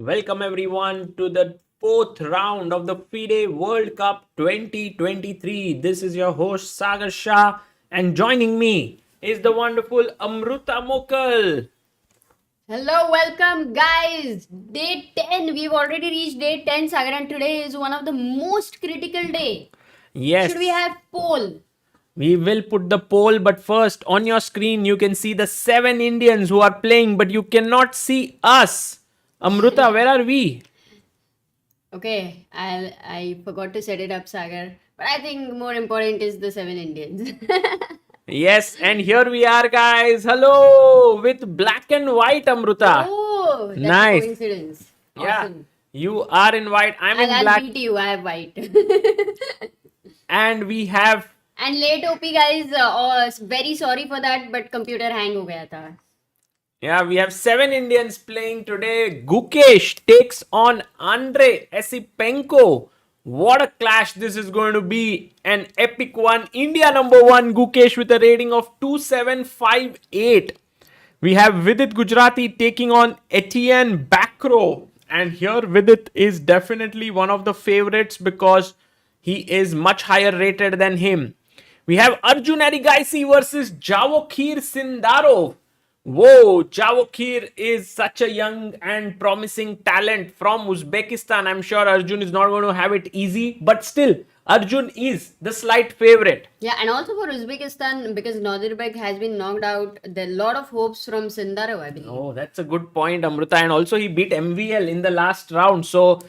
Welcome everyone to the fourth round of the FIDE World Cup 2023. This is your host Sagar Shah, and joining me is the wonderful Amruta Mokal. Hello, welcome guys. Day 10. We've already reached day 10, Sagar, and today is one of the most critical day. Yes, Should we have poll? we will put the poll, but first on your screen you can see the 7 Indians who are playing, but you cannot see us. Amruta, where are we? Okay, I forgot to set it up, Sagar. But I think more important is the 7 Indians. Yes, and here we are, guys. Hello, with black and white, Amruta. Oh, that's a Nice. coincidence. Yeah, Awesome. you are in white. I'm in I'll black, beat you. I have white. and we have. And late OP guys, very sorry for that, but computer hang ho gaya tha. Yeah, we have 7 Indians playing today. Gukesh takes on Andre Esipenko. What a clash this is going to be. An epic one. India number one, Gukesh, with a rating of 2758. We have Vidit Gujarati taking on Etienne Bakro. And here Vidit is definitely one of the favorites because he is much higher rated than him. We have Arjun Erigaisi versus Javokhir Sindarov. Whoa, Javokhir is such a young and promising talent from Uzbekistan. I'm sure Arjun is not going to have it easy, but still, Arjun is the slight favorite. Yeah, and also for Uzbekistan, because Nazarbek has been knocked out, there are a lot of hopes from Sindarov, I believe. Oh, that's a good point, Amruta. And also, he beat MVL in the last round. So,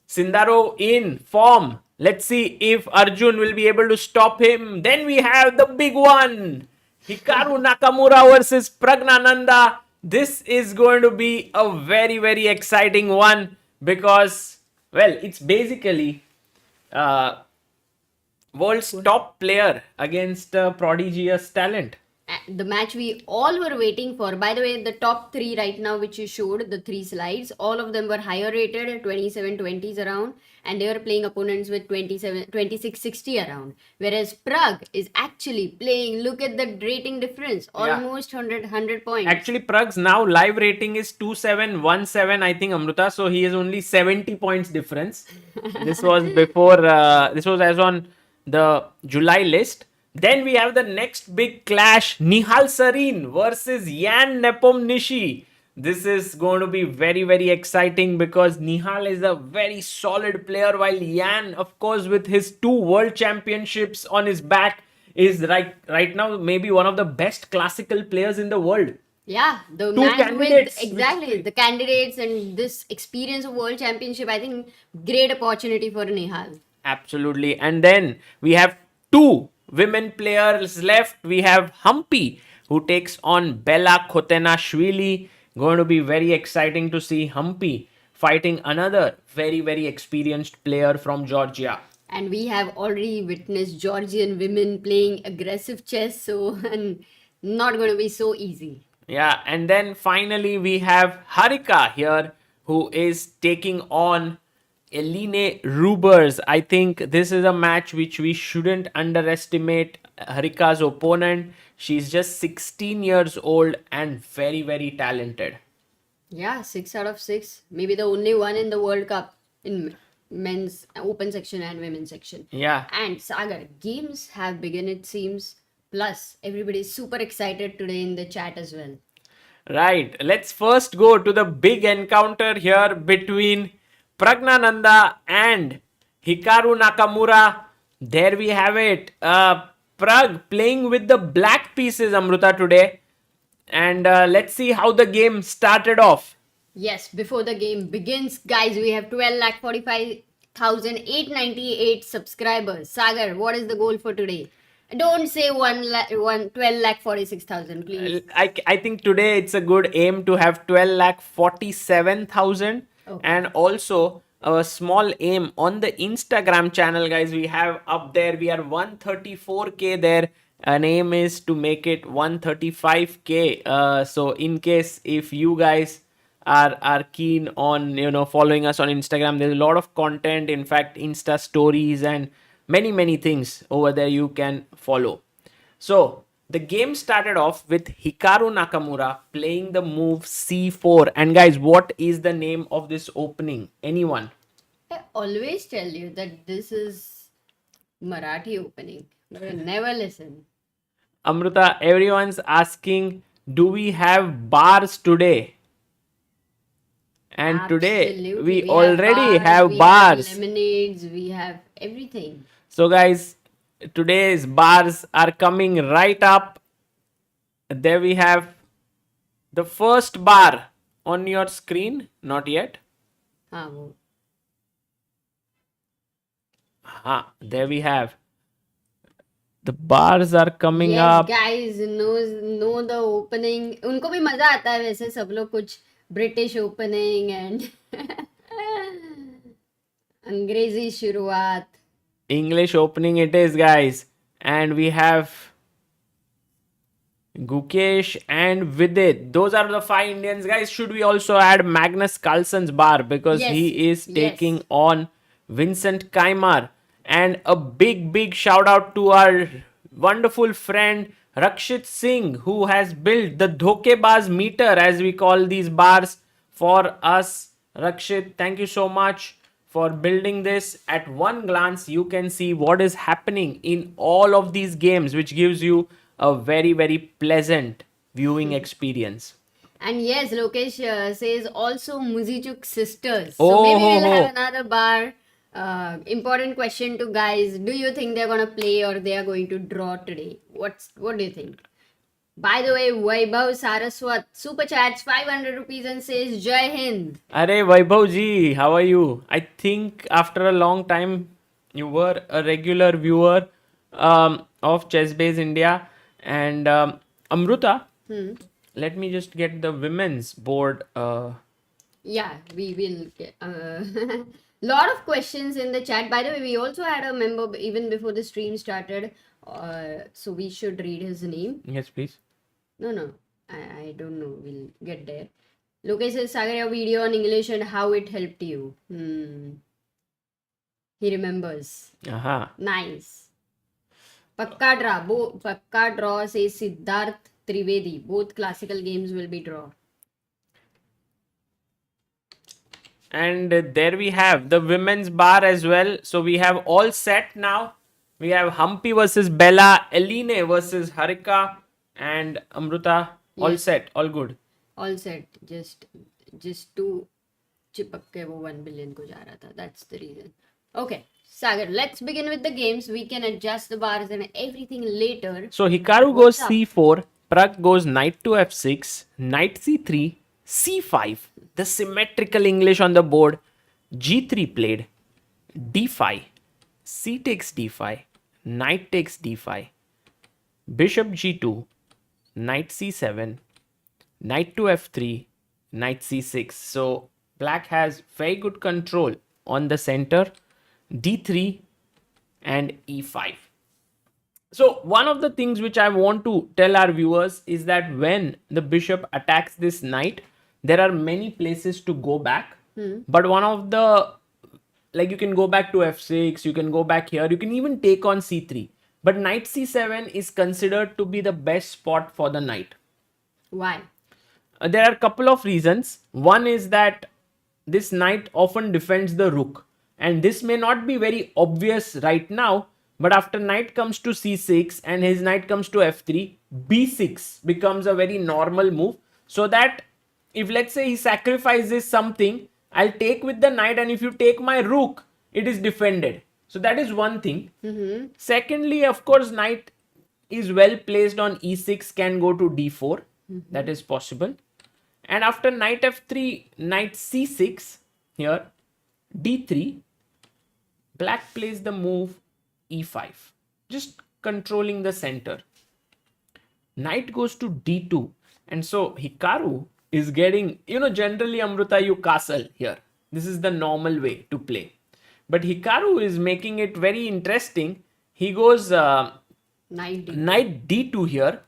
Sindarov in form. Let's see if Arjun will be able to stop him. Then we have the big one. Hikaru Nakamura versus Pragnanandhaa. This is going to be a very, very exciting one because, well, it's basically world's top player against a prodigious talent. The match we all were waiting for. By the way, the top three right now, which you showed, the three slides, all of them were higher rated, 27-20s around, and they were playing opponents with 26-60 around. Whereas Pragg is actually playing, look at the rating difference, almost 100 points. Actually, Pragg's now live rating is 2717, I think, Amruta. So he is only 70 points difference. This was before, this was as on the July list. Then we have the next big clash, Nihal Sarin versus Jan Nepomniachtchi. This is going to be very, very exciting because Nihal is a very solid player, while Jan, of course, with his 2 world championships on his back, is right now maybe one of the best classical players in the world. Yeah, the Two man candidates with exactly the candidates and this experience of World Championship, I think great opportunity for Nihal. Absolutely. And then we have 2 women players left. We have Humpy, who takes on Bella Khotenashvili. Going to be very exciting to see Humpy fighting another very, very experienced player from Georgia. And we have already witnessed Georgian women playing aggressive chess, so and not going to be so easy. Yeah, and then finally we have Harika here, who is taking on Eline Rubers. I think this is a match which we shouldn't underestimate Harika's opponent. She's just 16 years old and very, very talented. Yeah, 6 out of 6. Maybe the only one in the World Cup in men's open section and women's section. Yeah. And Sagar, games have begun, it seems. Plus, everybody's super excited today in the chat as well. Right. Let's first go to the big encounter here between Pragnanandhaa and Hikaru Nakamura. There we have it. Pragg playing with the black pieces, Amruta, today. And let's see how the game started off. Yes, before the game begins, guys, we have 12,45,898 subscribers. Sagar, what is the goal for today? Don't say 12,46,000, please. I think today it's a good aim to have 12,47,000. Okay. And also a small aim on the Instagram channel, guys. We have up there, we are 134k there. An aim is to make it 135k. So in case if you guys are keen on following us on Instagram, there's a lot of content, in fact Insta stories and many things over there you can follow. So The game started off with Hikaru Nakamura playing the move c4. And guys, what is the name of this opening? Anyone? I always tell you that this is Marathi opening, but I never listen. Amruta, everyone's asking, do we have bars today? And today Absolutely. we have already bars, have we bars. have lemonades, we have everything. So guys, today's bars are coming right up. There we have the first bar on your screen. Not yet. Wo. There we have. The bars are coming Yes, up. guys, know the opening. उनको भी मजा आता है वैसे सब लोग कुछ British opening and अंग्रेजी शुरुआत. English opening it is, guys. And we have Gukesh and Vidit. Those are the 5 Indians, guys. Should we also add Magnus Carlsen's bar because Yes, he is yes. taking on Vincent Kaimar. And a big shout out to our wonderful friend Rakshit Singh, who has built the Dhokebaz meter, as we call these bars, for us. Rakshit, thank you so much for building this. At one glance, you can see what is happening in all of these games, which gives you a very pleasant viewing experience. And yes, Lokesh says also Muzichuk sisters. So maybe we'll have another bar. Important question to guys. Do you think they're gonna play or they are going to draw today? What do you think? By the way, Vaibhav Saraswat super chats 500 rupees and says Jai Hind. Arey Vaibhav ji, how are you? I think after a long time you were a regular viewer of Chessbase India. And Amruta, let me just get the women's board. Yeah, we will get lot of questions in the chat. By the way, we also had a member even before the stream started. So we should read his name. Yes, please. No, I don't know. We'll get there. Lokesh says, Sagar, your video on English and how it helped you. He remembers. Nice. Pakka draw says Siddharth Trivedi. Both classical games will be draw. And there we have the women's bar as well. So we have all set now. We have Humpy versus Bella, Eline versus Harika, and Amruta. All set, all good. All set. Just to चिपक के वो 1 billion को जा रहा था. That's the reason. Okay, Sagar, let's begin with the games. We can adjust the bars and everything later. So Hikaru goes c4, Pragg goes knight to f6, knight c3, c5. The symmetrical English on the board. g3 played, d5, c takes d5, knight takes d5, bishop g2, knight c7, knight to f3, knight c6. So black has very good control on the center, d3 and e5. So one of the things which I want to tell our viewers is that when the bishop attacks this knight, there are many places to go back. But one of the, like, you can go back to f6, you can go back here, you can even take on c3. But knight c7 is considered to be the best spot for the knight. Why? There are a couple of reasons. One is that this knight often defends the rook. And this may not be very obvious right now, but after knight comes to c6 and his knight comes to f3, b6 becomes a very normal move. So that if let's say he sacrifices something, I'll take with the knight, and if you take my rook, it is defended. So that is one thing. Secondly, of course, knight is well placed on e6, can go to d4. That is possible. And after knight f3, knight c6, here, d3, black plays the move e5, just controlling the center. Knight goes to d2. And so Hikaru is getting, generally Amruta, you castle here. This is the normal way to play. But Hikaru is making it very interesting. He goes Knight d2 here.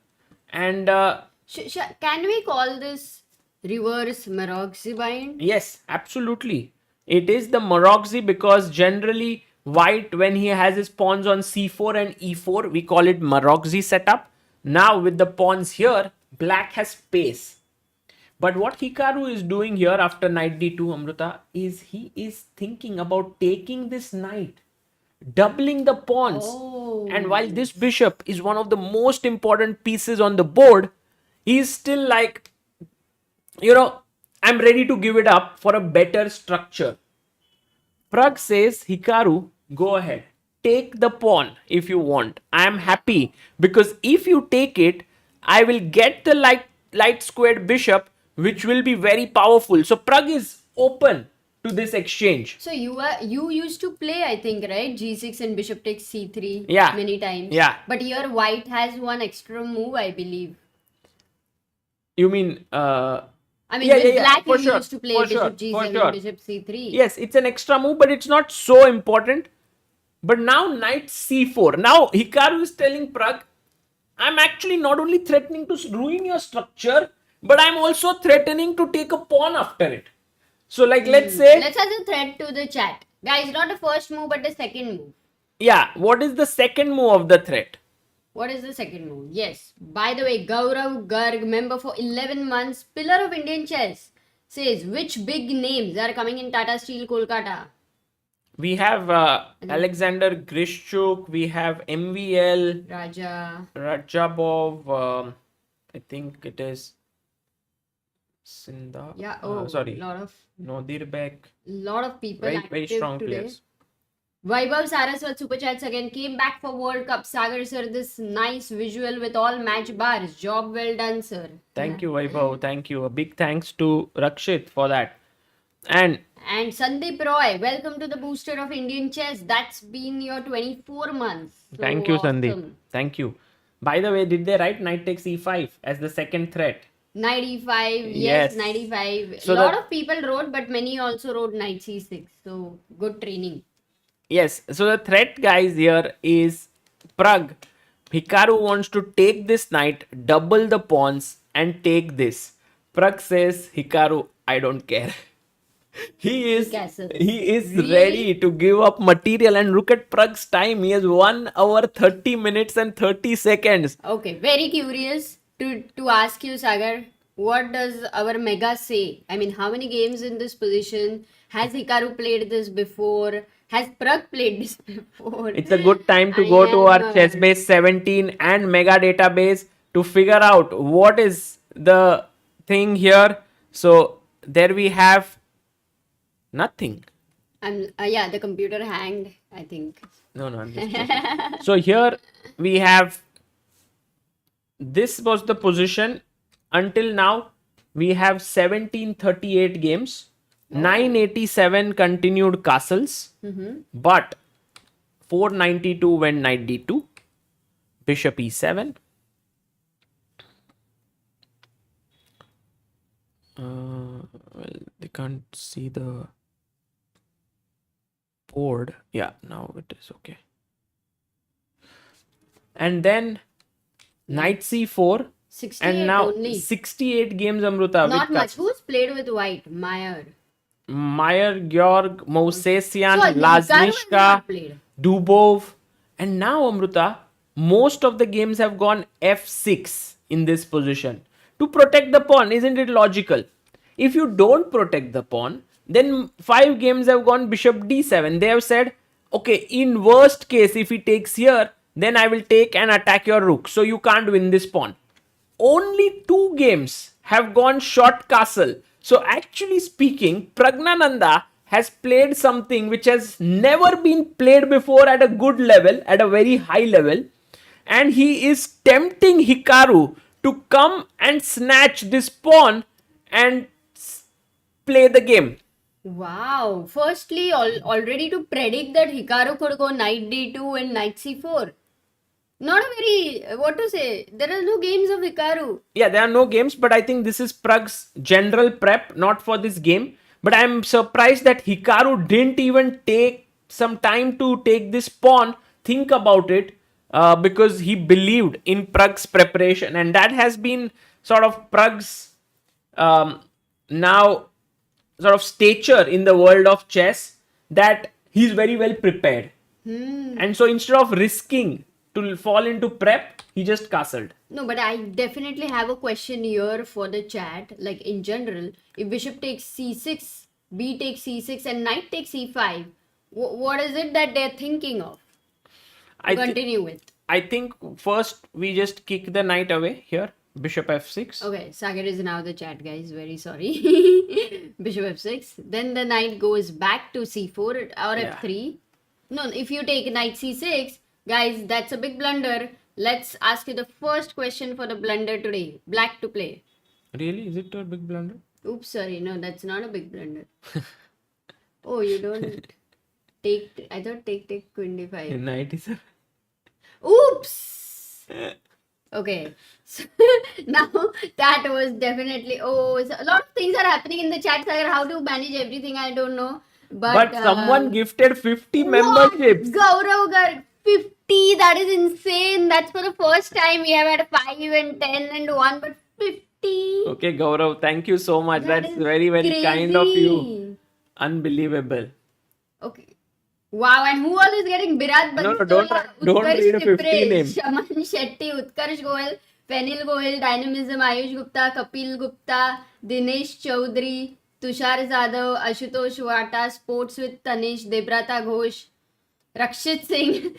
And can we call this reverse Maroczy bind? Yes, absolutely. It is the Maroczy because generally white, when he has his pawns on c4 and e4, we call it Maroczy setup. Now with the pawns here, black has space. But what Hikaru is doing here after knight d2, Amruta, is he is thinking about taking this knight, doubling the pawns. Oh. And while this bishop is one of the most important pieces on the board, he's still like, I'm ready to give it up for a better structure. Pragg says, Hikaru, go ahead. Take the pawn if you want. I am happy because if you take it, I will get the light squared bishop, which will be very powerful. So Pragg is open to this exchange. So you used to play, I think, right? G6 and bishop takes c3 Yeah. many times. Yeah. But here white has one extra move, I believe. You mean with black for you sure, used to play for bishop sure, g7, for sure. bishop c3. Yes, it's an extra move, but it's not so important. But now knight c4. Now Hikaru is telling Pragg, I'm actually not only threatening to ruin your structure, but I'm also threatening to take a pawn after it. So let's say... Let's add a threat to the chat. Guys, not the first move, but the second move. Yeah, what is the second move of the threat? What is the second move? Yes. By the way, Gaurav Garg, member for 11 months, pillar of Indian chess, says, which big names are coming in Tata Steel Kolkata? We have Alexander Grishchuk, we have MVL, Rajabov, I think it is Sindha. Yeah, sorry. Lot of Nodirbek. Lot of people Very, active very strong today. players. Vaibhav Saraswat Super Chats again came back for World Cup. Sagar sir, this nice visual with all match bars. Job well done, sir. Thank you, Vaibhav. Thank you. A big thanks to Rakshit for that. And Sandeep Roy, welcome to the booster of Indian chess. That's been your 24 months. So thank you, awesome. Sandeep. Thank you. By the way, did they write knight takes e5 as the second threat? Knight e5, Yes. knight e5. So A lot of people wrote, but many also wrote knight c6. So good training. Yes. So the threat, guys, here is Pragg. Hikaru wants to take this knight, double the pawns, and take this. Pragg says, Hikaru, I don't care. He is Really? ready to give up material, and look at Pragg's time. He has 1 hour 30 minutes and 30 seconds. Okay, very curious to ask you, Sagar, what does our mega say? I mean, how many games in this position? Has Hikaru played this before? Has Pragg played this before? It's a good time to go to our Chessbase 17 and Mega database to figure out what is the thing here. So there we have nothing. Yeah, the computer hanged, I think. No, I'm just joking. So here we have, this was the position until now. We have 1738 games, 987 continued castles, but 492 went knight d2, bishop e7. Well, they can't see the board. Yeah, now it is okay. And then knight c4, 68 and now only. 68 games, Amruta. Not with much. Who's played with white? Meyer. Meyer, Georg, Mousesian, So, Hikaru has Laznishka, not played. Dubov. And now, Amruta, most of the games have gone f6 in this position to protect the pawn. Isn't it logical? If you don't protect the pawn, then 5 games have gone bishop d7. They have said, okay, in worst case, if he takes here, then I will take and attack your rook. So you can't win this pawn. Only 2 games have gone short castle. So actually speaking, Pragnanandhaa has played something which has never been played before at a good level, at a very high level. And he is tempting Hikaru to come and snatch this pawn and play the game. Wow. Firstly, already to predict that Hikaru could go knight d2 and knight c4. Not a very, what to say, there are no games of Hikaru. Yeah, there are no games, but I think this is Pragg's general prep, not for this game. But I am surprised that Hikaru didn't even take some time to take this pawn, think about it, because he believed in Pragg's preparation. And that has been sort of Pragg's now sort of stature in the world of chess, that he's very well prepared. And so instead of risking to fall into prep, he just castled. No, but I definitely have a question here for the chat. Like in general, if bishop takes c6, b takes c6, and knight takes c5, what is it that they're thinking of? I Continue with. I think first we just kick the knight away here. Bishop f6. Okay, Sagar is now the chat, guys. Very sorry. Bishop f6. Then the knight goes back to c4 or Yeah. f3. No, if you take knight c6, guys, that's a big blunder. Let's ask you the first question for the blunder today. Black to play. Really? Is it a big blunder? Oops, sorry. No, that's not a big blunder. Oh, you don't take... I thought take queen d5. Knight is a... Oops! Okay. So, now that was definitely... Oh, so a lot of things are happening in the chat, Sagar. How to manage everything, I don't know. But someone gifted 50 memberships. Gaurav Gar, 50, that is insane. That's for the first time. We have had 5 and 10 and 1, but 50. Okay, Gaurav, thank you so much. That That's is very, very kind of you. crazy. Unbelievable. Okay. Wow, and who all is getting Birat No, Banstola, don't read a 50 Tipre, name. Shaman Shetty, Utkarsh Goel, Fenil Goel, Dynamism, Ayush Gupta, Kapil Gupta, Dinesh Chaudhary, Tushar Zadav, Ashutosh Wata, Sports with Tanish, Debrata Ghosh, Rakshit Singh.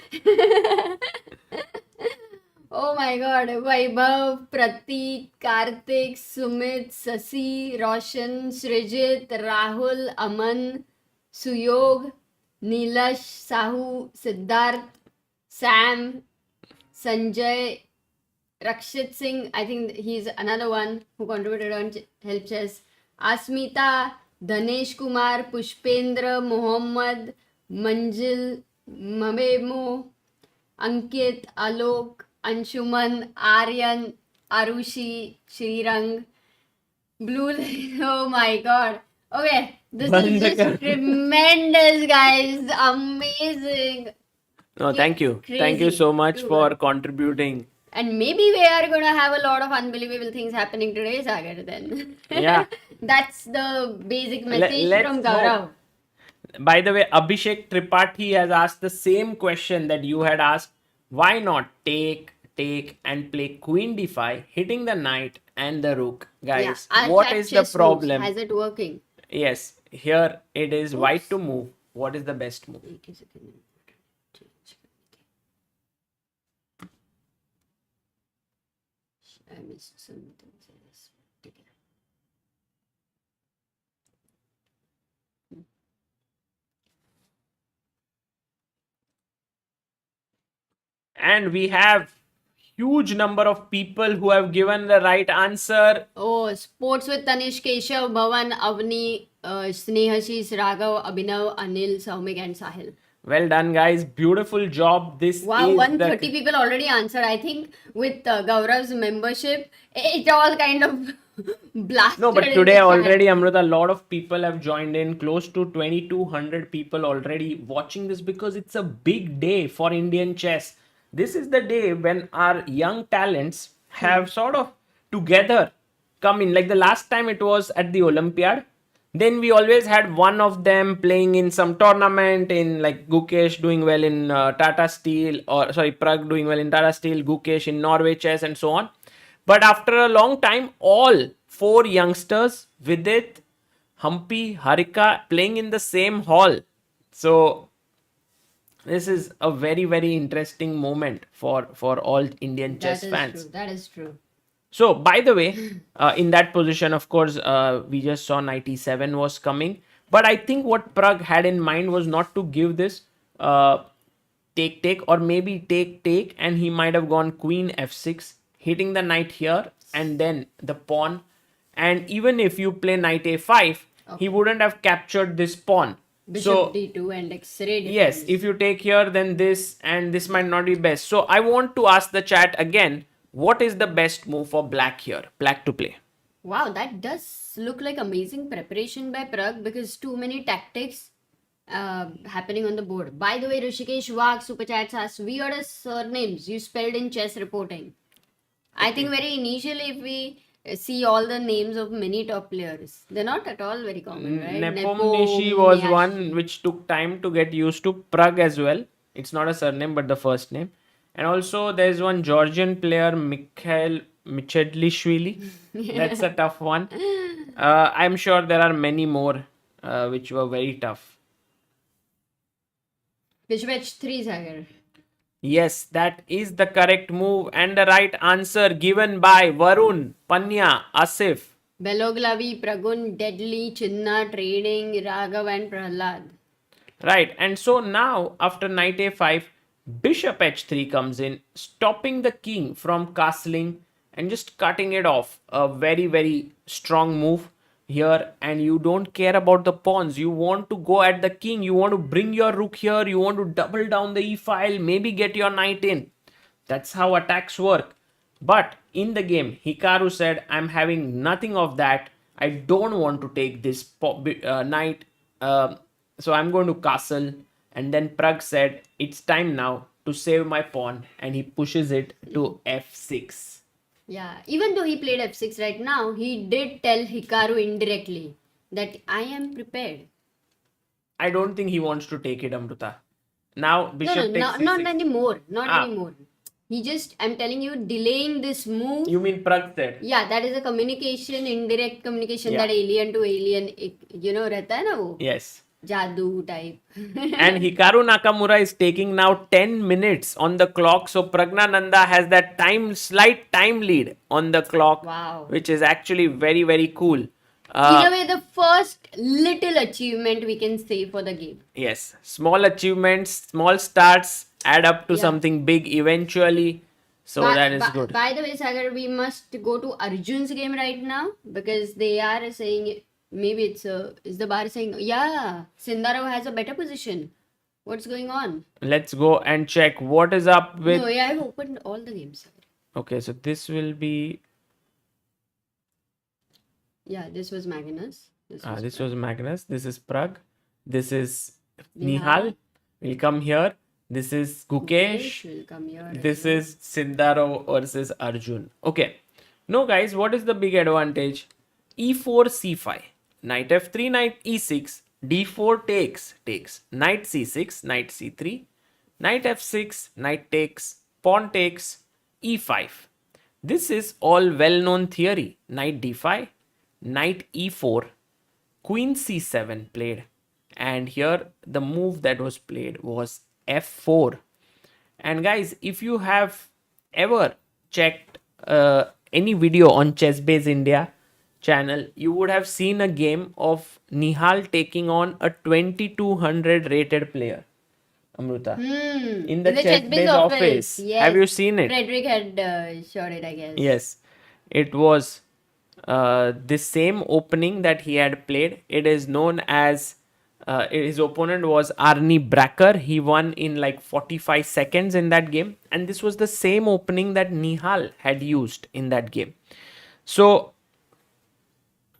Oh my god, Vaibhav, Pratik, Karthik, Sumit, Sasi, Roshan, Srijit, Rahul, Aman, Suyog, Nilash, Sahu, Siddharth, Sam, Sanjay, Rakshit Singh, I think he's another one who contributed on Help Chess. Asmita, Dhanesh Kumar, Pushpendra, Mohammad, Manjil, Mamemo, Ankit, Alok, Anshuman, Aryan, Arushi, Srirang, Blue. Oh my god. Okay, this is just tremendous, guys. Amazing. No, thank you. Thank you Crazy. so much Too for good. contributing. And maybe we are going to have a lot of unbelievable things happening today, Sagar, then. Yeah. That's the basic message let's from Gaurav. hope. By the way, Abhishek Tripathi has asked the same question that you had asked. Why not take, and play queen d5, hitting the knight and the rook? Guys, Yeah, what chat is the chess moves. problem? Has it working? Yes, here it is white to move. What is the best move? I missed something. And we have huge number of people who have given the right answer. Oh, Sports with Tanish, Keshav, Bhavan, Avni, Snehashish, Raghav, Abhinav, Anil, Saumik and Sahil. Well done, guys. Beautiful job. This Wow, is 130 people already answered. I think with Gaurav's membership, it all kind of blasted. No, but in today the chat. already, Amruta, a lot of people have joined in. Close to 2,200 people already watching this because it's a big day for Indian chess. This is the day when our young talents have sort of together come in. Like the last time it was at the Olympiad. Then we always had one of them playing in some tournament, in like Gukesh doing well in Tata Steel, or sorry, Pragg doing well in Tata Steel, Gukesh in Norway Chess and so on. But after a long time, all 4 youngsters, Vidit, Humpy, Harika, playing in the same hall. So this is a very, very interesting moment for all Indian chess fans. True. That is true. So, by the way, in that position, of course, we just saw knight e7 was coming. But I think what Pragg had in mind was not to give this take, or maybe take, and he might have gone queen f6, hitting the knight here, and then the pawn. And even if you play knight a5, he wouldn't have captured this pawn. Bishop d2 and x-ray defense. Yes, if you take here, then this, and this might not be best. So, I want to ask the chat again. What is the best move for black here? Black to play. Wow, that does look like amazing preparation by Pragg because too many tactics happening on the board. By the way, Rishikesh Wag Super Chats asks, weird as surnames you spelled in chess reporting. I think very initially if we see all the names of many top players, they're not at all very common, right? Nepomniachtchi was one which took time to get used to. Pragg as well. It's not a surname but the first name. And also there's one Georgian player, Mikhail Michedlishvili. That's a tough one. I'm sure there are many more which were very tough. Bishop h3, Sagar. Yes, that is the correct move and the right answer given by Varun, Panya, Asif. Beloglavi, Pragun, Deadly, Chinna, Trading, Raghav and Prahlad. Right, and so now after knight a5, bishop h3 comes in, stopping the king from castling and just cutting it off. A very, very strong move here, and you don't care about the pawns. You want to go at the king, you want to bring your rook here, you want to double down the e file, maybe get your knight in. That's how attacks work. But in the game, Hikaru said, I'm having nothing of that. I don't want to take this knight. So I'm going to castle. And then Pragg said, it's time now to save my pawn. And he pushes it to f6. Yeah, even though he played f6 right now, he did tell Hikaru indirectly that I am prepared. I don't think he wants to take it, Amruta. Now bishop takes not c6. anymore. Not anymore. He just, I'm telling you, delaying this move. You mean Pragg said? Yeah, that is a communication, indirect communication Yeah. that alien to alien, रहता है ना वो. Yes. Jadoo type. And Hikaru Nakamura is taking now 10 minutes on the clock. So Pragnanandhaa has that slight time lead on the clock. Wow. Which is actually very, very cool. In a way, the first little achievement we can say for the game. Yes. Small achievements, small starts add up to something big eventually. So that is good. By the way, Sagar, we must go to Arjun's game right now because they are saying, maybe is the bar saying, yeah, Sindarav has a better position. What's going on? Let's go and check what is up with... No, yeah, I've opened all the games, Sagar. Okay, so this will be... Yeah, this was Magnus. This was Magnus. This is Pragg. This is Nihal. We'll come here. This is Gukesh. Will come here. This is Sindarav versus Arjun. Okay. No, guys, what is the big advantage? E4, C5. Knight F3, knight E6. D4 takes. Knight C6, knight C3. Knight F6, knight takes. Pawn takes. E5. This is all well-known theory. Knight D5. Knight E4. Queen C7 played. And here the move that was played was F4. And guys, if you have ever checked any video on ChessBase India channel, you would have seen a game of Nihal taking on a 2200 rated player, Amruta, in the ChessBase office. Yes. Have you seen it? Frederick had shot it, I guess. Yes, it was the same opening that he had played. It is known as his opponent was Arne Bracker. He won in like 45 seconds in that game. And this was the same opening that Nihal had used in that game. So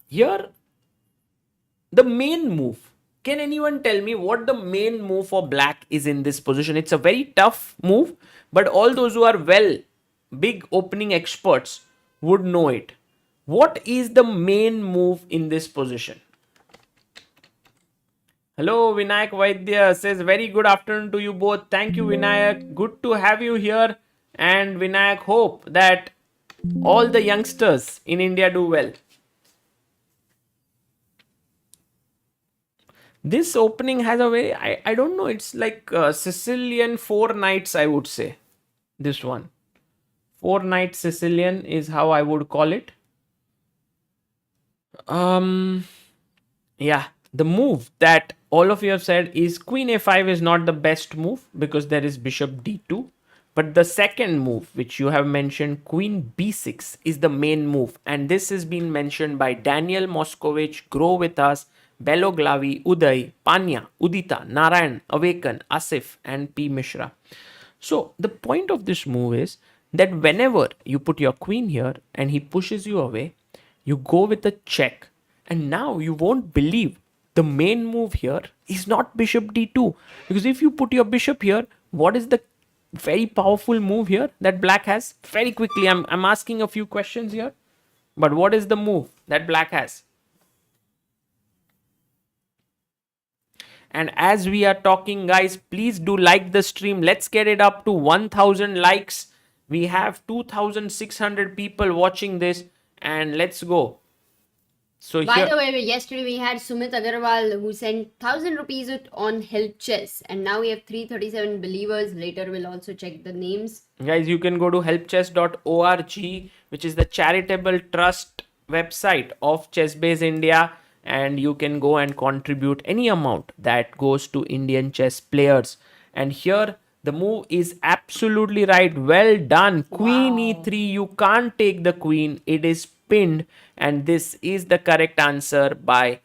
here, the main move. Can anyone tell me what the main move for black is in this position? It's a very tough move, but all those who are big opening experts would know it. What is the main move in this position? Hello, Vinayak Vaidya says, very good afternoon to you both. Thank you, Vinayak. Good to have you here. And Vinayak, hope that all the youngsters in India do well. This opening has a very, I don't know, it's like Sicilian 4 knights, I would say. This one. 4 knight Sicilian is how I would call it. Yeah, the move that all of you have said is Queen A5 is not the best move because there is Bishop D2. But the second move, which you have mentioned, Queen B6, is the main move. And this has been mentioned by Daniel Moskovich, Grow With Us, Beloglavi, Uday, Panya, Udita, Narayan, Awaken, Asif, and P. Mishra. So the point of this move is that whenever you put your queen here and he pushes you away, you go with a check. And now you won't believe the main move here is not Bishop D2. Because if you put your bishop here, what is the very powerful move here that black has? Very quickly, I'm asking a few questions here. But what is the move that black has? And as we are talking, guys, please do like the stream. Let's get it up to 1000 likes. We have 2600 people watching this, and let's go. So By here, the way, yesterday we had Sumit Agarwal who sent 1000 rupees on help chess, and now we have 337 believers. Later we'll also check the names. guys, you can go to helpchess.org, which is the charitable trust website of Chessbase India, and you can go and contribute any amount that goes to Indian chess players. And here the move is absolutely right. Well done. Queen e3. You can't take the queen. It is pinned, and this is the correct answer by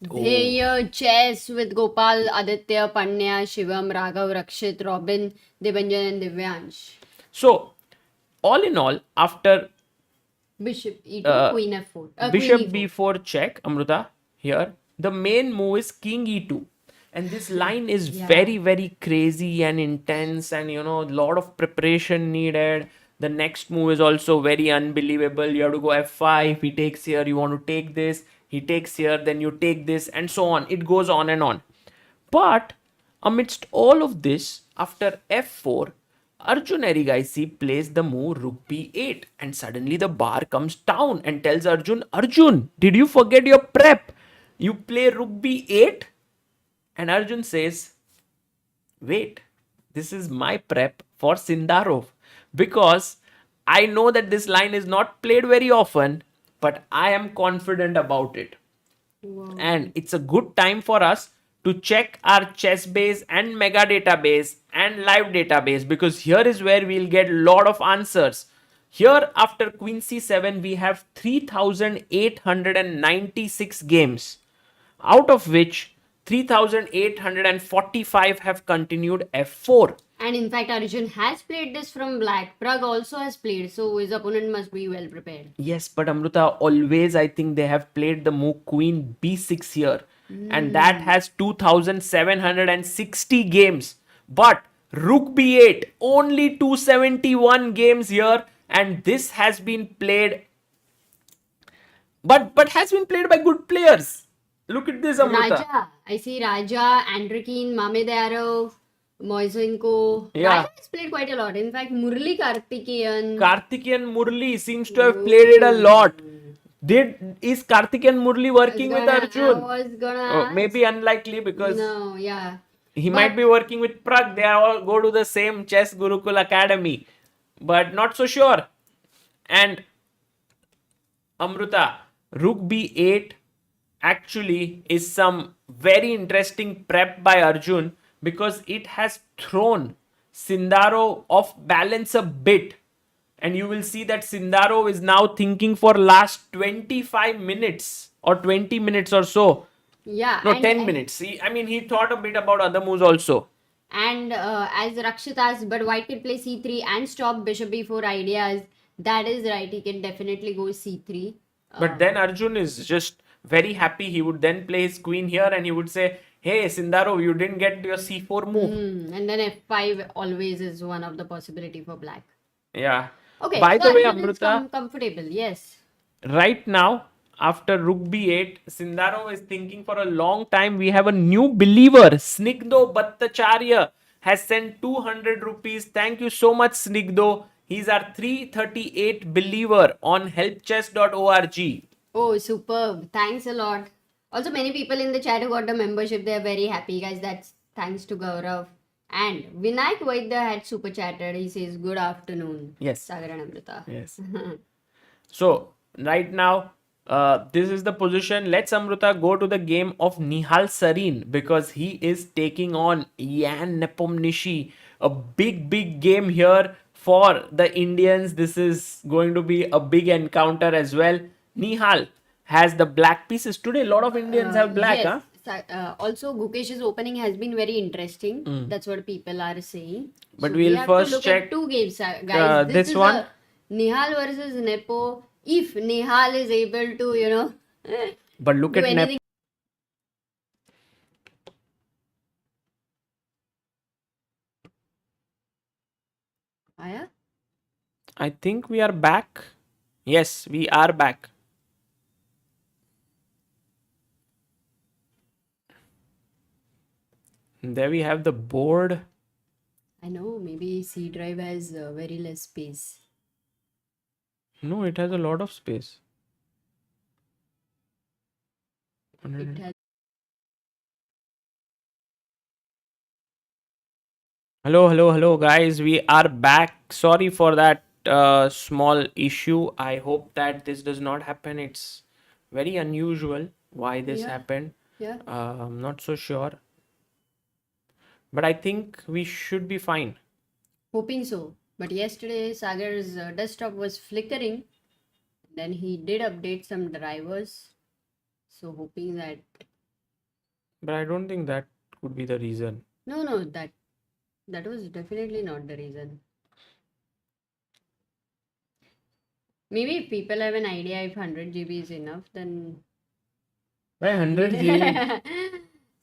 Here, chess with Gopal, Aditya, Panya, Shivam, Raghav, Rakshit, Robin, Debanjan, and Divyansh. So, all in all, after Bishop e2, Queen f4. Bishop Queen e4. b4 check, Amruta, here, the main move is King e2. And this line is very, very crazy and intense, and a lot of preparation needed. The next move is also very unbelievable. You have to go f5, he takes here, you want to take this, he takes here, then you take this, and so on. It goes on and on. But amidst all of this, after f4, Arjun Erigaisi plays the move rook b8, and suddenly the bar comes down and tells Arjun, Arjun, did you forget your prep? You play rook b8? And Arjun says, wait, this is my prep for Sindarov, because I know that this line is not played very often, but I am confident about it. Wow. And it's a good time for us to check our chess base and mega database and live database, because here is where we'll get a lot of answers. Here, after Queen c7, we have 3,896 games, out of which 3,845 have continued f4. And in fact, Arjun has played this from black. Pragg also has played, so his opponent must be well prepared. Yes, but Amruta, always I think they have played the move Queen b6 here. And that has 2,760 games. But Rook b8, only 271 games here. And this has been played, but has been played by good players. Look at this, Amruta. Raja. I see Raja, Andrikin, Mamedarov, Moisenko. Yeah. Raja has played quite a lot. In fact, Murli Karthikeyan. Karthikeyan Murli seems to have played it a lot. Is Karthikeyan Murli working with Arjun? I was gonna Maybe unlikely, because no, yeah. he might be working with Pragg. They all go to the same Chess Gurukul Academy, but not so sure. And Amruta, Rook b8 actually is some very interesting prep by Arjun, because it has thrown Sindarov off balance a bit. And you will see that Sindarov is now thinking for last 25 minutes or 20 minutes or so. Yeah. No, 10 minutes. He thought a bit about other moves also. And as Rakshit asked, but white can play c3 and stop bishop b4 ideas. That is right. He can definitely go c3. But then Arjun is just very happy. He would then play his queen here and he would say, hey, Sindarov, you didn't get your c4 move. And then f5 always is one of the possibility for black. Yeah. Okay. By so the way, Arjun is Amruta, comfortable. Yes. right now, after Rook b8, Sindarov is thinking for a long time. We have a new believer, Snigdho Bhattacharya, has sent 200 rupees. Thank you so much, Snigdho. He's our 338 believer on helpchess.org. Oh, superb. Thanks a lot. Also, many people in the chat who got the membership, they are very happy, guys. That's thanks to Gaurav. And Vinayak Vaidya had super chatted. He says, good afternoon. Yes. Sagar and Amruta. Yes. So, right now, this is the position. Let's, Amruta, go to the game of Nihal Sarin, because he is taking on Jan Nepomniachtchi. A big game here for the Indians. This is going to be a big encounter as well. Nihal has the black pieces. Today, a lot of Indians have black, yes. huh? Also, Gukesh's opening has been very interesting. That's what people are saying. But So we'll we have first to look check at two games, guys. this is one. a Nihal versus Nepo. If Nihal is able to, But look do at Nep. anything. Aya? I think we are back. Yes, we are back. There we have the board. I know, maybe C drive has very less space. No, it has a lot of space. It has. Hello, guys. We are back. Sorry for that small issue. I hope that this does not happen. It's very unusual why this Yeah. happened. Yeah. I'm not so sure. But I think we should be fine. Hoping so. But yesterday, Sagar's desktop was flickering. Then he did update some drivers. So hoping that. But I don't think that could be the reason. No, that was definitely not the reason. Maybe if people have an idea if 100 GB is enough, then By 100 GB.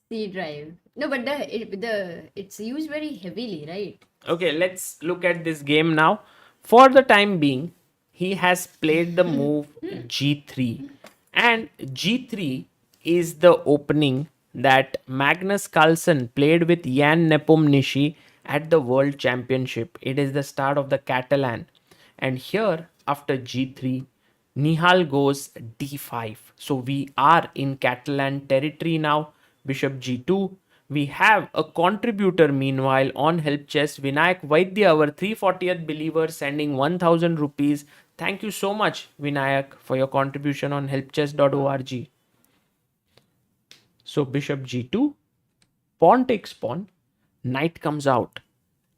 C drive. No, but it's used very heavily, right? Okay, let's look at this game now. For the time being, he has played the move G3. And G3 is the opening that Magnus Carlsen played with Jan Nepomniachtchi at the World Championship. It is the start of the Catalan. And here, after G3, Nihal goes D5. So we are in Catalan territory now. Bishop G2. We have a contributor meanwhile on help chess. Vinayak Vaidya, our 340th believer, sending 1000 rupees. Thank you so much, Vinayak, for your contribution on helpchess.org. So Bishop G2, pawn takes pawn, knight comes out.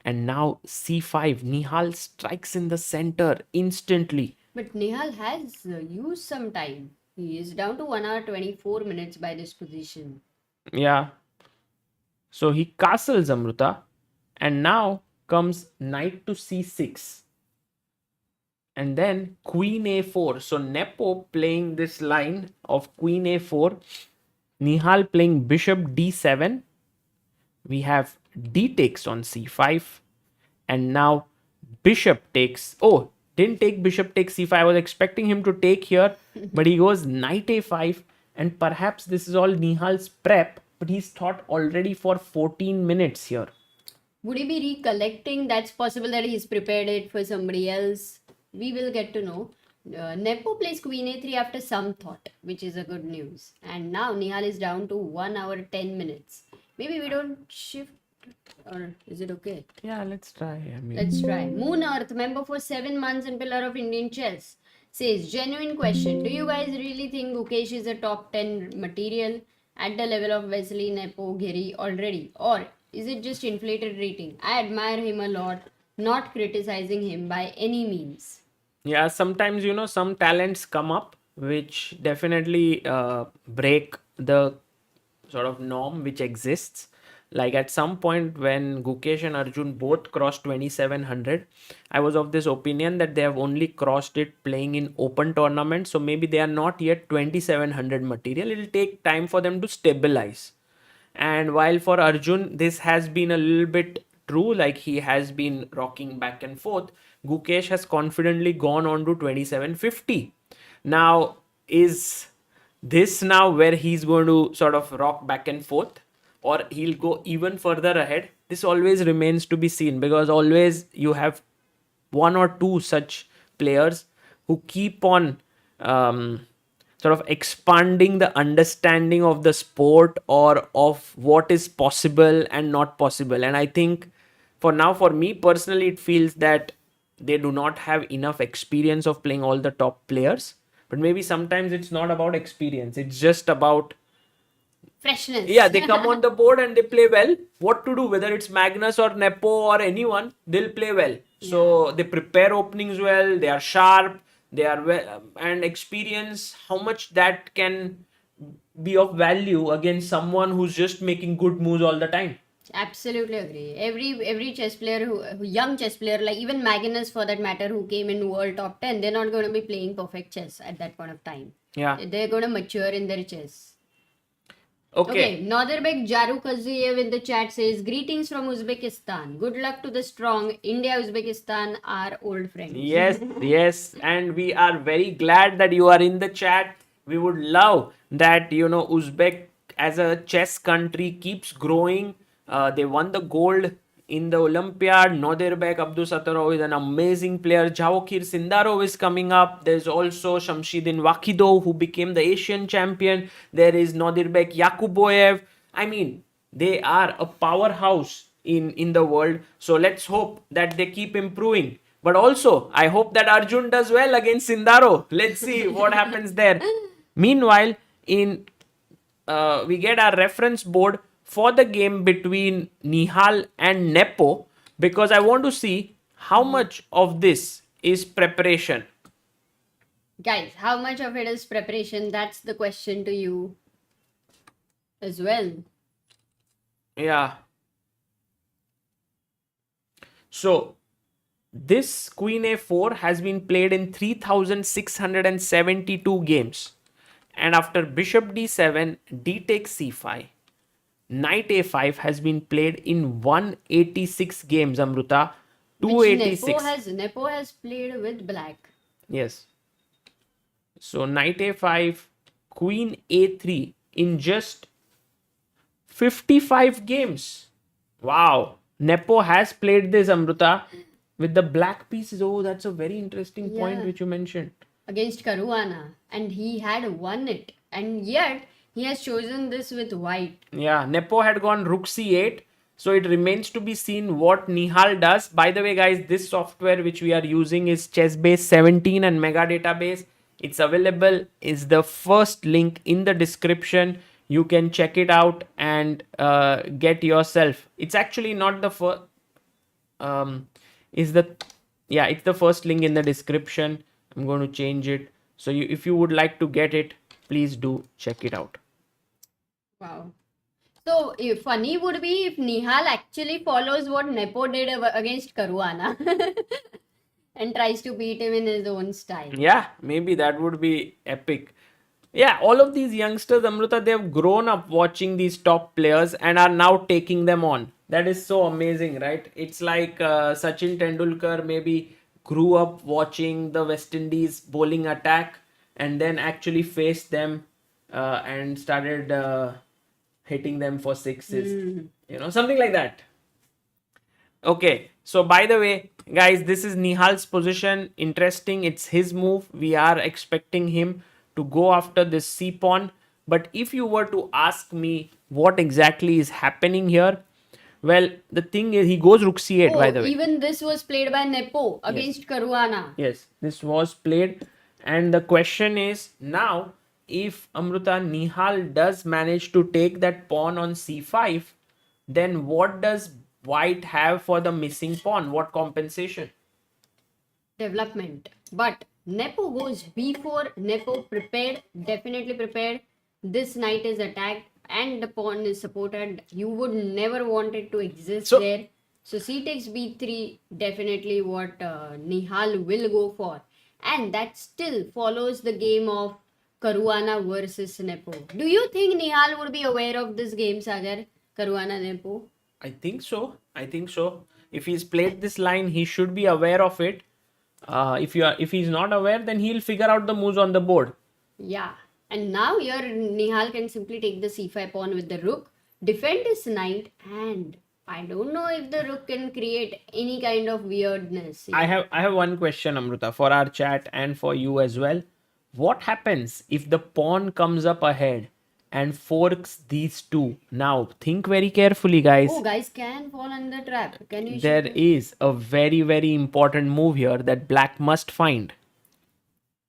And now C5, Nihal strikes in the center instantly. But Nihal has used some time. He is down to 1 hour 24 minutes by this position. Yeah. So he castles Amruta. And now comes knight to C6. And then queen A4. So Nepo playing this line of queen A4. Nihal playing bishop D7. We have D takes on C5. And now bishop takes... Oh, didn't take bishop takes C5. I was expecting him to take here. But he goes knight A5. And perhaps this is all Nihal's prep. But he's thought already for 14 minutes here. Would he be recollecting? That's possible that he's prepared it for somebody else. We will get to know. Nepo plays queen a3 after some thought, which is a good news. And now Nihal is down to 1 hour 10 minutes. Maybe we don't shift, or is it okay? Yeah, let's try. Let's try. Moon Earth, member for 7 months and pillar of Indian chess, says, genuine question. Do you guys really think Gukesh is a top 10 material at the level of Wesley, Nepo, Giri already? Or is it just inflated rating? I admire him a lot, not criticizing him by any means. Yeah, sometimes, some talents come up which definitely break the sort of norm which exists. Like at some point when Gukesh and Arjun both crossed 2700, I was of this opinion that they have only crossed it playing in open tournaments. So maybe they are not yet 2700 material. It will take time for them to stabilize. And while for Arjun, this has been a little bit true, like he has been rocking back and forth, Gukesh has confidently gone on to 2750. Now, is this now where he's going to sort of rock back and forth, or he'll go even further ahead? This always remains to be seen, because always you have one or two such players who keep on sort of expanding the understanding of the sport or of what is possible and not possible. And I think for now, for me personally, it feels that they do not have enough experience of playing all the top players. But maybe sometimes it's not about experience. It's just about freshness. Yeah, they come on the board and they play well. What to do, whether it's Magnus or Nepo or anyone, they'll play well. So they prepare openings well, they are sharp, they are well, and experience, how much that can be of value against someone who's just making good moves all the time. Absolutely agree. Every chess player who young chess player, like even Magnus for that matter, who came in world top 10, they're not going to be playing perfect chess at that point of time. Yeah. They're going to mature in their chess. Okay. Northerbek Jaru Kaziev in the chat says, greetings from Uzbekistan. Good luck to the strong. India, Uzbekistan are old friends. Yes. And we are very glad that you are in the chat. We would love that, Uzbek as a chess country keeps growing. They won the gold in the Olympiad. Nodirbek Abdusattorov is an amazing player. Jahokir Sindarov is coming up. There's also Shamshidin Wakidov, who became the Asian champion. There is Nodirbek Yakuboyev. I mean, they are a powerhouse in the world. So let's hope that they keep improving. But also, I hope that Arjun does well against Sindaro. Let's see what happens there. Meanwhile, we get our reference board for the game between Nihal and Nepo, because I want to see how much of this is preparation. Guys, how much of it is preparation? That's the question to you as well. Yeah. So, this Queen A4 has been played in 3,672 games. And after Bishop D7, D takes C5, Knight A5 has been played in 186 games, Amruta. 286. Nepo has played with black. Yes. So Knight A5, Queen A3 in just 55 games. Wow. Nepo has played this, Amruta, with the black pieces. Oh, that's a very interesting point which you mentioned. Against Caruana. And he had won it. And yet, he has chosen this with white. Yeah, Nepo had gone Rook C8. So it remains to be seen what Nihal does. By the way, guys, this software which we are using is Chessbase 17 and Mega Database. It's available. It's the first link in the description. You can check it out and get yourself. It's actually not the first. It's the first link in the description. I'm going to change it. So if you would like to get it, please do check it out. Wow. So funny would be if Nihal actually follows what Nepo did against Caruana and tries to beat him in his own style. Yeah, maybe that would be epic. Yeah, all of these youngsters, Amruta, they have grown up watching these top players and are now taking them on. That is so amazing, right? It's like Sachin Tendulkar maybe grew up watching the West Indies bowling attack and then actually faced them and started hitting them for sixes. Something like that. Okay, so by the way, guys, this is Nihal's position. Interesting, it's his move. We are expecting him to go after this C pawn. But if you were to ask me what exactly is happening here, well, the thing is, he goes Rook C8, by the way. Even this was played by Nepo against Caruana. Yes, this was played. And the question is now, if Amruta Nihal does manage to take that pawn on C5, then what does White have for the missing pawn? What compensation? Development. But Nepo goes B4. Nepo prepared, definitely prepared. This knight is attacked and the pawn is supported. You would never want it to exist there. So C takes B3, definitely what Nihal will go for. And that still follows the game of Caruana versus Nepo. Do you think Nihal would be aware of this game, Sagar? Caruana Nepo? I think so. If he's played this line, he should be aware of it. If he's not aware, then he'll figure out the moves on the board. Yeah. And now here Nihal can simply take the C5 pawn with the rook, defend his knight, and I don't know if the rook can create any kind of weirdness. I have one question, Amruta, for our chat and for you as well. What happens if the pawn comes up ahead and forks these two? Now, think very carefully, guys. Oh, guys can fall under trap. Can you? There is a very, very important move here that black must find.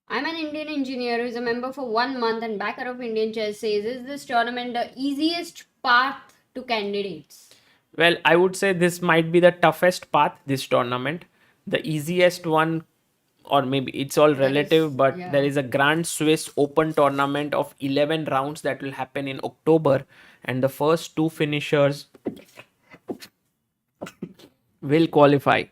I'm an Indian engineer who is a member for 1 month and backer of Indian chess says, is this tournament the easiest path to candidates? Well, I would say this might be the toughest path, this tournament. The easiest one, or maybe it's all relative, but there is a Grand Swiss Open tournament of 11 rounds that will happen in October. And the first two finishers will qualify.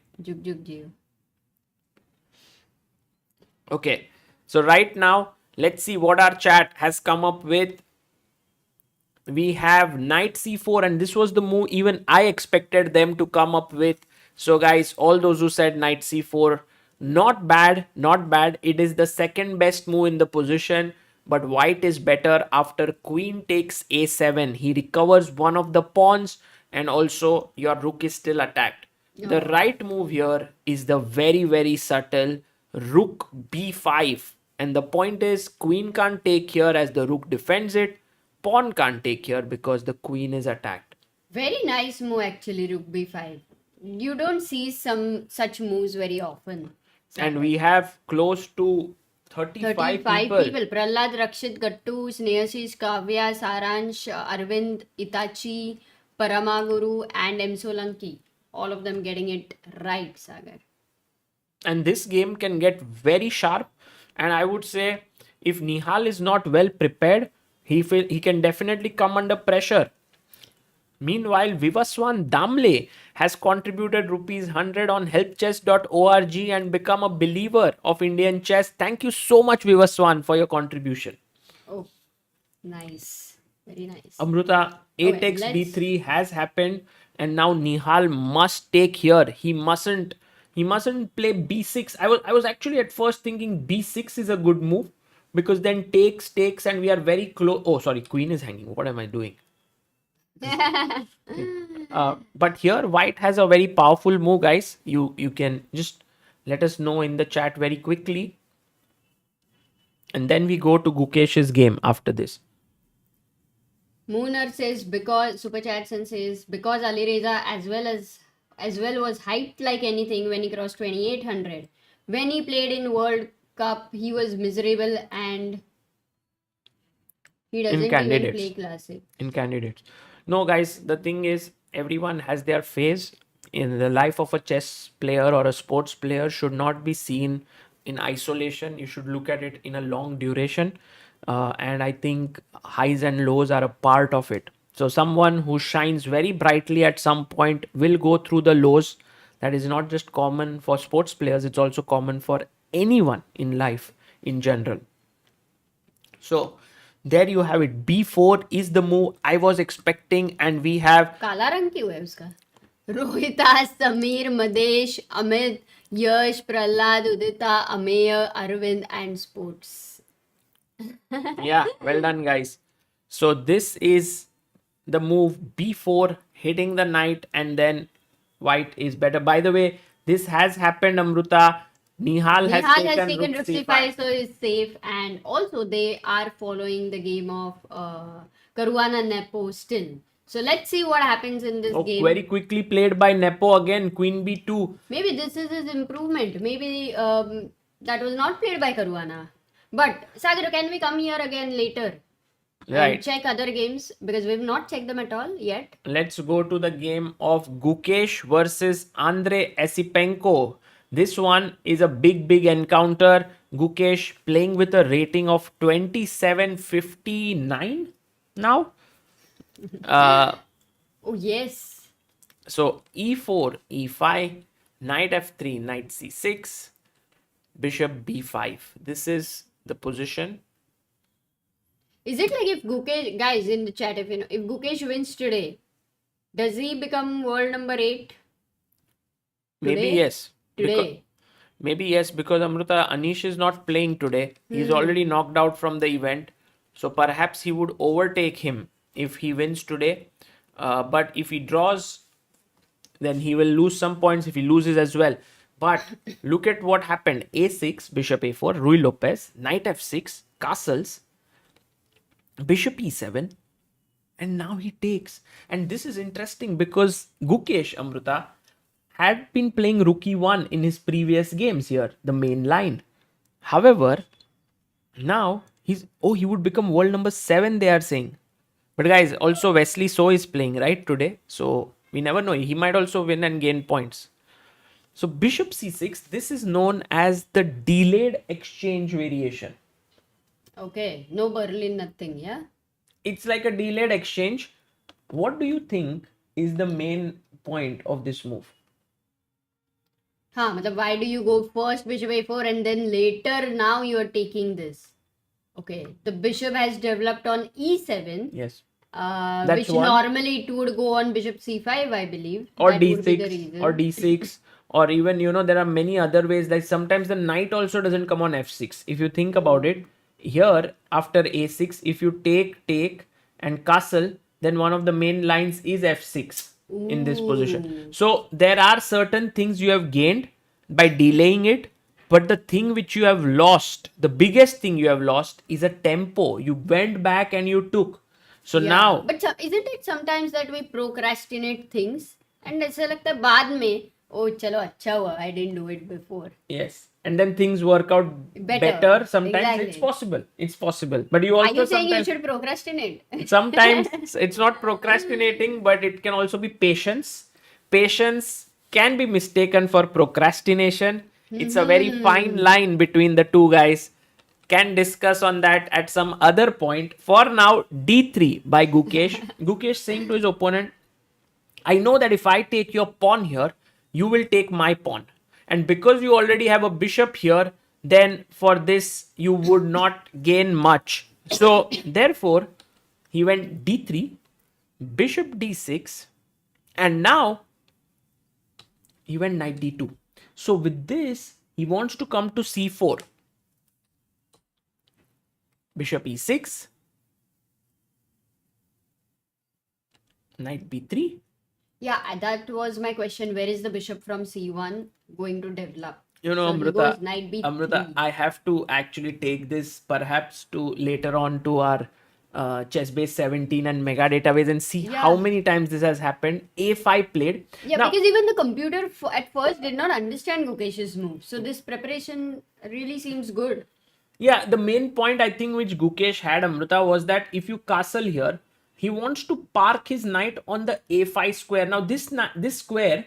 Okay. So right now, let's see what our chat has come up with. We have Knight C4 and this was the move even I expected them to come up with. So guys, all those who said Knight C4, not bad. It is the second best move in the position, but White is better after Queen takes A7. He recovers one of the pawns. and also your rook is still attacked. The right move here is the very, very subtle rook b5. And the point is, queen can't take here as the rook defends it. Pawn can't take here because the queen is attacked. Very nice move actually, Rook b5. You don't see some such moves very often. And we have close to 35 people. Prahlad, Rakshit, Gattu, Snehashish, Kavya, Saransh, Arvind, Itachi, Paramaguru, and M. Solanki. All of them getting it right, Sagar. And this game can get very sharp. And I would say if Nihal is not well prepared, he can definitely come under pressure. Meanwhile, Vivaswan Damle has contributed rupees 100 on helpchess.org and become a believer of Indian chess. Thank you so much, Vivaswan, for your contribution. Oh, nice. Very nice. Amruta, 8x b3 has happened, and now Nihal must take here. He mustn't play b6. I was actually at first thinking b6 is a good move because then takes, and we are very close. Oh, sorry, queen is hanging. What am I doing? But here white has a very powerful move, guys. You can just let us know in the chat very quickly, and then we go to Gukesh's game after this. Mooner says because Super Chatson says because Ali Reza as well was hyped like anything when he crossed 2800. When he played in World Cup, he was miserable and he doesn't even play classic. In candidates. No, guys, the thing is, everyone has their phase. In the life of a chess player or a sports player should not be seen in isolation. You should look at it in a long duration. And I think highs and lows are a part of it. So someone who shines very brightly at some point will go through the lows. That is not just common for sports players. It's also common for anyone in life in general. So there you have it. b4 is the move I was expecting, and we have काला रंग क्यों है उसका? रोहिता, समीर, मदेश, अमित, यश, प्रहलाद, उदिता, Ameya, Arvind, and Sports. Yeah, well done, guys. So this is the move b4, hitting the knight, and then white is better. By the way, this has happened, Amruta. Nihal has taken rook c5, so it's safe, and also they are following the game of Caruana Nepo still. So let's see what happens in this game. Very quickly played by Nepo again, queen b2. Maybe this is his improvement. Maybe that was not played by Caruana. But Sagar, can we come here again later? Right. And check other games because we've not checked them at all yet. Let's go to the game of Gukesh versus Andre Esipenko. This one is a big encounter. Gukesh playing with a rating of 2759 now. Oh, yes. So e4, e5, knight f3, knight c6, bishop b5. This is the position. Is it like if Gukesh, guys in the chat, if Gukesh wins today, does he become world number 8? Maybe yes. Today. Maybe yes, because Amruta, Anish is not playing today. He's already knocked out from the event. So perhaps he would overtake him if he wins today. But if he draws, then he will lose some points if he loses as well. But look at what happened. a6, bishop a4, Rui Lopez, knight f6, castles, bishop e7, and now he takes. And this is interesting because Gukesh, Amruta, had been playing rook e1 in his previous games here, the main line. However, now he would become world number 7, they are saying. But guys, also Wesley So is playing, right, today. So we never know. He might also win and gain points. So bishop c6, this is known as the delayed exchange variation. Okay, no Berlin, nothing, yeah? It's like a delayed exchange. What do you think is the main point of this move? Why do you go first bishop a4 and then later now you are taking this? Okay, the bishop has developed on e7. Yes. Which normally it would go on bishop c5, I believe. Or d6, or d6. Or even, there are many other ways. Like sometimes the knight also doesn't come on f6. If you think about it, here after a6, if you take and castle, then one of the main lines is f6. in this position. So there are certain things you have gained by delaying it, but the thing which you have lost, the biggest thing you have lost is a tempo. You went back and you took. So Yeah, now, but isn't it sometimes that we procrastinate things and ऐसा लगता है बाद में ओ चलो अच्छा हुआ I didn't do it before. yes, and then things work out better. Sometimes it's Exactly. possible, but you Are also you saying you sometimes should procrastinate? sometimes it's not procrastinating, but it can also be patience can be mistaken for procrastination. It's a very fine line between the two, guys. Can discuss on that at some other point. For now, d3 by Gukesh. Gukesh saying to his opponent, I know that if I take your pawn here, you will take my pawn. And because you already have a bishop here, then for this, you would not gain much. So, therefore, he went d3, bishop d6, and now he went knight d2. So, with this, he wants to come to c4. Bishop e6, knight b3. Yeah, that was my question. Where is the bishop from c1 going to develop? You know, So he Amruta, goes knight b3. Amruta, I have to actually take this perhaps to later on to our chess base 17 and mega database and see how Yeah. many times this has happened. a5 played. Yeah, Now, because even the computer at first did not understand Gukesh's move. So this preparation really seems good. yeah, the main point I think which Gukesh had, Amruta, was that if you castle here, he wants to park his knight on the a5 square. Now this square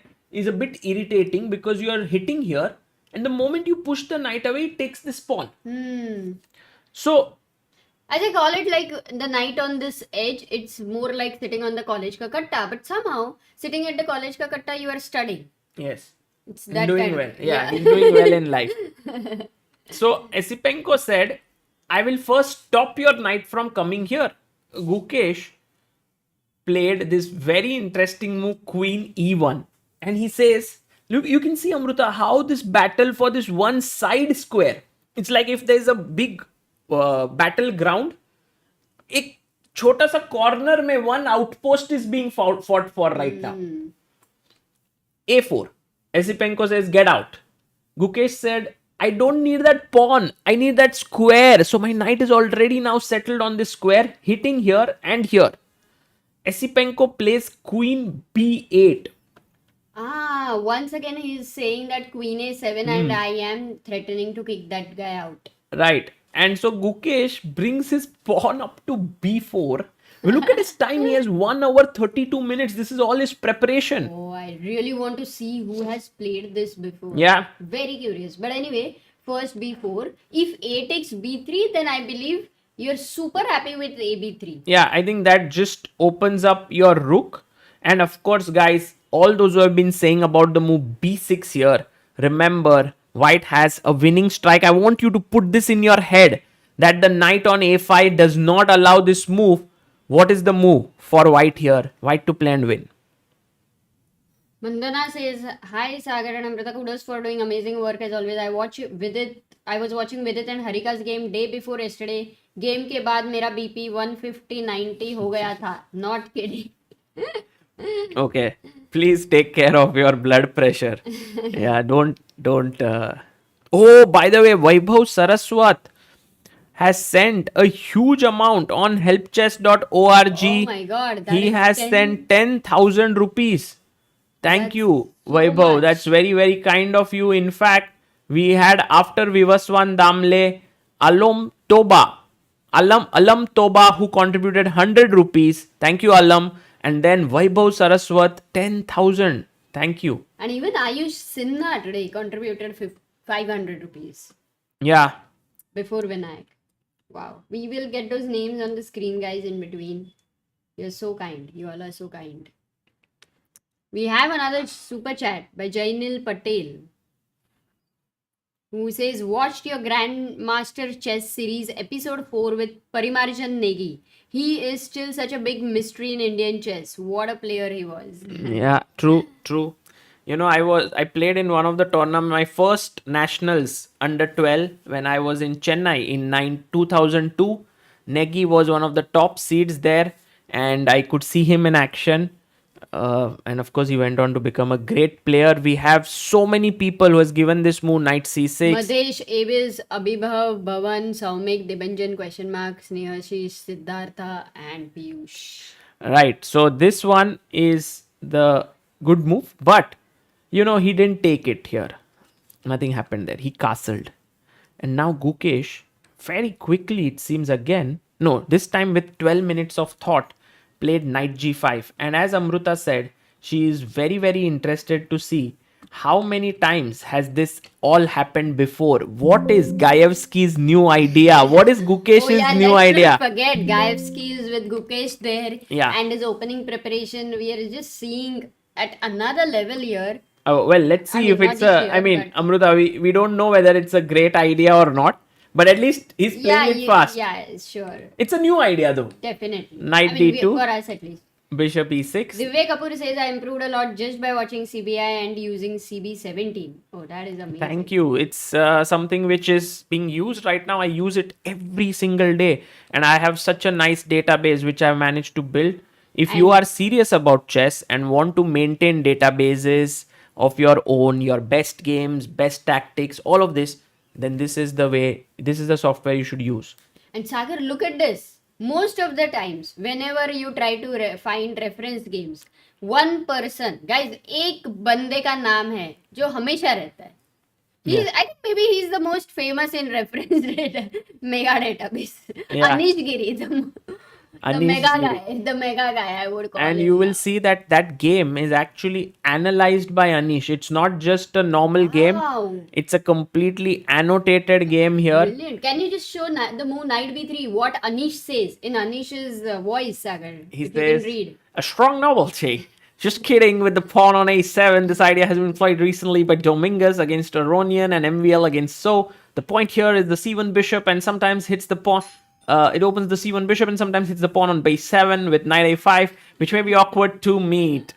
is a bit irritating because you are hitting here, and the moment you push the knight away, it takes this pawn. So As I call it, like the knight on this edge, it's more like sitting on the college ka katta. But somehow, sitting at the college ka katta, you are studying. yes, It's that doing kind well. of, Yeah, he's doing well in life. So Esipenko said, I will first stop your knight from coming here. Gukesh played this very interesting move, Queen E1. And he says, look, you can see, Amruta, how this battle for this one side square. It's like if there's a big battleground, एक छोटा सा corner में one outpost is being fought for right now. A4. Esipenko says, get out. Gukesh said, I don't need that pawn. I need that square. So my knight is already now settled on this square, hitting here and here. Esipenko plays Queen B8. Once again, he's saying that Queen A7 and I am threatening to kick that guy out. Right. And so Gukesh brings his pawn up to B4. Look at his time. He has 1 hour 32 minutes. This is all his preparation. Oh, I really want to see who has played this before. Yeah. Very curious. But anyway, first B4. If A takes B3, then I believe you're super happy with AB3. Yeah, I think that just opens up your rook. And of course, guys, all those who have been saying about the move B6 here, remember, White has a winning strike. I want you to put this in your head that the knight on A5 does not allow this move. What is the move for White here? White to play and win. Mandana says, hi Sagar and Amruta, kudos for doing amazing work as always. I was watching Vidit and Harika's game day before yesterday. Game के बाद मेरा BP 150-90 हो गया था. Not kidding. Okay, please take care of your blood pressure. Yeah, don't. Oh, by the way, Vaibhav Saraswat has sent a huge amount on helpchess.org. Oh my god. He has sent 10,000 rupees. Thank you, so Vaibhav. much. That's very, very kind of you. In fact, we had after Vivaswan Damle, Alam Toba, who contributed 100 rupees. Thank you, Alam. And then Vaibhav Saraswat, 10,000. Thank you. And even Ayush Sinha today contributed 500 rupees Yeah. before Vinayak. Wow. We will get those names on the screen, guys, in between. You're so kind. You all are so kind. We have another super chat by Jainil Patel, who says, watched your Grandmaster Chess Series episode 4 with Parimarjan Negi. He is still such a big mystery in Indian chess. What a player he was. Yeah, true. You know, I played in one of the tournaments, my first nationals under 12 when I was in Chennai in 2002. Negi was one of the top seeds there and I could see him in action. And of course, he went on to become a great player. We have so many people who has given this move knight c6. Madesh, Avis, Abhibhav, Bhavan, Saumik, Debanjan, question mark, Snehashish, Siddhartha, and Piyush. Right. So this one is the good move, but he didn't take it here. Nothing happened there. He castled. And now Gukesh, very quickly it seems again, no, this time with 12 minutes of thought, played knight g5. And as Amruta said, she is very, very interested to see how many times has this all happened before. What is Gaevski's new idea? What is Gukesh's new idea? Let's not forget Gaevski is with Gukesh there. Yeah. And his opening preparation, we are just seeing at another level here. Oh, well, let's see if it's Amruta, we don't know whether it's a great idea or not. But at least he's playing it fast. Yeah, sure. It's a new idea though. Definitely. Knight d2. For us at least. Bishop e6. Vivek Kapoor says I improved a lot just by watching CBI and using CB17. Oh, that is amazing. Thank you. It's something which is being used right now. I use it every single day. And I have such a nice database which I've managed to build. If you are serious about chess and want to maintain databases of your own, your best games, best tactics, all of this, then this is the way, this is the software you should use. And Sagar, look at this. Most of the times, whenever you try to find reference games, one person, guys, एक बंदे का नाम है जो हमेशा रहता है. I think maybe he's the most famous in reference data, mega database. Yeah. Anish Giri, the mega guy, I would call him. And you will see that that game is actually analyzed by Anish. It's not just a normal game. It's a completely annotated game here. Brilliant. Can you just show the move knight b3, what Anish says in Anish's voice, Sagar? He if says, you can read. A strong novelty. Just kidding, with the pawn on a7. This idea has been played recently by Dominguez against Aronian and MVL against So. The point here is the c1 bishop and sometimes hits the pawn. It opens the c1 bishop and sometimes hits the pawn on base 7 with knight a5, which may be awkward to meet.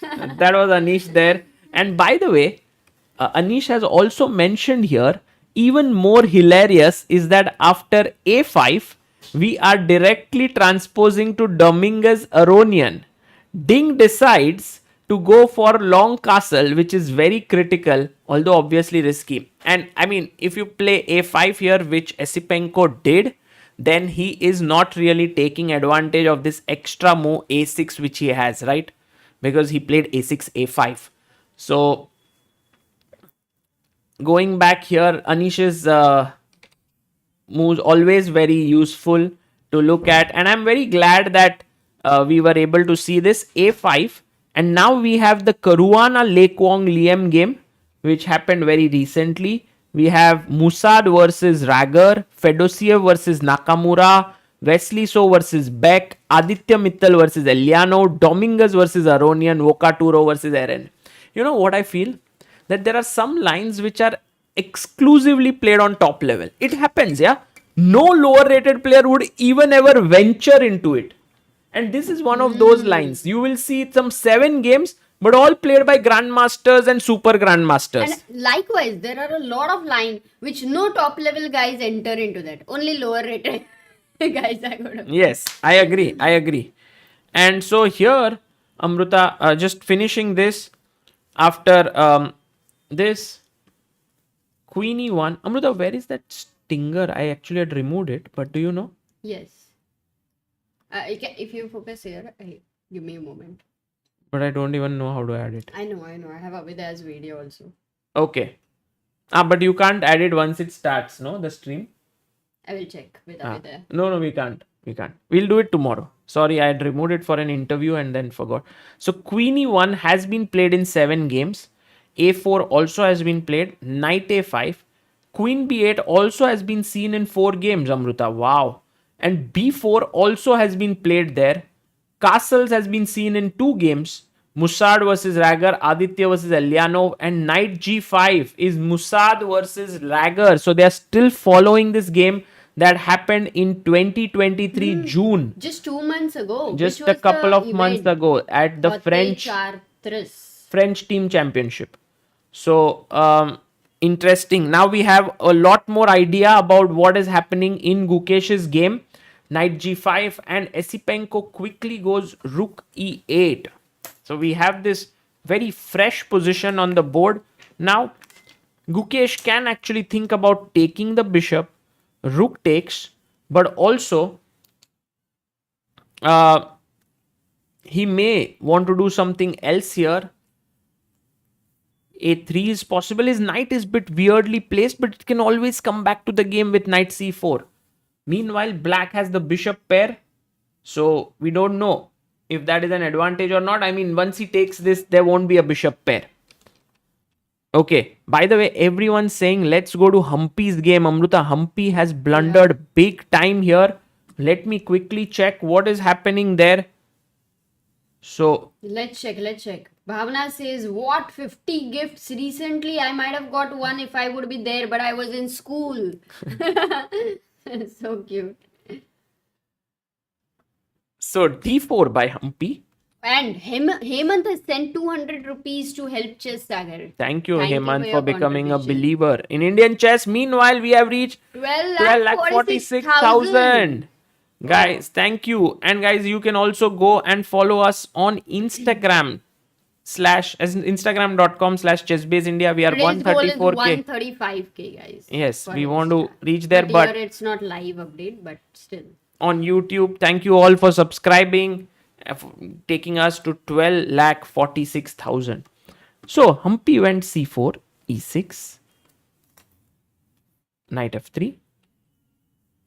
That was Anish there. And by the way, Anish has also mentioned here, even more hilarious is that after a5, we are directly transposing to Dominguez Aronian. Ding decides to go for long castle, which is very critical, although obviously risky. And I mean, if you play a5 here, which Esipenko did, then he is not really taking advantage of this extra move a6 which he has, right? Because he played a6, a5. So, going back here, Anish's moves always very useful to look at. And I'm very glad that we were able to see this a5. And now we have the Caruana Lekwang Liam game, which happened very recently. We have Musad versus Ragar, Fedosiev versus Nakamura, Wesley So versus Beck, Aditya Mittal versus Eliano, Dominguez versus Aronian, Vocaturo versus Eren. You know what I feel? That there are some lines which are exclusively played on top level. It happens, yeah? No lower rated player would even ever venture into it. And this is one of those lines. You will see some 7 games, but all played by grandmasters and super grandmasters. And likewise, there are a lot of lines which no top level guys enter into that. Only lower rated guys are going to. Yes, I agree. And so here, Amruta, just finishing this after this Queen e1. Amruta, where is that stinger? I actually had removed it, but do you know? Yes. If you focus here, give me a moment. But I don't even know how to add it. I know. I have Avida's video also. Okay. But you can't add it once it starts, no? The stream? I will check with Avida. No, we can't. We'll do it tomorrow. Sorry, I had removed it for an interview and then forgot. So Queen e1 has been played in 7 games. a4 also has been played. Knight a5. Queen b8 also has been seen in 4 games, Amruta. Wow. And b4 also has been played there. Castles has been seen in 2 games. Musad versus Ragar, Aditya versus Elyanov, and Knight g5 is Musad versus Ragar. So they are still following this game that happened in 2023 June. Just 2 months ago. Just a couple of months ago at the French team championship. So interesting. Now we have a lot more idea about what is happening in Gukesh's game. Knight g5 and Esipenko quickly goes rook e8. So we have this very fresh position on the board. Now, Gukesh can actually think about taking the bishop, rook takes, but also he may want to do something else here. A3 is possible. His knight is a bit weirdly placed, but it can always come back to the game with knight c4. Meanwhile, black has the bishop pair, so we don't know if that is an advantage or not. I mean, once he takes this, there won't be a bishop pair. Okay, by the way, everyone's saying let's go to Humpy's game. Amruta, Humpy has blundered big time here. Let me quickly check what is happening there. So let's check. Bhavna says, what 50 gifts recently? I might have got one if I would be there, but I was in school. So cute. So d4 by Humpy. And Hemant has sent 200 rupees to help chess Sagar. Thank you, Hemant, for for becoming a contribution. believer in Indian chess. Meanwhile, we have reached 12,46,000. Guys, thank you. And guys, you can also go and follow us on Instagram Instagram.com/chessbaseindia. We are Today's goal is 134k. 135k, guys. Yes, for we want Insta. to reach there, but but here it's not live update, but still. on YouTube, thank you all for subscribing, taking us to 12,46,000. So Humpy went c4, e6, knight f3,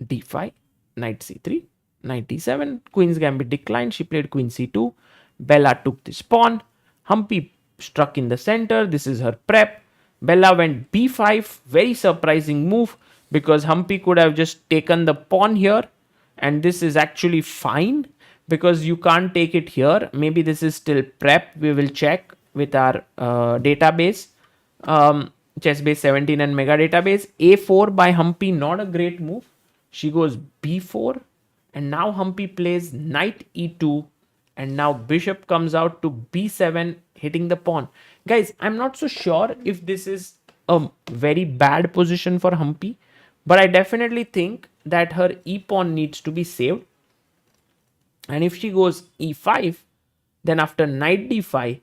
d5, knight c3, knight d7, queen's gambit declined. She played queen c2. Bella took this pawn. Humpy struck in the center. This is her prep. Bella went b5. Very surprising move because Humpy could have just taken the pawn here. And this is actually fine because you can't take it here. Maybe this is still prep. We will check with our database. Chessbase 17 and Mega database. A4 by Humpy, not a great move. She goes b4. And now Humpy plays knight e2. And now bishop comes out to b7, hitting the pawn. Guys, I'm not so sure if this is a very bad position for Humpy. But I definitely think that her e-pawn needs to be saved. And if she goes e5, then after knight d5,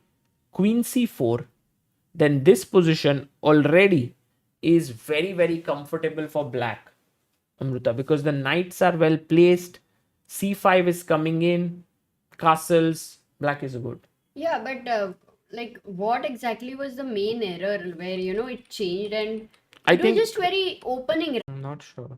queen c4, then this position already is very, very comfortable for black, Amruta, because the knights are well placed. c5 is coming in. Castles, black is good. Yeah, but like what exactly was the main error where, it changed and it was just very opening. I'm not sure.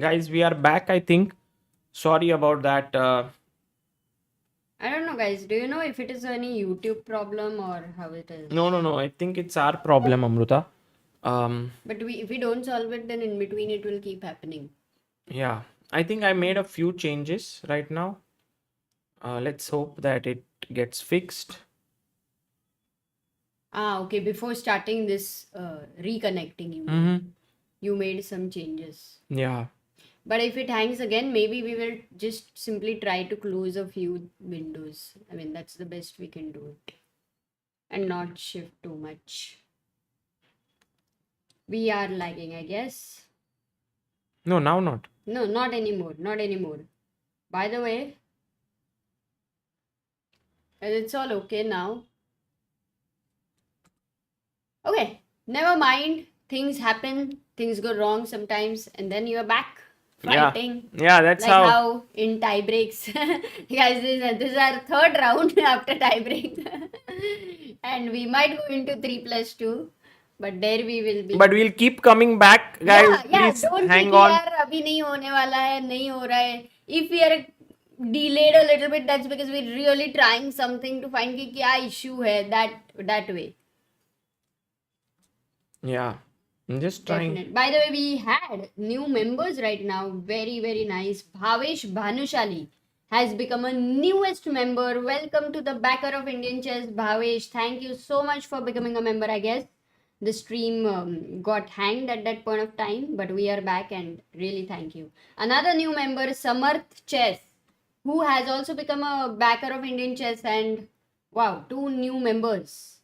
Guys, we are back, I think. Sorry about that. I don't know, guys. Do you know if it is any YouTube problem or how it is? No. I think it's our problem, Amruta. But if we don't solve it, then in between it will keep happening. Yeah, I think I made a few changes right now. Let's hope that it gets fixed. Okay. Before starting this reconnecting, you made some changes. Yeah. But if it hangs again, maybe we will just simply try to close a few windows. I mean, that's the best we can do it. And not shift too much. We are lagging, I guess. No, now not. No, not anymore. Not anymore. By the way, it's all okay now. Okay, never mind. Things happen. Things go wrong sometimes. And then you are back fighting. Yeah, that's like how in tie breaks. Guys, this is our third round after tie break. And we might go into 3+2. But there we will be. But we'll keep coming back, guys. Please don't hang think on. यार अभी नहीं होने वाला है, नहीं हो रहा है. If we are delayed a little bit, that's because we're really trying something to find कि क्या issue है that way. Yeah, I'm just trying. Definitely. By the way, we had new members right now. Very, very nice. Bhavesh Bhanushali has become a newest member. Welcome to the backer of Indian Chess, Bhavesh. Thank you so much for becoming a member, I guess. The stream got hanged at that point of time, but we are back and really thank you. Another new member, Samarth Chess, who has also become a backer of Indian Chess, and wow, 2 new members.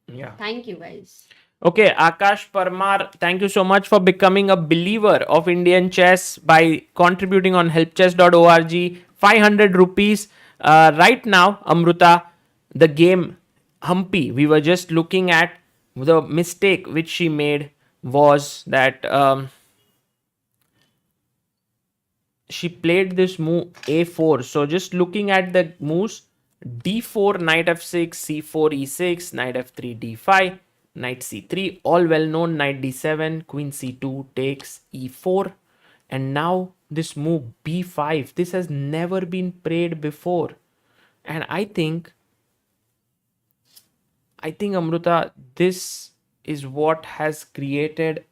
Yeah. Thank you, guys. Okay, Akash Parmar, thank you so much for becoming a believer of Indian chess by contributing on helpchess.org. 500 rupees. Right now, Amruta, the game Humpy, we were just looking at the mistake which she made was that she played this move a4. So just looking at the moves, d4, knight f6, c4, e6, knight f3, d5, knight c3, all well known, knight d7, queen c2 takes e4, and now this move b5. This has never been played before, and I think Amruta, this is what has created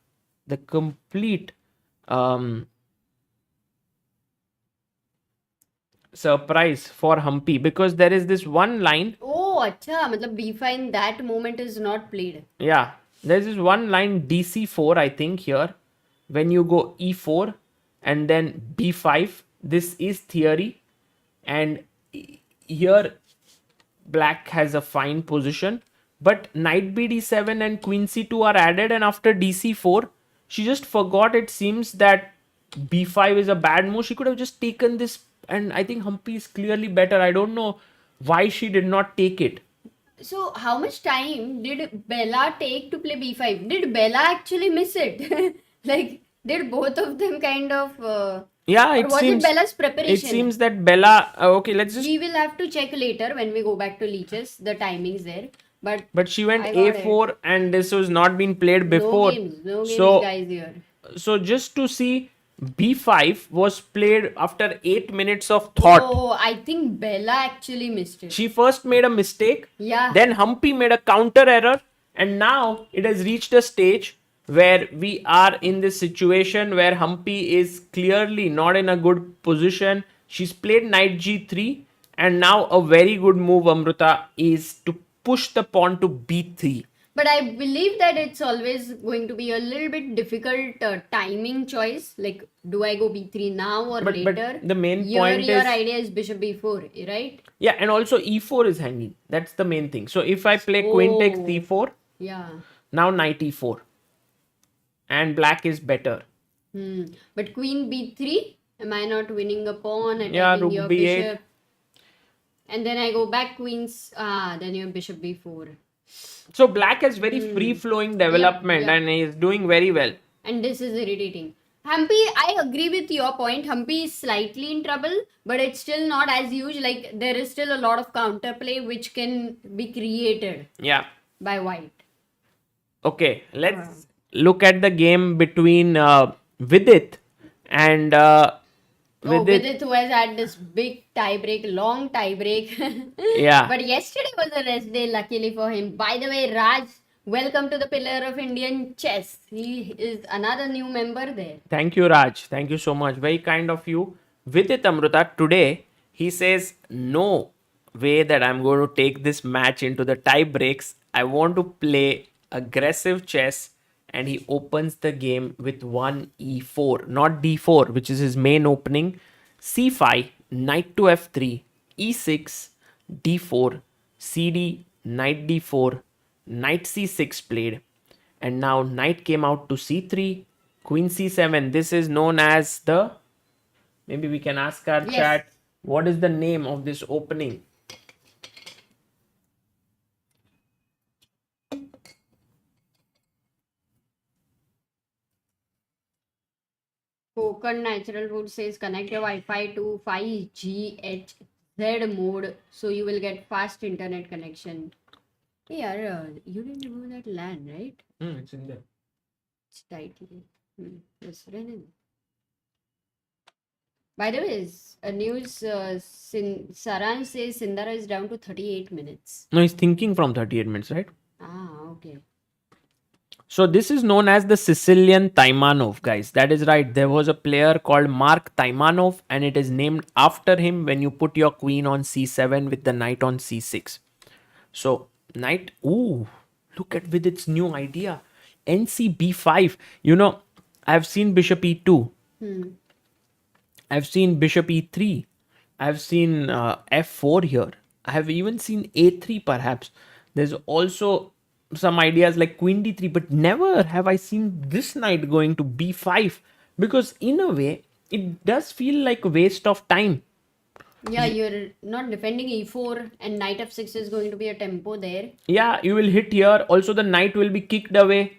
the complete um, surprise for Humpy, because there is this one line. Oh, acha, matlab b5 in that moment is not played. Yeah, there's this one line dc4, I think, here. When you go e4 and then b5, this is theory. And here, black has a fine position. But knight b d7 and queen c2 are added. And after dc4, she just forgot, it seems, that b5 is a bad move. She could have just taken this. And I think Humpy is clearly better. I don't know why she did not take it. So, how much time did Bella take to play b5? Did Bella actually miss it? Like, did both of them kind of. Yeah, Or it was seems. it Bella's preparation? It seems that Bella. Okay, let's just. We will have to check later when we go back to leeches, the timings there. But She went I got a4, and this was not been played before. no games, So, guys here. so just to see, b5 was played after 8 minutes of thought. Oh, I think Bella actually missed it. She first made a mistake. Yeah. Then Humpy made a counter error, and now it has reached a stage where we are in this situation where Humpy is clearly not in a good position. She's played knight g3, and now a very good move, Amruta, is to push the pawn to b3. But I believe that it's always going to be a little bit difficult timing choice. Like, do I go b3 now or But later? the main your, point your is. idea is bishop b4, right? Yeah, and also e4 is hanging. That's the main thing. So if I play queen takes Oh. c4, Yeah. now knight e4. And black is better. But queen b3, am I not winning a pawn? Attacking Yeah, rook your b8. bishop. And then I go back queens. Then your bishop b4. So black has very free flowing development, yeah. and he is doing very well. And this is irritating. Humpy, I agree with your point. Humpy is slightly in trouble, but it's still not as huge. Like, there is still a lot of counterplay which can be created Yeah. by white. Okay, let's look at the game between Vidit and Vidit, who has had this big tie break, long tie break. Yeah. But yesterday was a rest day, luckily for him. By the way, Raj, welcome to the pillar of Indian chess. He is another new member there. Thank you, Raj. Thank you so much. Very kind of you. Vidit Amruta, today he says, no way that I'm going to take this match into the tie breaks. I want to play aggressive chess. And he opens the game with 1 e4, not d4, which is his main opening. c5, knight to f3, e6, d4, cd, knight d4, knight c6 played. And now knight came out to c3, queen c7. This is known as the. Maybe we can ask our chat, what is the name of this opening? Spoken Natural Food says connect your Wi-Fi to 5GHZ mode so you will get fast internet connection. Hey, you didn't remove that LAN, right? It's in there. It's tight. Yes, Renan. By the way, a news Saran says Sindara is down to 38 minutes. No, he's thinking from 38 minutes, right? Okay. So this is known as the Sicilian Taimanov, guys. That is right. There was a player called Mark Taimanov, and it is named after him when you put your queen on c7 with the knight on c6. So knight, ooh, look at with its new idea. NC b5. You know, I've seen bishop e2. I've seen bishop e3. I've seen f4 here. I have even seen a3 perhaps. There's also some ideas like queen d3, but never have I seen this knight going to b5, because in a way it does feel like a waste of time. Yeah, you're not defending e4 and knight f6 is going to be a tempo there. Yeah, you will hit here. Also, the knight will be kicked away.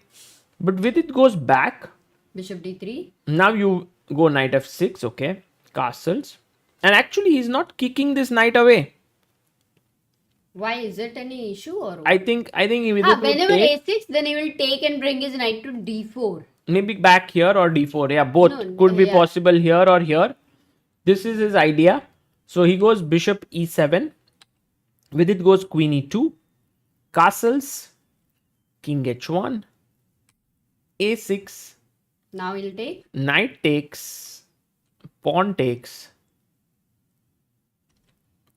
But Vidit goes back. Bishop d3. Now you go knight f6, okay. Castles. And actually, he's not kicking this knight away. Why is it any issue or what? I think Vidit will whenever take, a6, then he will take and bring his knight to d4. maybe back here or d4. Yeah, both No, could be yeah. possible here or here. This is his idea. So he goes bishop e7. Vidit goes queen e2. Castles. King h1. a6. Now he'll take. Knight takes. Pawn takes.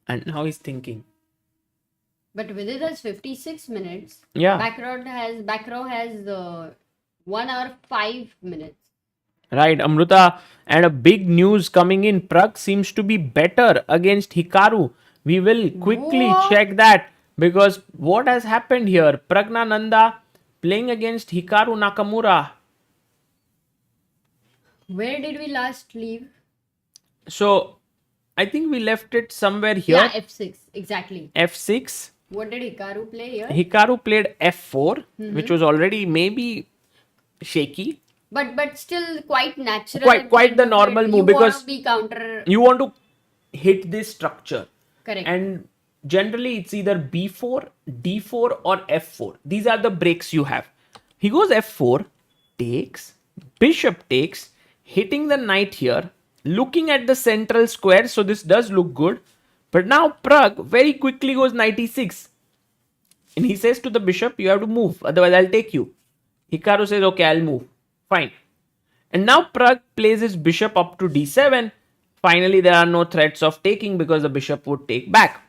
And now he's thinking. But Vidit has 56 minutes. Yeah. Backrow has 1 hour 5 minutes. Right, Amruta. And a big news coming in. Pragg seems to be better against Hikaru. We will quickly What? check that. Because what has happened here? Pragnanandhaa playing against Hikaru Nakamura. Where did we last leave? So, I think we left it somewhere here. Yeah, f6. Exactly. f6. What did Hikaru play here? Hikaru played f4, which was already maybe shaky. But still quite natural. Quite the normal move, you because want to be counter. you want to hit this structure. Correct. And generally it's either b4, d4 or f4. These are the breaks you have. He goes f4, takes, bishop takes, hitting the knight here, looking at the central square. So this does look good. But now Pragg very quickly goes knight e6. And he says to the bishop, you have to move, otherwise I'll take you. Hikaru says, okay, I'll move. Fine. And now Pragg plays his bishop up to d7. Finally, there are no threats of taking because the bishop would take back.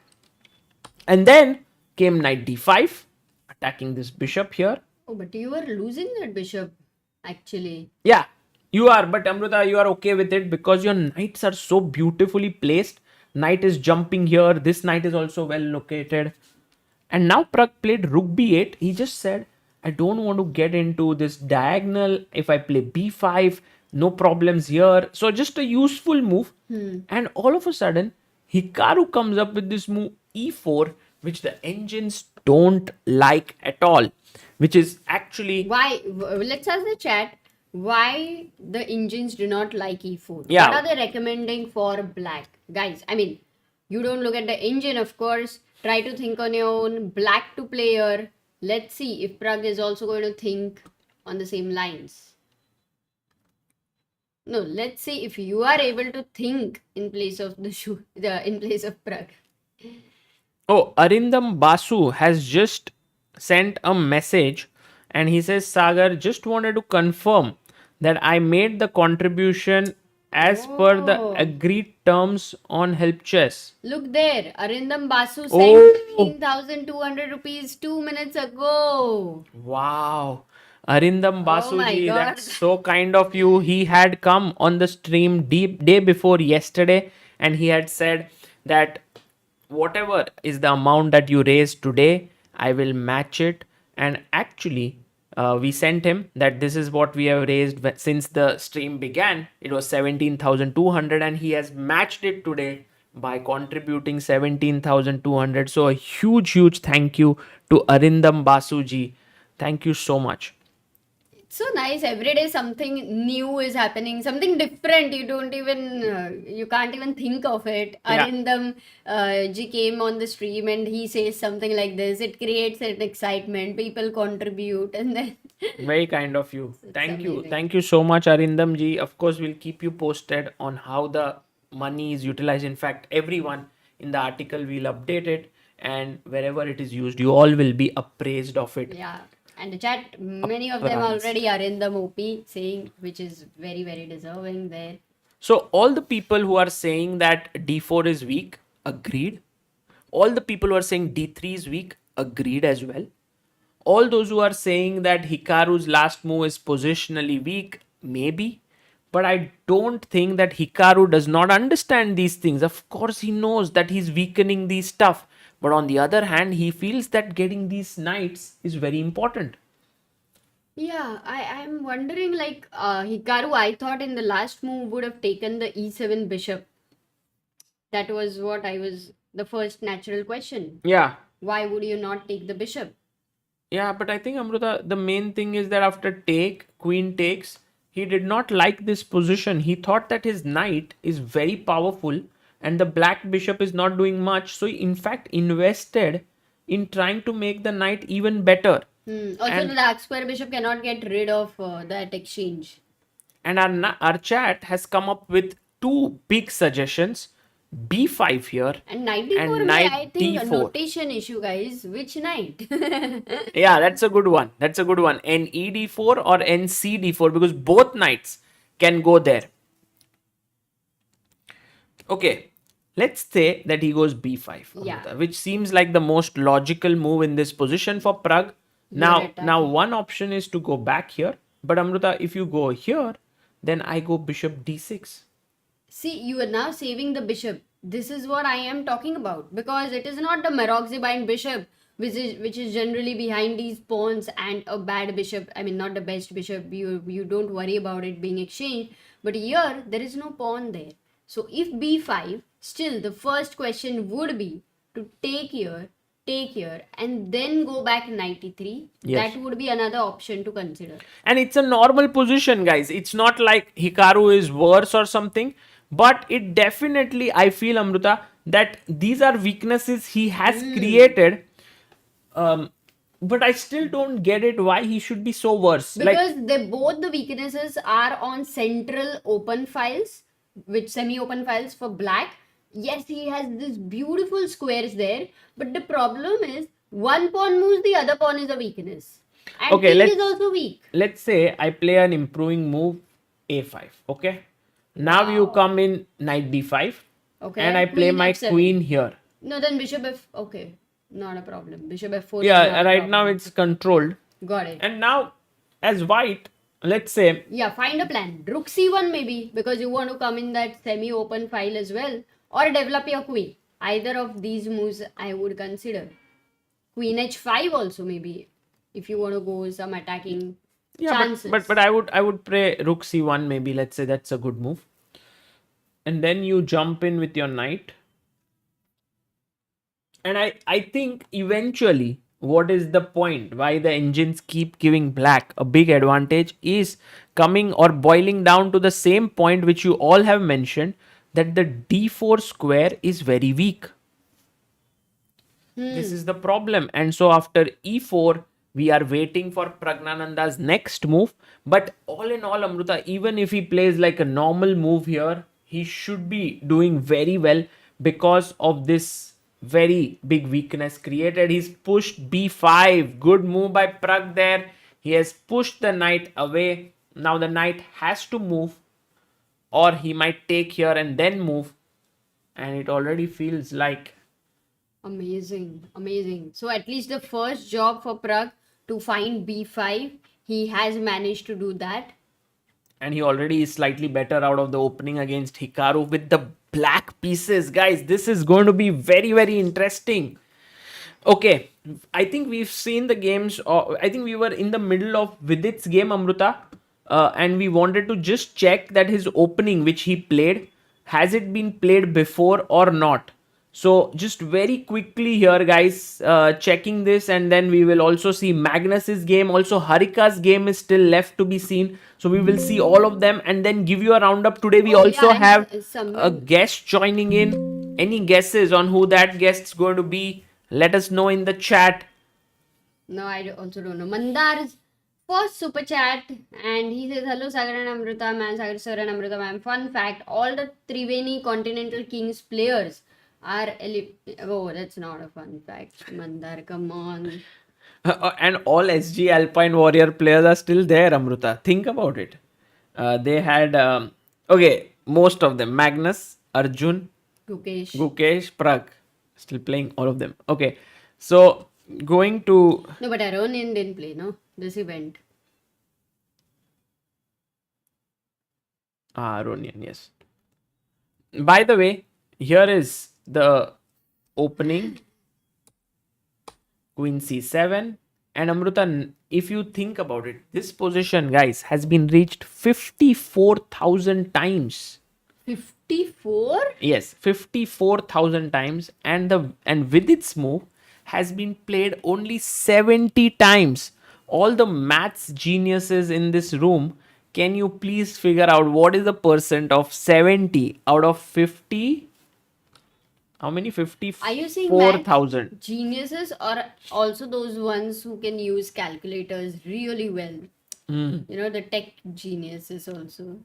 And then came knight d5, attacking this bishop here. Oh, but you were losing that bishop, actually. Yeah, you are. But Amruta, you are okay with it because your knights are so beautifully placed. Knight is jumping here. This knight is also well located. And now Pragg played rook b8. He just said, I don't want to get into this diagonal. If I play b5, no problems here. So just a useful move. And all of a sudden, Hikaru comes up with this move e4, which the engines don't like at all. Which is actually... Why? Let's ask the chat. Why the engines do not like e4? Yeah. What are they recommending for black? Guys, I mean, you don't look at the engine, of course. Try to think on your own. Black to player. Let's see if Pragg is also going to think on the same lines. No, let's see if you are able to think in place of in place of Pragg. Oh, Arindam Basu has just sent a message and he says, Sagar, just wanted to confirm that I made the contribution as per the Oh. agreed terms on Help Chess. Look there, Arindam Basu sent Oh. 15,200 rupees 2 minutes ago. Wow. Arindam Oh my Basuji, God. that's so kind of you. He had come on the stream day before yesterday and he had said that whatever is the amount that you raised today, I will match it. And actually, we sent him that this is what we have raised since the stream began. It was 17,200 and he has matched it today by contributing 17,200. So a huge thank you to Arindam Basuji. Thank you so much. So nice. Every day something new is happening, something different. You don't even, you can't even think of it. Yeah. Arindam ji came on the stream and he says something like this. It creates an excitement. People contribute and then. Very kind of you. Thank you. amazing. Thank you so much, Arindam ji. Of course, we'll keep you posted on how the money is utilized. In fact, everyone in the article will update it, and wherever it is used, you all will be appraised of it. Yeah. And the chat, many of them Apprised. already are in the OP saying, which is very deserving there. So all the people who are saying that d4 is weak, agreed. All the people who are saying d3 is weak, agreed as well. All those who are saying that Hikaru's last move is positionally weak, maybe. But I don't think that Hikaru does not understand these things. Of course, he knows that he's weakening these stuff. But on the other hand, he feels that getting these knights is very important. Yeah, I'm wondering like Hikaru, I thought in the last move would have taken the e7 bishop. That was what I was the first natural question. Yeah. Why would you not take the bishop? Yeah, but I think Amruta, the main thing is that after take, queen takes, he did not like this position. He thought that his knight is very powerful and the black bishop is not doing much. So he in fact invested in trying to make the knight even better. Also, And the dark square bishop cannot get rid of that exchange. and our chat has come up with two big suggestions: b5 here And knight d4 and may, knight I think, a d4. notation issue, guys. Which knight? Yeah, that's a good one. That's a good one. NED4 or NCD4, because both knights can go there. Okay, let's say that he goes b5, Yeah. Amruta, which seems like the most logical move in this position for Pragg. Now, attacking. one option is to go back here, but Amruta, if you go here, then I go bishop d6. See, you are now saving the bishop. This is what I am talking about, because it is not the Maroxybine bishop which is generally behind these pawns and a bad bishop. I mean, not the best bishop. You don't worry about it being exchanged. But here there is no pawn there. So if b5, still the first question would be to take here, and then go back 93. Yes. That would be another option to consider. And it's a normal position, guys. It's not like Hikaru is worse or something, but it definitely, I feel, Amruta, that these are weaknesses he has created. But I still don't get it why he should be so worse. Because they both the weaknesses are on central open files, which semi-open files for black. Yes, he has this beautiful squares there, but the problem is one pawn moves, the other pawn is a weakness. And Okay, king is also weak. Let's say I play an improving move a5. Okay. Now you come in knight d5. Okay. And I play Queen my f7. queen here. No, then bishop f. Okay, not a problem. Bishop f4. Yeah, right now it's controlled. Got it. And now, as white, let's say. Yeah, find a plan. Rook c1 maybe, because you want to come in that semi-open file as well, or develop your queen. Either of these moves I would consider. Queen h5 also maybe, if you want to go some attacking chances. But I would play rook c1 maybe. Let's say that's a good move. And then you jump in with your knight. And I think eventually, what is the point why the engines keep giving black a big advantage is coming or boiling down to the same point which you all have mentioned, that the d4 square is very weak. This is the problem. And so after e4, we are waiting for Pragnanandha's next move. But all in all, Amruta, even if he plays like a normal move here, he should be doing very well because of this very big weakness created. He's pushed b5. Good move by Pragg there. He has pushed the knight away. Now the knight has to move, or he might take here and then move. And it already feels like amazing, amazing. So at least the first job for Pragg to find b5, he has managed to do that. And he already is slightly better out of the opening against Hikaru with the black pieces. Guys, this is going to be very, very interesting. Okay, I think we've seen the games. I think we were in the middle of Vidit's game, Amruta. And we wanted to just check that his opening, which he played, has it been played before or not? So just very quickly here, guys, checking this, and then we will also see Magnus's game. Also, Harika's game is still left to be seen. So we will see all of them and then give you a roundup. Today we also have a guest joining in. Any guesses on who that guest's going to be? Let us know in the chat. No, I also don't know. Mandar's first super chat, and he says, hello Sagar and Amruta ma'am, Sagar sir and Amruta ma'am. Fun fact, all the Triveni Continental Kings players are oh, that's not a fun fact. Mandar, come on. And all SG Alpine Warrior players are still there, Amruta. Think about it. They had, okay, most of them. Magnus, Arjun, Gukesh, Pragg. Still playing all of them. Okay, so going to... No, but Aronian didn't play, no? This event. Aronian, yes. By the way, here is the opening Queen c7. And Amruta, if you think about it, this position, guys, has been reached 54,000 times. 54? Yes, 54,000 times. And Vidit's move has been played only 70 times. All the maths geniuses in this room, can you please figure out what is the percent of 70 out of 50? How many? Are you saying math 54,000. geniuses or also those ones who can use calculators really well? You know, the tech geniuses also.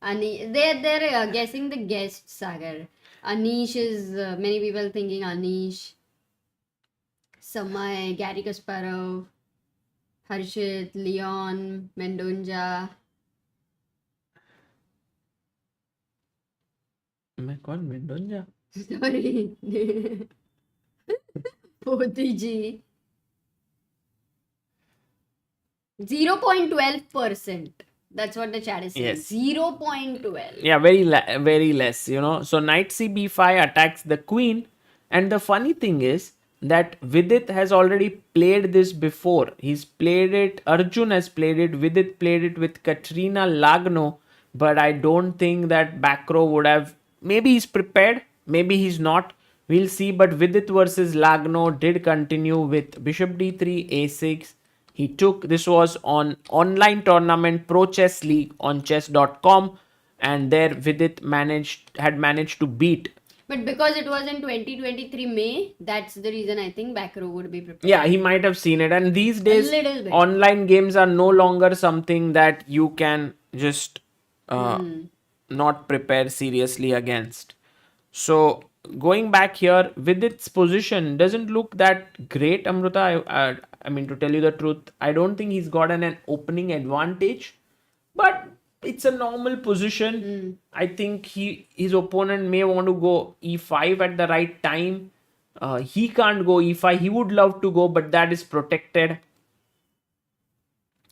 They're guessing the guest, Sagar. Anish is many people thinking Anish, Samay, Gary Kasparov, Harshit, Leon, Mendonja. मैं कौन Mendonca? Sorry. Poti ji. 0.12%. That's what the chat is saying. Yes. 0.12. Yeah, very less, you know. So knight c b5 attacks the queen. And the funny thing is that Vidit has already played this before. He's played it, Arjun has played it, Vidit played it with Katrina Lagno. But I don't think that Backrow would have. Maybe he's prepared, maybe he's not. We'll see. But Vidit versus Lagno did continue with bishop d3, a6. He took, this was on online tournament Pro Chess League on chess.com, and there Vidit had managed to beat. But because it was in 2023 May, that's the reason I think Backrow would be prepared. Yeah, he might have seen it. And these days, little bit. online games are no longer something that you can just not prepare seriously against. So going back here, Vidit's position doesn't look that great, Amruta. I mean, to tell you the truth, I don't think he's got an opening advantage, but it's a normal position. I think his opponent may want to go e5 at the right time. He can't go e5. He would love to go, but that is protected.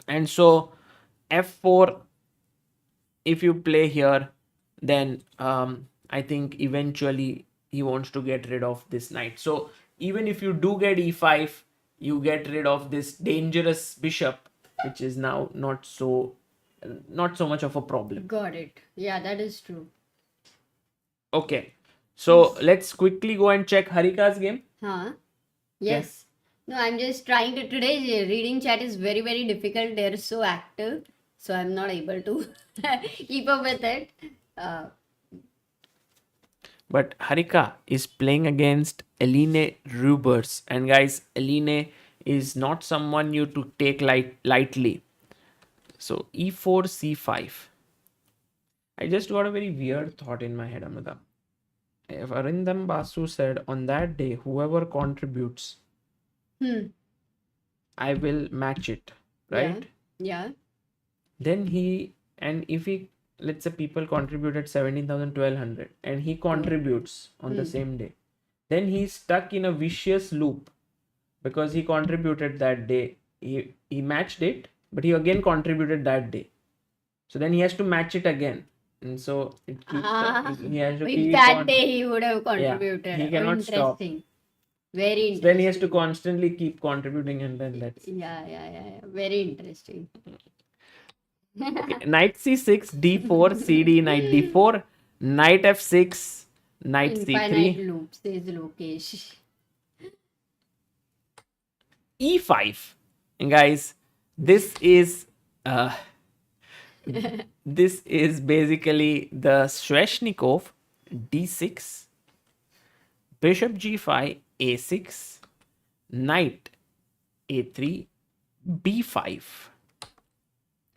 And so f4, if you play here, then I think eventually he wants to get rid of this knight. So even if you do get e5, you get rid of this dangerous bishop, which is now not so much of a problem. Got it. Yeah, that is true. Okay, so let's quickly go and check Harika's game. Huh? Yes. No, I'm just trying to. Today's reading chat is very, very difficult. They're so active. So I'm not able to keep up with it. But Harika is playing against Eline Rubers. And guys, Eline is not someone you to take lightly. So e4, c5. I just got a very weird thought in my head, Amruta. If Arindam Basu said, on that day, whoever contributes, I will match it, right? Yeah. Then if he, let's say people contributed 17,1200 and he contributes on the same day, then he's stuck in a vicious loop because he contributed that day. He matched it, but he again contributed that day. So then he has to match it again. And so it keeps he has to keep that day he would have contributed. Yeah, he cannot stop. Very interesting. Then he has to constantly keep contributing, and then that's yeah. Very interesting. Okay. Knight c6, d4, cd, knight d4, knight f6, knight Infinite c3, loop, says Gukesh. e5. And guys, this is basically the Sveshnikov d6, bishop g5, a6, knight a3, b5.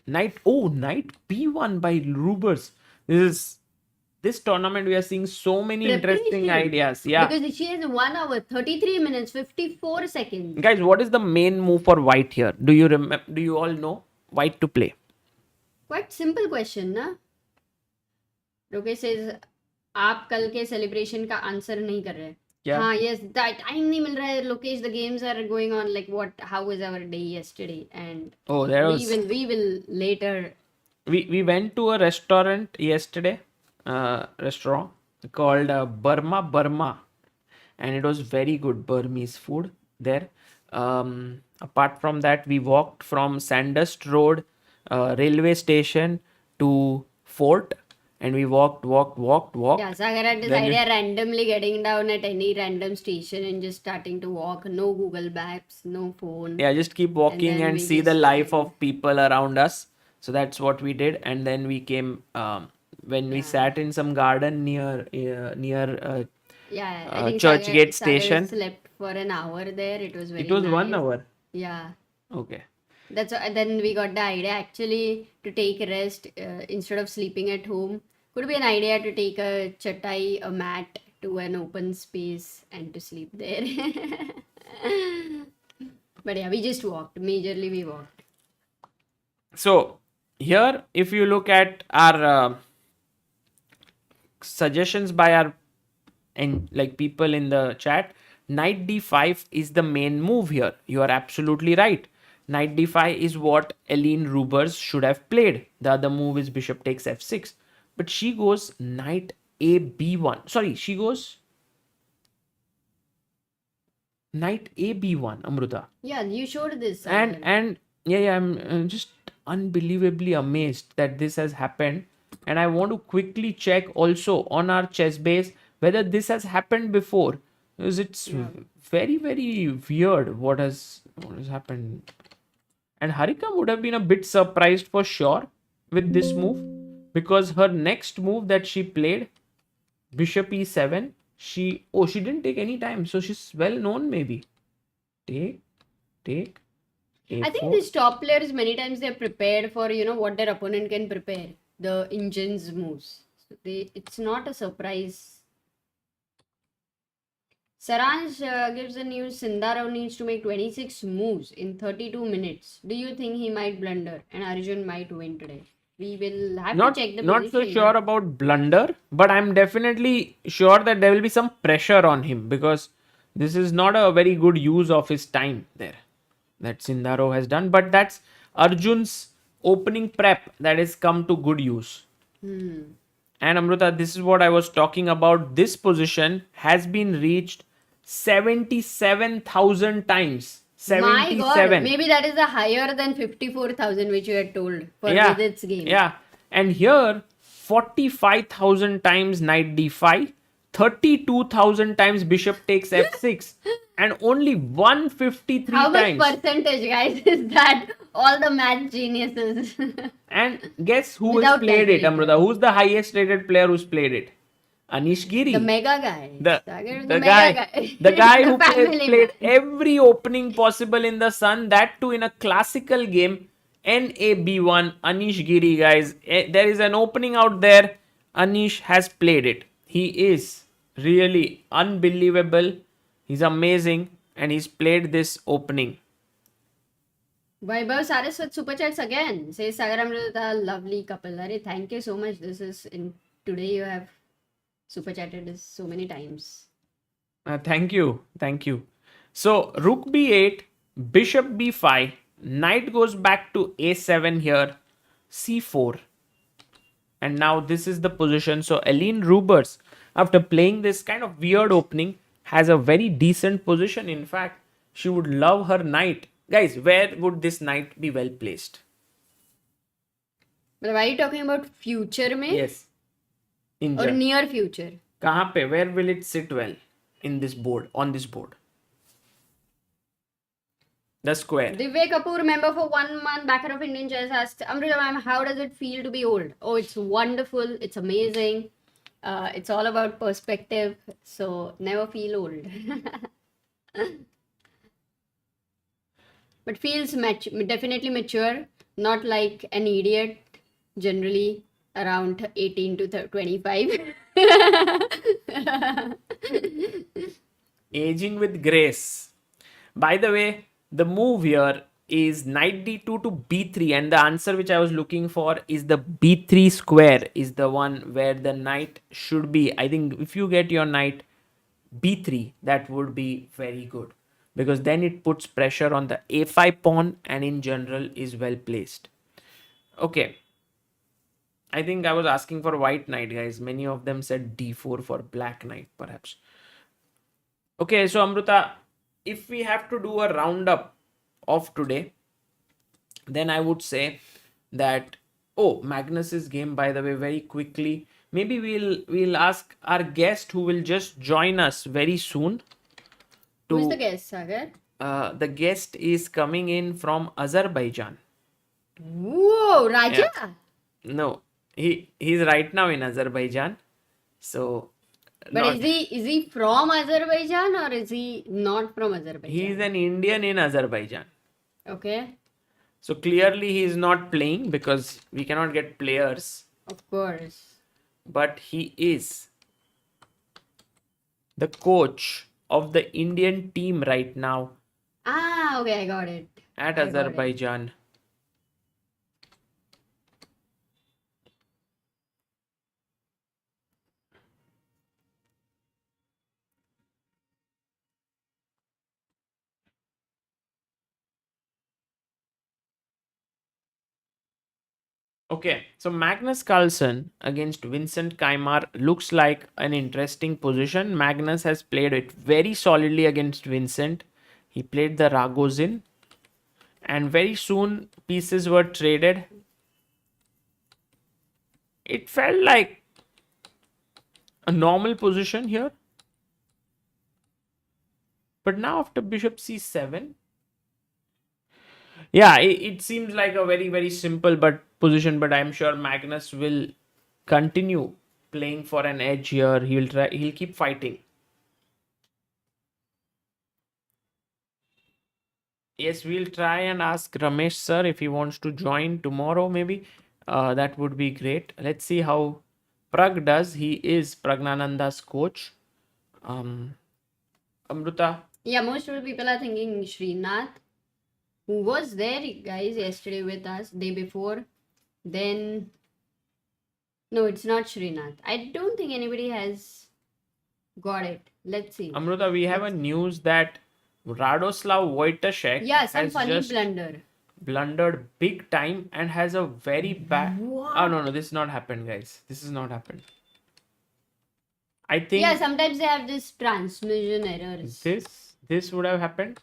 Knight b1 by Rubers. This tournament we are seeing so many interesting ideas. Yeah. Because she has 1 hour, 33 minutes, 54 seconds. Guys, what is the main move for white here? Do you remember? Do you all know white to play? Quite simple question, na? Rokesh says, आप कल के celebration का answer नहीं कर रहे. Yeah. Yes, that time नहीं मिल रहा है, Lokesh. The games are going on. Like how was our day yesterday? And we will later. We went to a restaurant yesterday, restaurant called Burma, and it was very good Burmese food there. Apart from that, we walked from Sandust Road railway station to Fort, and we walked. Yeah, Sagar had this Then idea randomly getting down at any random station and just starting to walk. No Google Maps, no phone. yeah, just keep walking then and we see the just life went. of people around us. So that's what we did, and then we came when we Yeah. sat in some garden near Yeah, I think Churchgate Sagar station. slept for an hour there. It was very It was 1 nice. hour. Yeah. Okay. That's then we got the idea actually to take rest instead of sleeping at home. Could be an idea to take a chatai, a mat to an open space and to sleep there. But yeah, we just walked. Majorly, we walked. So here, if you look at our suggestions by our and like people in the chat, knight d5 is the main move here. You are absolutely right. Knight d5 is what Aline Rubers should have played. The other move is bishop takes f6, but she goes knight a b1. Sorry, she goes knight a b1. Amruta. Yeah, you showed this. And yeah, I'm just unbelievably amazed that this has happened, and I want to quickly check also on our chess base whether this has happened before, because it's very weird what has happened. And Harika would have been a bit surprised for sure with this move, because her next move that she played, bishop e7, she didn't take any time, so she's well known. Maybe take I think a4. these top players many times they're prepared for what their opponent can prepare. The engines moves. So it's not a surprise. Saranj gives the news Sindharov needs to make 26 moves in 32 minutes. Do you think he might blunder and Arjun might win today? We will have to check the Not so position. sure about blunder, but I'm definitely sure that there will be some pressure on him, because this is not a very good use of his time there that Sindharov has done. But that's Arjun's opening prep that has come to good use. And Amruta, this is what I was talking about. This position has been reached 77,000 times. My 77. God, maybe that is the higher than 54,000 which you had told for Vidit's game. Yeah, and here 45,000 times knight d5, 32,000 times bishop takes f6, and only 153 How much times. percentage, guys, is that? All the math geniuses. And guess who has Without played it, calculator. Amruta? Who's the highest rated player who's played it? Anish Giri. The mega guy. Sagar, The mega guy, the guy who family played man. every opening possible in the sun, that too in a classical game. NAB1, Anish Giri, guys. There is an opening out there. Anish has played it. He is really unbelievable. He's amazing, and he's played this opening. Vaibhav Saraswat super chats again. Says Sagar Amruta, lovely couple. Arey, thank you so much. This is in today you have super chatted this so many times. Thank you. So rook b8, bishop b5, knight goes back to a7 here, c4. And now this is the position. So Aline Rubers, after playing this kind of weird opening, has a very decent position. In fact, she would love her knight. Guys, where would this knight be well placed? But why are you talking about future mein? Yes. Or near future? Kahan pe? Where will it sit well in this board, on this board? The square. Divya Kapoor, member for 1 month, backer of Indian Chess, asked, Amruta ma'am, how does it feel to be old? Oh, it's wonderful. It's amazing. It's all about perspective. So never feel old. But feels definitely mature. Not like an idiot. Generally around 18 to 25. Aging with grace. By the way, the move here is knight d2 to b3, and the answer which I was looking for is the b3 square is the one where the knight should be. I think if you get your knight b3, that would be very good, because then it puts pressure on the a5 pawn and in general is well placed. Okay. I think I was asking for white knight, guys. Many of them said d4 for black knight, perhaps. Okay, so Amruta, if we have to do a roundup of today, then I would say that, oh, Magnus's game, by the way, very quickly. Maybe we'll ask our guest who will just join us very soon. Who is the To guest, Sagar? the guest is coming in from Azerbaijan. Whoa, Raja! Yeah. No, he's right now in Azerbaijan. So But not is he from Azerbaijan or is he not from Azerbaijan? he's an Indian in Azerbaijan. Okay, So clearly he is not playing because we cannot get players. of course. But he is the coach of the Indian team right now Ah, okay, I got it. at I got it. Azerbaijan. Okay, so Magnus Carlsen against Vincent Kaimar looks like an interesting position. Magnus has played it very solidly against Vincent. He played the Ragozin, and very soon pieces were traded. It felt like a normal position here. But now after bishop c7, yeah, it seems like a very, very simple but position, but I'm sure Magnus will continue playing for an edge here. He'll keep fighting. Yes, we'll try and ask Ramesh sir if he wants to join tomorrow, maybe. That would be great. Let's see how Pragg does. He is Pragnanandha's coach. Amruta. Yeah, most of the people are thinking Srinath, who was there, guys, yesterday with us, day before. Then, no, it's not Srinath. I don't think anybody has got it. Let's see. Amruta, we have a news that Radoslav Wojtaszek Yeah, some has funny just blunder. blundered big time and has a very bad. What? Oh no, this is not happened, guys. This is not happened. I think Yeah, sometimes they have this transmission errors. this would have happened.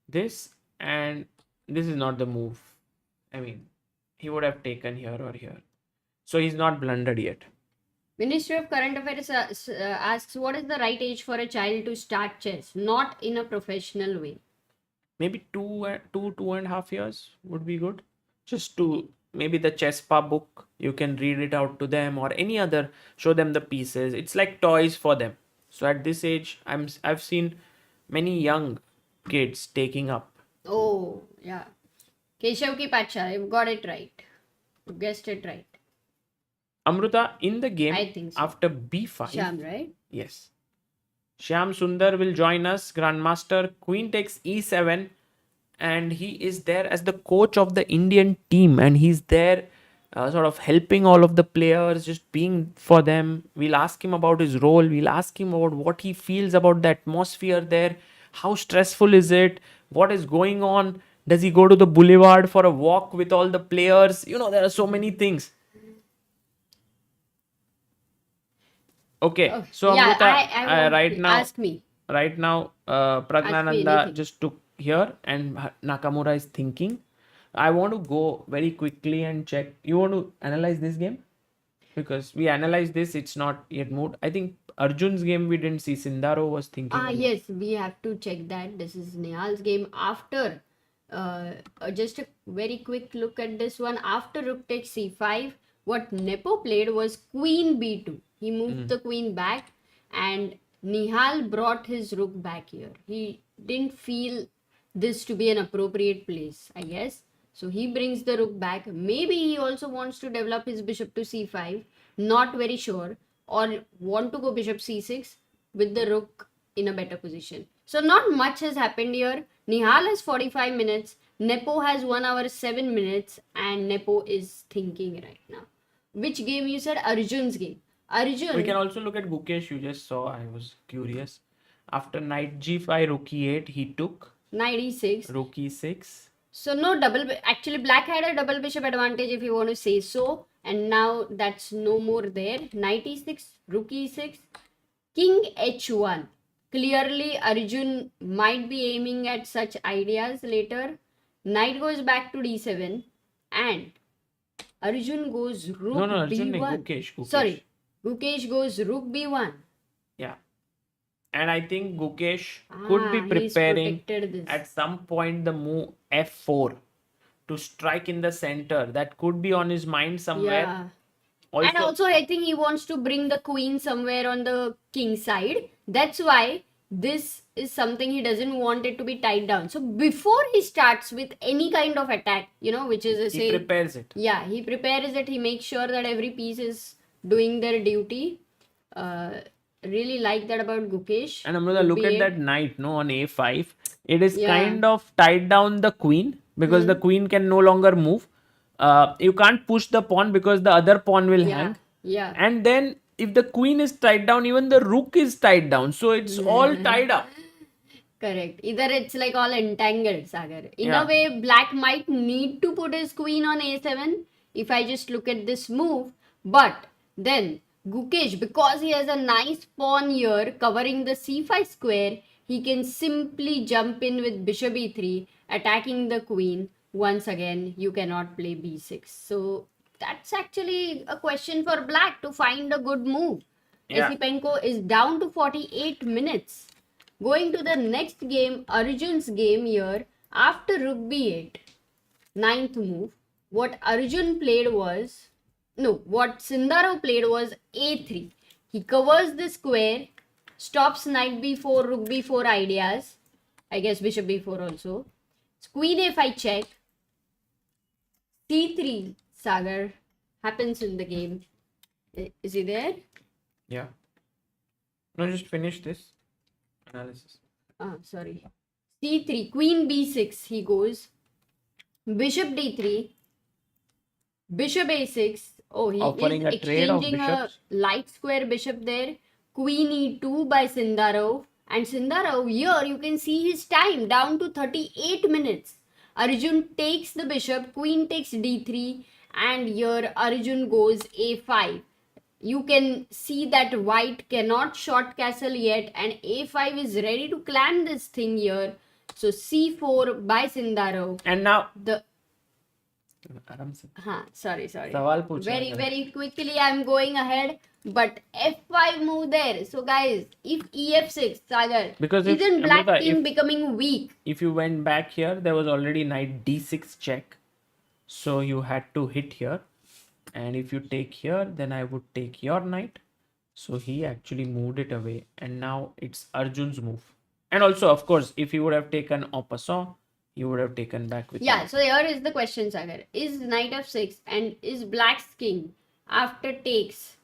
This and this is not the move. I mean, he would have taken here or here. So he's not blundered yet. Ministry of Current Affairs asks, what is the right age for a child to start chess? Not in a professional way. Maybe 2.5 years would be good. Just to maybe the Chespa book, you can read it out to them or any other, show them the pieces. It's like toys for them. So at this age, I've seen many young kids taking up. Oh, yeah. Keshav ki Pacha, you've got it right. You guessed it right. Amruta, in the game, I think so. after b5, Sham, right? yes, Shyam Sundar will join us, Grandmaster. Queen takes e7, and he is there as the coach of the Indian team, and he's there sort of helping all of the players, just being for them. We'll ask him about his role, we'll ask him about what he feels about the atmosphere there, how stressful is it, what is going on, does he go to the boulevard for a walk with all the players? You know, there are so many things. Okay, Oh, so yeah, Amruta, I want right you- now, ask me. Pragnanandhaa anything. just took here and Nakamura is thinking. I want to go very quickly and check. You want to analyze this game? Because we analyzed this, it's not yet moved. I think Arjun's game we didn't see. Sindaro was thinking. Ah, yes, we have to check that. This is Nihal's game after. Just a very quick look at this one. After rook takes c5, what Nepo played was queen b2. He moved the queen back and Nihal brought his rook back here. He didn't feel this to be an appropriate place, I guess. So he brings the rook back. Maybe he also wants to develop his bishop to c5. Not very sure. Or want to go bishop c6 with the rook in a better position. So not much has happened here. Nihal has 45 minutes. Nepo has 1 hour 7 minutes. And Nepo is thinking right now. Which game you said? Arjun's game. Arjun. We can also look at Gukesh. You just saw. I was curious. After knight g5, rook e8, he took Knight e6. rook e6. So no double. Actually, black had a double bishop advantage if you want to say so. And now that's no more there. Knight e6, rook e6, king h1. Clearly, Arjun might be aiming at such ideas later. Knight goes back to d7, and Arjun goes rook No, Arjun ne, b1. Gukesh. Sorry, Gukesh goes rook b1. Yeah. And I think Gukesh could be He's preparing protected this. at some point the move f4 to strike in the center. That could be on his mind somewhere. Yeah. And also, I think he wants to bring the queen somewhere on the king side. That's why this is something he doesn't want it to be tied down. So before he starts with any kind of attack, which is he prepares it. Yeah, he prepares it. He makes sure that every piece is doing their duty. Really like that about Gukesh. And Amruta, look at that knight, on a5. It is kind of tied down the queen because the queen can no longer move. You can't push the pawn because the other pawn will hang. Yeah. And then if the queen is tied down, even the rook is tied down. So it's all tied up. Correct. Either it's like all entangled, Sagar. In a way, black might need to put his queen on a7 if I just look at this move. But then Gukesh, because he has a nice pawn here covering the c5 square, he can simply jump in with bishop e3, attacking the queen. Once again, you cannot play b6. So that's actually a question for black to find a good move. Yeah. Esipenko is down to 48 minutes. Going to the next game, Arjun's game here, after rook b8, ninth move, what Arjun played was, what Sindarov played was a3. He covers the square, stops knight b4, rook b4 ideas, I guess bishop b4 also. Queen a5 check, c3, Sagar, happens in the game. Is he there? Yeah. No, just finish this analysis. Sorry. c3, queen b6, he goes. Bishop d3, bishop a6. Oh, he offering is a trade of exchanging a bishops. light square bishop there. Queen e2 by Sindarov. And Sindarov, here you can see his time down to 38 minutes. Arjun takes the bishop, queen takes d3, and here Arjun goes a5. You can see that white cannot short castle yet, and a5 is ready to clamp this thing here. So c4 by Sindarov. And now The sorry. Very quickly I'm going ahead, but f5 move there. So guys, if ef6, Sagar, because isn't black Amruta, team becoming weak? If you went back here, there was already knight d6 check. So you had to hit here. And if you take here, then I would take your knight. So he actually moved it away. And now it's Arjun's move. And also, of course, if he would have taken en passant, you would have taken back with Yeah, so here is the question, Sagar. Is knight f6 and is black's king after takes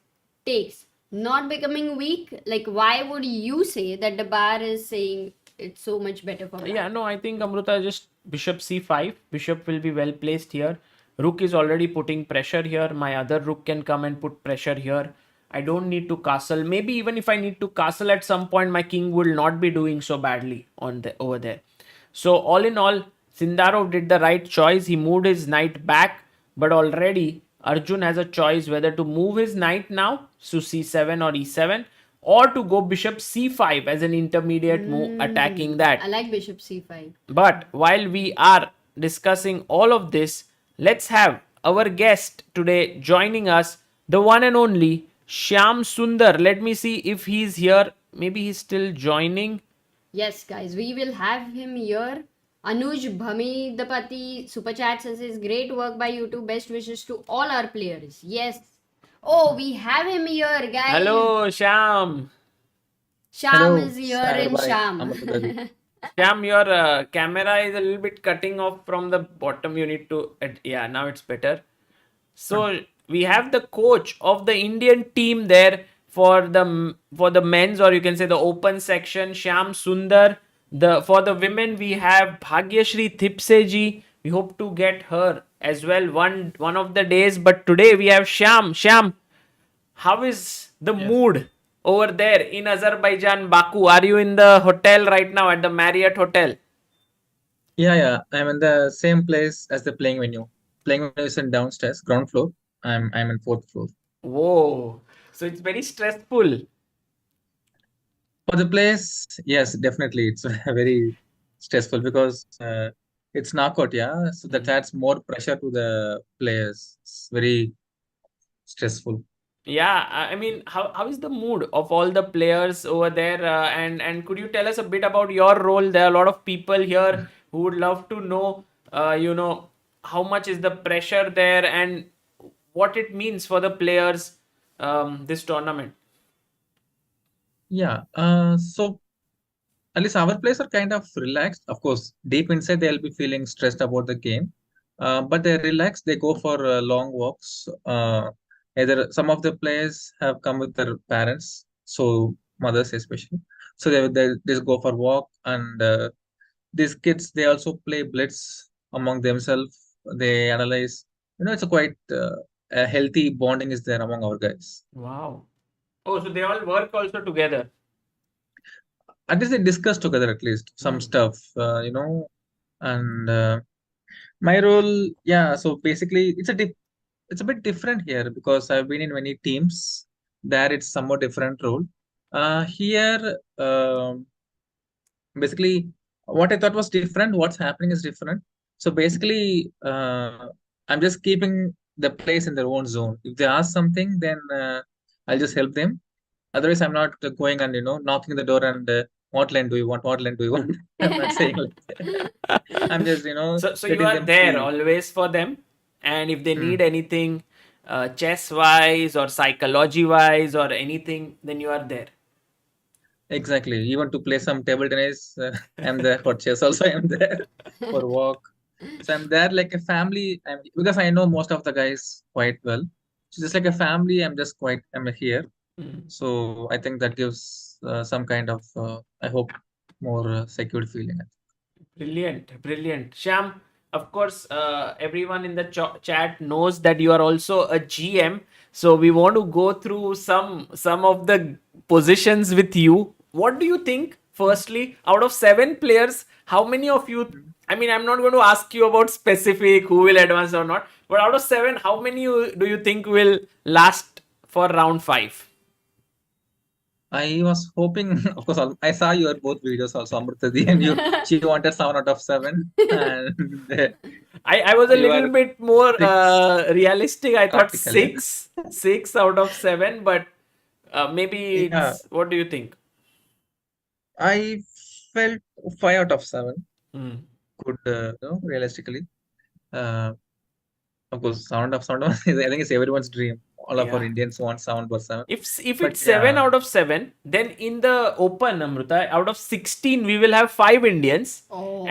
not becoming weak? Like, why would you say that the bar is saying it's so much better for black? Yeah, no, I think Amruta just bishop c5. Bishop will be well placed here. Rook is already putting pressure here. My other rook can come and put pressure here. I don't need to castle. Maybe even if I need to castle at some point, my king will not be doing so badly over there. So all in all, Sindarov did the right choice. He moved his knight back, but already Arjun has a choice whether to move his knight now, so c7 or e7, or to go bishop c5 as an intermediate move, attacking that. I like bishop c5. But while we are discussing all of this, let's have our guest today joining us, the one and only Shyam Sundar. Let me see if he's here. Maybe he's still joining. Yes, guys, we will have him here. Anuj Bhamidapati super chat says great work by you two. Best wishes to all our players. Yes. Oh, we have him here, guys. Hello, Shyam. Shyam is here in Shyam. Shyam, your camera is a little bit cutting off from the bottom. You need to... yeah, now it's better. So we have the coach of the Indian team there for the men's, or you can say the open section, Shyam Sundar. For the women, we have Bhagyashri Thipseji. We hope to get her as well one of the days. But today we have Shyam. Shyam, how is the mood over there in Azerbaijan, Baku? Are you in the hotel right now at the Marriott Hotel? Yeah. I'm in the same place as the playing venue. Playing venue is in downstairs, ground floor. I'm in fourth floor. Whoa. So it's very stressful. For the players, yes, definitely. It's very stressful because it's knockout, yeah. So that Mm. adds more pressure to the players. It's very stressful. Yeah, I mean, how is the mood of all the players over there? And could you tell us a bit about your role? There are a lot of people here who would love to know, how much is the pressure there and what it means for the players, this tournament. Yeah. So at least our players are kind of relaxed. Of course, deep inside they'll be feeling stressed about the game, but they're relaxed. They go for long walks. Either some of the players have come with their parents, so mothers especially. So they just go for walk, and these kids they also play blitz among themselves. They analyze. It's a quite a healthy bonding is there among our guys. Wow. Oh, so they all work also together. At least they discuss together at least some Hmm. stuff, and my role, yeah, so basically it's a bit different here because I've been in many teams. There it's somewhat different role. Here, basically what I thought was different, what's happening is different. So basically, I'm just keeping the place in their own zone. If they ask something, then I'll just help them. Otherwise, I'm not going and knocking the door and what lane do you want? What lane do you want? I'm not saying like that. I'm just So you letting are them there free. always for them, and if they need Mm, anything, chess wise or psychology wise or anything, then you are there. exactly. Even to play some table tennis, I'm there. For chess also, I'm there. For walk, so I'm there like a family. Because I know most of the guys quite well. So just like a family, I'm here. Mm. So I think that gives some kind of I hope more secured feeling. Brilliant, brilliant. Sham, of course, everyone in the chat knows that you are also a GM. So we want to go through some of the positions with you. What do you think? Firstly, out of 7 players, how many of you? Mm. I mean, I'm not going to ask you about specific who will advance or not. But out of 7, how many do you think will last for round 5? I was hoping, of course, I saw your both videos also, Amruta, and she wanted 7 out of 7, and I was a you little are bit more 6 realistic. I thought practical, yeah. six out of 7, but maybe Yeah, it's. What do you think? I felt 5 out of 7 Hmm. could, realistically. Uh, of course, sound of I think it's everyone's dream. All of our Yeah. Indians want 7 per 7. If But it's 7 yeah, out of 7, then in the open, Amruta, out of 16 we will have 5 Indians,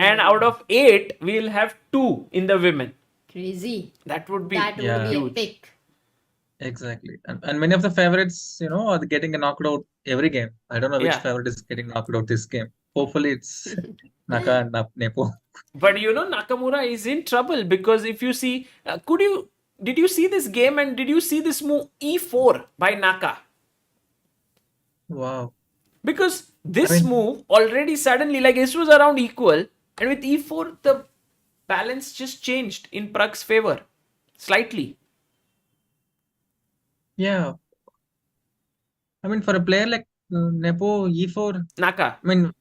and out Oh, of 8 we will have 2 in the women. crazy. That would be That would yeah, be huge. epic. exactly. And many of the favorites, are getting knocked out every game. I don't know which Yeah. favorite is getting knocked out this game. Hopefully, it's Naka and Nepo. But Nakamura is in trouble because if you see, did you see this game and did you see this move E4 by Naka? Wow. Because I this mean, move already suddenly, like this was around equal, and with E4 the balance just changed in Pragg's favor slightly. yeah. I mean, for a player like Nepo, E4, Naka, I mean,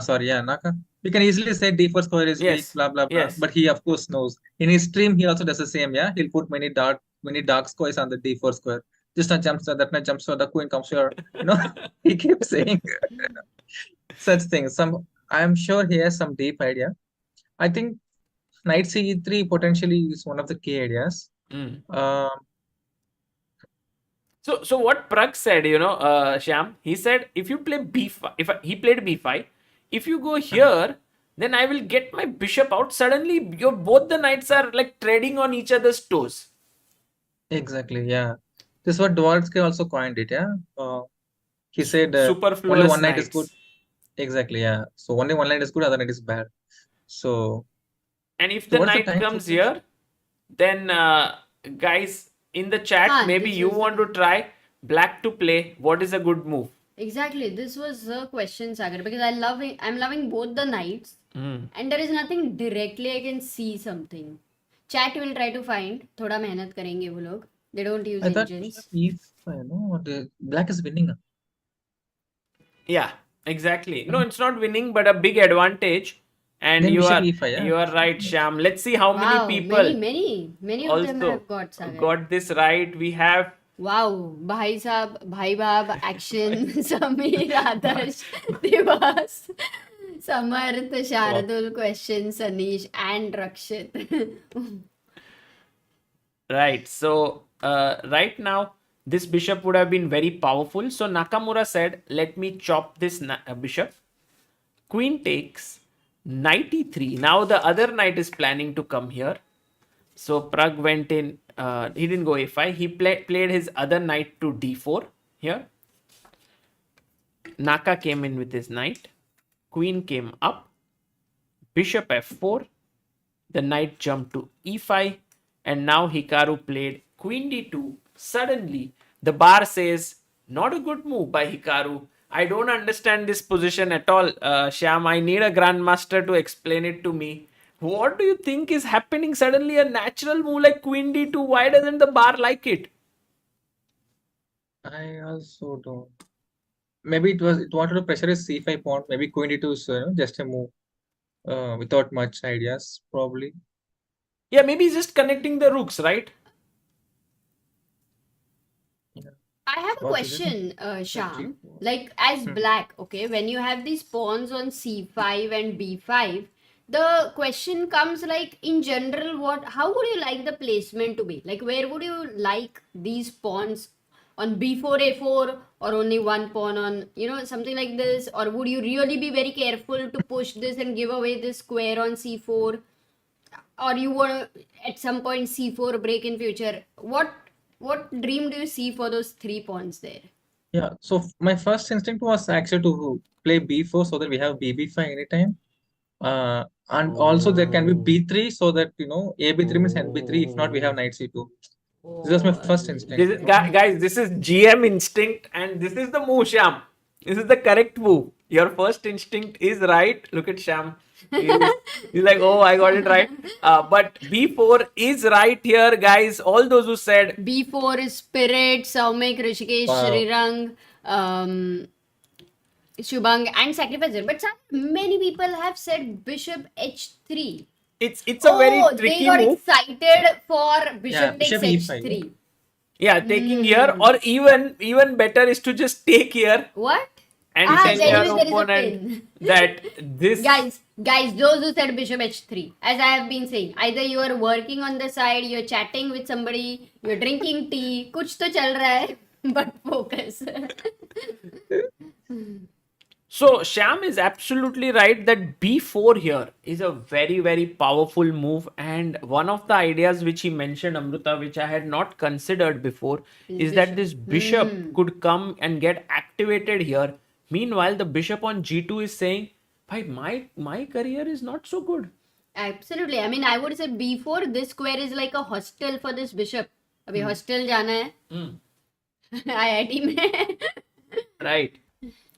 sorry, yeah, Naka. We can easily say D4 square is weak, yes, blah, blah, blah. yes. But he, of course, knows. In his stream, he also does the same, yeah. He'll put many dark squares on the D4 square. This not jumps, that not jumps, so the queen comes here. He keeps saying such things. I'm sure he has some deep idea. I think knight C3 potentially is one of the key ideas. Mm. Um, So what Pragg said, Shyam, he said if you play b5, if he played b5, if you go here, then I will get my bishop out. Suddenly, your both the knights are like treading on each other's toes. exactly, yeah. This is what Dvorsky also coined it, yeah. He said only Superfluous one knight is good. knights. Exactly, yeah. So only one knight is good, other knight is bad. So And if the towards the knight time comes choosers, here, then guys in the chat, Huh, maybe this you was want to try black to play. What is a good move? exactly this was the question, Sagar, because I'm loving both the knights, Hmm. and there is nothing directly I can see something. Chat will try to find. थोड़ा मेहनत करेंगे वो लोग. They don't use I thought engines. if black is winning. Yeah, exactly. No, it's not winning, but a big advantage. And Then you bishop are e5, yeah. you are right, Sham. Let's see how many Wow, people many of them also have got Sagar. got this right. We have Wow, Bhai Sahab, Bhai Bab, Action, Samir, Adarsh, Divas, Samarth, Shardul, Question, Sanish, and Rakshit. right. So right now this bishop would have been very powerful. So Nakamura said, "Let me chop this bishop." Queen takes knight e3. Now the other knight is planning to come here. So Pragg went in. He didn't go a5. He played his other knight to d4 here. Naka came in with his knight. Queen came up. Bishop f4. The knight jumped to e5. And now Hikaru played queen d2. Suddenly, the bar says, not a good move by Hikaru. I don't understand this position at all, Shyam. I need a grandmaster to explain it to me. What do you think is happening? Suddenly, a natural move like queen d2. Why doesn't the bar like it? I also don't. Maybe it wanted to pressure his c5 pawn. Maybe queen d2 is just a move without much ideas, probably. Yeah, maybe he's just connecting the rooks, right? Yeah. I have a What is it? question, Sham. G4. Like, as black, okay, when you have these pawns on c5 and b5, the question comes like, in general, how would you like the placement to be? Like, where would you like these pawns on b4, a4, or only one pawn on, something like this? Or would you really be very careful to push this and give away this square on c4? Or you want to, at some point, c4 break in future? What dream do you see for those 3 pawns there? Yeah, so my first instinct was actually to play b4 so that we have bb5 anytime. And also there can be b3 so that, a b3 means nb3. If not, we have knight c2. This was my first instinct. This is, guys, this is GM instinct, and this is the move, Sham. This is the correct move. Your first instinct is right. Look at Sham. He's like, oh, I got it right. But B4 is right here, guys. All those who said B4 is Spirit, Saumik, Rishikesh, Wow. Shrirang, Shubhang, and Sacrificer. But many people have said Bishop H3. it's a very They tricky got move. excited for Bishop Yeah, takes Bishop E5. H3. Yeah, taking here, or even better is to just take here What? and Ah, tell there your is a opponent pin. that this. Guys, those who said Bishop H3, as I have been saying, either you are working on the side, you're chatting with somebody, you're drinking tea, कुछ तो चल रहा है, but focus. So Sham is absolutely right that B4 here is a very, very powerful move, and one of the ideas which he mentioned, Amruta, which I had not considered before, is that this bishop could come and get activated here. Meanwhile, the bishop on G2 is saying, "Bhai, my career is not so good." Absolutely. I mean, I would say B4, this square is like a hostel for this bishop. अभी hostel जाना है. IIT में. Right.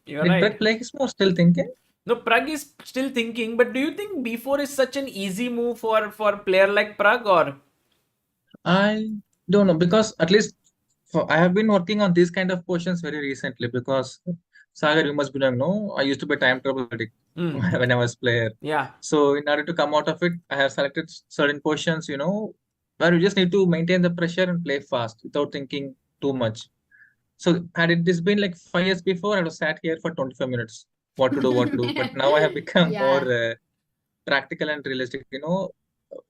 You're Did right. Pragg play his move still thinking? No, Pragg is still thinking, but do you think B4 is such an easy move for a player like Pragg, or? I don't know, because at least I have been working on these kind of questions very recently, because Sagar, you must be knowing, no, I used to be time travel addict when I was player. Yeah. So in order to come out of it, I have selected certain questions, where you just need to maintain the pressure and play fast without thinking too much. So had this been like 5 years before, I would have sat here for 25 minutes. What to do. But now I have become more practical and realistic.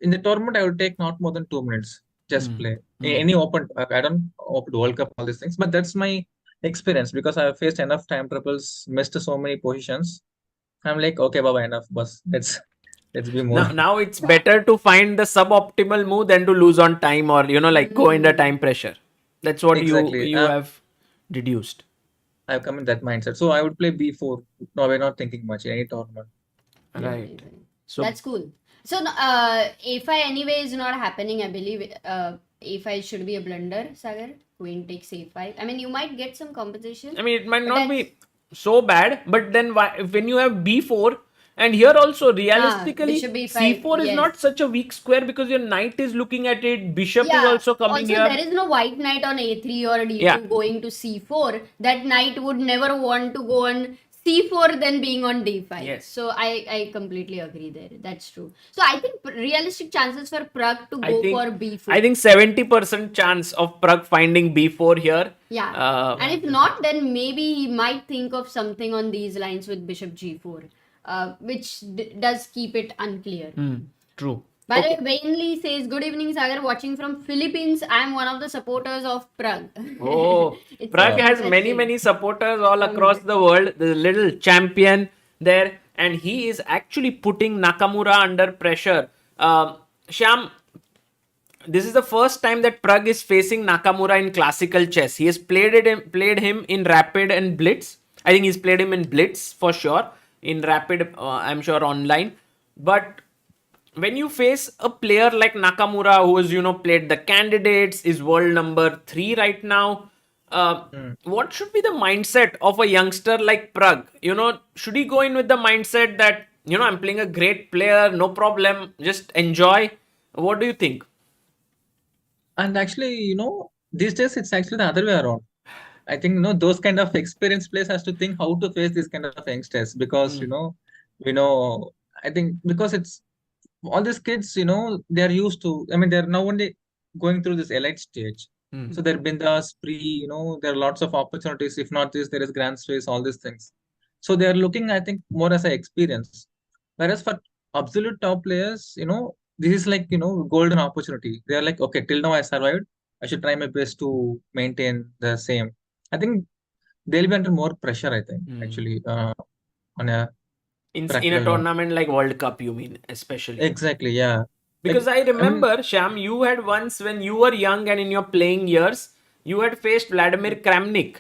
In the tournament, I would take not more than 2 minutes. Just play. Any open, I don't open World Cup, all these things. But that's my experience, because I have faced enough time troubles, missed so many positions. I'm like, okay, Baba, enough, boss. Let's be more. Now it's better to find the suboptimal move than to lose on time, or like go under time pressure. That's what Exactly. you have deduced. I've come in that mindset. So I would play B4. No, we're not thinking much in any tournament. Right. So That's cool. So A5 anyway is not happening, I believe. A5 should be a blunder, Sagar. Queen takes A5. I mean, you might get some compensation. I mean, it might not be so bad, but then when you have B4, and here also realistically bishop B5, C4 is yes. not such a weak square, because your knight is looking at it, bishop is Yeah. also coming Also, here. there is no white knight on A3 or D2 Yeah. going to C4. That knight would never want to go on C4 than being on D5. Yes. So I completely agree there. That's true. So I think realistic chances for Pragg to go for B4. I think 70% chance of Pragg finding B4 here. Yeah. And if not, then maybe he might think of something on these lines with Bishop G4, which does keep it unclear. True. By the way, Vainly says, "Good evening, Sagar. Watching from Philippines. I am one of the supporters of Pragg." Oh, It's Pragg so has many, interesting. many supporters all across the world. The little champion there, and he is actually putting Nakamura under pressure. Shyam, this is the first time that Pragg is facing Nakamura in classical chess. He has played him in Rapid and Blitz. I think he's played him in Blitz for sure. In Rapid, I'm sure online. But when you face a player like Nakamura, who has played the candidates, is world number 3 right now, what should be the mindset of a youngster like Pragg? Should he go in with the mindset that I'm playing a great player, no problem, just enjoy? What do you think? And actually, these days it's actually the other way around. I think, those kind of experienced players has to think how to face these kind of youngsters because, I think because it's all these kids, they're used to, I mean, they're now only going through this elite stage. So there been the spree, there are lots of opportunities. If not this, there is grand space, all these things. So they're looking, I think, more as an experience. Whereas for absolute top players, this is like, golden opportunity. They're like, okay, till now I survived. I should try my best to maintain the same. I think they'll be under more pressure, I think, actually, on a In a practical note. tournament like World Cup, you mean, especially? Exactly, yeah. Because Like, I remember, Sham, you had once, when you were young and in your playing years, you had faced Vladimir Kramnik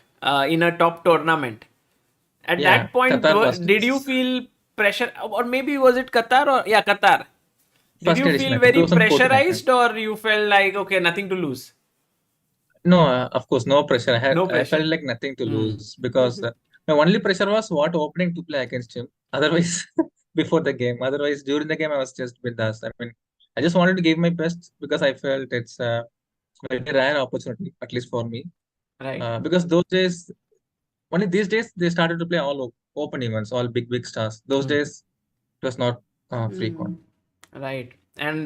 in a top tournament. At yeah, that point, Qatar was did you feel pressure, or maybe was it Qatar or Qatar? Did first you edition, feel I think, very 2014, I think. pressurized, or you felt like, okay, nothing to lose? No, of course, no pressure. No I felt pressure. like nothing to lose because my only pressure was what opening to play against him. Otherwise, before the game. Otherwise, during the game, I was just bindas. I mean, I just wanted to give my best because I felt it's a very rare opportunity, at least for me. Right. Because those days, only these days, they started to play all open events, all big stars. Those days, it was not frequent. Right. And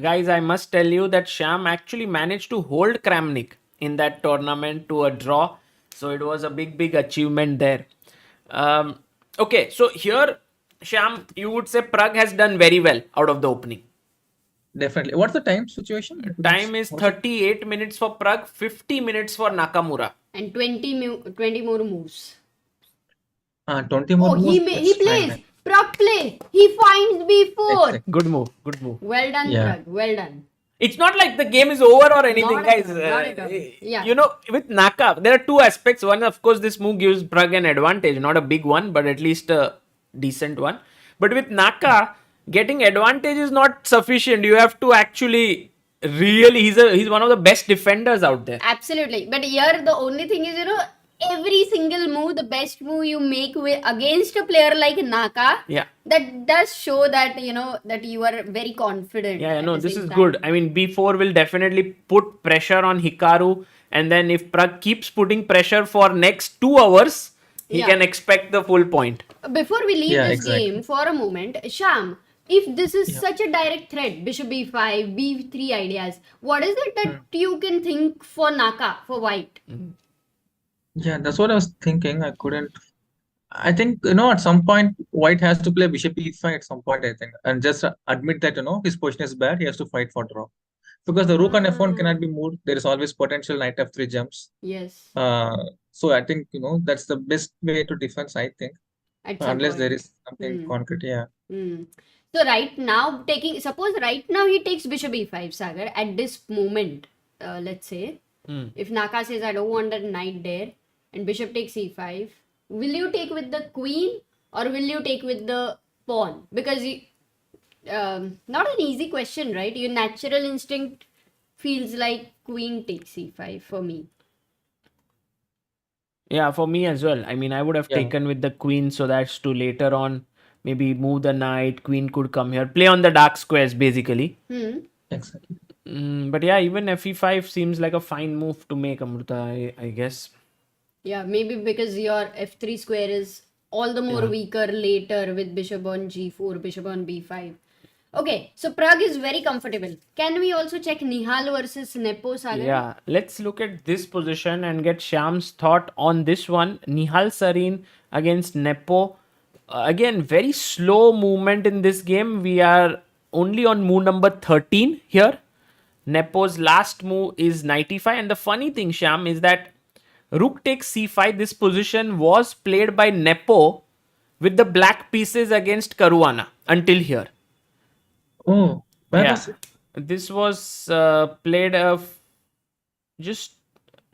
guys, I must tell you that Sham actually managed to hold Kramnik in that tournament to a draw. So it was a big achievement there. Okay, so here, Sham, you would say Pragg has done very well out of the opening. Definitely. What's the time situation? Time is 38 minutes for Pragg, 50 minutes for Nakamura. And 20 more moves. 20 more Oh, moves. he plays. Pragg play. He finds B4. Exactly. Good move. Well done, Yeah. Pragg. Well done. It's not like the game is over or anything, Not at guys. all, not at all. Yeah. With Naka, there are two aspects. One, of course, this move gives Pragg an advantage. Not a big one, but at least a decent one. But with Naka, getting advantage is not sufficient. You have to actually really, he's one of the best defenders out there. Absolutely. But here the only thing is, every single move, the best move you make against a player like Naka, Yeah. that does show that, that you are very confident. Yeah, at no, the this same is time. good. I mean, B4 will definitely put pressure on Hikaru. And then if Pragg keeps putting pressure for next 2 hours, he Yeah. can expect the full point. Before we leave Yeah, this exactly. game for a moment, Sham, if this is such a direct threat, Bishop B5, B3 ideas, what is it that you can think for Naka, for white? Yeah, that's what I was thinking. I think, at some point, White has to play Bishop E5 at some point, I think, and just admit that, his position is bad. He has to fight for draw. Because the rook on F1 cannot be moved. There is always potential knight F3 jumps. Yes. So I think, that's the best way to defend, I think. At some Unless there point. is something concrete, yeah. So right now, suppose right now he takes Bishop E5, Sagar, at this moment, let's say, if Naka says, I don't want that knight there, and Bishop takes E5, will you take with the queen or will you take with the pawn? Because not an easy question, right? Your natural instinct feels like queen takes E5 for me. Yeah, for me as well. I mean, I would have Yeah. taken with the queen, so that's to later on maybe move the knight. Queen could come here, play on the dark squares basically. Exactly. But yeah, even Fe5 seems like a fine move to make, Amruta, I guess. Yeah, maybe because your F3 square is all the more Yeah. weaker later with bishop on g4, bishop on b5. Okay, so Pragg is very comfortable. Can we also check Nihal versus Nepo, Sagar? Yeah, let's look at this position and get Shyam's thought on this one. Nihal Sarin against Nepo. Again, very slow movement in this game. We are only on move number 13 here. Nepo's last move is knight e5. And the funny thing, Shyam, is that rook takes c5. This position was played by Nepo with the black pieces against Caruana until here. Oh, where Yeah, was it? this was played just,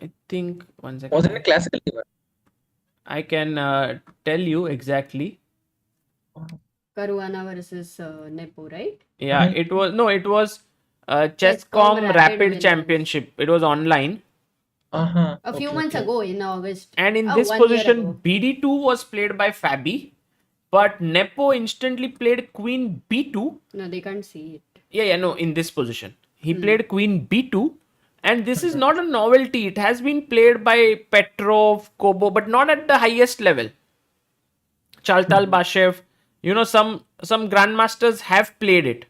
I think, one Was it second. in a classical event? I can tell you exactly. Caruana versus Nepo, right? Yeah, Mhm. it was, no, it was Chesscom Chesscom Rapid Rapid Winners. Championship. It was online. Uh-huh. A few Okay, months okay. ago in August. And in Oh, this 1 year position, ago. BD2 was played by Fabi. But Nepo instantly played Queen B2. No, they can't see it. Yeah, no, in this position. He played Queen B2. And this is not a novelty. It has been played by Petrov, Kobo, but not at the highest level. Chaltal Bashev, some grandmasters have played it.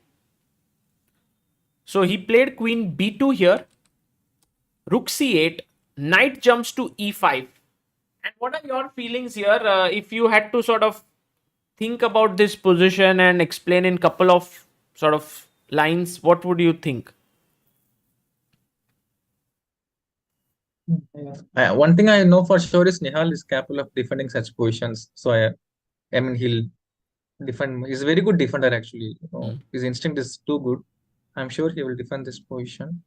So he played Queen B2 here, Rook C8, Knight jumps to E5. And what are your feelings here? If you had to sort of think about this position and explain in couple of sort of lines, what would you think? One thing I know for sure is Nihal is capable of defending such positions. So I mean, he'll defend. He's a very good defender actually. His instinct is too good. I'm sure he will defend this position.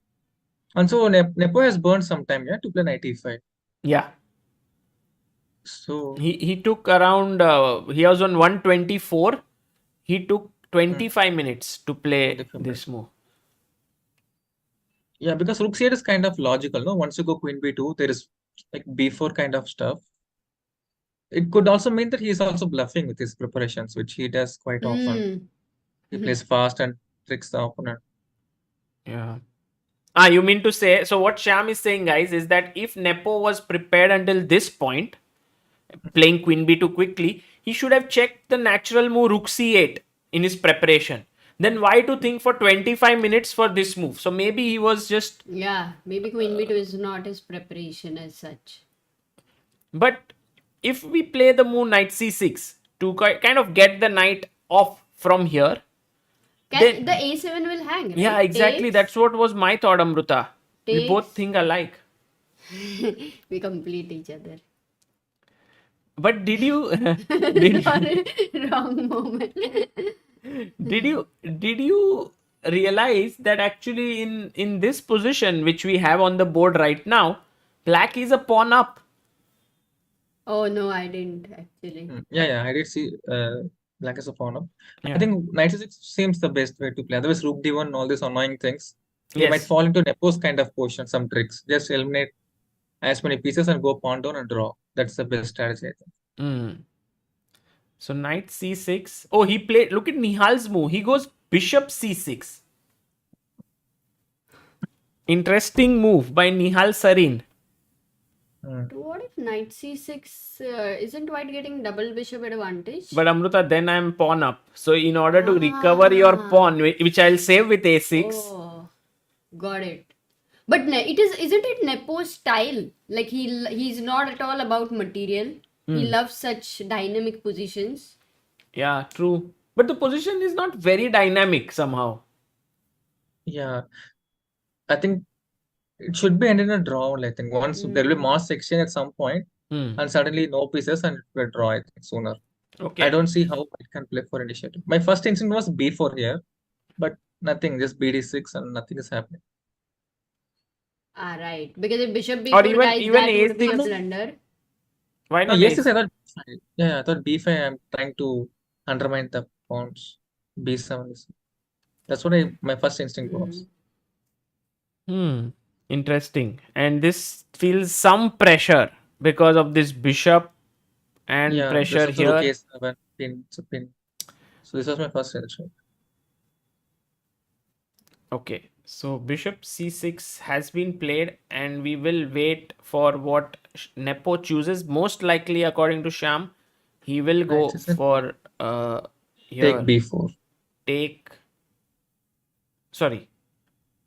And so Nepo has burned some time, yeah, to play knight e5. Yeah, So he took around, he was on 124. He took 25 minutes to play 25 this move. yeah, because rook c8 is kind of logical, no? Once you go queen b2, there is like b4 kind of stuff. It could also mean that he is also bluffing with his preparations, which he does quite often. He plays fast and tricks the opponent. Yeah. You mean to say, so what Shyam is saying, guys, is that if Nepo was prepared until this point, playing Queen B2 quickly, he should have checked the natural move Rook C8 in his preparation. Then why to think for 25 minutes for this move? So maybe he was just... Yeah, maybe Queen B2 is not his preparation as such. But if we play the move Knight C6 to kind of get the knight off from here... The A7 will hang, right? Yeah, exactly. Takes, That's what was my thought, Amruta. We both takes. think alike. We complete each other. But did you... Wrong moment. did you realize that actually in this position which we have on the board right now, black is a pawn up? Oh no, I didn't actually. Yeah, I did see black as a pawn up. Yeah. I think knight c6 seems the best way to play. Otherwise, rook d1, all these annoying things. He might Yes. fall into Nepo's kind of position, some tricks. Just eliminate as many pieces and go pawn down and draw. That's the best strategy, I think. So knight c6. Oh, he played... Look at Nihal's move. He goes bishop c6. Interesting move by Nihal Sarin. What if knight c6 isn't white getting double bishop advantage? But Amruta, then I'm pawn up. So in order to recover your pawn, which I'll save with a6. Oh, got it. But isn't it Nepo's style? Like he's not at all about material. He loves such dynamic positions. Yeah, true. But the position is not very dynamic somehow. Yeah, I think it should be ended in a draw only. I think once there will be mass exchange at some point, and suddenly no pieces and it will draw, I think, sooner. Okay. I don't see how it can play for initiative. My first instinct was b4 here, but nothing, just bd6 and nothing is happening. Right. Because if bishop b4 Or even guys, that a6. would be a blunder. Why No, not yes, ace? I thought b5. Yeah, I thought b5. I'm trying to undermine the pawns. b7 is. That's what my first instinct was. Interesting. And this feels some pressure because of this bishop and Yeah, pressure this also here. k7 pin, it's a pin. So this was my first reaction. Okay. So bishop c6 has been played and we will wait for what Nepo chooses. Most likely, according to Shyam, He will go Knights isn't for take here. b4. Take. Sorry,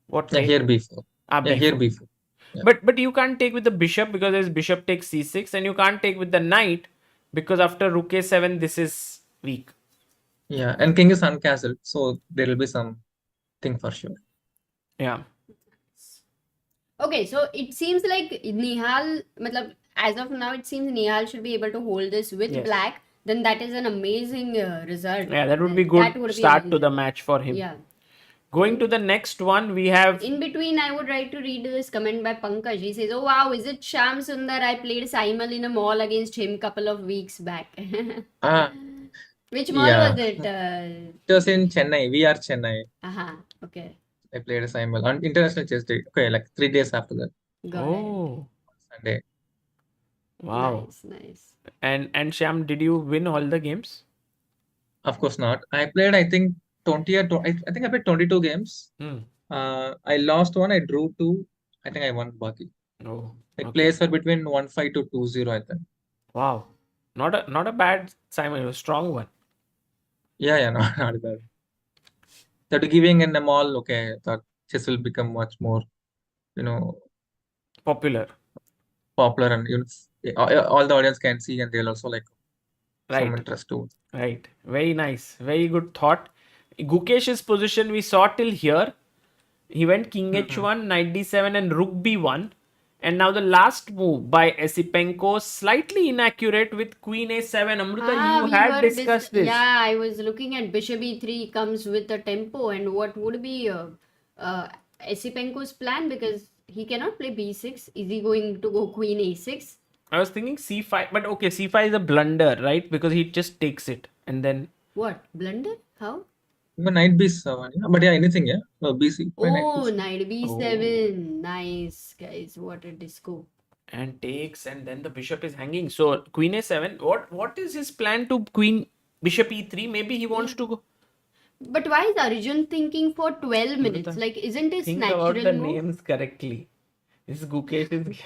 what Yeah, take? here b4. Yeah, here B4. b4. Yeah, But you can't take with the bishop because there's bishop takes c6, and you can't take with the knight because after rook a7 this is weak. yeah, and king is uncastled, so there will be some thing for sure. Yeah. Okay, so it seems like Nihal, matlab, as of now, it seems Nihal should be able to hold this with Yes. black. Then that is an amazing result. Yeah, that would be That good would be start to amazing. the match for him. Yeah. Going to the next one, we have In between, I would like to read this comment by Pankaj. He says, "Oh wow, is it Sham Sundar? I played Saimal in a mall against him couple of weeks back." Ah, Which mall yeah. was it? It was in Chennai. We are Chennai. Okay, I played a Simul on International Chess Day. Okay, like 3 days after that, got it. oh Sunday. wow. Nice. And Sham, did you win all the games? Of course not. I played, I think, 20 or I think I played 22 games. Hmm. I lost one, I drew two. I think I won Baki. Oh, Like okay. plays were between 1-5 to 2-0, I think. Wow. Not a bad Simon, a strong one. Yeah, no, not bad. That giving in them all, okay, that chess will become much more, you know, Popular. popular and all the audience can see and they'll also like some Right. interest too. Right. Very nice. Very good thought. Gukesh's position we saw till here. He went king h1, knight d7, and rook b1. And now the last move by Esipenko, slightly inaccurate with queen a7. Amruta, you We had were discussed this. Yeah, I was looking at bishop e3 comes with the tempo, and what would be Esipenko's plan, because he cannot play b6. Is he going to go queen a6? I was thinking c5, but okay, c5 is a blunder, right? Because he just takes it and then. What blunder? How? Even knight b7, yeah. But yeah, anything, yeah. No, bc. Why knight Oh, b7? knight b7. Nice, guys. What a disco. And takes, and then the bishop is hanging. So queen a7. What is his plan to queen bishop e3? Maybe he wants to go. But why is Arjun thinking for 12 minutes? Amruta, Like, isn't it think natural about the move? names correctly. This Gukesh is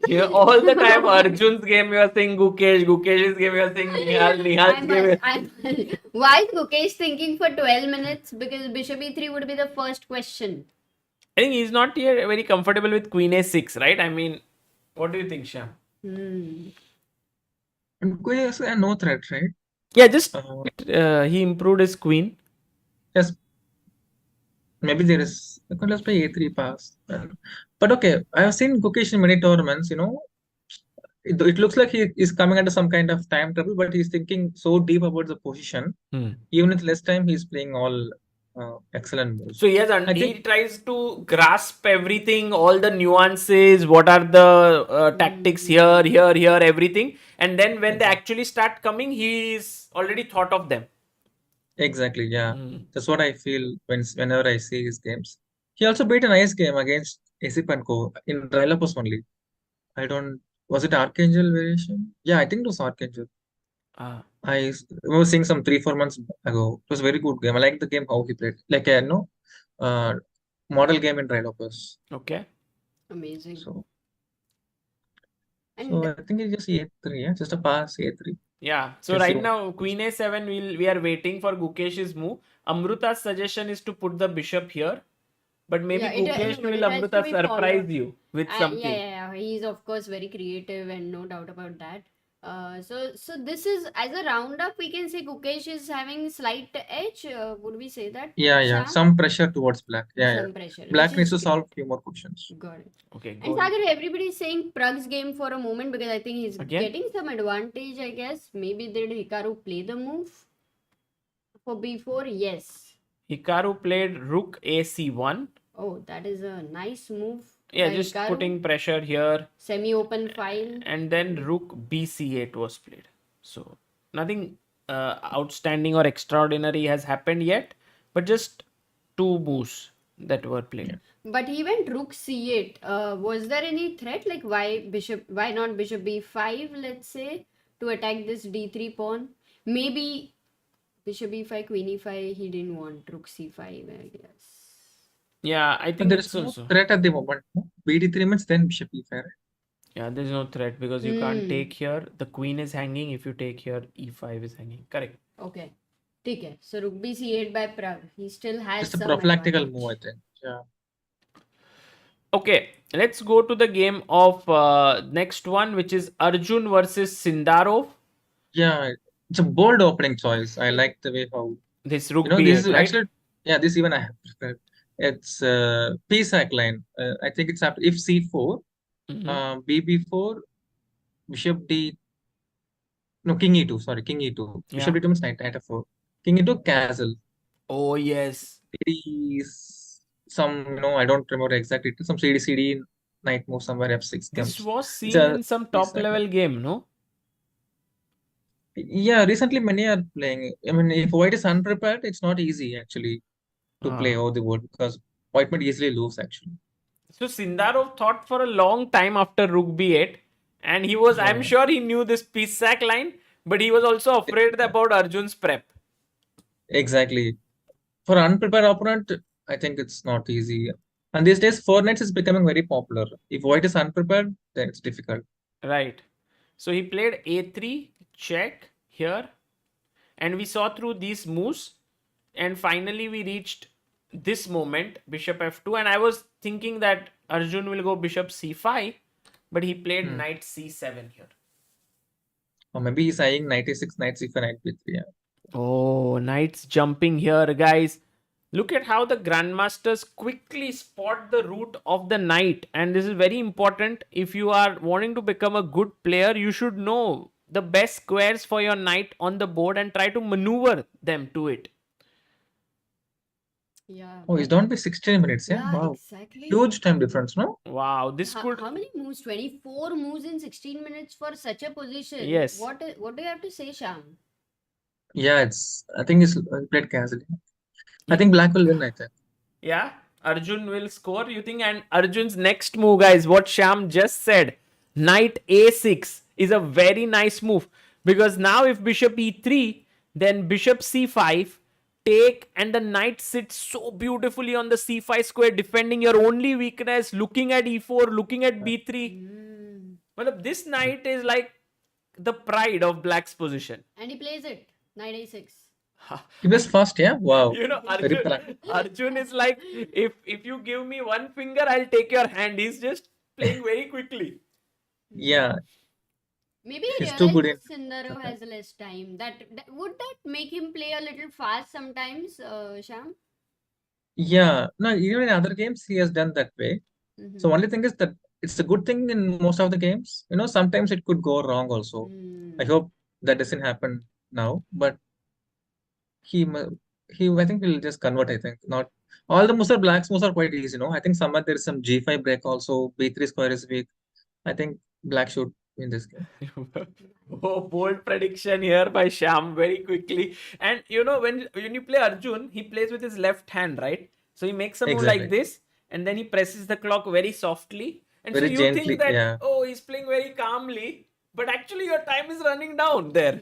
here all the time. Arjun's game you are saying Gukesh, Gukesh's game you are saying Nihal, Nihal's game. Why is Gukesh thinking for 12 minutes? Because bishop e3 would be the first question. I think he's not here very comfortable with queen a6, right? I mean, what do you think, Sham? And queen is no threat, right? Yeah, just he improved his queen. Yes. Maybe there is. Let's play a3 pass. But okay, I have seen Gukesh in many tournaments. It looks like he is coming under some kind of time trouble, but he's thinking so deep about the position. Even with less time, he's playing all excellent moves. So he tries to grasp everything, all the nuances, what are the tactics here, everything. And then when they actually start coming, he's already thought of them. Exactly, yeah. That's what I feel whenever I see his games. He also beat a nice game against Esipenko in Rylopos only. Was it Archangel variation? Yeah, I think it was Archangel. I was seeing some 3-4 months ago. It was a very good game. I like the game how he played. Like model game in Rylopos. Okay. Amazing. So I think it's just a3, yeah, just a pass a3. Yeah. So right now, queen a7, we are waiting for Gukesh's move. Amruta's suggestion is to put the bishop here. But maybe Gukesh will Amruta surprise you with something. Yeah. He's of course very creative and no doubt about that. So this is, as a roundup, we can say Gukesh is having slight edge. Would we say that? Yeah. Sam? Some pressure towards black. Some pressure. Black needs to solve a few more questions. Got it. Okay. And Sagar, everybody is saying Pragg's game for a moment because I think he's getting some advantage, I guess. Maybe did Hikaru play the move for b4? Yes. Hikaru played rook ac1. Oh, that is a nice move. Yeah, just Hikaru. Putting pressure here. Semi-open file. And then rook bc8 was played. So nothing outstanding or extraordinary has happened yet, but just two moves that were played. But he went rook c8. Was there any threat? Like why not bishop b5, let's say, to attack this d3 pawn? Maybe bishop b5, queen e5, he didn't want rook c5, I guess. Yeah, I think there is no threat at the moment. No? BD3 means then bishop e5. Right? Yeah, there's no threat because you can't Hmm. take here. The queen is hanging. If you take here, e5 is hanging. Correct. Okay. ठीक है. So rook b c8 by Pragg. He still has Just a some prophylactical move, advantage. I think. Yeah. Okay, let's go to the game of next one, which is Arjun versus Sindarov. Yeah, it's a bold opening choice. I like the way how, This rook this b8, is right? actually, yeah, this even I have prepared. It's p-sac line. I think it's after if c4, Mhm. bb4, bishop d, no, king e2, sorry, king e2. Bishop Yeah. d2 means knight f4. King e2, castle. Oh, yes. CD, some, I don't remember exactly, some CD, knight move somewhere f6 This comes. was It's seen a in some top p-sac line. level game, no? Yeah, recently many are playing. I mean, if white is unprepared, it's not easy actually to play Ah. over the board because white might easily lose actually. So Sindarov thought for a long time after rook b8, and I'm Yeah, sure he knew this piece sack line, but he was also afraid about Arjun's prep. exactly. For unprepared opponent, I think it's not easy. And these days, four knights is becoming very popular. If white is unprepared, then it's difficult. Right. So he played a3, check here, and we saw through these moves, and finally we reached this moment, bishop f2, and I was thinking that Arjun will go bishop c5, but he played Hmm. knight c7 here. Or maybe he's eyeing knight a6, knight c5, knight b3. Yeah. Oh, knights jumping here, guys. Look at how the grandmasters quickly spot the route of the knight, and this is very important. If you are wanting to become a good player, you should know the best squares for your knight on the board and try to maneuver them to it. Yeah, Oh, he's but down by 16 minutes. Yeah. yeah, Wow. exactly. Huge time difference, no? Wow, this How, could. how many moves? 24 moves in 16 minutes for such a position. Yes. What do you have to say, Sham? Yeah, I think he's played casually. I think black will win, I think. Yeah, Arjun will score, you think? And Arjun's next move, guys, what Sham just said, knight a6 is a very nice move because now if bishop e3, then bishop c5, take, and the knight sits so beautifully on the c5 square, defending your only weakness, looking at e4, looking at b3. Hmm. Well, this knight is like the pride of black's position. And he plays it. Knight a6. He was fast, yeah? Wow. Very practical. Arjun is like, if you give me one finger, I'll take your hand. He's just playing very quickly. Yeah, Maybe he he's too good in realizes Sindaro has less time. That would that make him play a little fast sometimes, Sham? Yeah, no, even in other games he has done that way. So Mm-hmm. only thing is that it's a good thing in most of the games. Sometimes it could go wrong also. I Mm. hope that doesn't happen now, but he mu- he I think will just convert. I think not all the moves are blacks moves are quite easy. I think somewhere there is some G5 break also. B3 square is weak. I think black should win this game. Oh, bold prediction here by Sham very quickly. And when you play Arjun, he plays with his left hand, right? So he makes a move like Exactly. this, and then he presses the clock very softly. And so Very you think gently. that, Yeah. oh, he's playing very calmly, but actually your time is running down there.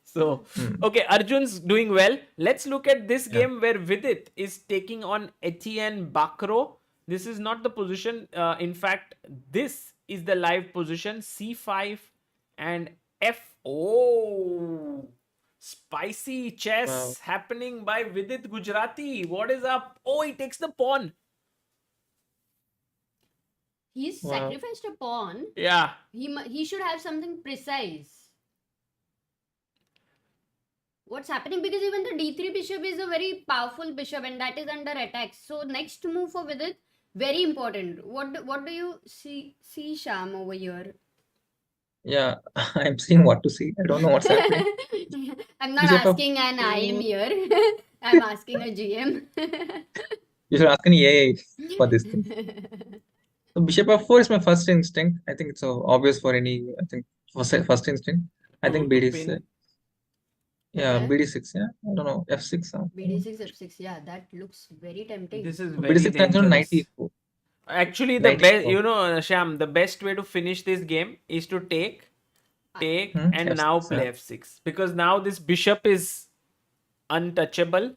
So, Hmm. okay, Arjun's doing well. Let's look at this Yeah. game where Vidit is taking on Etienne Bakro. This is not the position. In fact, this is the live position c5 and f. Oh, spicy Wow. chess happening by Vidit Gujarati. What is up? Oh, he takes the pawn. He's Wow. sacrificed a pawn. Yeah. He should have something precise. What's happening? Because even the d3 bishop is a very powerful bishop and that is under attack. So next move for Vidit, very important. What do you see Sham over here? Yeah. I'm seeing what to see. I don't know what's happening. I'm not Bishop of asking an IM 4. here. I'm asking a GM. You should ask an EA for this thing. So bishop f4 is my first instinct. I think it's so obvious for any. I think first instinct. I think To BD6. pin. Yeah, Okay. BD6. Yeah, I don't know. F6. BD6 F6. Yeah, that looks very tempting. This is So very BD6 turns on knight dangerous. e4. Actually, the Knight best, e4. Sham, the best way to finish this game is to take, and now F6. Yeah. play f6 because now this bishop is untouchable.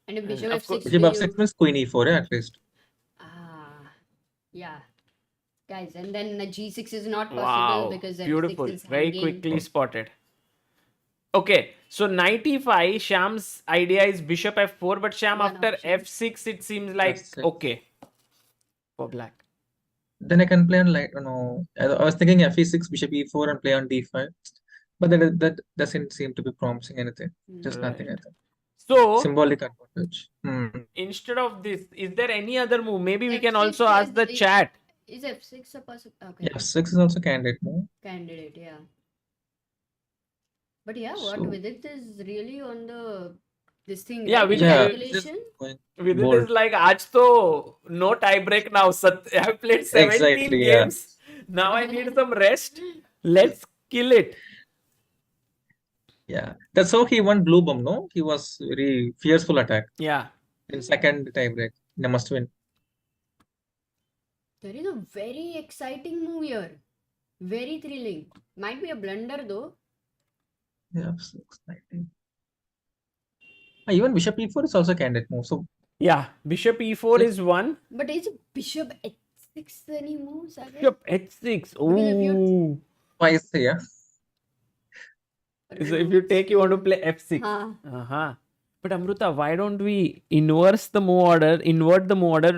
And if And bishop of F6, course, do Bishop f6 you? means queen e4. Yeah, at least. Ah, yeah. Guys, and then the G6 is not possible Wow, because F6 beautiful. is Very hanging. quickly spotted. Okay, so knight e5, Shyam's idea is bishop f4, but Shyam, One after option. f6, it seems like F6. okay for black. Then I can play on like, I was thinking FE6, bishop E4 and play on D5. But that doesn't seem to be promising anything. Just nothing, I Right. think. So Symbolic advantage. instead of this, is there any other move? Maybe we can F6 also ask the chat. Is F6 a possible? Okay. Yeah, 6 is also candidate move. Candidate, yeah. But yeah, what So, Vidit is really on this thing, Yeah, right? In Vidit yeah, is, just calculation. going Vidit bold. is like, aaj to no tie break now. I've played 17 Exactly, yeah. games. Now I need some rest. Let's kill it. Yeah. That's how he won Blue Bomb, no? He was very fierceful attack Yeah. in second tie break. They must win. There is a very exciting move here. Very thrilling. Might be a blunder though. Yeah, 6, 19. Even bishop E4 is also candidate move. So, Yeah. Bishop e4 Just- is one. But is bishop h6 any move, Sagar? Bishop h6. Because if you- Ooh. twice, yeah. So if you take, you want to play f6. Huh. Uh-huh. But Amruta, why don't we invert the move order?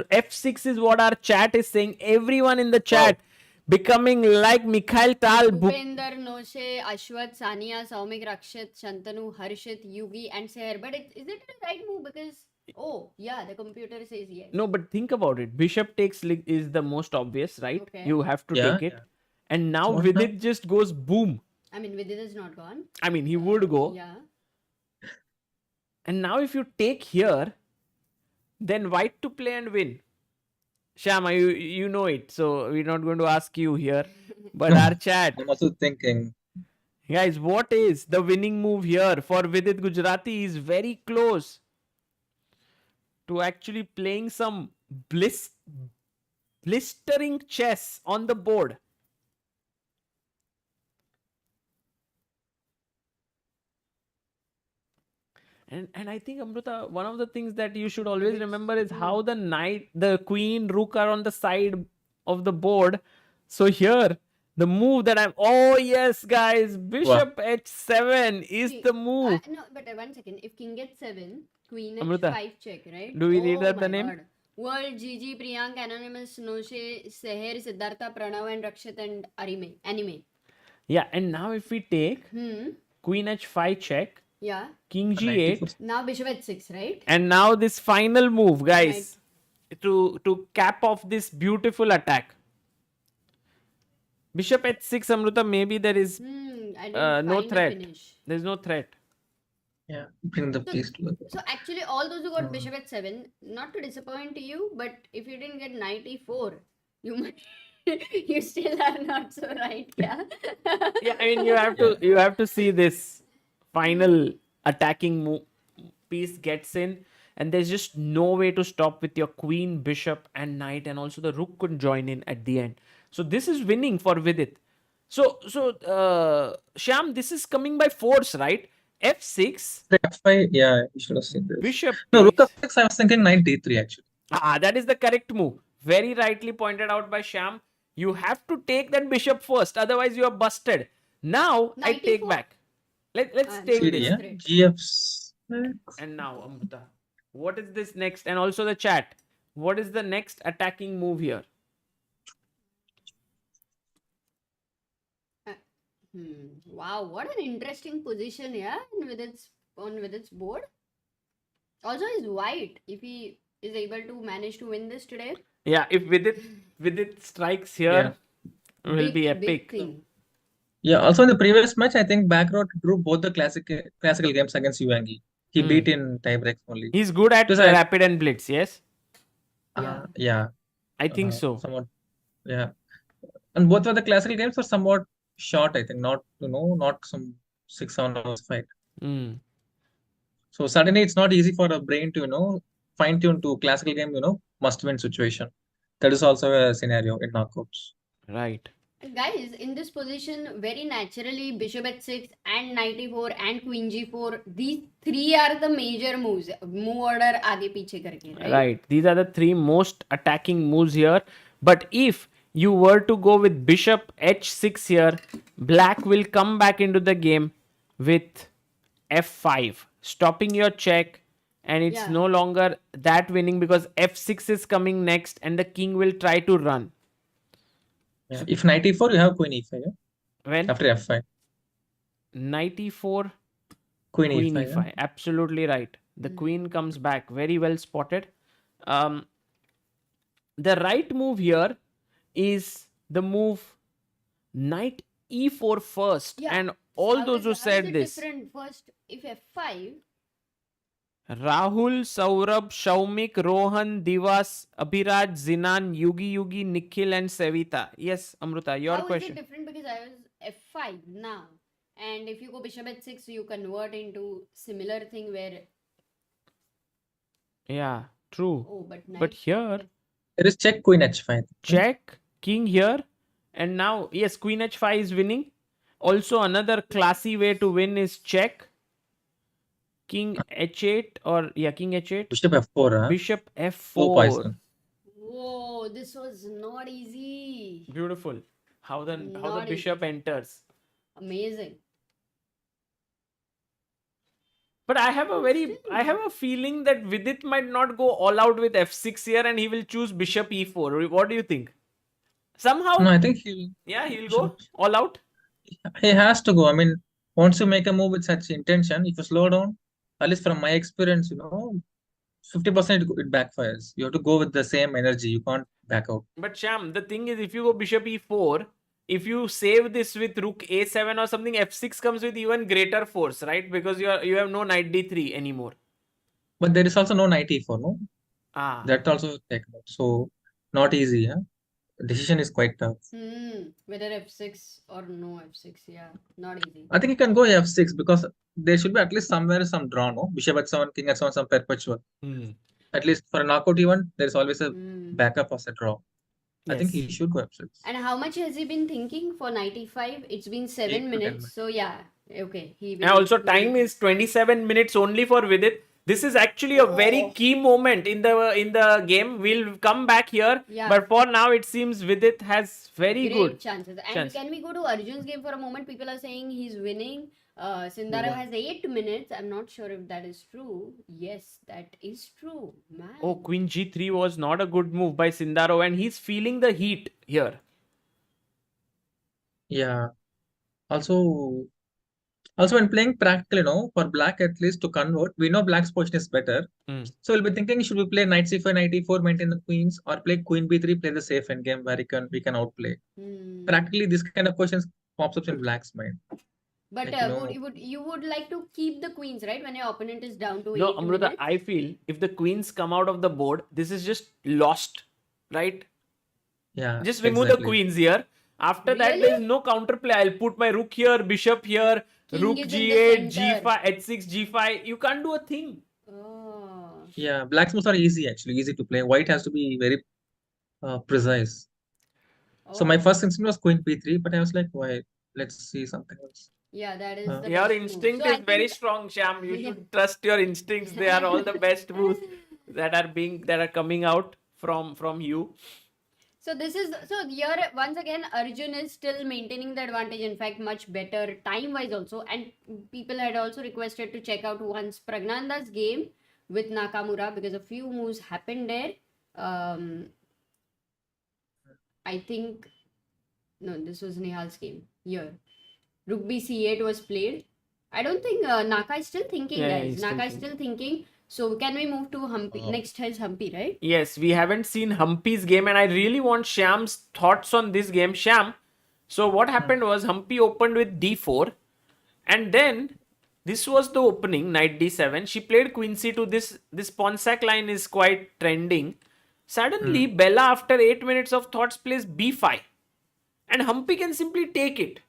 F6 is what our chat is saying. Everyone in the chat becoming like Mikhail Tal. Bhupender, Noshe, Ashwat, Sania, Saumik, Rakshit, Shantanu, Harshit, Yugi, and Seher. But is it the right move? Because, the computer says yes. No, but think about it. Bishop takes is the most obvious, right? Okay. You have to Yeah, take it. And now So what Vidit just goes boom. I mean, Vidit is not gone. I mean, he would go. Yeah. And now if you take here, then white to play and win. Shama, you know it. So we're not going to ask you here. But our chat. I'm also thinking. Guys, what is the winning move here for Vidit Gujarati? Is very close to actually playing some blistering chess on the board. And I think, Amruta, one of the things that you should always remember is how the knight, the queen, rook are on the side of the board. So here, the move that oh yes, guys, bishop h7 is the move. No, but one second. If king gets 7, queen Amruta, h5 check, right? do we read that my the name? God. World, Gigi, Priyank, Anonymous, Noshe, Seher, Siddhartha, Pranav, and Rakshit, and Anime. Yeah, and now if we take queen h5 check, Yeah. king g8, Now bishop h6, right? and now this final move, guys, to cap off this beautiful attack. Bishop h6, Amruta, maybe there is no threat. There's no threat. Yeah, bring the piece to So actually, all those who got bishop h7, not to disappoint you, but if you didn't get knight e4, you might you still are not so right, yeah. Yeah, I mean you have to see this final attacking piece gets in, and there's just no way to stop with your queen, bishop, and knight, and also the rook could join in at the end. So this is winning for Vidit. So Shyam, this is coming by force, right? F6. F5, yeah, you should have seen this. Bishop. No, rook f6, I was thinking knight d3 actually. That is the correct move. Very rightly pointed out by Shyam. You have to take that bishop first, otherwise you are busted. Now I take back. Let's take this. Yeah, gf6. And now, Amruta, what is this next? And also the chat. What is the next attacking move here? Wow, what an interesting position, yeah, with its board. Also, is white if he is able to manage to win this today. Yeah, if Vidit strikes here, will be epic. Yeah, also in the previous match, I think Backrot drew both the classical games against Yuangi. He beat in tiebreaks only. He's good at rapid and blitz, yes? Yeah. I think so. Somewhat, yeah. And both of the classical games were somewhat short, I think. Not some 6-7 hours fight. So suddenly it's not easy for a brain to, fine tune to classical game, must win situation. That is also a scenario in knockouts. Right. Guys, in this position, very naturally, bishop h6 and knight e4 and queen g4, these three are the major moves. Move order aage piche karke, right? Right. These are the three most attacking moves here. But if you were to go with bishop h6 here, black will come back into the game with f5, stopping your check, and it's Yeah. no longer that winning because f6 is coming next and the king will try to run. Yeah. If knight e4, you have queen e5. Yeah? When After f5, knight e4, queen queen e5. e5, absolutely right. The queen comes back, very well spotted. The right move here is the move knight e4 first, Yeah. and all How those is- who how is said it this, different? First, if f5, Rahul, Saurabh, Shaumik, Rohan, Divas, Abhiraj, Zinan, Yugi, Nikhil, and Savita. Yes, Amruta, your how is it question. different? Because I was f5 now, and if you go bishop h6, you convert into similar thing where Yeah, true. but But knight. here, There is check queen h5. check, king here, and now, yes, queen h5 is winning. Also, another classy way to win is check, king h8, or yeah, king h8, Bishop f4. Huh? bishop So f4. poison. Whoa, this was not easy. Beautiful. How the Not bishop enters. Amazing. But I have a feeling that Vidit might not go all out with f6 here and he will choose bishop e4. What do you think? Somehow, No, I think he'll he'll go all out. he has to go. I mean, once you make a move with such intention, if you slow down, at least from my experience, 50% it backfires. You have to go with the same energy. You can't back out. But Sham, the thing is, if you go bishop e4, if you save this with rook a7 or something, f6 comes with even greater force, right? Because you have no knight d3 anymore. But there is also no knight e4, no? Ah. That also taken out. So not easy, huh? Decision is quite tough. Whether f6 or no f6, yeah, not easy. I think you can go f6 because there should be at least somewhere some draw, no? Bishop h7, king h7, some perpetual. At least for a knockout event, there is always a backup as a draw. I think he should go f6. And how much has he been thinking for 95? It's been 7 8 to 10 minutes. So yeah, okay. And also time is 27 minutes only for Vidit. This is actually a very key moment in the game. We'll come back here. Yeah. But for now, it seems Vidit has very great good chances. And chance. can we go to Arjun's game for a moment? People are saying he's winning. Sindara has 8 minutes. I'm not sure if that is true. Yes, that is true. Man. Oh, Queen G3 was not a good move by Sindaro, and he's feeling the heat here. Yeah. Also, when playing practically, for black at least to convert, we know black's position is better. So we'll be thinking, should we play knight c5, knight e4, maintain the queens, or play queen b3, play the safe endgame where we can outplay. Practically, this kind of questions pops up in black's mind. But you would like to keep the queens, right? When your opponent is down to 8 No, Amruta, minutes? I feel if the queens come out of the board, this is just lost, right? Yeah. Just remove the queens here. After that, Really? there is no counterplay. I'll put my rook here, bishop here, King rook is in the g8, center. g5, h6, g5. You can't do a thing. Oh. Yeah, black's moves are easy actually, easy to play. White has to be very precise. So my first instinct was queen b3, but I was like, why? Let's see something else. Yeah, that is the Your best instinct move. So I is very think- strong, Sham. You should trust your instincts. They are all the best moves that are coming out from you. So here once again Arjun is still maintaining the advantage. In fact, much better time wise also. And people had also requested to check out once Pragnanandhaa's game with Nakamura because a few moves happened there. I think no, this was Nihal's game here. Rook b c8 was played. I don't think Naka is still thinking, guys. he's Naka is still thinking. So can we move to Humpy? Next has Humpy, right? Yes, we haven't seen Humpy's game, and I really want Sham's thoughts on this game. Sham, so what happened was Humpy opened with d4, and then this was the opening, knight d7. She played queen c2. This pawn sack line is quite trending. Suddenly, Bella, after 8 minutes of thoughts, plays b5, and Humpy can simply take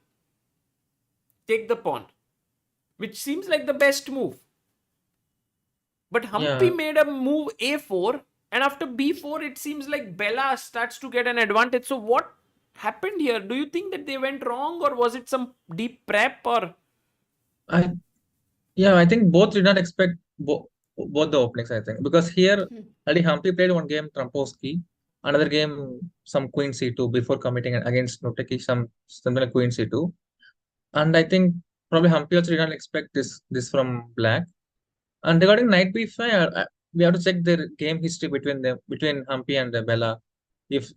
the pawn, which seems like the best move. But Humpy made a move a4, and after b4, it seems like Bella starts to get an advantage. So what happened here? Do you think that they went wrong, or was it some deep prep? Or I think both did not expect both the openings, I think. Because here, already Humpy played one game, Trumpowski. Another game, some queen c2 before committing against Noteki, something like queen c2. And I think probably Humpy also did not expect this from Black. And regarding knight b5, we have to check their game history between Humpy and Bella. If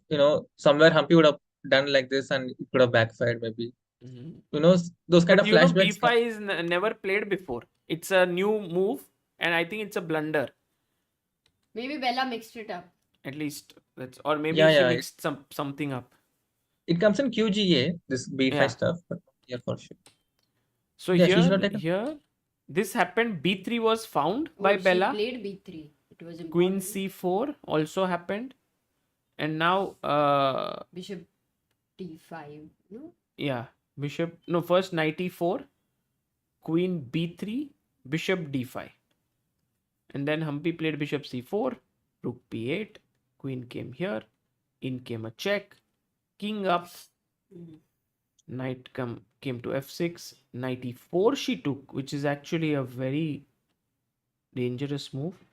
somewhere Humpy would have done like this and it could have backfired maybe. Mhm. Those kind But of flashbacks. b5 is never played before. It's a new move, and I think it's a blunder. Maybe Bella mixed it up. At least that's, or maybe Yeah, she yeah. mixed something up. It comes in QGA, this b5 Yeah. stuff, but yeah, for sure. So Yeah, she should have taken. here, this happened. b3 was found Oh, by she Bella. played b3. It was Queen important. c4 also happened, and now Bishop d5. No. yeah, bishop. No, first knight e4, queen b3, bishop d5, and then Humpy played bishop c4, rook b8, queen came here, in came a check, king up, knight came to f6, knight e4 she took, which is actually a very dangerous move,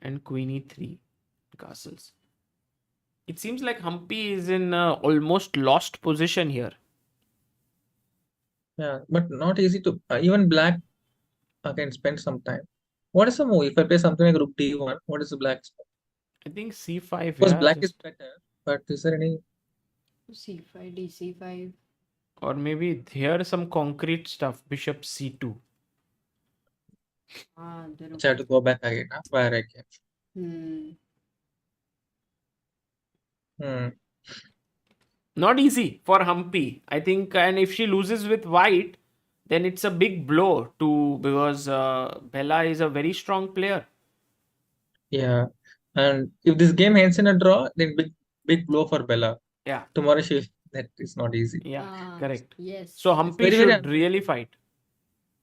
and queen e3 castles. It seems like Humpy is in almost lost position here. Yeah, but not easy to even Black can spend some time. What is the move? If I play something like rook d1, what is the Black's move? I think c5. Because Yeah, Black is better, but is there any? c5, dc5. Or maybe here some concrete stuff. Bishop c2. The Which I have to go back again, where I came. Not easy for Humpy, I think, and if she loses with white, then it's a big blow because Bella is a very strong player. Yeah, and if this game ends in a draw, then big blow for Bella. Yeah. Tomorrow that is not easy. Yeah, correct. Yes. So Humpy very should really fight.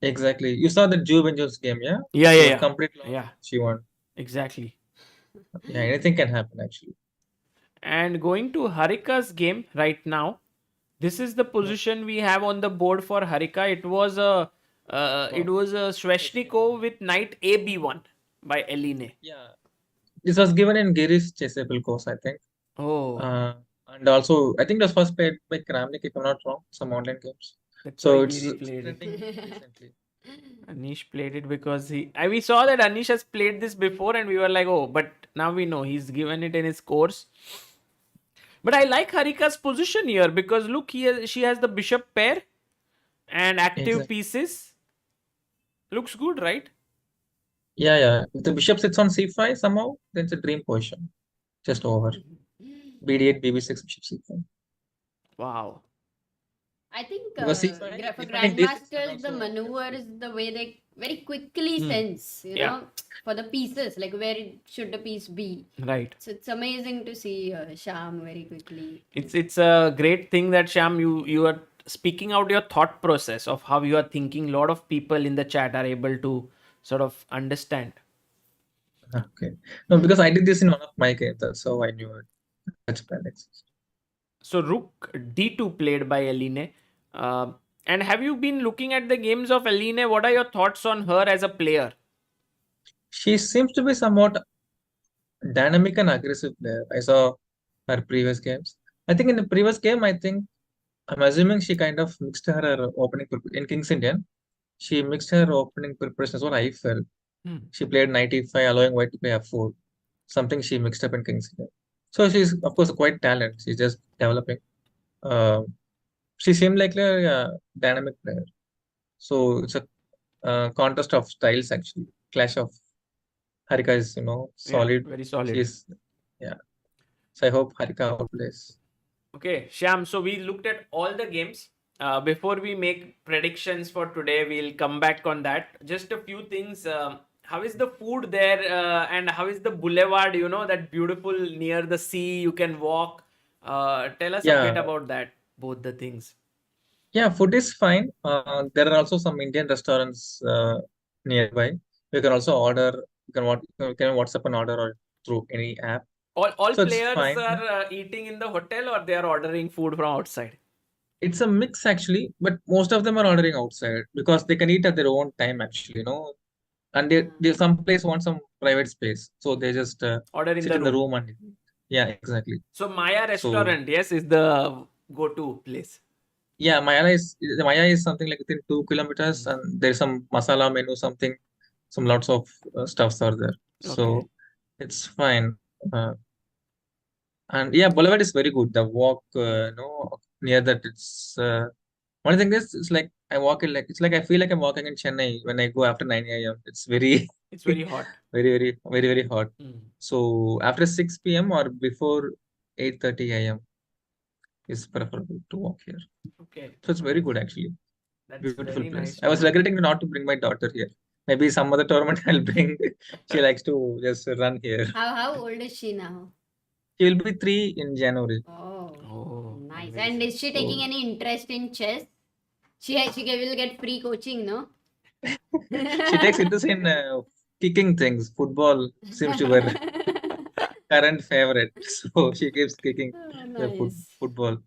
Exactly. You saw the Juventus game, yeah? Yeah. Complete loss. Yeah. She won. Exactly. Yeah, anything can happen actually. And going to Harika's game right now, this is the position we have on the board for Harika. It was a Sveshnikov with knight AB1 by Eline. Yeah, this was given in Giri's chessable course, I think. Oh. And also, I think it was first played by Kramnik, if I'm not wrong, some online games. That's so why it's Giri played it. recently. Anish played it because we saw that Anish has played this before and we were like, oh, but now we know he's given it in his course. But I like Harika's position here because look, she has the bishop pair and active pieces. Looks good, right? Yeah. If the bishop sits on c5 somehow, then it's a dream position. Just over. bd8, bb6, bishop c5. Wow. I think for grandmasters, the maneuvers, the way they very quickly sense, for the pieces, like where should the piece be. Right. So it's amazing to see Sham very quickly. It's a great thing that Sham, you are speaking out your thought process of how you are thinking. A lot of people in the chat are able to sort of understand. Okay. No, because I did this in one of my games, that's how I knew it. So rook d2 played by Eline. And have you been looking at the games of Eline? What are your thoughts on her as a player? She seems to be somewhat dynamic and aggressive player. I saw her previous games. I think in the previous game, I'm assuming she kind of mixed her opening in King's Indian. She mixed her opening preparation, is what I felt. She played knight e5, allowing white to play f4. Something she mixed up in King's Indian. So she's, of course, quite talented. She's just developing. She seemed like a dynamic player. So it's a contest of styles, actually. Clash of Harika is, solid. Yeah, very solid. So I hope Harika outplays. Okay, Shyam. So we looked at all the games. Before we make predictions for today, we'll come back on that. Just a few things. How is the food there? And how is the boulevard? That beautiful near the sea. You can walk. Tell us a bit about that. Both the things. Yeah, food is fine. There are also some Indian restaurants nearby. You can also order. You can WhatsApp an order or through any app. All players are eating in the hotel or they are ordering food from outside? It's a mix actually, but most of them are ordering outside because they can eat at their own time actually, and they some place want some private space, so they just order sit in the room and eat. Yeah, exactly. So Maya So restaurant, yes, is the go-to place. yeah, Maya is something like within 2 kilometers, and there's some masala menu, something, some lots of stuffs are there. Okay. So it's fine. Uh, and yeah, Boulevard is very good. The walk, near that, it's one thing is, it's like I walk in like, it's like I feel like I'm walking in Chennai when I go after 9 a.m. It's very, It's very hot. very hot. Mm. So after 6 p.m. or before 8:30 a.m. is preferable to walk here. Okay. So it's very good actually. That's Beautiful very place. nice I to was know. regretting not to bring my daughter here. Maybe some other tournament I'll bring. She likes to just run here. How old is she now? She will be 3 in January. Oh, Oh, nice. And amazing. is she taking So any interest in chess? She will get free coaching, no? she takes interest in kicking things. Football seems to be her current favorite. So she keeps kicking Oh, the nice. football.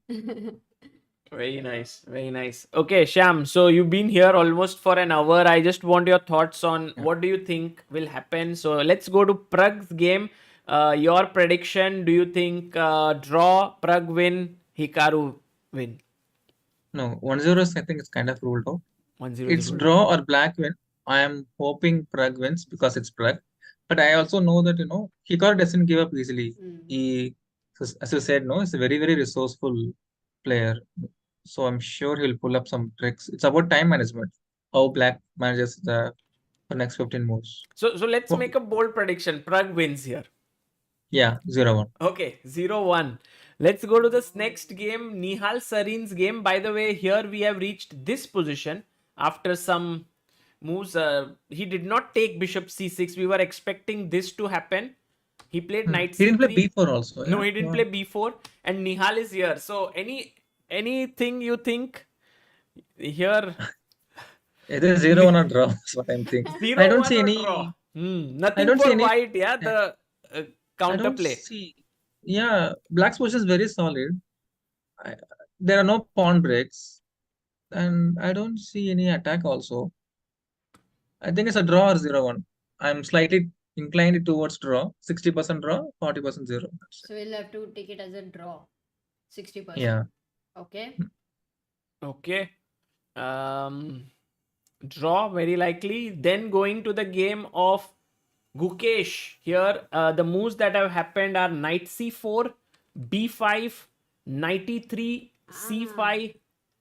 Very nice. Very nice. Okay, Sham. So you've been here almost for an hour. I just want your thoughts on Yeah. what do you think will happen. So let's go to Pragg's game. Your prediction. Do you think draw, Pragg win, Hikaru win? No, 1-0 is, I think it's kind of ruled out. 1-0 is It's ruled out. draw or black win. I am hoping Prague wins because it's Prague. But I also know that, Hikaru doesn't give up easily. He, as you said, no, he's a very resourceful player. So I'm sure he'll pull up some tricks. It's about time management. How black manages the next 15 moves. So let's Well, make a bold prediction. Prague wins here. yeah, 0-1. Okay, 0-1. Let's go to this next game, Nihal Sarin's game. By the way, here we have reached this position after some moves. He did not take bishop c6. We were expecting this to happen. He played knight He didn't play c3. B4 also, No, yeah? he didn't Wow. play b4. And Nihal is here. So anything you think here? Either 0-1 or draw is what I'm thinking. I Zero don't one see or draw? any. I Nothing don't see for any. white, yeah. The I counter don't play. see. Yeah, black's position is very solid. I, there are no pawn breaks, and I don't see any attack also. I think it's a draw or 0-1. I'm slightly inclined towards draw. 60% draw, 40% zero. That's it. So we'll have to take it as a draw. 60%. Yeah. Okay. Okay. Um, draw very likely. Then going to the game of Gukesh. Here, the moves that have happened are knight c4, b5, knight e3, c5,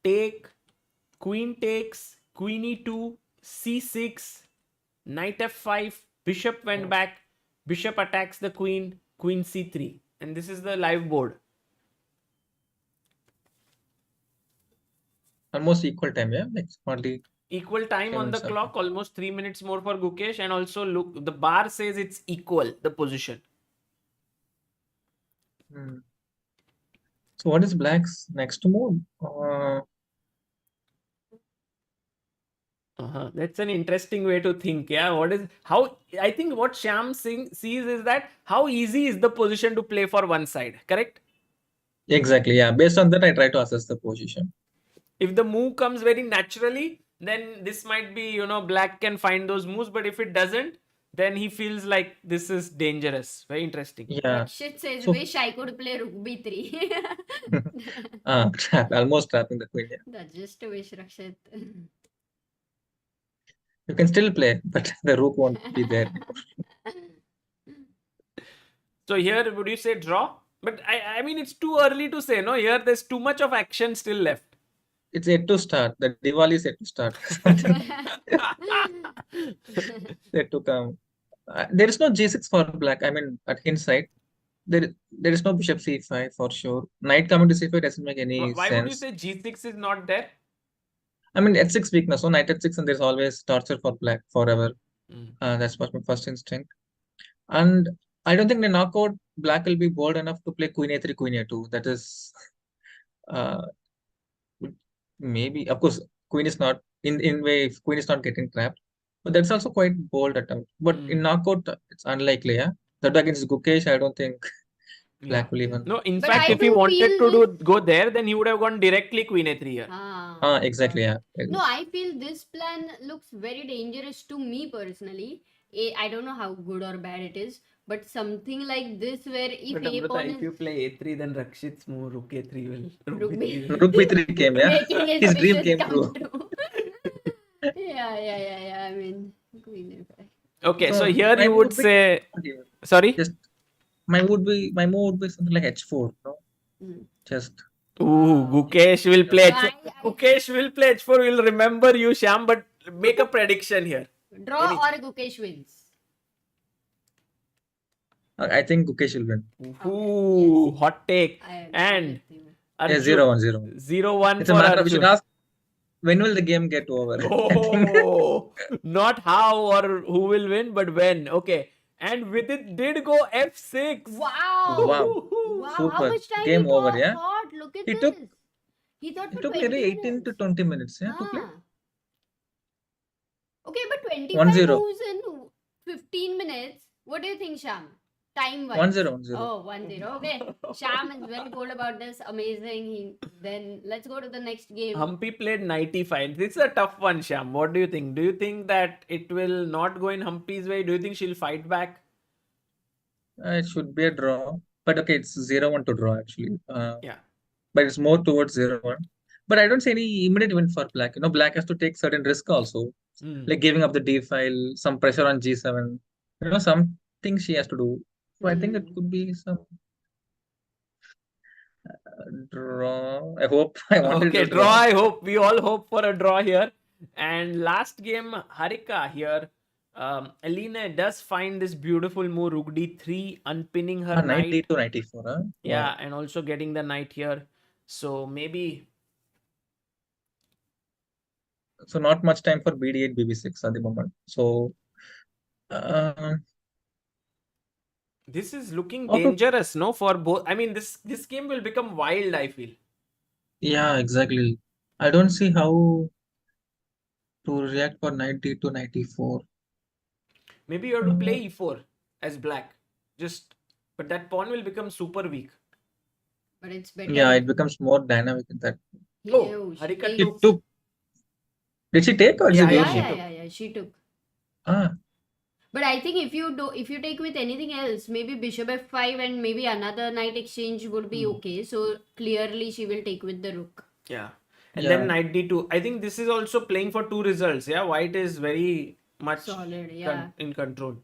take, queen takes, queen e2, c6, knight f5, bishop went back, bishop attacks the queen, queen c3. And this is the live board. Almost equal time, yeah? Like hardly Equal time 10 on the minutes after. clock, almost 3 minutes more for Gukesh. And also, look, the bar says it's equal, the position. Hmm. So what is black's next move? That's an interesting way to think. Yeah, I think what Sham sees is that how easy is the position to play for one side, correct? Exactly, yeah. Based on that, I try to assess the position. If the move comes very naturally, then this might be, black can find those moves. But if it doesn't, then he feels like this is dangerous. Very interesting. Yeah. Rakshit says, So, wish I could play Rook B3. almost trapping the queen. Yeah. That's just a wish, Rakshit. You can still play, but the rook won't be there. So here, would you say draw? But I mean, it's too early to say, no? Here, there's too much of action still left. It's yet to start. The Diwali is yet to start. Something yet to come. There is no G6 for black. I mean, at hindsight, there is no bishop C5 for sure. Knight coming to C5 doesn't make any Why would you sense. say G6 is not there? I mean, H6 weakness. So knight H6, and there's always torture for black forever. That's what my first instinct. And I don't think the knockout black will be bold enough to play queen A3, queen A2. That is, uh, maybe, of course, queen is not in way. If queen is not getting trapped, but that's also quite bold attempt. But in knockout, it's unlikely. Yeah, that against Gukesh, I don't think Yeah. black will even. No, in But fact, I if he do wanted feel to this. go there, then he would have gone directly queen a3 here. Exactly. Yeah. No, I feel this plan looks very dangerous to me personally. I don't know how good or bad it is, But something like this where if But a Amruta, pawn if you is play a3, then Rakshit's move rook a3 will. Rook b3 B- will. Rook b3 came, yeah. making his His dream wishes came come true. true. Yeah. I mean, queen f5. Okay, so So here my you move would would be say. Sorry. just my move would be something like h4. No, Hmm. just Ooh, Wow. Gukesh will play So h4. Gukesh will play h4. We'll remember you, Sham, but make a prediction here. Draw Any- or Gukesh wins. I think Gukesh will win. Ooh, Yes. hot take. I agree And with you. Yeah, Arjun. 0-1, 0-1. 0-1 It's a for matter of we should Arjun. ask when will the game get over. I think Oh, not how or who will win, but when. Okay. And Vidit did go f6. Wow. wow, Wow. How super. much time Game he over, yeah. thought? Look at He this. took He thought it for took 20 nearly 18 to minutes. 20 minutes, yeah, to play. Ah. Okay, but 25 1-0. moves in 15 minutes. What do you think, Sham? Time wise. 1-0, 1-0. Oh, 1-0. Okay. Sham is very cool about this. Amazing. Then let's go to the next game. Humpy played 95. This is a tough one, Sham. What do you think? Do you think that it will not go in Humpy's way? Do you think she'll fight back? It should be a draw. But okay, it's 0-1 to draw actually. Yeah. But it's more towards 0-1. But I don't see any immediate win for black. You know, black has to take certain risk also, Hmm. like giving up the d file, some pressure on g7. You know, some things she has to do. So I think it could be some draw. I hope. I wanted Okay, to draw. I hope. We all hope for a draw here. And last game, Harika here. Alina does find this beautiful move, rook d3, unpinning her 90 knight. to 94. Huh? Yeah, Wow. and also getting the knight here. So maybe So not much time for bd8, bb6 at the moment. So uh, this is looking okay. dangerous, no? For both. I mean, this game will become wild, I feel. Yeah, exactly. I don't see how to react for 90 to 94. Maybe you have to play e4 as black. Just, but that pawn will become super weak. But it's better. Yeah, it becomes more dynamic in that. Oh, Harika She took. took. Did she take or did Yeah, she yeah, give? she took. Yeah. She took. Ah, But I think if you take with anything else, maybe bishop f5 and maybe another knight exchange would be okay. So clearly she will take with the rook. Yeah. And yeah. then knight d2. I think this is also playing for two results. Yeah, white is very much Solid, yeah. in control.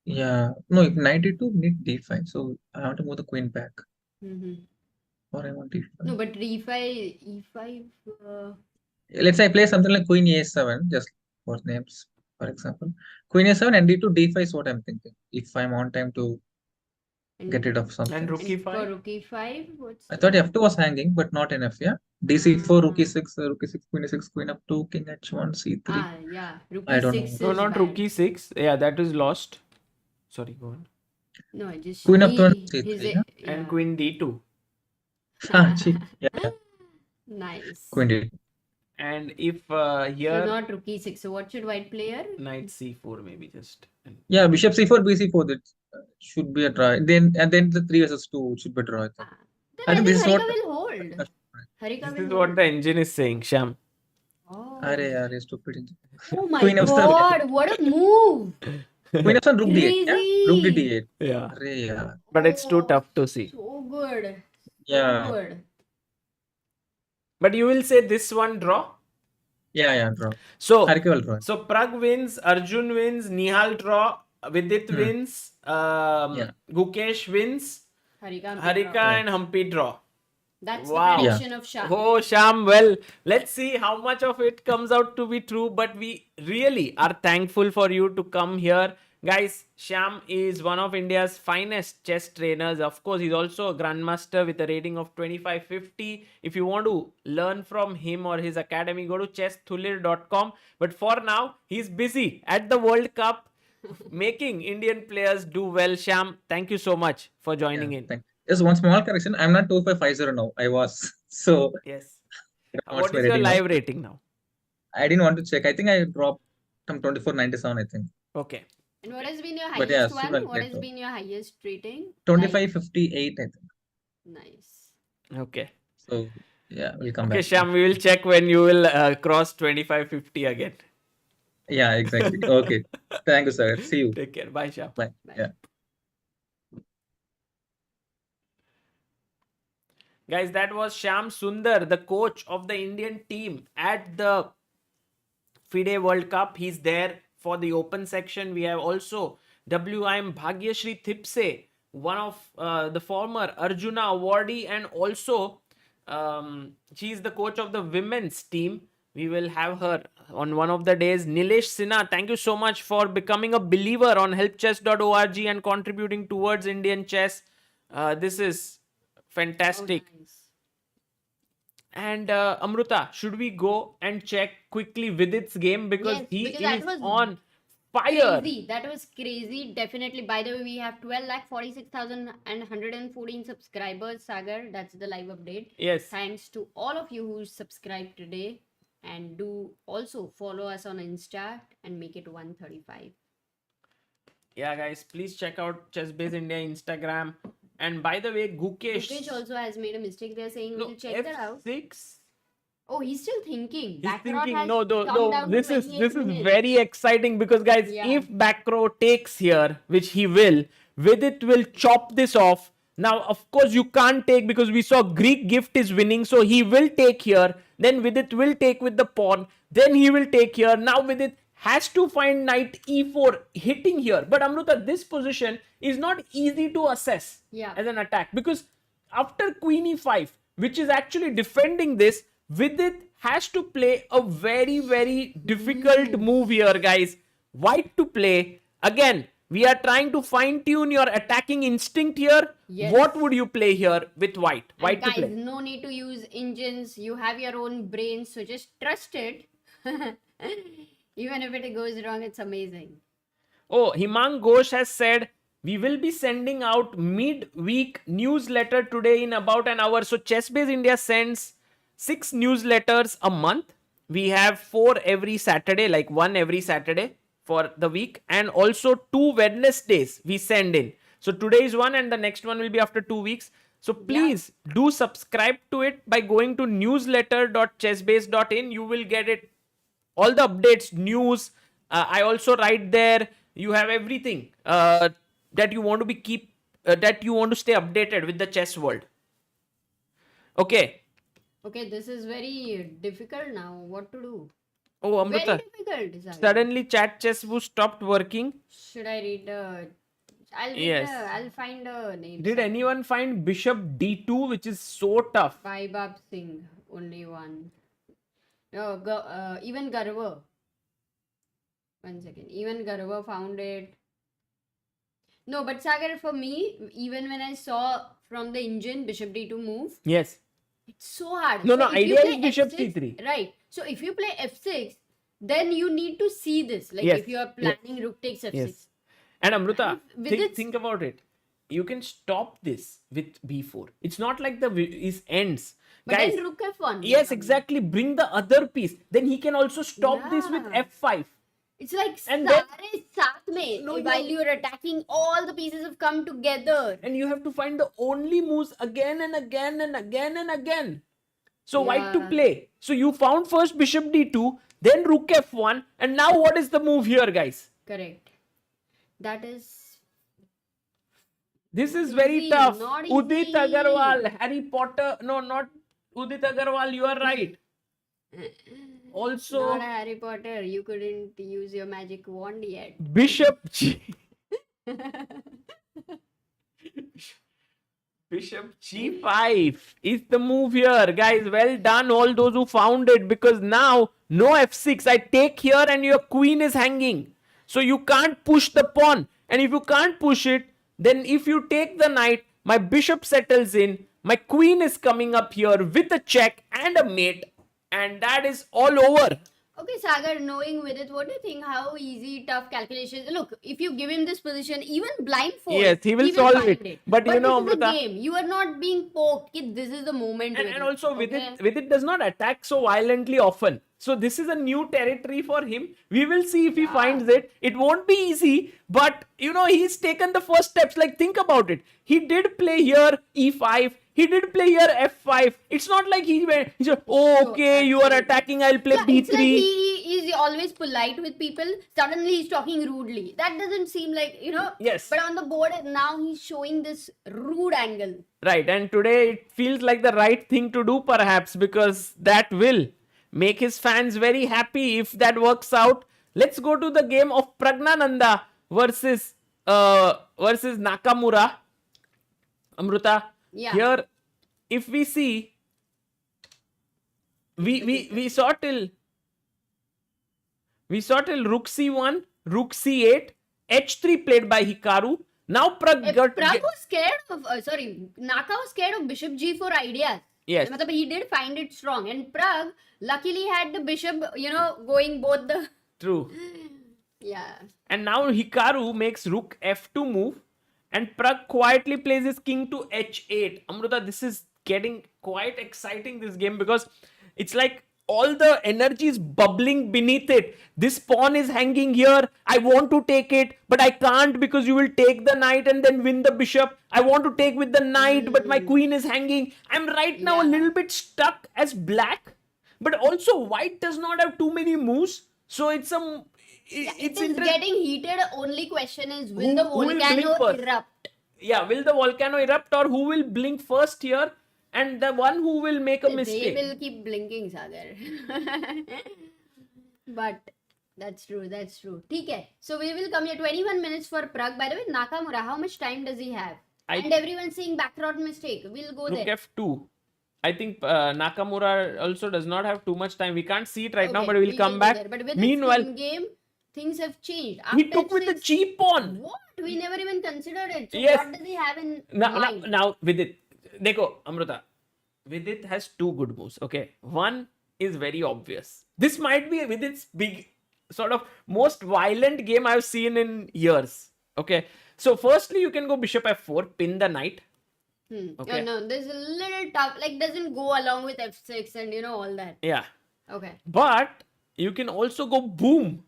Yeah. No, if 92 need d5. So I want to move the queen back. Or I want d5. No, but e5. Let's say I play something like queen a7, just for names, for example. Queen a7 and d2, d5 is what I'm thinking. If I'm on time to get rid of something. And rook For e5. rook e5, what's I thought f2 was hanging, but not enough, yeah? dc4, rook e6, rook e6, queen e6, queen up2, king h1, c3. yeah, rook I don't e6 know. No, is not bad. rook e6. Yeah, that is lost. Sorry, go on. No, just Queen up2 and c3, yeah? And queen d2. Yeah. Nice. Queen d2. And if So here not rook e6. So what should white play here? knight c4 maybe just. Yeah, bishop c4, bc4, that should be a draw. Then and then the 3 versus 2 should be a draw, I think. Then I think this is Harika what. will hold. Harika This will is hold. what the engine is saying, Sham. Oh. Are stupid. Oh my Queen f7. god, what a move! Queen f7, rook d8, yeah? Rook d Crazy. d8. Yeah. Yeah. But it's too tough to see. So good. Yeah. So good. But you will say this one draw? Yeah, draw. So, Harika will draw. so Pragg wins, Arjun wins, Nihal draw, Vidit wins, Gukesh wins, Harika and Humpy draw. That's Wow. the prediction of Shah. Oh, Sham, well, let's see how much of it comes out to be true. But we really are thankful for you to come here. Guys, Sham is one of India's finest chess trainers. Of course, he's also a grandmaster with a rating of 2550. If you want to learn from him or his academy, go to chessthulir.com. But for now, he's busy at the World Cup making Indian players do well. Sham, thank you so much for joining in. Just one small correction. I'm not 2550 now. I was. So, Yes. what's What my is your rating now? live rating now? I didn't want to check. I think I dropped from 2497, I think. Okay. And what has been your But highest yeah, one? What has been your highest rating? 2558, I think. Nice. Okay. So, yeah, we'll come Okay, back. Sham, we will check when you will cross 2550 again. Yeah, exactly. Okay. Thank you, sir. See you. Take care. Bye, Shah. Bye. Bye. Yeah. Guys, that was Shyam Sundar, the coach of the Indian team at the FIDE World Cup. He's there for the open section. We have also WIM Bhagyashri Thipse, one of the former Arjuna awardee, and also she's the coach of the women's team. We will have her on one of the days. Nilesh Sinha, thank you so much for becoming a believer on helpchess.org and contributing towards Indian chess. This is Oh, fantastic. nice. And Amruta, should we go and check quickly Vidit's game because Yes, he because that is was on fire? crazy. That was crazy. Definitely. By the way, we have 12,46,114 subscribers, Sagar. That's the live update. Yes. Thanks to all of you who subscribed today. And do also follow us on Insta and make it 135. Yeah, guys, please check out ChessBase India Instagram. And by the way, Gukesh. Gukesh also has made a mistake. They're saying No, we'll check that out. F6. Oh, he's still thinking. He's Backrot thinking, has no, come no, down to this is 28 minutes. very exciting because guys, Yeah. if Backrow takes here, which he will, Vidit will chop this off. Now, of course, you can't take because we saw Greek gift is winning, so he will take here. Then Vidit will take with the pawn. Then he will take here. Now Vidit has to find knight e4 hitting here. But Amruta, this position is not easy to assess Yeah. as an attack because after queen e5, which is actually defending this, Vidit has to play a very difficult move here, guys. White to play. Again, we are trying to fine tune your attacking instinct here. Yes. What would you play here with white? And White to guys, play. no need to use engines. You have your own brain, so just trust it. Even if it goes wrong, it's amazing. Oh, Himang Ghosh has said we will be sending out mid-week newsletter today in about an hour. So ChessBase India sends 6 newsletters a month. We have 4 every Saturday, like 1 every Saturday for the week, and also 2 Wednesdays we send in. So today is one and the next one will be after 2 weeks. So please do subscribe to it by going to newsletter.chessbase.in. You will get it, all the updates, news. I also write there. You have everything that you want to that you want to stay updated with the chess world. Okay. Okay, this is very difficult now. What to do? Oh, Very Amruta. difficult. Sagar. Suddenly chat chess was stopped working. Should I read the? I'll read Yes. I'll find the name. Did anyone find bishop d2, which is so tough? Vaibhav Singh, only one. No, even Garva. 1 second. Even Garva found it. No, but Sagar, for me, even when I saw from the engine bishop d2 move, Yes. it's so hard. No, So no, if you idea play is bishop f6 c3. Right. So if you play f6, then you need to see this. Like Yes. if you are planning rook takes f6. Yes. And Amruta, With its- think about it. You can stop this with b4. It's not like the is ends. But Guys, then rook f1. yes, exactly. Bring the other piece. Then he can also stop this with Yeah. f5. It's like And then- sare saath mein, No, while you're attacking, all the pieces have come together. And you have to find the only moves again and again and again and again. So white to Yeah. play. So you found first bishop d2, then rook f1, and now what is the move here, guys? Correct. That is This is very Easy, tough. not Udit easy. Agarwal, Harry Potter. No, not Udit Agarwal. You are right. Also, not a Harry Potter. You couldn't use your magic wand yet. Bishop G. Bishop G5 is the move here, guys. Well done, all those who found it, because now no f6. I take here and your queen is hanging. So you can't push the pawn. And if you can't push it, then if you take the knight, my bishop settles in. My queen is coming up here with a check and a mate. And that is all over. Okay, Sagar, knowing with it, what do you think? How easy, tough calculations? Look, if you give him this position, even blindfold, Yes, he will solve find it. But you this know, is the Amruta- game. You are not being poked. This is the moment. And also with okay? it does not attack so violently often. So this is a new territory for him. We will see if he finds it. It won't be easy, but you know, he's taken the first steps. Like, think about it. He did play here e5. He did play here f5. It's not like he went, he said, oh, No, okay, you are absolutely. attacking, I'll play Yeah, b3. it's like he is always polite with people. Suddenly he's talking rudely. That doesn't seem like, Yes. But on the board now he's showing this rude angle. Right, and today it feels like the right thing to do, perhaps, because that will make his fans very happy if that works out. Let's go to the game of Pragnanandhaa versus Nakamura. Amruta. Yeah. Here, if we see, we saw till rook c1, rook c8, h3 played by Hikaru. Now Pragg was scared of, Naka was scared of bishop g4 ideas. Yes. Matlab, he did find it strong. And Pragg luckily had the bishop, going both the... True. Yeah. And now Hikaru makes rook f2 move. And Pragg quietly plays his king to h8. Amruta, this is getting quite exciting, this game, because it's like all the energy is bubbling beneath it. This pawn is hanging here. I want to take it, but I can't because you will take the knight and then win the bishop. I want to take with the knight, but my queen is hanging. I'm right now a little bit stuck as black, but also white does not have too many moves. So it's It's getting heated. Only question is, will the who will volcano blink first? erupt? Yeah, will the volcano erupt, or who will blink first here? And the one who will make a mistake. They will keep blinking, Sagar. But that's true. Okay. So we will come here. 21 minutes for Pragg. By the way, Nakamura, how much time does he have? And everyone's saying backroad mistake. We'll go Rook there. f2. I think Nakamura also does not have too much time. We can't see it right now, Okay, but we'll come back. But with Meanwhile, this game, things have changed. he After took with the F6, cheap pawn. What? We never even considered it. So Yes. what does he have in Now, mind? Vidit. Dekho, Amruta. Vidit has two good moves. Okay. One is very obvious. This might be Vidit's big, sort of most violent game I've seen in years. Okay. So, firstly, you can go bishop f4, pin the knight. Okay. No, this is a little tough. Like, doesn't go along with f6 and all that. Yeah. Okay. But you can also go boom.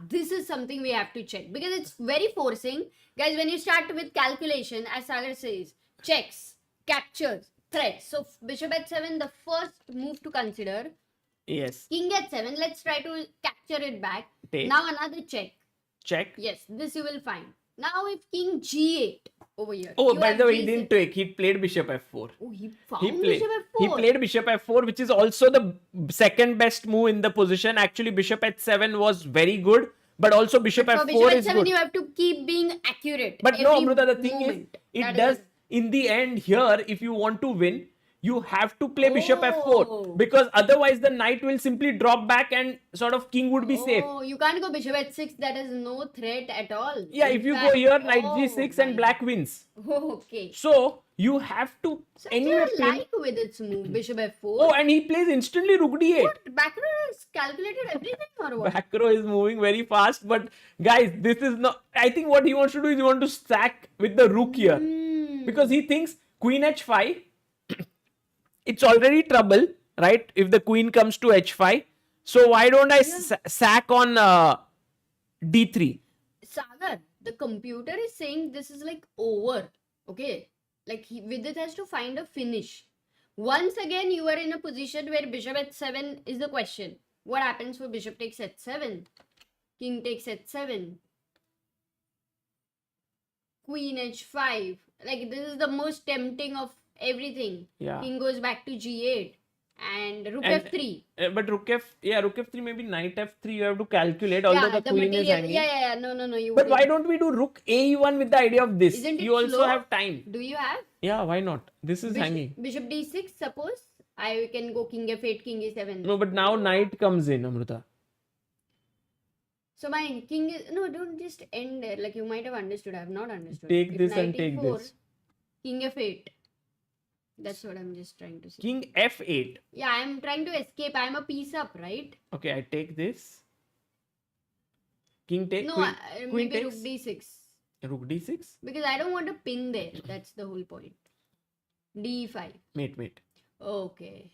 This is something we have to check because it's very forcing. Guys, when you start with calculation, as Sagar says, checks, captures, threats. So, bishop h7, the first move to consider. Yes. King h7, let's try to capture it back. Take. Now, another check. Check. Yes, this you will find. Now, if king g8 over here. Oh, you by have the way, he g6. didn't take. He played bishop f4. Oh, he found He played. bishop f4. He played bishop f4, which is also the second best move in the position. Actually, bishop h7 was very good, but also bishop But for f4 bishop is h7, good. you have to keep being accurate. But no, every Amruta, the thing moment. is, That it does, in the end here, if you want to win, you have to play bishop Oh. f4, because otherwise the knight will simply drop back and sort of king would be safe. Oh, you can't go bishop h6. That is no threat at all. Yeah, In if you fact, go here, knight oh g6 my. and black wins. Okay. So you have to So anyway I pin. like with its move, bishop f4. Oh, and he plays instantly rook d8. What? Backrow has calculated everything or what? Back row is moving very fast, but guys, this is not. I think what he wants to do is he wants to stack with the rook here, because he thinks queen h5. It's already trouble, right? If the queen comes to h5, so why don't I sack on d3? Sagar, the computer is saying this is like over. Okay. Like Vidit has to find a finish. Once again, you are in a position where bishop h7 is the question. What happens for bishop takes h7? King takes h7. Queen h5. Like this is the most tempting of everything. Yeah. King goes back to g8 and rook And- f3. But rook f3, maybe knight f3. You have to calculate, although the queen is hanging. Yeah. No. You. But why don't we do rook a1 with the idea of this? Isn't it You also slow? have time. Do you have? Yeah, why not? This is hanging. Bishop d6, suppose. I can go king f8, king e7. No, but now knight comes in, Amruta. So my king is... No, don't just end there. Like you might have understood. I have not understood. Take If this and knight take e4, this. King f8. That's what I'm just trying to say. King f8. Yeah, I'm trying to escape. I'm a piece up, right? Okay, I take this. King take. No, queen maybe rook takes. d6. Rook d6. Because I don't want a pin there. That's the whole point. d5. Mate. Okay.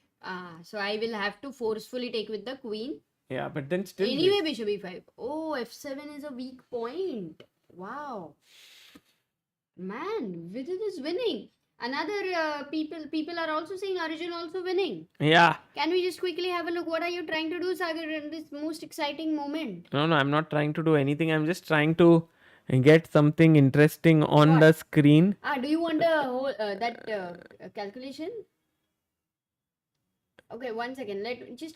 So I will have to forcefully take with the queen. Yeah, but then still. Anyway, bishop e5. Oh, f7 is a weak point. Wow. Man, Vidit is winning. Another people are also saying Arjun also winning. Yeah. Can we just quickly have a look? What are you trying to do, Sagar, in this most exciting moment? No, I'm not trying to do anything. I'm just trying to get something interesting on the screen. Do you want the whole calculation? Okay, 1 second.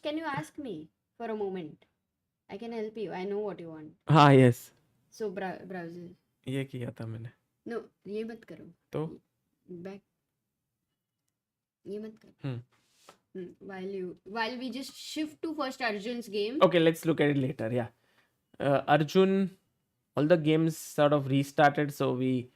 Can you ask me for a moment? I can help you. I know what you want. Yes. So browser. ये किया था मैंने. No, ये मत करो. तो Back. ये मत करो. While we just shift to first Arjun's game. Okay, let's look at it later. Yeah. Arjun, all the games sort of restarted, so we.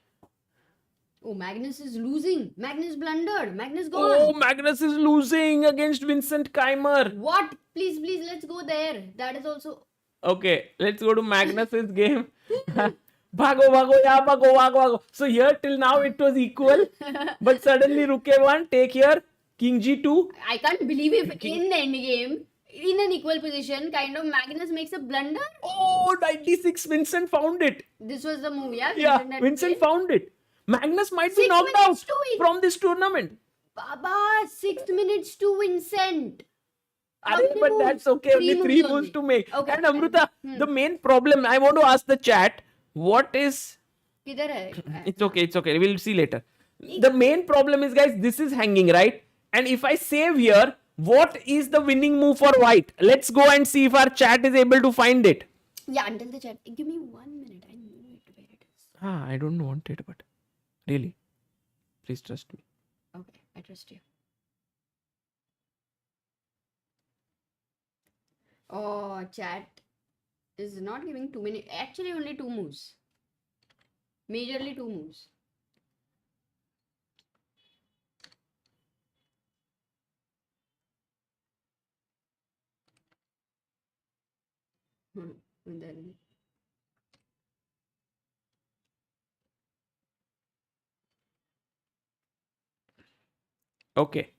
Oh, Magnus is losing. Magnus blundered. Magnus gone. Oh, Magnus is losing against Vincent Keimer. What? Please, let's go there. That is also. Okay, let's go to Magnus's game. Bhago. So here till now it was equal, but suddenly Rook A1, take here, King G2. I can't believe if in the end game, in an equal position, kind of Magnus makes a blunder. Oh, 96, Vincent found it. This was the move, yeah? Yeah, Vincent found it. Magnus might be knocked out from this tournament. Baba, 6 minutes to Vincent. But that's okay, only 3 moves to make. Okay. And Amruta, the main problem, I want to ask the chat, what is... It's okay. We'll see later. The main problem is, guys, this is hanging, right? And if I save here, what is the winning move for white? Let's go and see if our chat is able to find it. Yeah, until the chat. Give me 1 minute. I know where it is. I don't want it, but really, please trust me. Okay, I trust you. Oh, chat is not giving too many. Actually, only 2 moves. Majorly 2 moves. Then. Okay,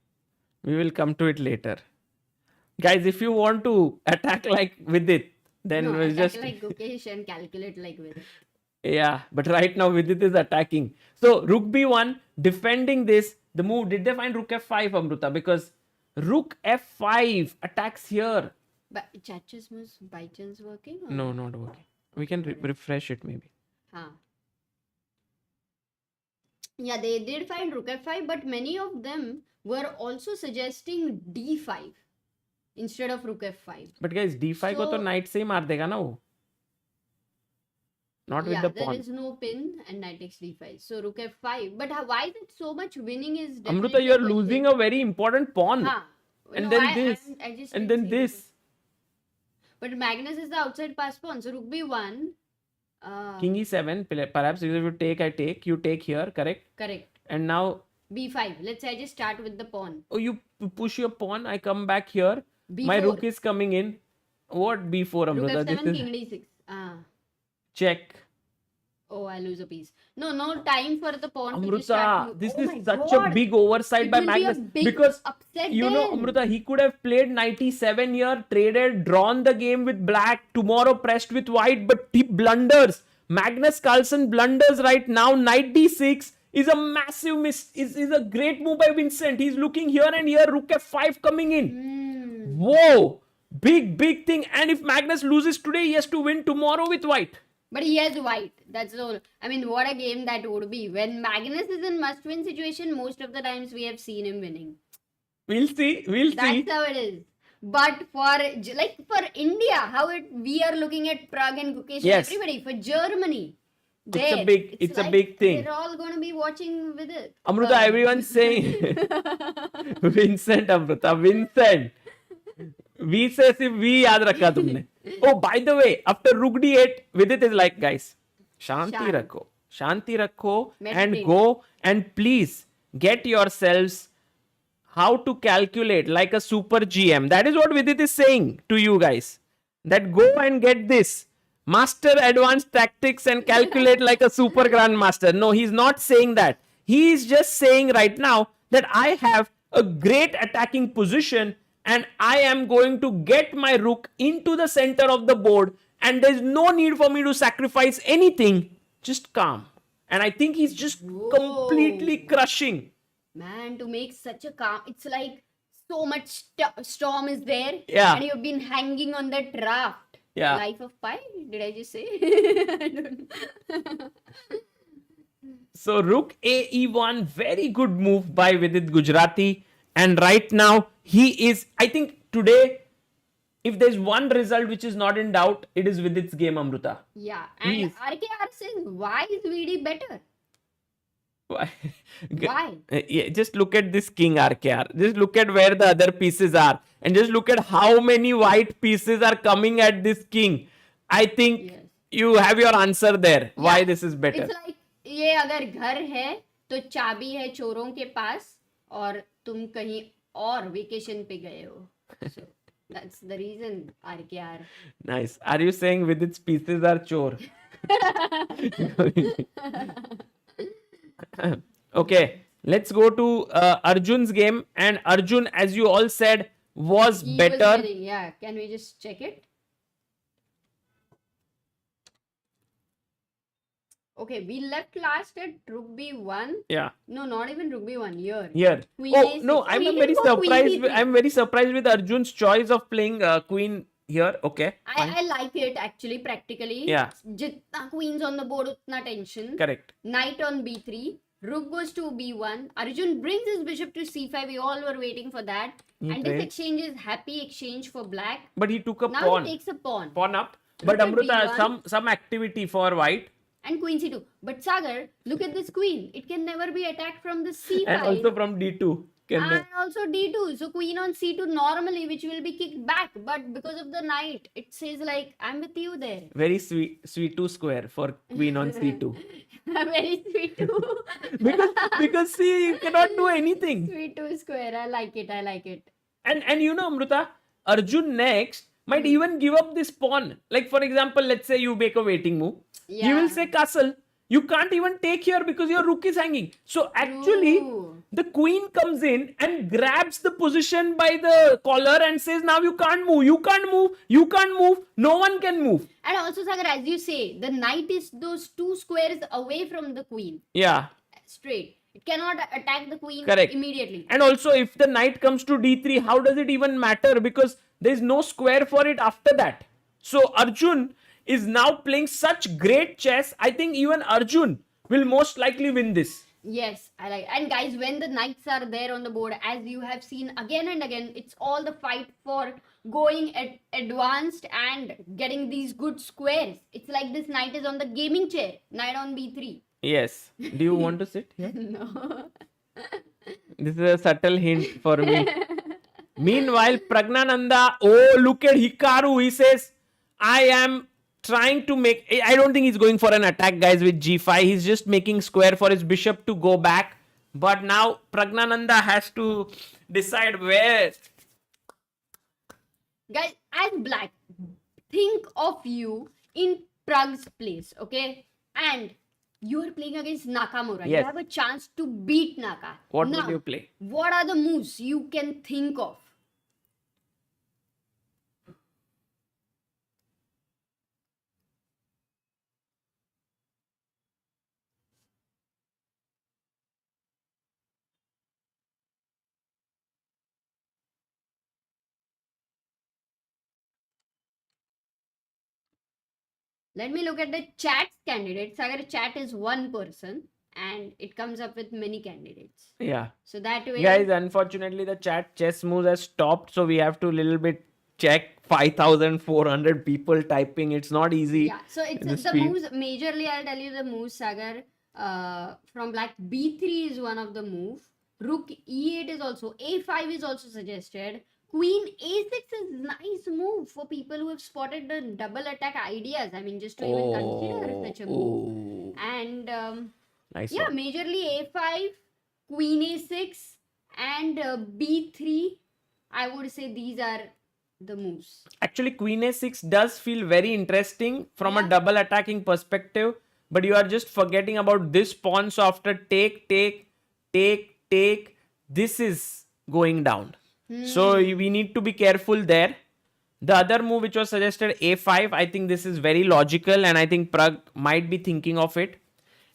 we will come to it later. Guys, if you want to attack like Vidit, then we'll just like Gukesh and calculate like Vidit. Yeah, but right now Vidit is attacking. So Rook B1, defending this, the move, did they find Rook F5, Amruta? Because Rook F5 attacks here. But Chach's was by chance working? Or? No, not working. We can refresh it maybe. Yeah, they did find Rook F5, but many of them were also suggesting D5 instead of Rook F5. But guys, D5 ko to knight se hi maar dega na wo. Not with the pawn. There is no pin and knight takes D5. So Rook F5. But why is it so much winning is Amruta, you are losing a very important pawn. And then this. And then this. But Magnus is the outside pass pawn. So Rook B1. King E7. Perhaps if you take, I take. You take here. Correct? Correct. And now... B5. Let's say I just start with the pawn. Oh, you push your pawn. I come back here. B4. My rook is coming in. What B4, Amruta? Rook F7, King D6. Check. Oh, I lose a piece. No time for the pawn. Amruta, this is such a big oversight by Magnus. Because, you know, Amruta, he could have played 97 here, traded, drawn the game with black, tomorrow pressed with white, but he blunders. Magnus Carlsen blunders right now. Knight D6 is a massive miss. Is a great move by Vincent. He's looking here and here. Rook F5 coming in. Whoa! Big thing. And if Magnus loses today, he has to win tomorrow with white. But he has white. That's all. I mean, what a game that would be. When Magnus is in must-win situation, most of the times we have seen him winning. We'll see. That's how it is. But for India, we are looking at Pragg and Gukesh and everybody. For Germany, it's a big thing. They're all going to be watching with it. Amruta, everyone's saying Vincent, Amruta, Vincent. V says if V yaad rakha tumne. Oh, by the way, after Rook D8, Vidit is like, guys, Shanti rakho and go and please get yourselves how to calculate like a super GM. That is what Vidit is saying to you guys. That go and get this. Master advanced tactics and calculate like a super grandmaster. No, he's not saying that. He is just saying right now that I have a great attacking position and I am going to get my rook into the center of the board and there's no need for me to sacrifice anything. Just calm. And I think he's just completely crushing Man, to make such a calm, it's like so much storm is there, Yeah. and you've been hanging on that raft. Yeah. Life of Pi, did I just say? I don't know. So Rook A E1, very good move by Vidit Gujarati. And right now, he is, I think today, if there's one result which is not in doubt, it is Vidit's game, Amruta. Yeah, He and is- RKR says, why is VD better? Why? Why? Yeah, just look at this king RKR. Just look at where the other pieces are. And just look at how many white pieces are coming at this king. I think Yes. you have your answer there. Why Yeah, this is better. It's like ये अगर घर है तो चाबी है चोरों के पास और तुम कहीं और वेकेशन पे गए हो. So that's the reason RKR. Nice. Are you saying Vidit's pieces are chore? Okay, let's go to Arjun's game. And Arjun, as you all said, was He was better. winning. Yeah, can we just check it? Okay, we left last at Rook B1. Yeah. No, not even Rook B1. Here. Here. Queen Oh A6. no, Oh, I'm he very didn't go Queen surprised. B3. I'm very surprised with Arjun's choice of playing Queen here. Okay. Fine. I like it actually practically. Yeah. Jitna queens on the board, utna tension. Correct. Knight on B3. Rook goes to B1. Arjun brings his bishop to C5. We all were waiting for that. He And played. this exchange is happy exchange for black. But he took a Now pawn. he takes a pawn. Pawn up. But Look at Amruta, B1. some activity for white. And queen C2. But Sagar, look at this queen. It can never be attacked from the C5. And also from D2. And also D2. So queen on C2 normally, which will be kicked back. But because of the knight, it says like, I'm with you there. Very sweet 2 square for queen on C2. Very sweet too. because see, you cannot do anything. Sweet 2 square. I like it. I like it. And you know, Amruta, Arjun next might even give up this pawn. Like for example, let's say you make a waiting move. He Yeah. will say castle. You can't even take here because your rook is hanging. So actually, True. the queen comes in and grabs the position by the collar and says, now you can't move, you can't move, you can't move, no one can move. And also, Sagar, as you say, the knight is those 2 squares away from the queen. Yeah. Straight. It cannot attack the queen Correct. immediately. And also, if the knight comes to d3, how does it even matter? Because there is no square for it after that. So Arjun is now playing such great chess. I think even Arjun will most likely win this. Yes, I like. And guys, when the knights are there on the board, as you have seen again and again, it's all the fight for going at advanced and getting these good squares. It's like this knight is on the gaming chair. Knight on b3. Yes. Do you want to sit here? No. This is a subtle hint for me. Meanwhile, Pragnanandhaa, oh, look at Hikaru. He says, I am trying to make... I don't think he's going for an attack, guys, with g5. He's just making square for his bishop to go back. But now Pragnanandhaa has to decide where... Guys, as black, think of you in Pragg's place, okay? And you are playing against Nakamura. Yes. You have a chance to beat Naka. What now, would you play? What are the moves you can think of? Let me look at the chat's candidates. Sagar, chat is one person and it comes up with many candidates. Yeah. So that way... Guys, unfortunately, the chat chess moves has stopped. So we have to little bit check 5,400 people typing. It's not easy. Yeah, so it's the the speed. moves, majorly I'll tell you the moves, Sagar. From black, b3 is one of the move. Rook e8 is also, a5 is also suggested. Queen a6 is nice move for people who have spotted the double attack ideas. I mean, just to even consider such a move. And Nice yeah, one. majorly a5, queen a6 and b3. I would say these are the moves. Actually, Queen A6 does feel very interesting from a Yeah. double attacking perspective, but you are just forgetting about this pawn. So after take, this is going down. So we need to be careful there. The other move which was suggested, A5, I think this is very logical and I think Pragg might be thinking of it.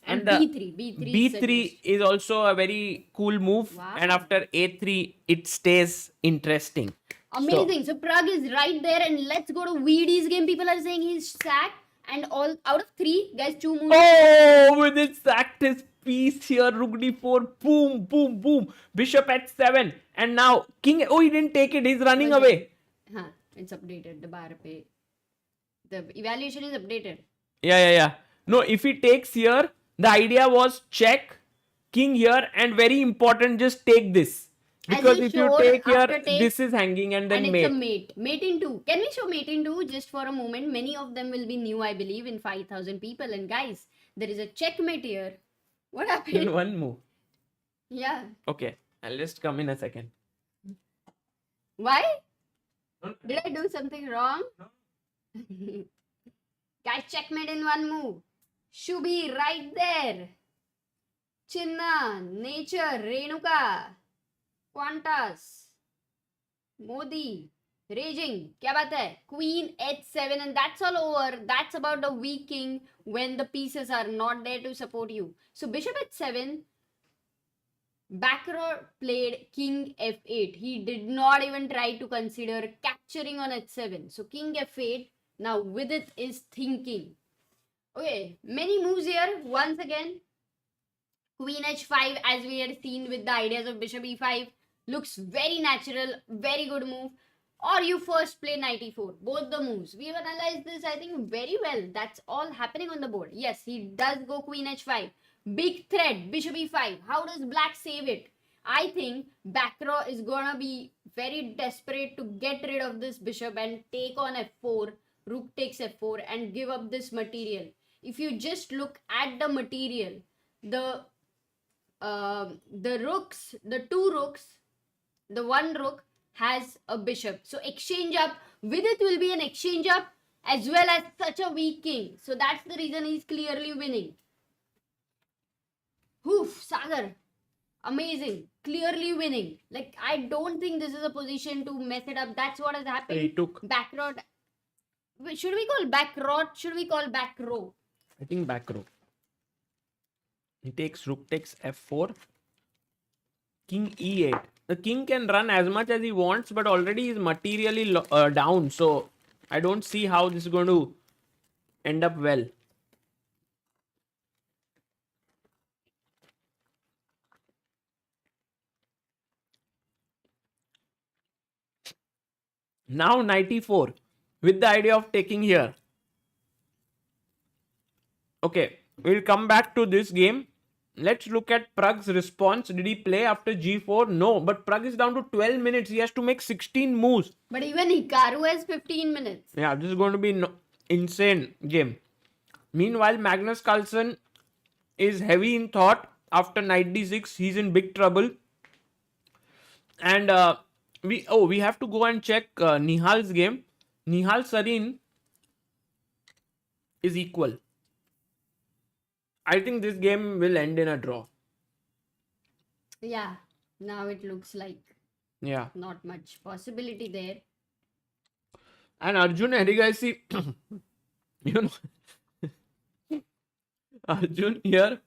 And B3 B3 is also a very cool move. Wow. And after A3, it stays interesting. Amazing. So Pragg is right there, and let's go to VD's game. People are saying he's sacked, and all out of 3 guys, 2 moves. Oh, with it sacked his piece here. Rook D4. Boom, boom, boom. Bishop H7. And now King. Oh, he didn't take it. He's running away. Huh, it's updated. The bar pay. The evaluation is updated. Yeah. No, if he takes here, the idea was check, king here, and very important, just take this. Because he if you showed take here, after take, this is hanging and then and mate. it's a mate. Mate in 2. Can we show mate in 2 just for a moment? Many of them will be new, I believe, in 5,000 people. And guys, there is a checkmate here. What happened? In one move. Yeah. Okay, I'll just come in a second. Why? Did I do something wrong? Guys, checkmate in 1 move. Shubhi right there. Chinna, Nature, Renuka, Qantas, Modi, Raging. Kya baat hai? Queen H7, and that's all over. That's about the weak king when the pieces are not there to support you. So Bishop H7. Back row played King F8. He did not even try to consider capturing on H7. So King F8. Now Vidit is thinking. Okay, many moves here. Once again, Queen H5, as we had seen with the ideas of Bishop E5, looks very natural, very good move. Or you first play Knight E4. Both the moves. We have analyzed this, I think, very well. That's all happening on the board. Yes, he does go Queen H5. Big threat, Bishop E5. How does Black save it? I think back row is gonna be very desperate to get rid of this bishop and take on F4. Rook takes F4 and give up this material. If you just look at the material, the rooks, the 2 rooks, the 1 rook has a bishop. So exchange up. Vidit will be an exchange up as well as such a weak king. So that's the reason he's clearly winning. Oof, Sagar. Amazing. Clearly winning. Like, I don't think this is a position to mess it up. That's what has happened. He took. Back row. Should we call back row? Should we call back row? I think back row. He takes rook takes F4. King E8. The king can run as much as he wants, but already is materially down. So I don't see how this is going to end up well. Now 94 with the idea of taking here. Okay, we'll come back to this game. Let's look at Pragg's response. Did he play after G4? No, but Pragg is down to 12 minutes. He has to make 16 moves. But even Hikaru has 15 minutes. Yeah, this is going to be an insane game. Meanwhile, Magnus Carlsen is heavy in thought. After knight d6, he's in big trouble. And we have to go and check Nihal's game. Nihal Sarin is equal. I think this game will end in a draw. Yeah, now it looks like not much possibility there. And Arjun Erigaisi, you know, Arjun here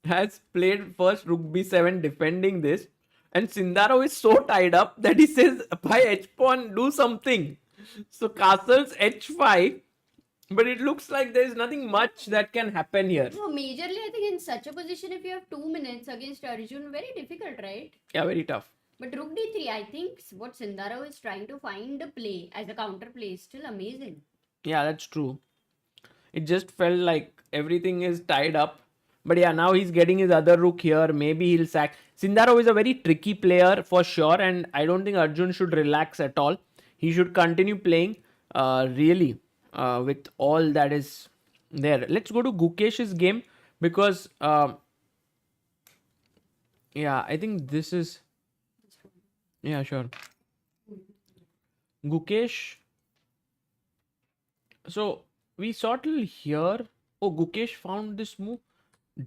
has played first rook b7 defending this. And Sindaro is so tied up that he says, by h-pawn, do something. So castles h5. But it looks like there is nothing much that can happen here. No, majorly, I think in such a position, if you have 2 minutes against Arjun, very difficult, right? Yeah, very tough. But Rook D3, I think what Sindaro is trying to find a play as a counter play is still amazing. Yeah, that's true. It just felt like everything is tied up. But yeah, now he's getting his other rook here. Maybe he'll sack. Sindaro is a very tricky player for sure. And I don't think Arjun should relax at all. He should continue playing really. With all that is there. Let's go to Gukesh's game because yeah, I think this is sure. Gukesh. So we saw till here. Oh, Gukesh found this move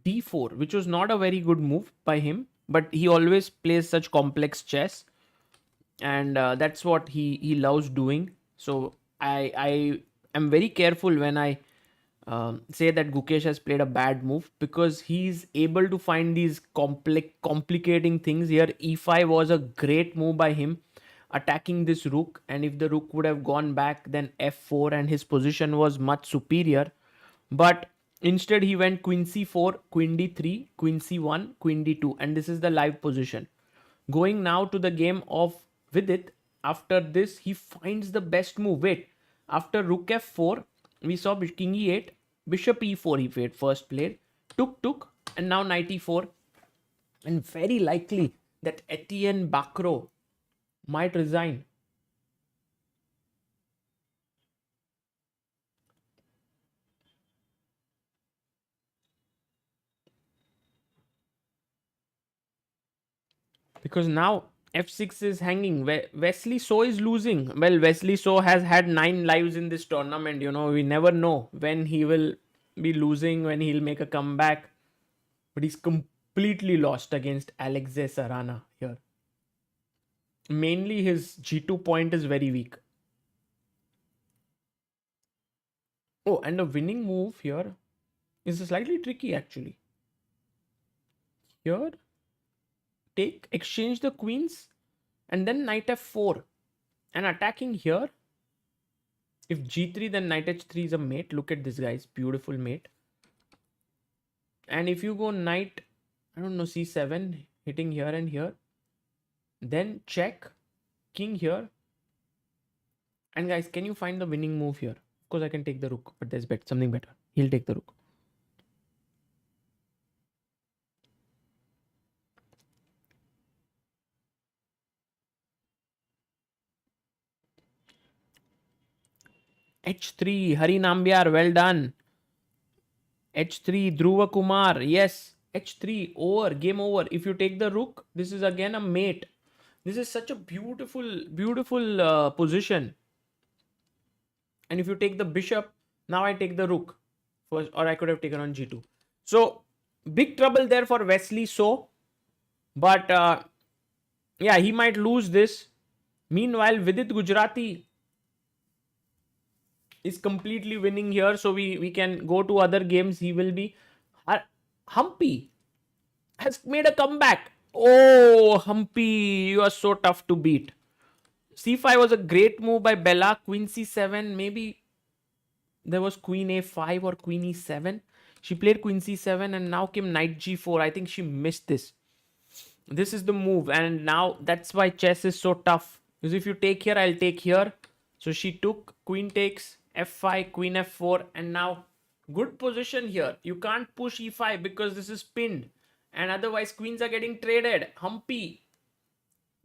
D4, which was not a very good move by him, but he always plays such complex chess, and that's what he loves doing. So I'm very careful when I say that Gukesh has played a bad move, because he's able to find these complicating things. Here e5 was a great move by him, attacking this rook, and if the rook would have gone back, then f4, and his position was much superior. But instead he went queen c4, queen d3, queen c1, queen d2, and this is the live position. Going now to the game of Vidit. After this, he finds the best move. Wait, after rook f4, we saw king e8, bishop e4 he played, first played, took, and now knight e4. And very likely that Etienne Bacro might resign. Because now f6 is hanging. Wesley So is losing. Well, Wesley So has had 9 lives in this tournament. We never know when he will be losing, when he'll make a comeback. But he's completely lost against Alexei Sarana here. Mainly his g2 point is very weak. Oh, and a winning move here is slightly tricky actually. Here, exchange the queens, and then knight f4, and attacking here. If g3, then knight h3 is a mate. Look at this, guys, beautiful mate. And if you go knight, I don't know, c7, hitting here and here, then check, king here. And guys, can you find the winning move here? Of course I can take the rook, but there's something better. He'll take the rook. h3, Hari Nambiar, well done. h3, Dhruva Kumar, yes. h3, over, game over. If you take the rook, this is again a mate. This is such a beautiful position. And if you take the bishop, now I take the rook first, or I could have taken on g2. So big trouble there for Wesley So. But yeah, he might lose this. Meanwhile, Vidit Gujarati is completely winning here. So we can go to other games. He will be... Humpy has made a comeback. Oh, Humpy, you are so tough to beat. c5 was a great move by Bella. Queen c7, maybe there was queen a5 or queen e7. She played queen c7 and now came knight g4. I think she missed this. This is the move, and now that's why chess is so tough. Because if you take here, I'll take here. So she took, queen takes, f5, queen f4, and now good position here. You can't push e5 because this is pinned, and otherwise queens are getting traded. Humpy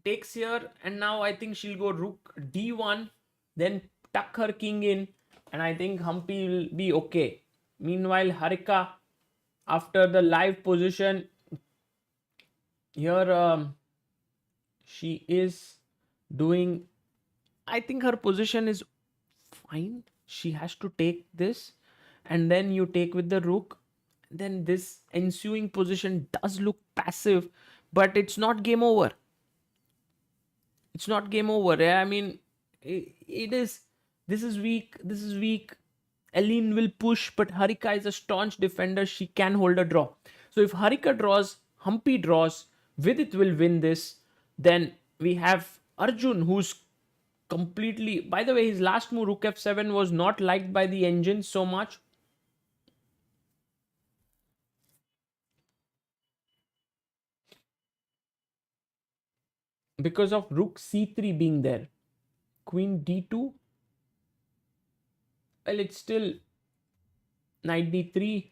takes here, and now I think she'll go rook d1, then tuck her king in, and I think Humpy will be okay. Meanwhile, Harika, after the live position here, she is doing... I think her position is fine. She has to take this, and then you take with the rook. Then this ensuing position does look passive, but it's not game over. It's not game over. I mean, it is. This is weak. This is weak. Aline will push, but Harika is a staunch defender. She can hold a draw. So if Harika draws, Humpy draws, Vidit will win this. Then we have Arjun, who's completely... By the way, his last move, rook f7, was not liked by the engine so much. Because of rook c3 being there. Queen d2. Well, it's still knight d3.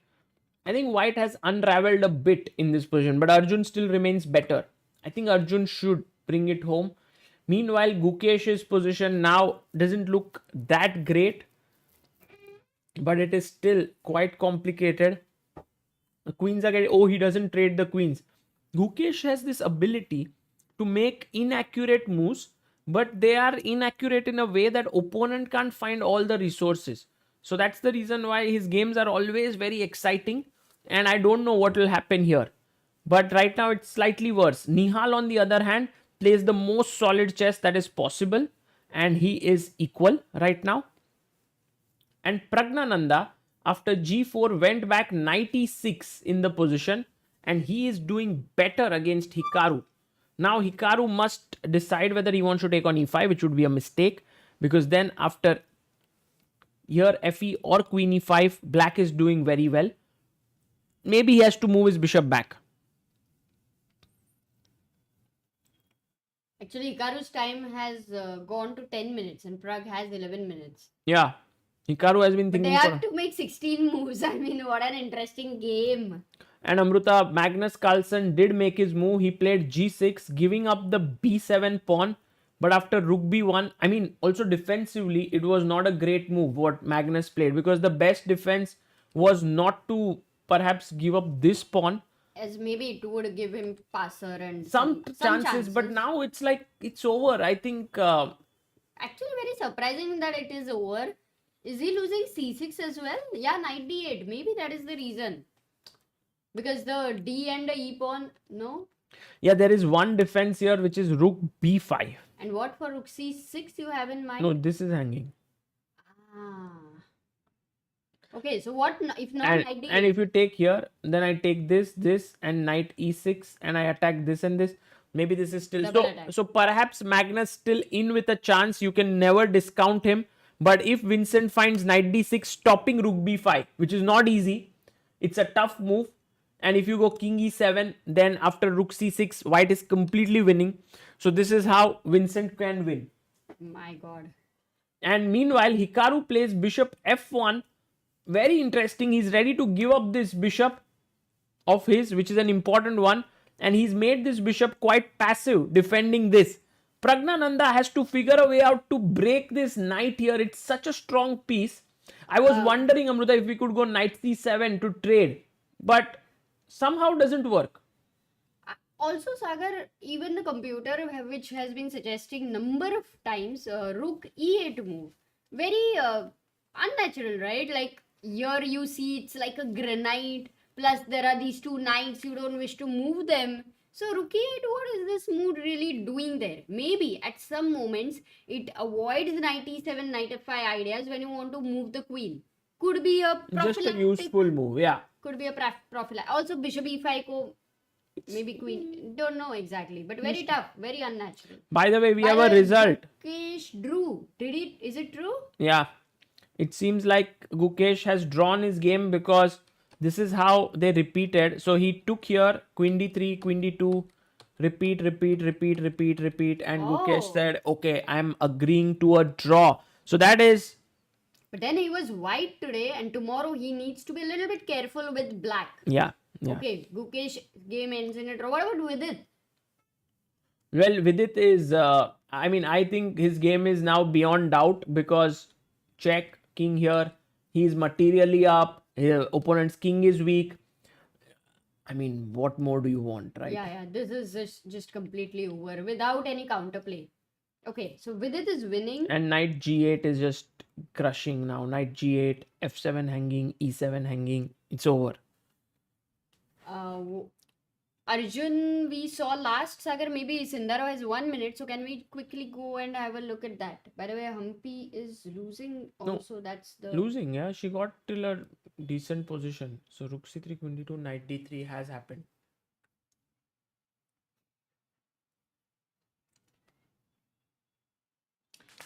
I think white has unraveled a bit in this position, but Arjun still remains better. I think Arjun should bring it home. Meanwhile, Gukesh's position now doesn't look that great, but it is still quite complicated. The queens are getting... Oh, he doesn't trade the queens. Gukesh has this ability to make inaccurate moves, but they are inaccurate in a way that opponent can't find all the resources. So that's the reason why his games are always very exciting, and I don't know what will happen here. But right now it's slightly worse. Nihal, on the other hand, plays the most solid chess that is possible, and he is equal right now. And Pragnanandhaa, after g4 went back knight e6 in the position, and he is doing better against Hikaru. Now Hikaru must decide whether he wants to take on e5, which would be a mistake, because then after here fe or queen e5, black is doing very well. Maybe he has to move his bishop back. Actually, Hikaru's time has gone to 10 minutes and Pragg has 11 minutes. Yeah, Hikaru has been But thinking they have to make 16 moves. I mean, what an interesting game. And Amruta, Magnus Carlsen did make his move. He played g6, giving up the b7 pawn. But after rook b1, I mean, also defensively, it was not a great move what Magnus played, because the best defense was not to perhaps give up this pawn. As maybe it would give him passer and Some chances, but now it's like it's over. I think. Actually, very surprising that it is over. Is he losing c6 as well? Yeah, knight d8. Maybe that is the reason. Because the d and the e pawn, no? Yeah, there is one defense here, which is rook b5. And what for rook c6 you have in mind? No, this is hanging. Ah. Okay, so what if not And, knight d8? and if you take here, then I take this, and knight e6, and I attack this and this. Maybe this is still so perhaps Magnus still in with a chance. You can never discount him. But if Vincent finds knight d6 stopping rook b5, which is not easy, it's a tough move. And if you go king e7, then after rook c6, white is completely winning. So this is how Vincent can win. My God. And meanwhile, Hikaru plays bishop f1. Very interesting. He's ready to give up this bishop of his, which is an important one. And he's made this bishop quite passive, defending this. Pragnanandhaa has to figure a way out to break this knight here. It's such a strong piece. I was wondering, Amruta, if we could go knight c7 to trade. But somehow doesn't work. Also, Sagar, even the computer, which has been suggesting number of times rook e8 move, very unnatural, right? Like here you see it's like a granite, plus there are these two knights, you don't wish to move them. So rook e8, what is this move really doing there? Maybe at some moments it avoids knight e7, knight f5 ideas when you want to move the queen. Could be a Just a useful move, yeah. Could be a profile. Also bishop e5 ko maybe queen. Don't know exactly, but very tough, very unnatural. By the way, we have a result. Gukesh drew. Is it true? Yeah. It seems like Gukesh has drawn his game, because this is how they repeated. So he took here queen d3, queen d2, repeat. And Gukesh said, okay, I'm agreeing to a draw. So that is. But then he was white today, and tomorrow he needs to be a little bit careful with black. Yeah. Okay, Gukesh game ends in a draw. What about Vidit? Well, Vidit is, I think his game is now beyond doubt, because check, king here, he is materially up, his opponent's king is weak. I mean, what more do you want, right? Yeah, this is just completely over without any counterplay. Okay, so Vidit is winning. And knight g8 is just crushing now. Knight g8, f7 hanging, e7 hanging, it's over. Arjun, we saw last, Sagar, maybe Sindaro has 1 minute, so can we quickly go and have a look at that? By the way, Humpy is losing also, No, that's the... Losing, yeah, she got till a decent position. So rook c3, queen d2, knight d3 has happened.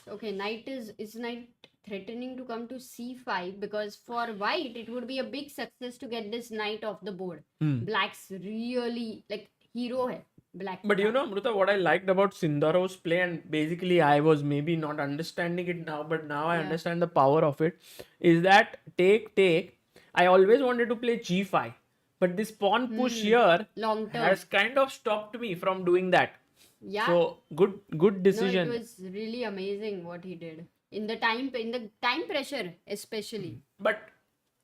Okay, knight is knight threatening to come to c5, because for white it would be a big success to get this knight off the board. Black's really like hero hai. Black. But you know, Amruta, what I liked about Sindaro's play, and basically I was maybe not understanding it now, but now I understand the power of it, is that take. I always wanted to play g5, but this pawn push here Long term. has kind of stopped me from doing that. Yeah. So good decision. No, it was really amazing what he did in the time pressure, especially. But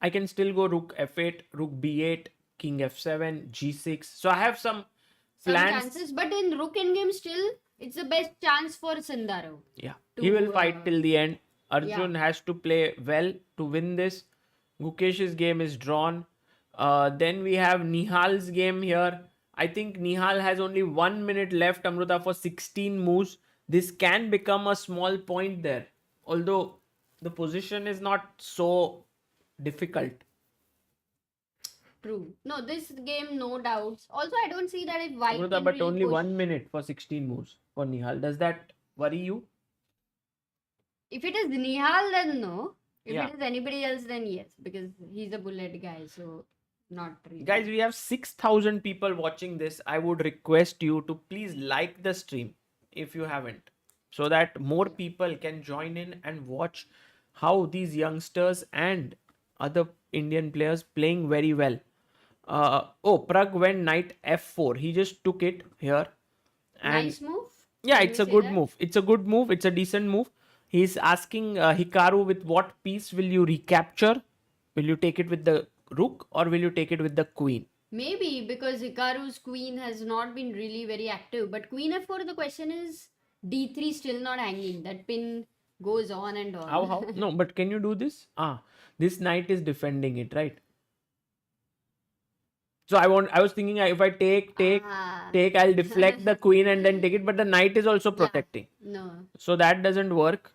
I can still go rook f8, rook b8, king f7, g6. So I have some plans. Chances, but in rook endgame still, it's the best chance for Sindaro. Yeah, he will fight till the end. Arjun has to play well to win this. Gukesh's game is drawn. Then we have Nihal's game here. I think Nihal has only 1 minute left, Amruta, for 16 moves. This can become a small point there. Although the position is not so difficult. True. No, this game, no doubts. Also, I don't see that if White Amruta, can but really only push. 1 minute for 16 moves for Nihal. Does that worry you? If it is Nihal, then no. If Yeah. it is anybody else, then yes, because he's a bullet guy, so not really. Guys, we have 6,000 people watching this. I would request you to please like the stream if you haven't, so that more people can join in and watch how these youngsters and other Indian players playing very well. Pragg went knight f4. He just took it here. And Nice move. yeah, Can it's we a say good that? move. It's a good move. It's a decent move. He's asking Hikaru, with what piece will you recapture? Will you take it with the rook or will you take it with the queen? Maybe because Hikaru's queen has not been really very active. But queen f4, the question is d3 still not hanging. That pin goes on and on. How? No, but can you do this? This knight is defending it, right? So I was thinking if I take, Ah. I'll deflect the queen and then take it, but the knight is also protecting. No. So that doesn't work.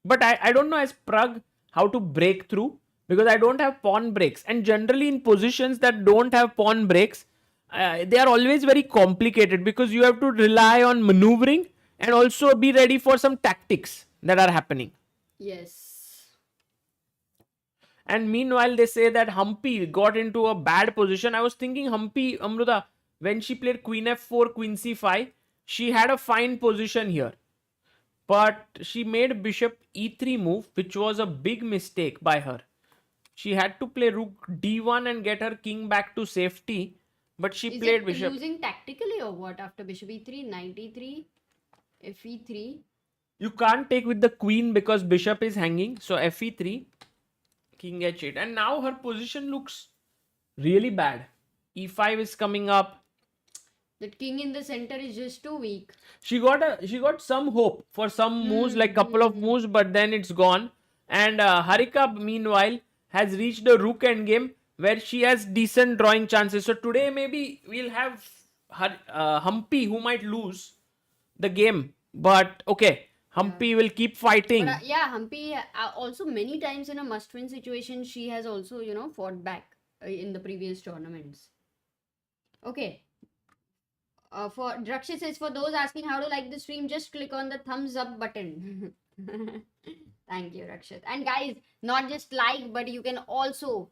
But I don't know as Pragg how to break through, because I don't have pawn breaks. And generally in positions that don't have pawn breaks, they are always very complicated because you have to rely on maneuvering and also be ready for some tactics that are happening. Yes. And meanwhile, they say that Humpy got into a bad position. I was thinking Humpy, Amruta, when she played queen f4, queen c5, she had a fine position here. But she made bishop e3 move, which was a big mistake by her. She had to play rook d1 and get her king back to safety. But she Is played it bishop. losing tactically or what after bishop e3, knight e3, fe3? You can't take with the queen because bishop is hanging. So fe3, king h8. And now her position looks really bad. e5 is coming up. That king in the center is just too weak. She got some hope for some moves, like couple of moves, but then it's gone. And Harika, meanwhile, has reached the rook endgame where she has decent drawing chances. So today maybe we'll have Humpy, who might lose the game. But okay, Humpy will keep fighting. But yeah, Humpy also many times in a must-win situation, she has also, fought back in the previous tournaments. Okay. For Drakshit says, for those asking how to like the stream, just click on the thumbs up button. Thank you, Rakshit. And guys, not just like, but you can also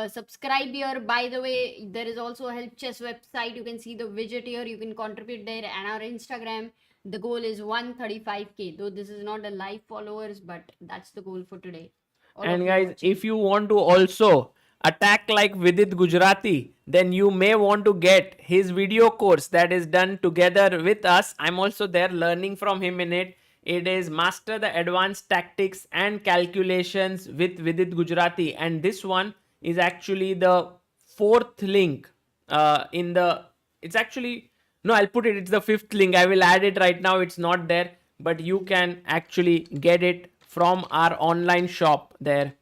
subscribe here. By the way, there is also a help chess website. You can see the widget here. You can contribute there, and our Instagram. The goal is 135k. Though this is not a live followers, but that's the goal for today. All of And you guys, watching. if you want to also attack like Vidit Gujarati, then you may want to get his video course that is done together with us. I'm also there learning from him in it. It is Master the Advanced Tactics and Calculations with Vidit Gujarati. And this one is actually the fourth link it's actually, no, I'll put it, it's the fifth link. I will add it right now. It's not there, but you can actually get it from our online shop there.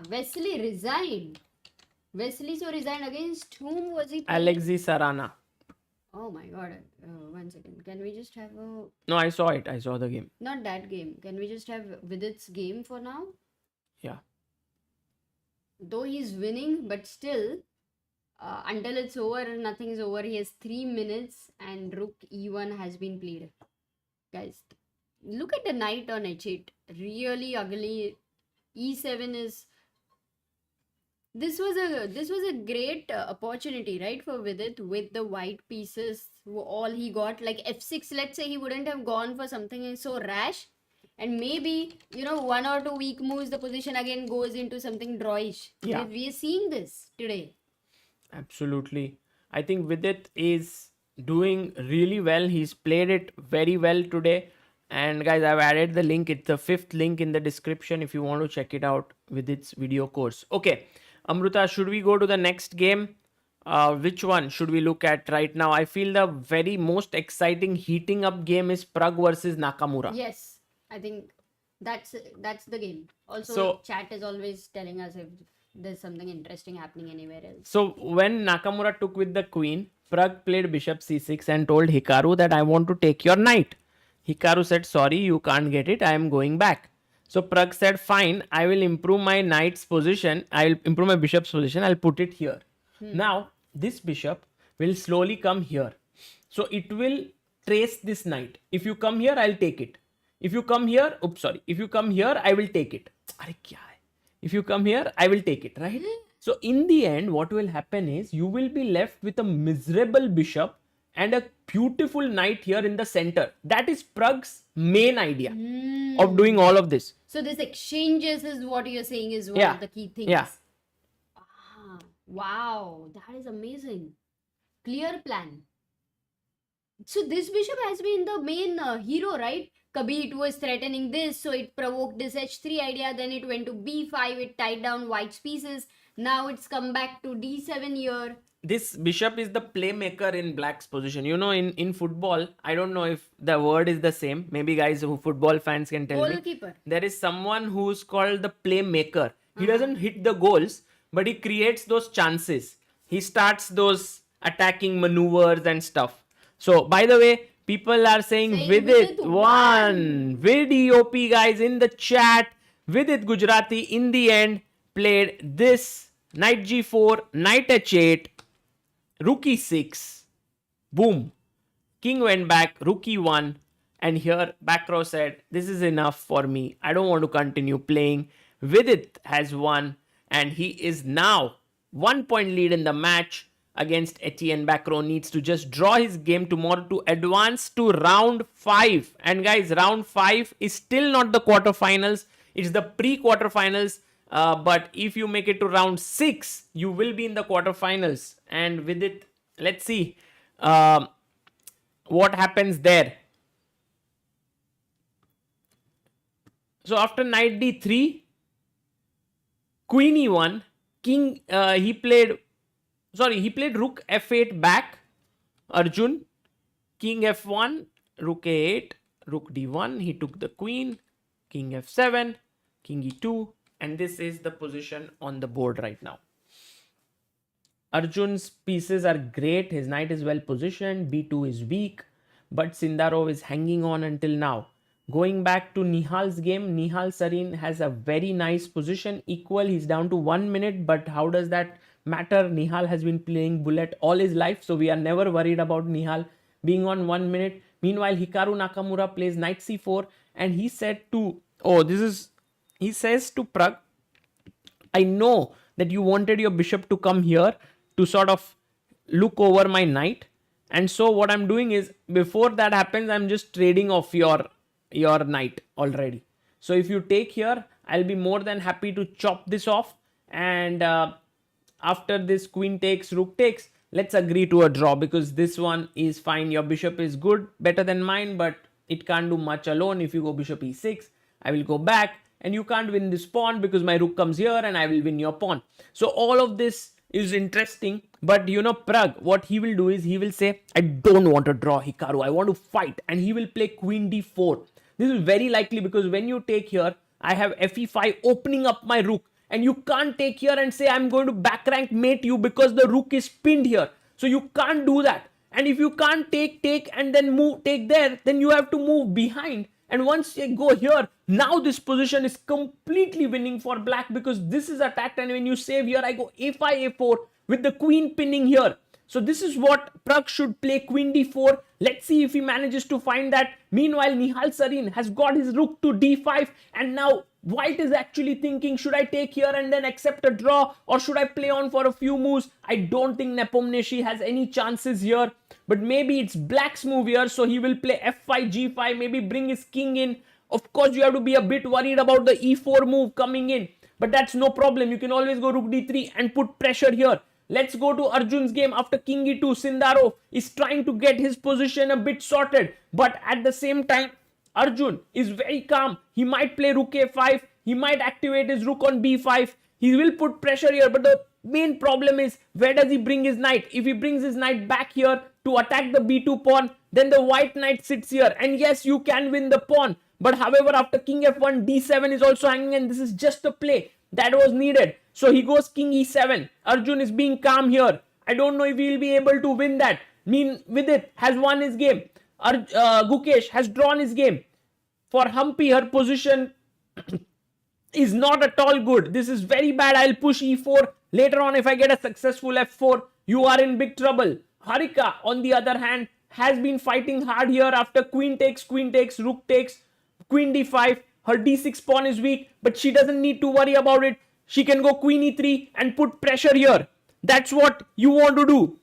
Wesley resigned. Wesley so resigned against whom was he playing? Alexei Sarana. Oh my god. 1 second. Can we just have a... No, I saw it. I saw the game. Not that game. Can we just have Vidit's game for now? Yeah. Though he's winning, but still, until it's over, nothing is over. He has 3 minutes and rook e1 has been played. Guys, look at the knight on h8. Really ugly. e7 is... This was a great opportunity, right, for Vidit with the white pieces. All he got, like f6. Let's say he wouldn't have gone for something so rash, and maybe 1 or 2 weak moves, the position again goes into something drawish. Yeah, we are seeing this today. Absolutely. I think Vidit is doing really well. He's played it very well today. And guys, I've added the link. It's the fifth link in the description if you want to check it out with its video course. Okay, Amruta, should we go to the next game? Which one should we look at right now? I feel the very most exciting heating up game is Pragg versus Nakamura. Yes, I think that's the game. Also, So- chat is always telling us if there's something interesting happening anywhere else. So when Nakamura took with the queen, Pragg played bishop c6 and told Hikaru that I want to take your knight. Hikaru said, sorry, you can't get it. I am going back. So Pragg said, fine, I will improve my knight's position. I will improve my bishop's position. I'll put it here. Now, this bishop will slowly come here. So it will trace this knight. If you come here, I'll take it. If you come here, oops, sorry. If you come here, I will take it. Arey, kya hai? If you come here, I will take it, right? So in the end, what will happen is you will be left with a miserable bishop and a beautiful knight here in the center. That is Pragg's main idea of doing all of this. So this exchanges is what you're saying is one Yeah. of the key things. Yeah. Ah, wow, that is amazing. Clear plan. So this bishop has been the main hero, right? Kabhi it was threatening this, so it provoked this h3 idea. Then it went to b5, it tied down white's pieces. Now it's come back to d7 here. This bishop is the playmaker in black's position. You know, in football, I don't know if the word is the same. Maybe guys who football fans can tell me. Goalkeeper. There is someone who's called the playmaker. He doesn't hit the goals, but he creates those chances. He starts those attacking maneuvers and stuff. So, by the way, people are saying Vidit Vidit won. Vidi OP guys in the chat. Vidit Gujarati in the end played this knight g4, knight h8, rook e6, boom. King went back, rook e1, and here back row said, this is enough for me. I don't want to continue playing. Vidit has won, and he is now 1 point lead in the match against Etienne. Back row needs to just draw his game tomorrow to advance to round 5. And guys, round 5 is still not the quarterfinals. It's the pre-quarterfinals. But if you make it to round 6, you will be in the quarterfinals. And with it, let's see what happens there. So after knight d3, queen e1, king, he played rook f8 back, Arjun, king f1, rook a8, rook d1, he took the queen, king f7, king e2, and this is the position on the board right now. Arjun's pieces are great, his knight is well positioned, b2 is weak, but Sindarov is hanging on until now. Going back to Nihal's game, Nihal Sarin has a very nice position, equal, he's down to 1 minute, but how does that matter? Nihal has been playing bullet all his life, so we are never worried about Nihal being on 1 minute. Meanwhile, Hikaru Nakamura plays knight c4, and he said to, he says to Pragg, I know that you wanted your bishop to come here to sort of look over my knight, and so what I'm doing is, before that happens, I'm just trading off your knight already. So if you take here, I'll be more than happy to chop this off, and after this queen takes, rook takes, let's agree to a draw, because this one is fine. Your bishop is good, better than mine, but it can't do much alone. If you go bishop e6, I will go back, and you can't win this pawn because my rook comes here and I will win your pawn. So all of this is interesting, but you know, Pragg, what he will do is he will say, I don't want to draw Hikaru, I want to fight, and he will play queen d4. This is very likely because when you take here, I have fe5 opening up my rook, and you can't take here and say I'm going to back rank mate you because the rook is pinned here. So you can't do that. And if you can't take and then take there, then you have to move behind. And once you go here, now this position is completely winning for black because this is attacked, and when you save here, I go a5, a4 with the queen pinning here. So this is what Pragg should play, queen d4. Let's see if he manages to find that. Meanwhile, Nihal Sarin has got his rook to d5, and now white is actually thinking, should I take here and then accept a draw, or should I play on for a few moves? I don't think Nepomniachtchi has any chances here, but maybe it's black's move here, so he will play f5, g5, maybe bring his king in. Of course, you have to be a bit worried about the e4 move coming in, but that's no problem. You can always go rook d3 and put pressure here. Let's go to Arjun's game. After king e2, Sindarov is trying to get his position a bit sorted, but at the same time, Arjun is very calm. He might play rook a5. He might activate his rook on b5. He will put pressure here, but the main problem is, where does he bring his knight? If he brings his knight back here to attack the b2 pawn, then the white knight sits here, and yes, you can win the pawn. But however, after king f1, d7 is also hanging, and this is just a play that was needed. So he goes king e7. Arjun is being calm here. I don't know if he will be able to win that. Vidit has won his game. Gukesh has drawn his game. For Humpy, her position is not at all good. This is very bad. I'll push e4. Later on, if I get a successful f4, you are in big trouble. Harika, on the other hand, has been fighting hard here after queen takes, rook takes, queen d5. Her d6 pawn is weak, but she doesn't need to worry about it. She can go queen e3 and put pressure here. That's what you want to do.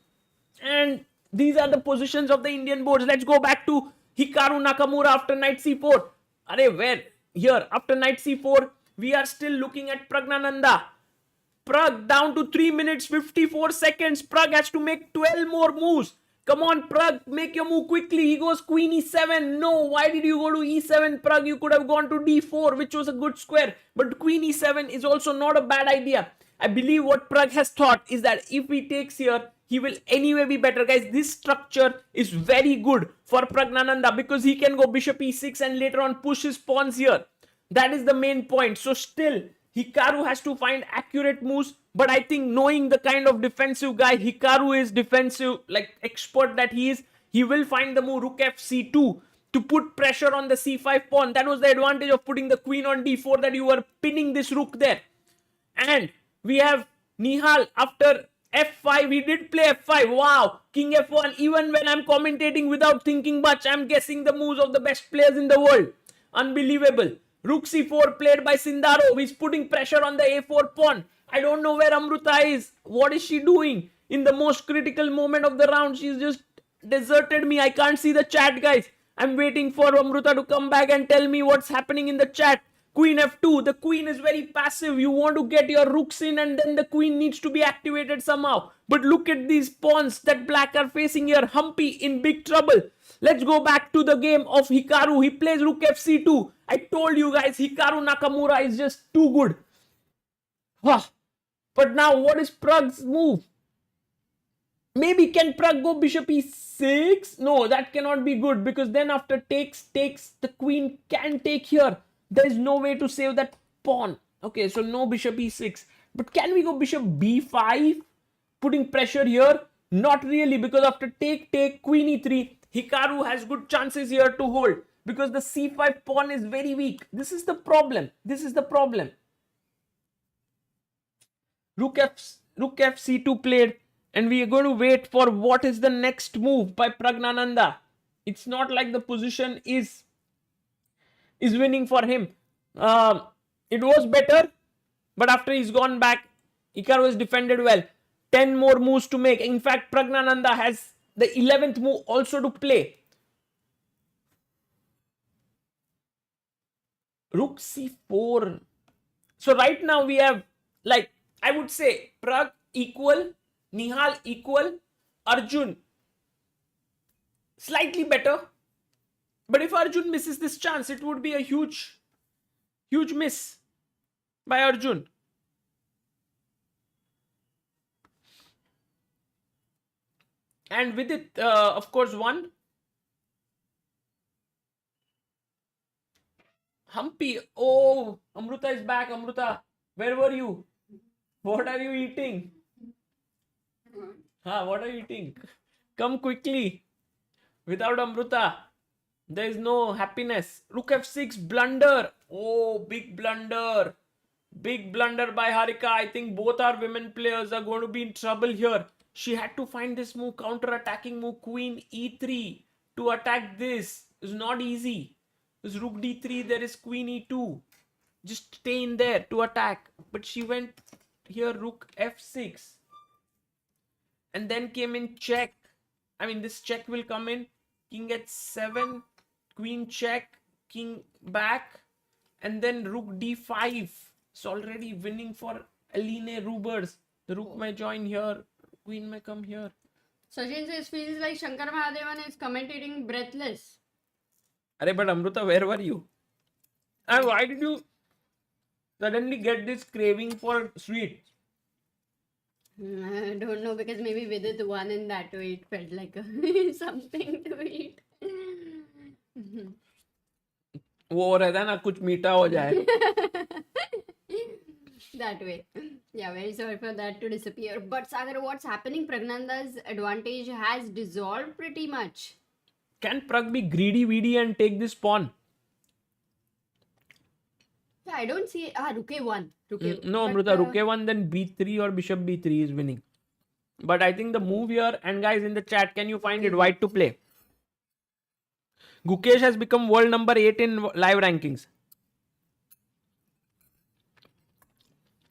And these are the positions of the Indian boards. Let's go back to Hikaru Nakamura after knight c4. Arey, where? Here, after knight c4, we are still looking at Pragnanandhaa. Pragg down to 3 minutes 54 seconds. Pragg has to make 12 more moves. Come on, Pragg, make your move quickly. He goes queen e7. No, why did you go to e7, Pragg? You could have gone to d4, which was a good square. But queen e7 is also not a bad idea. I believe what Pragg has thought is that if he takes here, he will anyway be better. Guys, this structure is very good for Pragnanandhaa because he can go bishop e6 and later on push his pawns here. That is the main point. So still, Hikaru has to find accurate moves. But I think knowing the kind of defensive guy Hikaru is, defensive, like expert that he is, he will find the move rook fc2 to put pressure on the c5 pawn. That was the advantage of putting the queen on d4, that you were pinning this rook there. And we have Nihal after f5. He did play f5. Wow. King f1. Even when I'm commentating without thinking much, I'm guessing the moves of the best players in the world. Unbelievable. Rook c4 played by Sindaro. He's putting pressure on the a4 pawn. I don't know where Amruta is. What is she doing? In the most critical moment of the round, she's just deserted me. I can't see the chat, guys. I'm waiting for Amruta to come back and tell me what's happening in the chat. Queen f2. The queen is very passive. You want to get your rooks in and then the queen needs to be activated somehow. But look at these pawns that black are facing here. Humpy in big trouble. Let's go back to the game of Hikaru. He plays rook fc2. I told you guys, Hikaru Nakamura is just too good. But now, what is Pragg's move? Maybe can Pragg go bishop e6? No, that cannot be good because then after takes, the queen can take here. There is no way to save that pawn. Okay, so no bishop e6. But can we go bishop b5? Putting pressure here? Not really, because after take, queen e3, Hikaru has good chances here to hold because the c5 pawn is very weak. This is the problem. Rook fc2 played, and we are going to wait for what is the next move by Pragnanandhaa. It's not like the position is winning for him. It was better, but after he's gone back, Hikaru has defended well. 10 more moves to make. In fact, Pragnanandhaa has the 11th move also to play. Rook c4. So right now we have, like, I would say Pragg equal, Nihal equal, Arjun slightly better. But if Arjun misses this chance, it would be a huge miss by Arjun. And Vidit, of course, won. Humpy. Oh, Amruta is back. Amruta, where were you? What are you eating? What are you eating? Come quickly. Without Amruta, there is no happiness. Rook f6, blunder. Oh, big blunder. Big blunder by Harika. I think both our women players are going to be in trouble here. She had to find this move, counter-attacking move, queen e3 to attack this. It's not easy. There's rook d3, there is queen e2. Just stay in there to attack. But she went here, rook f6. And then came in check. I mean, this check will come in. King h7, queen check, king back. And then rook d5. It's already winning for Aline Rubers. The rook may join here. Queen may come here. Sachin says, feels like Shankar Mahadevan is commentating breathless. But Amruta, where were you? And why did you suddenly get this craving for sweets? I don't know, because maybe Vidit won in that way. It felt like something to eat. वो रहता है ना कुछ मीठा हो जाए. That way. Yeah, very sorry for that to disappear. But Sagar, what's happening? Pragnanandhaa's advantage has dissolved pretty much. Can Pragg be greedy and take this pawn? Yeah, I don't see. Rook A1. No, Amruta, rook a1, then b3 or bishop b3 is winning. But I think the move here, and guys in the chat, can you find it? White to play. Gukesh has become world number 8 in live rankings.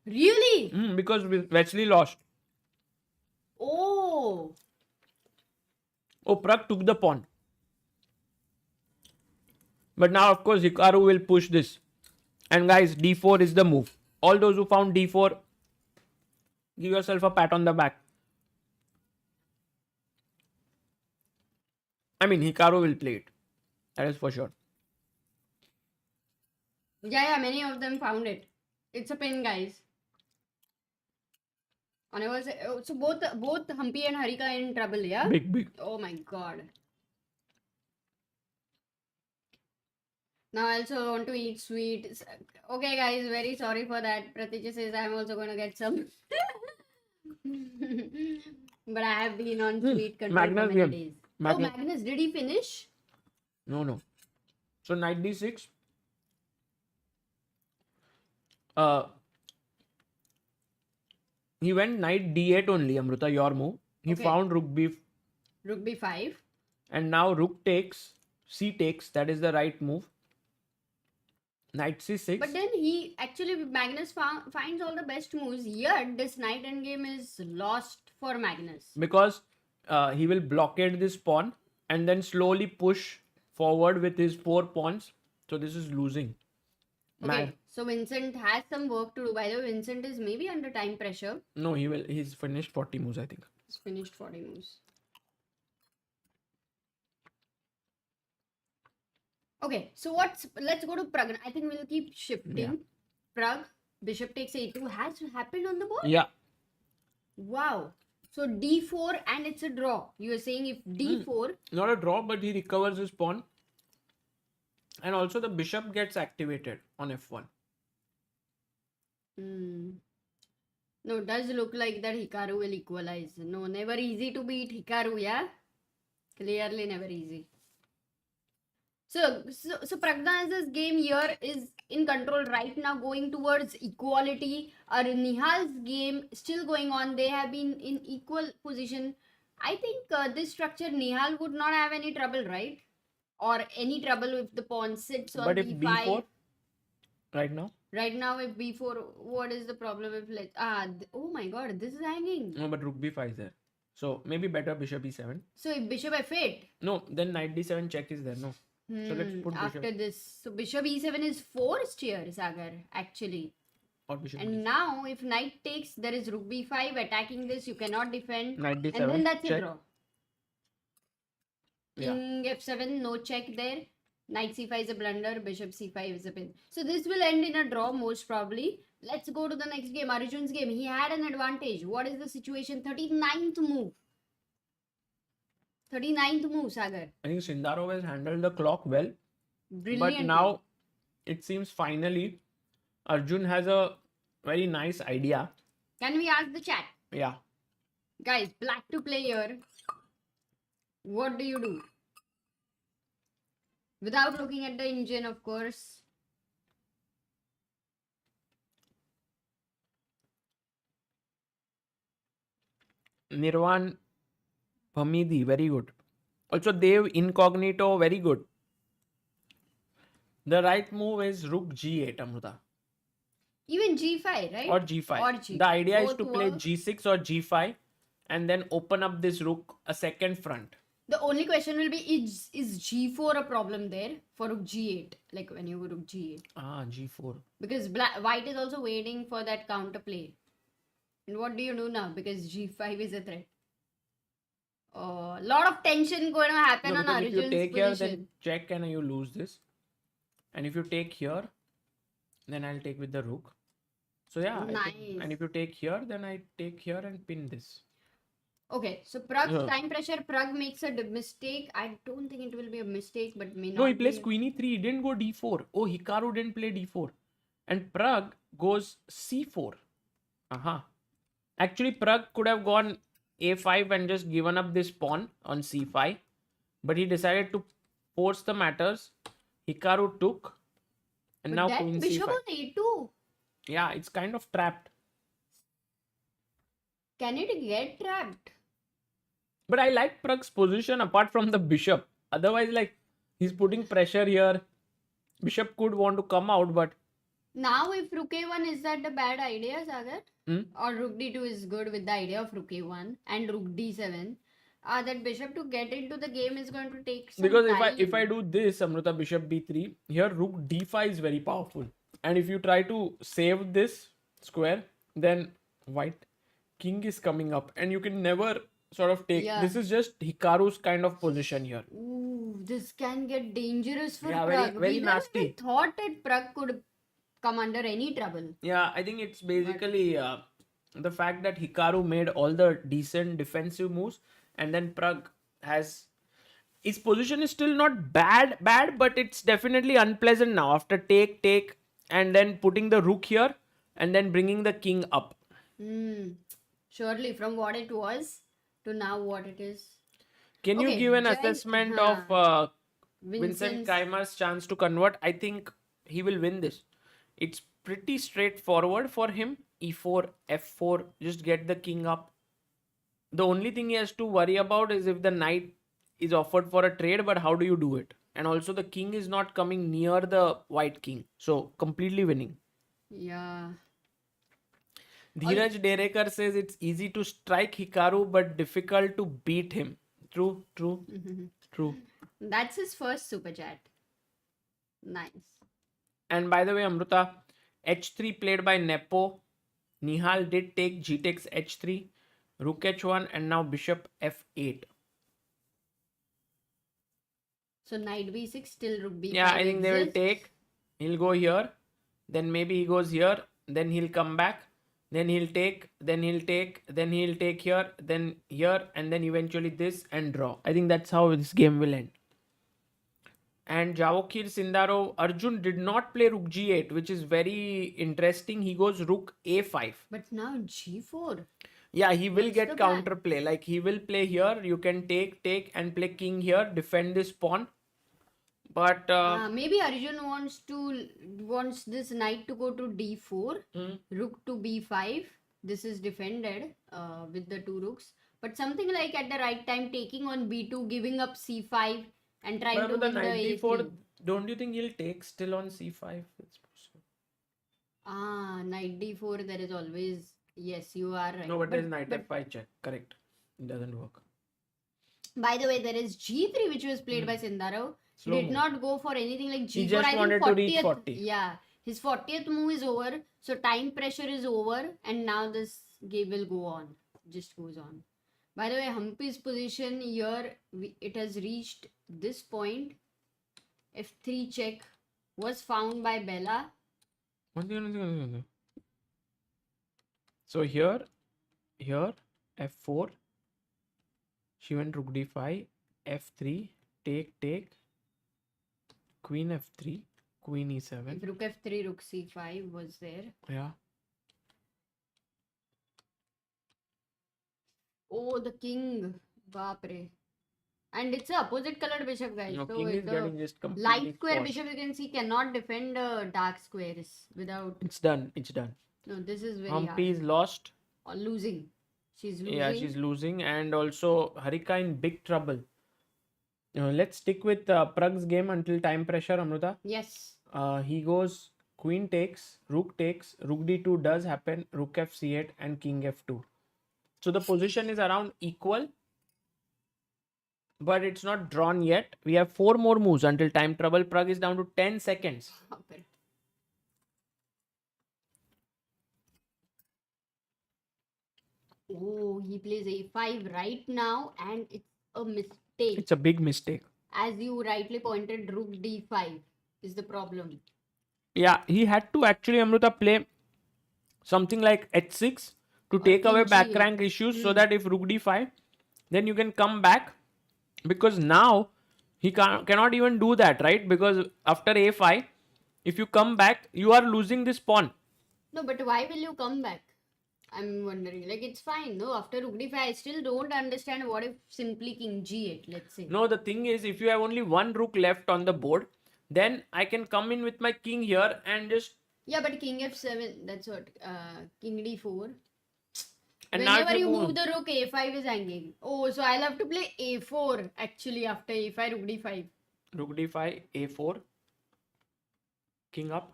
Really? Because Wesley lost. Oh. Oh, Pragg took the pawn. But now, of course, Hikaru will push this. And guys, d4 is the move. All those who found d4, give yourself a pat on the back. I mean, Hikaru will play it. That is for sure. Yeah, many of them found it. It's a pin, guys. And I was so both Humpy and Harika in trouble, yeah? Big. Oh my god. Now I also want to eat sweet. Okay, guys, very sorry for that. Pratija says I'm also going to get some. But I have been on sweet control for many days. Magnus, did he finish? No. So knight d6. He went knight d8 only, Amruta, your move. He found rook b5. And now rook takes, c takes. That is the right move. Knight c6. But then Magnus finds all the best moves. Yet this knight endgame is lost for Magnus. Because he will blockade this pawn and then slowly push forward with his 4 pawns. So this is losing. Okay, so Vincent has some work to do. By the way, Vincent is maybe under time pressure. No, he's finished 40 moves, I think. He's finished 40 moves. Okay, so let's go to Pragg. I think we'll keep shifting. Yeah. Pragg, bishop takes a2 has happened on the board? Yeah. Wow. So d4 and it's a draw. You are saying if d4... Not a draw, but he recovers his pawn. And also the bishop gets activated on f1. No, it does look like that Hikaru will equalize. No, never easy to beat Hikaru, yeah? Clearly never easy. So Pragnanandhaa's game here is in control right now, going towards equality. Or Nihal's game still going on. They have been in equal position. I think this structure, Nihal would not have any trouble, right? Or any trouble if the pawn sits on But if b5. b4, right now? Right now, if b4, what is the problem if oh my god, this is hanging. No, but rook b5 is there. So maybe better bishop e7. So if bishop f8. No, then knight d7 check is there. No. So let's put after bishop. this. So bishop e7 is forced here, Sagar, actually. Or bishop And now if knight takes, there is rook b5 attacking this. You cannot defend. Knight d7. And then that's check. a draw. King f7, no check there. Knight c5 is a blunder. Bishop c5 is a pin. So this will end in a draw most probably. Let's go to the next game. Arjun's game. He had an advantage. What is the situation? 39th move. 39th move, Sagar. I think Sindarov has handled the clock well. Brilliant. But now it seems finally Arjun has a very nice idea. Can we ask the chat? Yeah. Guys, black to play here. What do you do? Without looking at the engine, of course. Nirvan Pamidi, very good. Also Dev Incognito, very good. The right move is rook g8, Amruta. Even g5, right? Or g5. Or g5. The idea is Both to play work. g6 or g5 and then open up this rook a second front. The only question will be, is g4 a problem there for rook g8? Like when you go rook g8. G4. Because white is also waiting for that counterplay. And what do you do now? Because g5 is a threat. A lot of tension going to happen on because if you Arjun's take position. here, then check and you lose this. And if you take here, then I'll take with the rook. So yeah. Nice. And if you take here, then I take here and pin this. Okay, so Pragg, time pressure, Pragg makes a mistake. I don't think it will be a mistake, but may not. No, he plays be. queen e3. He didn't go d4. Oh, Hikaru didn't play d4. And Pragg goes c4. Actually, Pragg could have gone a5 and just given up this pawn on c5. But he decided to force the matters. Hikaru took. And But now then queen bishop c5. on a2. Yeah, it's kind of trapped. Can it get trapped? But I like Pragg's position apart from the bishop. Otherwise, like, he's putting pressure here. Bishop could want to come out, but Now if rook a1, is that a bad idea, Sagar? Hmm? Or rook d2 is good with the idea of rook a1 and rook d7. That bishop to get into the game is going to take some because time. if I do this, Amruta, bishop b3, here rook d5 is very powerful. And if you try to save this square, then white king is coming up, and you can never sort of take. Yeah. This is just Hikaru's kind of position here. Ooh, this can get dangerous for Yeah, Pragg. very We never nasty. thought that Pragg could come under any trouble. Yeah, I think it's basically the fact that Hikaru made all the decent defensive moves, and then Pragg has his position is still not bad, but it's definitely unpleasant now after take, and then putting the rook here, and then bringing the king up. Surely from what it was to now what it is. Can you Okay, give an Giant- assessment huh. of Vincent Vincent's- Keimer's chance to convert? I think he will win this. It's pretty straightforward for him. E4, F4, just get the king up. The only thing he has to worry about is if the knight is offered for a trade, but how do you do it? And also the king is not coming near the white king. So completely winning. Yeah. Dheeraj Derekar says it's easy to strike Hikaru but difficult to beat him. True. That's his first super chat. Nice. And by the way, Amruta, h3 played by Nepo. Nihal did take g takes h3, rook h1, and now bishop f8. So knight b6, still rook b5. Yeah, I think they will exists. take. He'll go here. Then maybe he goes here. Then he'll come back. Then he'll take. Then he'll take. Then he'll take here. Then here. And then eventually this and draw. I think that's how this game will end. And Javokir Sindarov, Arjun did not play rook g8, which is very interesting. He goes rook a5. But now g4. Yeah, he will What's get the plan? counterplay. Like he will play here. You can take, and play king here. Defend this pawn. But Maybe Arjun wants this knight to go to d4, rook to b5. This is defended with the two rooks. But something like at the right time, taking on b2, giving up c5, and trying to with the win the knight a3. d4, don't you think he'll take still on c5? It's possible. Knight d4. There is always, yes, you are right. No, but there's knight f5 check. Correct. It doesn't work. By the way, there is g3 which was played by Sindarov. He Slow did move. not go for anything like g4. He just I think wanted to reach 40th 40. Yeah, his 40th move is over. So time pressure is over, and now this game will go on. Just goes on. By the way, Humpy's position here, it has reached this point. F3 check was found by Bella. So here, f4. She went rook d5, f3, take, queen f3, queen e7. If rook f3, rook c5 was there. Yeah. Oh, the king. Baapre. And it's a opposite colored bishop, guys. No, So king is the getting just completely light square squashed. bishop, you can see, cannot defend dark squares without. It's done. No, this is very Humpy hard. is lost. Or losing. She's losing. Yeah, she's losing, and also Harika in big trouble. Let's stick with Pragg's game until time pressure, Amruta. Yes. He goes queen takes, rook d2 does happen, rook f c8, and king f2. So the position is around equal, but it's not drawn yet. We have 4 more moves until time trouble. Pragg is down to 10 seconds. Baapre. Oh, he plays a5 right now, and it's a mistake. It's a big mistake. As you rightly pointed, rook d5 is the problem. Yeah, he had to actually, Amruta, play something like h6 to take away king back g8. rank issues, so that if rook d5, then you can come back, because now he cannot even do that, right? Because after a5, if you come back, you are losing this pawn. No, but why will you come back? I'm wondering. Like, it's fine, no? After rook d5, I still don't understand what if simply king g8, let's say. No, the thing is, if you have only one rook left on the board, Then I can come in with my king here and just. Yeah, but king f7, that's what. King d4. And now if Whenever you go- move the rook, a5 is hanging. Oh, so I'll have to play a4 actually after a5, rook d5. Rook d5, a4, king up.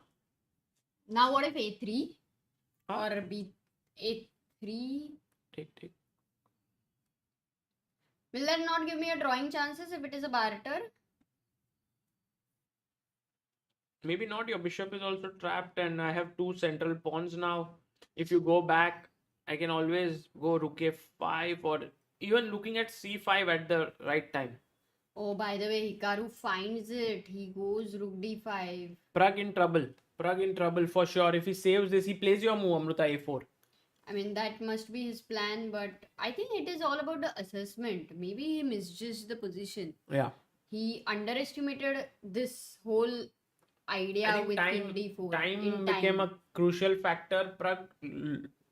Now what if a3 Ah. or b a3? Take. Will that not give me a drawing chances if it is a barter? Maybe not. Your bishop is also trapped, and I have two central pawns now. If you go back, I can always go rook f5 or even looking at c5 at the right time. Oh, by the way, Hikaru finds it. He goes rook d5. Pragg in trouble. Pragg in trouble for sure. If he saves this, he plays your move, Amruta a4. I mean, that must be his plan, but I think it is all about the assessment. Maybe he misjudged the position. Yeah. He underestimated this whole I idea think with time, king d4. time became a crucial factor. Pragg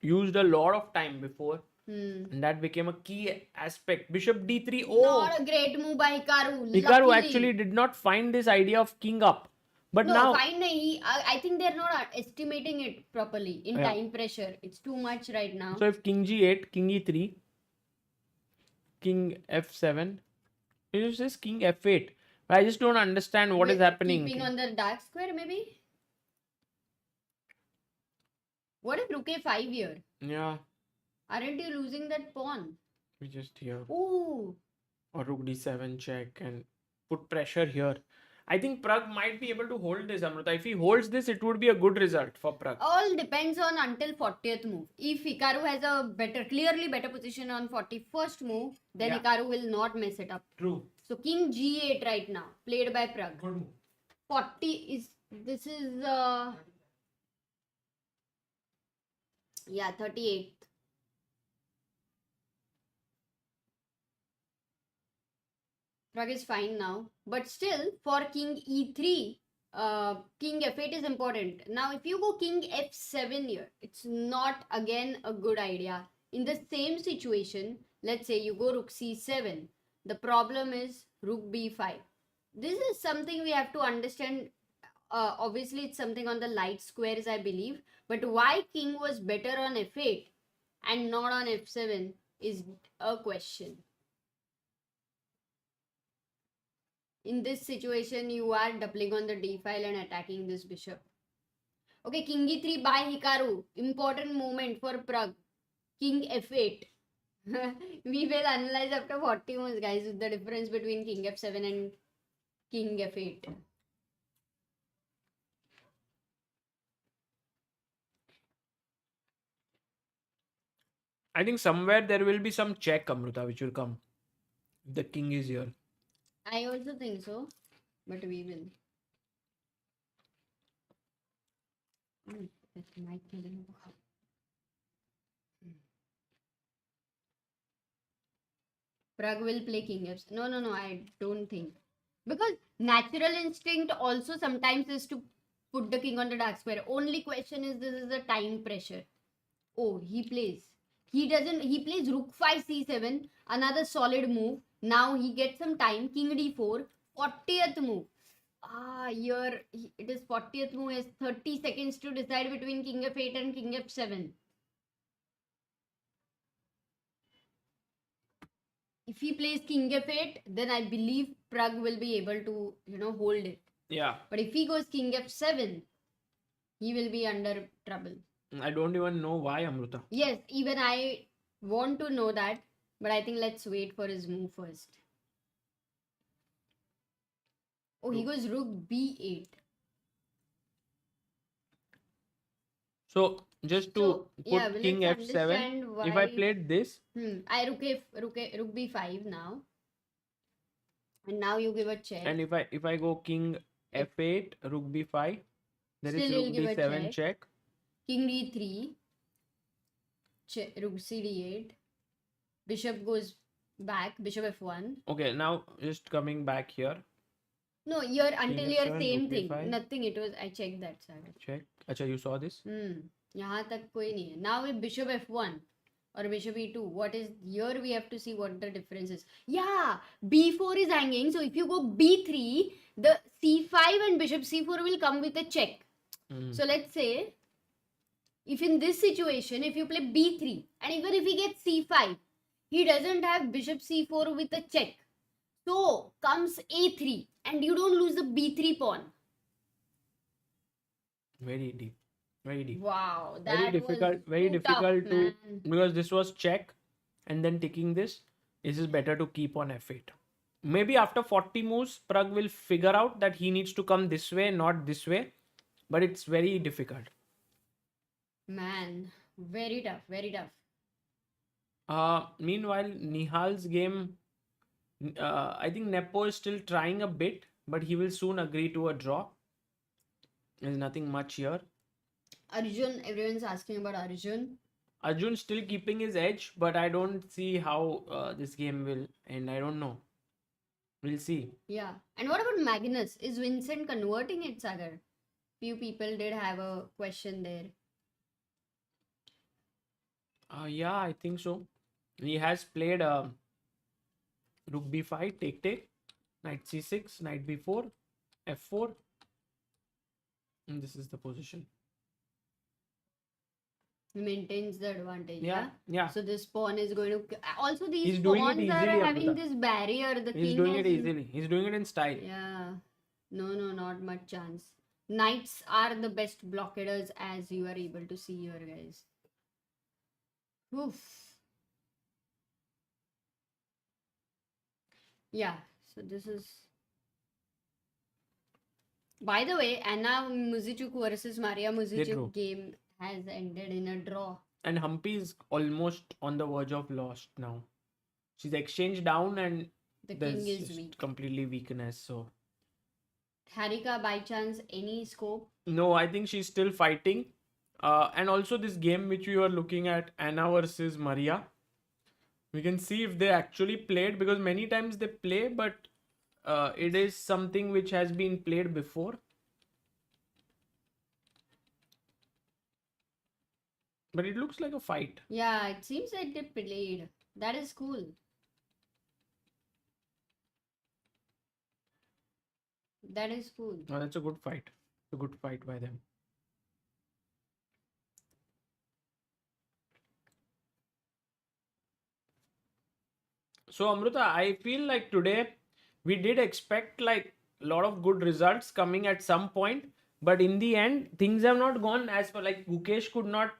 used a lot of time before. And that became a key aspect. Bishop d3. Oh, Not a great move by Hikaru. Hikaru Luckily. actually did not find this idea of king up. But No, now, fine. I think they're not estimating it properly in Yeah. time pressure. It's too much right now. so if king g8, king e3, king f7, it says king f8. But I just don't understand what is happening. Keeping on the dark square, maybe? What if rook a5 here? Yeah, Aren't you losing that pawn? we just here. Ooh. Or rook d7 check and put pressure here. I think Pragg might be able to hold this, Amruta. If he holds this, it would be a good result for Pragg. All depends on until 40th move. If Hikaru has a clearly better position on 41st move, then Yeah. Hikaru will not mess it up. True. So king g8 right now, played by Pragg. Good move. 40 is, this is, yeah, 38th. Pragg is fine now. But still, for king e3, king f8 is important. Now, if you go king f7 here, it's not again a good idea. In the same situation, let's say you go rook c7. The problem is rook b5. This is something we have to understand. Obviously, it's something on the light squares, I believe. But why king was better on f8 and not on f7 is a question. In this situation, you are doubling on the d file and attacking this bishop. Okay, king e3 by Hikaru. Important moment for Pragg. King f8. We will analyze after 40 moves, guys, the difference between king f7 and king f8. I think somewhere there will be some check, Amruta, which will come. The king is here. I also think so, but we will. That might kill him. Pragg will play king f. No, I don't think. Because natural instinct also sometimes is to put the king on the dark square. Only question is this is the time pressure. Oh, he plays. He plays rook 5 c7, another solid move. Now he gets some time, king d4, 40th move. Here it is 40th move, has 30 seconds to decide between king f8 and king f7. If he plays king f8, then I believe Pragg will be able to, hold it. Yeah. But if he goes king f7, he will be under trouble. I don't even know why, Amruta. Yes, even I want to know that, but I think let's wait for his move first. Oh, he goes rook b8. So just to put king let's f7, understand if I why- played this, I rook b5 now. And now you give a check. and if I go king f8, rook b5, there is Still you'll rook give a d7 check. King d3. Rook cd8. Bishop goes back. Bishop f1. Okay, now just coming back here. No, you're until King your f7, same rook thing. b5. Nothing. It was. I checked that, Sagar. Check. Acha, you saw this? यहाँ तक कोई नहीं है. Now with bishop f1. or bishop e2. What is here? We have to see what the difference is. Yeah, b4 is hanging. So if you go b3, the c5 and bishop c4 will come with a check. So let's say if in this situation, if you play b3 and even if he gets c5, he doesn't have bishop c4 with a check. So comes a3 and you don't lose the b3 pawn. Very deep. Very deep. Wow, that Very difficult. was Very too difficult tough, to man. because this was check, and then taking this. This is better to keep on f8. Maybe after 40 moves, Pragg will figure out that he needs to come this way, not this way. But it's very difficult. Man, very tough, very tough. Meanwhile, Nihal's game, I think Nepo is still trying a bit, but he will soon agree to a draw. There's nothing much here. Arjun, everyone's asking about Arjun. Arjun still keeping his edge, but I don't see how this game will end. I don't know. We'll see. Yeah. And what about Magnus? Is Vincent converting it, Sagar? Few people did have a question there. Yeah, I think so. He has played rook b5, take, knight c6, knight b4, f4. And this is the position. He maintains the advantage. Yeah, yeah. So this pawn is going to. Also, these He's doing it pawns are easily, having Amruta. this barrier. The He's king doing has it easily. He's doing it in style. Yeah. No, not much chance. Knights are the best blockaders, as you are able to see here, guys. Oof. Yeah, so this is. By the way, Anna Muzichuk versus Maria drew. Muzichuk game has ended in a draw. And Humpy is almost on the verge of lost now. She's exchanged down and The there's king is just weak. completely weakness. So Harika, by chance, any scope? no, I think she's still fighting. And also this game which we were looking at, Anna versus Maria. We can see if they actually played, because many times they play, but it is something which has been played before. But it looks like a fight. Yeah, it seems like they played. That is cool. That is cool. Oh, that's a good fight. A good fight by them. So Amruta, I feel like today we did expect like a lot of good results coming at some point, but in the end things have not gone as per. Like Gukesh could not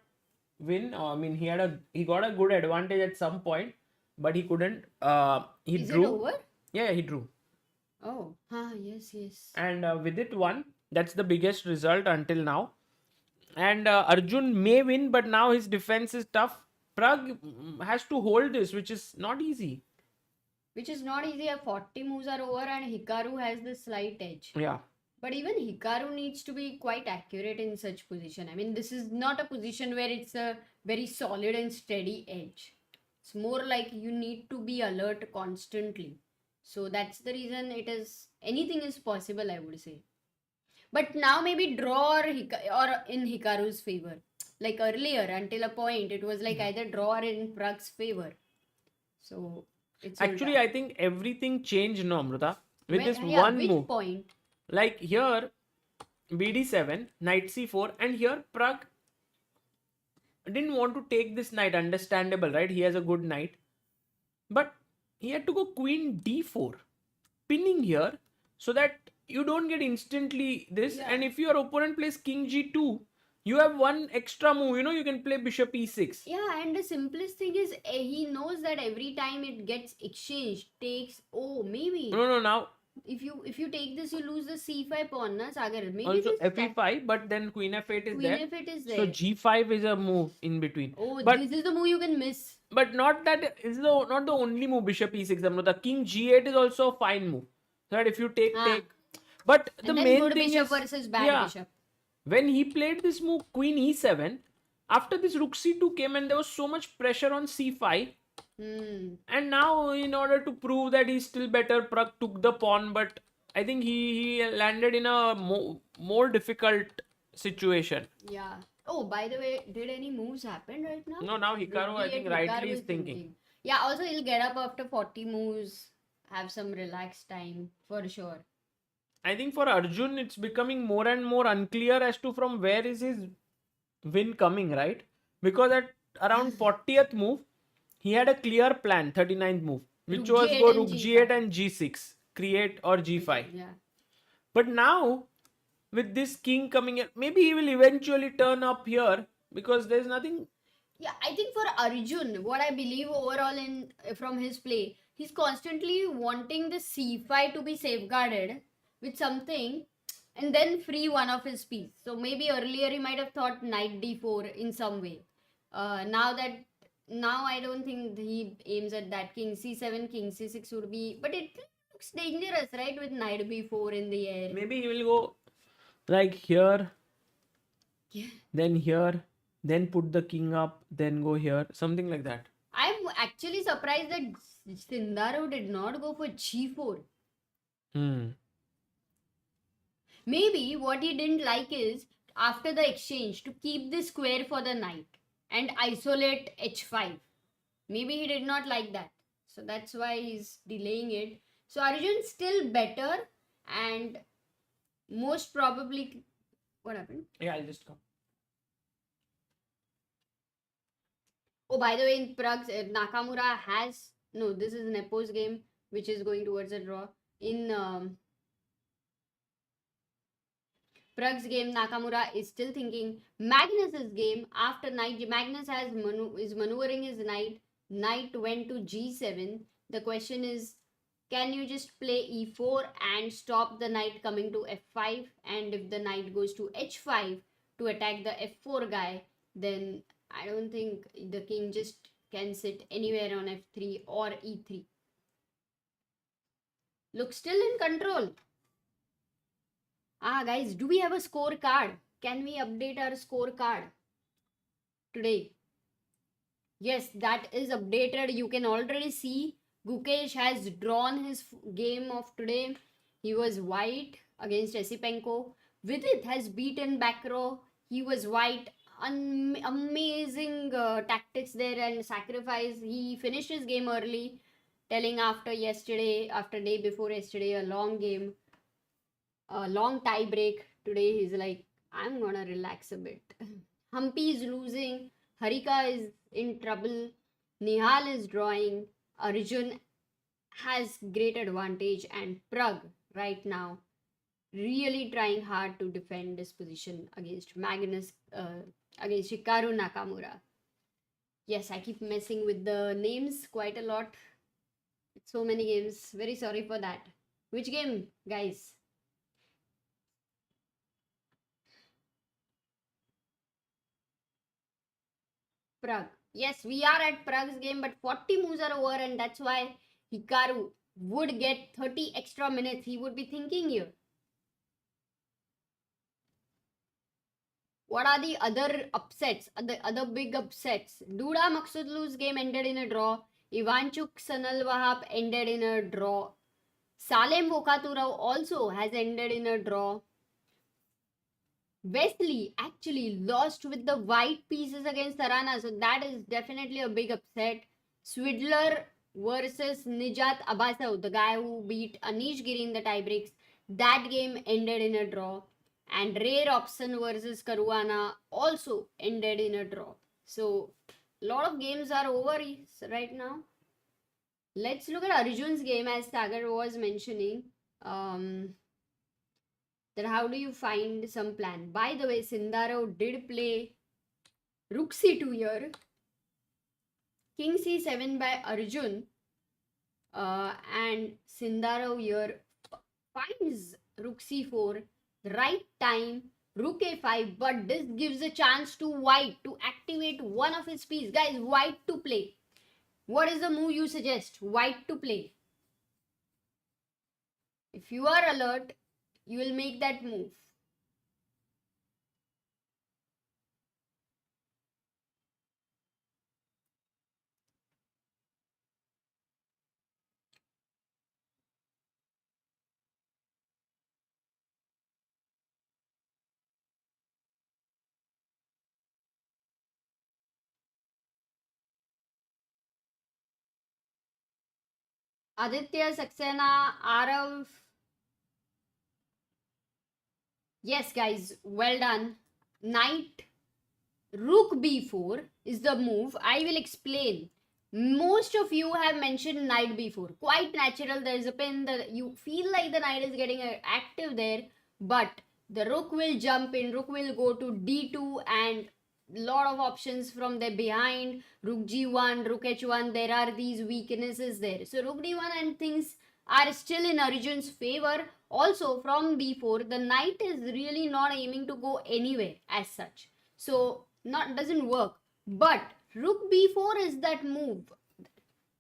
win. I mean, he got a good advantage at some point, but he couldn't. He Is drew. it over? Yeah, he drew. Oh, yes. And Vidit won. That's the biggest result until now. And Arjun may win, but now his defense is tough. Pragg has to hold this, which is not easy. Which is not easy. 40 moves are over and Hikaru has the slight edge. Yeah. But even Hikaru needs to be quite accurate in such position. I mean, this is not a position where it's a very solid and steady edge. It's more like you need to be alert constantly. So that's the reason anything is possible, I would say. But now maybe draw or in Hikaru's favor. Like earlier, until a point, it was like either draw or in Pragg's favor. So it's Actually, I think everything changed, no, Amruta, with this one which move. Point? Like here, BD7, knight C4, and here Pragg didn't want to take this knight. Understandable, right? He has a good knight. But he had to go queen D4, pinning here so that you don't get instantly this. Yeah. And if your opponent plays king G2, you have one extra move. You can play bishop E6. Yeah, and the simplest thing is he knows that every time it gets exchanged, maybe. No, now If you take this, you lose the C5 pawn, na Sagar. Maybe also this Fe5, but then queen F8 is Queen there. F8 is there. So G5 is a move in between. Oh, but this is the move you can miss. But not that is not the only move. Bishop E6. The king G8 is also a fine move. So that if you take. But the And then main good thing bishop is versus bad bishop. when he played this move queen E7, after this rook C2 came and there was so much pressure on C5. And now in order to prove that he's still better, Pragg took the pawn, but I think he landed in a more difficult situation. Yeah. Oh, by the way, did any moves happen right now? No, now Hikaru, I think Hikaru rightly is is thinking. Yeah, also he'll get up after 40 moves, have some relaxed time for sure. I think for Arjun, it's becoming more and more unclear as to from where is his win coming, right? Because at around 40th move, he had a clear plan, 39th move, which Rook was G8 go and Rook G8 G5. and G6, create or G5. Yeah. But now, with this king coming in, maybe he will eventually turn up here because there's nothing. Yeah, I think for Arjun, what I believe overall in from his play, he's constantly wanting the c5 to be safeguarded with something and then free one of his piece. So maybe earlier he might have thought knight d4 in some way. Now I don't think he aims at that. King c7, king c6 would be, but it looks dangerous, right? With knight b4 in the air. Maybe he will go like here, Yeah. then here, then put the king up, then go here, something like that. I'm actually surprised that Sindaro did not go for g4. Hmm. Maybe what he didn't like is after the exchange to keep the square for the knight and isolate h5. Maybe he did not like that. So that's why he's delaying it. So Arjun's still better and most probably. What happened? Yeah, I'll just come. Oh, by the way, in Prague, Nakamura has. No, this is Nepo's game, which is going towards a draw. In Pragg's game, Nakamura is still thinking. Magnus's game, after knight, Magnus is maneuvering his knight. Knight went to g7. The question is, can you just play e4 and stop the knight coming to f5? And if the knight goes to h5 to attack the f4 guy, then I don't think the king just can sit anywhere on f3 or e3. Looks still in control. Guys, do we have a scorecard? Can we update our scorecard today? Yes, that is updated. You can already see Gukesh has drawn his game of today. He was white against Esipenko. Vidit has beaten back row. He was white. Amazing tactics there and sacrifice. He finished his game early, telling after day before yesterday, a long game, a long tie break. Today he's like, I'm gonna relax a bit. Humpy is losing. Harika is in trouble. Nihal is drawing. Arjun has great advantage, and Pragg right now really trying hard to defend this position against against Hikaru Nakamura. Yes, I keep messing with the names quite a lot. So many games. Very sorry for that. Which game, guys? Pragg. Yes, we are at Pragg's game, but 40 moves are over, and that's why Hikaru would get 30 extra minutes. He would be thinking here. What are the other upsets? The other big upsets? Duda Maksudlu's game ended in a draw. Ivanchuk Sanal Wahab ended in a draw. Salem Vokaturov also has ended in a draw. Wesley actually lost with the white pieces against Tarana, so that is definitely a big upset. Swidler versus Nijat Abasov, the guy who beat Anish Giri in the tiebreaks, that game ended in a draw. And Ray Robson versus Caruana also ended in a draw. So, a lot of games are over right now. Let's look at Arjun's game, as Sagar was mentioning. Then how do you find some plan? By the way, Sindaro did play Rook C2 here. King C7 by Arjun. And Sindaro here finds Rook C4. Right time, Rook A5. But this gives a chance to White to activate one of his pieces. Guys, White to play. What is the move you suggest? White to play. If you are alert, you will make that move. Aditya Saxena, Arav. Yes, guys, well done. Knight Rook b4 is the move. I will explain. Most of you have mentioned knight b4. Quite natural. There is a pin. You feel like the knight is getting active there, but the rook will jump in. Rook will go to d2 and lot of options from there behind. Rook g1, rook h1. There are these weaknesses there. So rook d1 and things are still in Arjun's favor. Also from b4, the knight is really not aiming to go anywhere as such. So not doesn't work. But rook b4 is that move.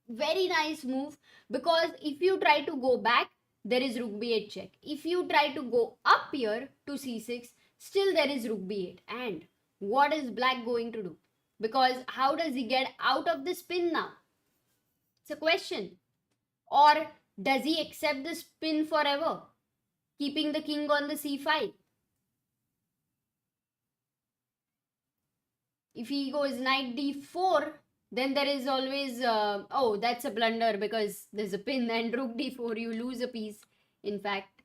Very nice move, because if you try to go back, there is rook b8 check. If you try to go up here to c6, still there is rook b8. And what is black going to do? Because how does he get out of the spin now? It's a question. Or does he accept the spin forever, keeping the king on the c5? If he goes knight d4, then there is always, oh, that's a blunder, because there's a pin, and rook d4, you lose a piece. In fact,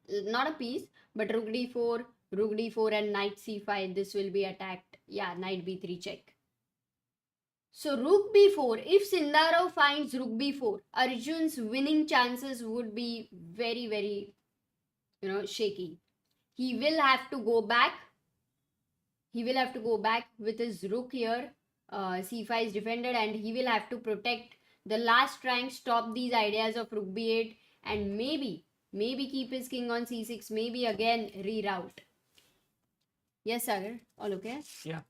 not a piece, but rook d4, and knight c5, this will be attacked. Yeah, knight b3 check. So rook b4, if Sindarov finds rook b4, Arjun's winning chances would be very, very, shaky. He will have to go back. He will have to go back with his rook here. c5 is defended, and he will have to protect the last rank, stop these ideas of rook b8, and maybe keep his king on c6, maybe again reroute. Yes, Sagar, all okay? Yeah.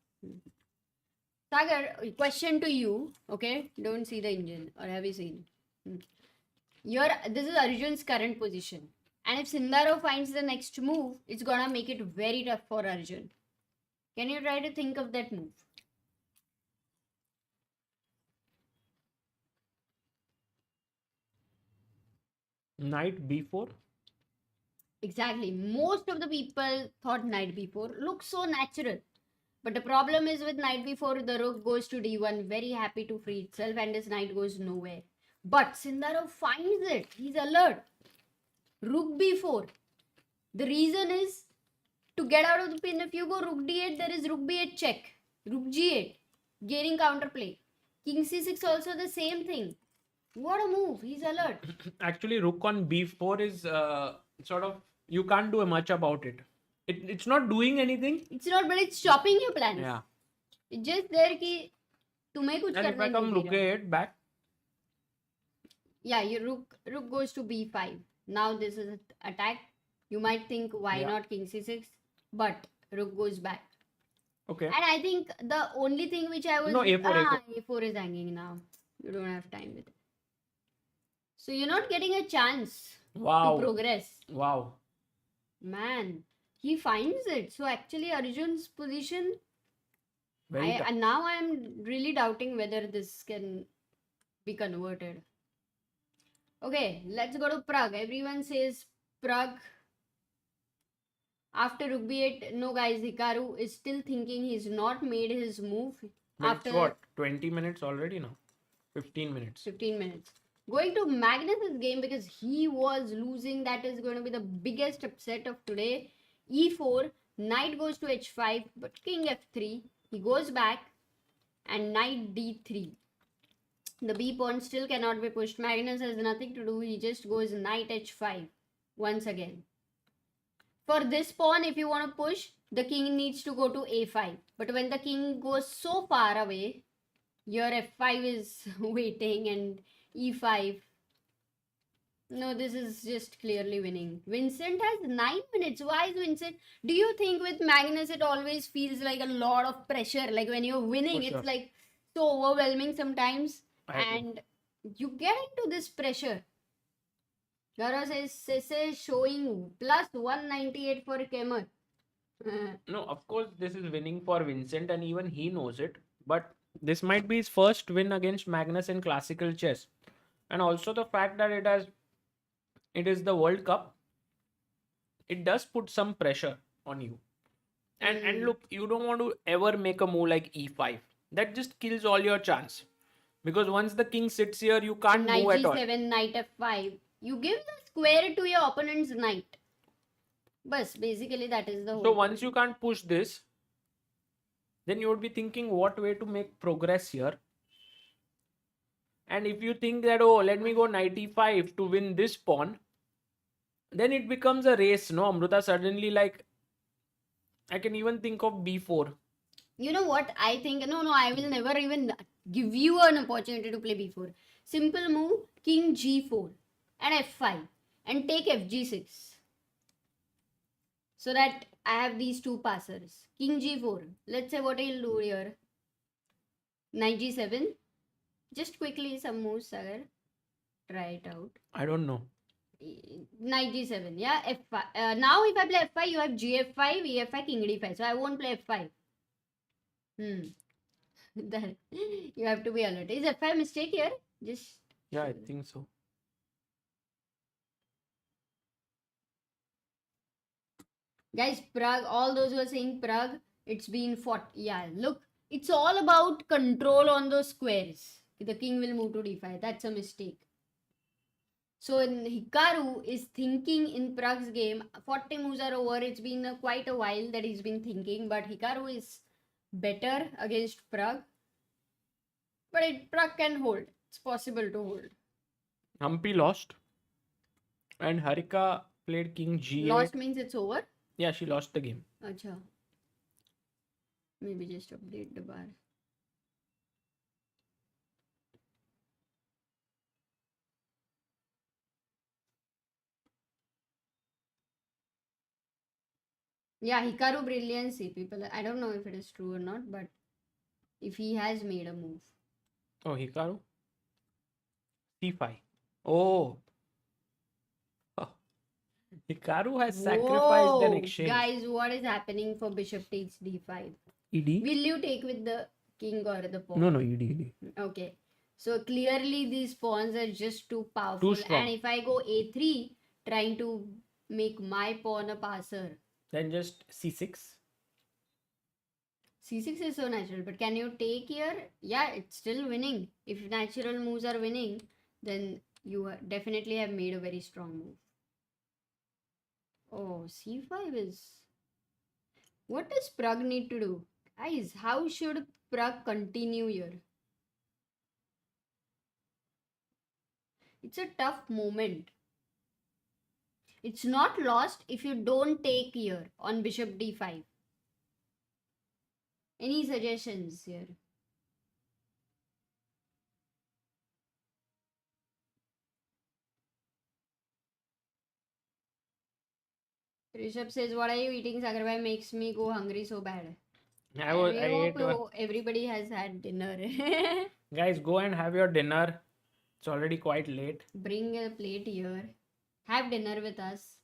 Sagar, question to you, okay? Don't see the engine, or have you seen? This is Arjun's current position, and if Sindarov finds the next move, it's gonna make it very tough for Arjun. Can you try to think of that move? Knight b4. Exactly. Most of the people thought knight b4 looks so natural. But the problem is with knight b4, the rook goes to d1, very happy to free itself, and his knight goes nowhere. But Sindarov finds it. He's alert. Rook b4. The reason is to get out of the pin. If you go rook d8, there is rook b8 check. Rook g8, gaining counterplay. King c6 also the same thing. What a move. He's alert. Actually, rook on b4 is sort of, you can't do much about it. It's not doing anything. It's not, but it's stopping your plans. Yeah. It's just there कि तुम्हें कुछ And if करना I come नहीं rook दे रहा. a8 back. Yeah, your rook goes to b5. Now this is attack. You might think, why Yeah. not king c6? But rook goes back. Okay. And I think the only thing which I was... No, a4, A4 is hanging now. You don't have time with it. So you're not getting a chance Wow. to progress. Wow. Man, he finds it. So actually Arjun's position... Very tough. And now I am really doubting whether this can be converted. Okay, let's go to Pragg. Everyone says Pragg. After rook b8, no guys, Hikaru is still thinking he's not made his move. But After it's what? 20 minutes already now? 15 minutes. 15 minutes. Going to Magnus's game because he was losing. That is going to be the biggest upset of today. e4, knight goes to h5, but king f3. He goes back and knight d3. The b pawn still cannot be pushed. Magnus has nothing to do. He just goes knight h5 once again. For this pawn, if you want to push, the king needs to go to a5. But when the king goes so far away, your f5 is waiting and e5. No, this is just clearly winning. Vincent has 9 minutes. Why is Vincent? Do you think with Magnus it always feels like a lot of pressure? Like when you're winning, For sure. it's like so overwhelming sometimes. I agree. And you get into this pressure. Gara says Sese showing plus 198 for Kemmer. No, of course, this is winning for Vincent, and even he knows it. But this might be his first win against Magnus in classical chess. And also the fact that it is the World Cup, it does put some pressure on you. And look, you don't want to ever make a move like e5. That just kills all your chance. Because once the king sits here, you can't Knight move at all. g7, knight f5. You give the square to your opponent's knight. Bas, basically that is the whole So once point. you can't push this, then you would be thinking what way to make progress here. And if you think that, oh, let me go knight e5 to win this pawn, then it becomes a race, no? Amruta, suddenly, like, I can even think of b4. You know what? I think, no, I will never even give you an opportunity to play b4. Simple move, king g4 and f5 and take fg6. So that I have these two passers. King g4. Let's say what he'll do here. Knight g7. Just quickly some moves, Sagar. Try it out. I don't know. Knight g7, yeah, f5. Now if I play f5, you have gf5, ef5, king d5. So I won't play f5. Then you have to be alert. Is f5 mistake here? Just Yeah, I think so. guys, Pragg, all those who are saying Pragg, it's been fought. Yeah, look, it's all about control on those squares. The king will move to d5. That's a mistake. So Hikaru is thinking in Pragg's game. 40 moves are over. It's been quite a while that he's been thinking, but Hikaru is better against Pragg. But Pragg can hold. It's possible to hold. Humpy lost. And Harika played king g8. Lost means it's over? Yeah, she lost the game. Acha. Maybe just update the bar. Yeah, Hikaru brilliancy, people. I don't know if it is true or not, but if he has made a move. Oh, Hikaru? c5. Oh. Hikaru has sacrificed an exchange. Guys, what is happening for bishop takes d5? ED? Will you take with the king or the pawn? No, ED. Okay. So clearly these pawns are just too powerful. Too strong. And if I go a3, trying to make my pawn a passer. Then just c6. c6 is so natural, but can you take here? Yeah, it's still winning. If natural moves are winning, then you definitely have made a very strong move. Oh, c5 is... What does Pragg need to do? Guys, how should Pragg continue here? It's a tough moment. It's not lost if you don't take here on bishop d5. Any suggestions here? Rishabh says, what are you eating, Sagar? Makes me go hungry so bad. I hope everybody has had dinner. Guys, go and have your dinner. It's already quite late. Bring a plate here. Have dinner with us.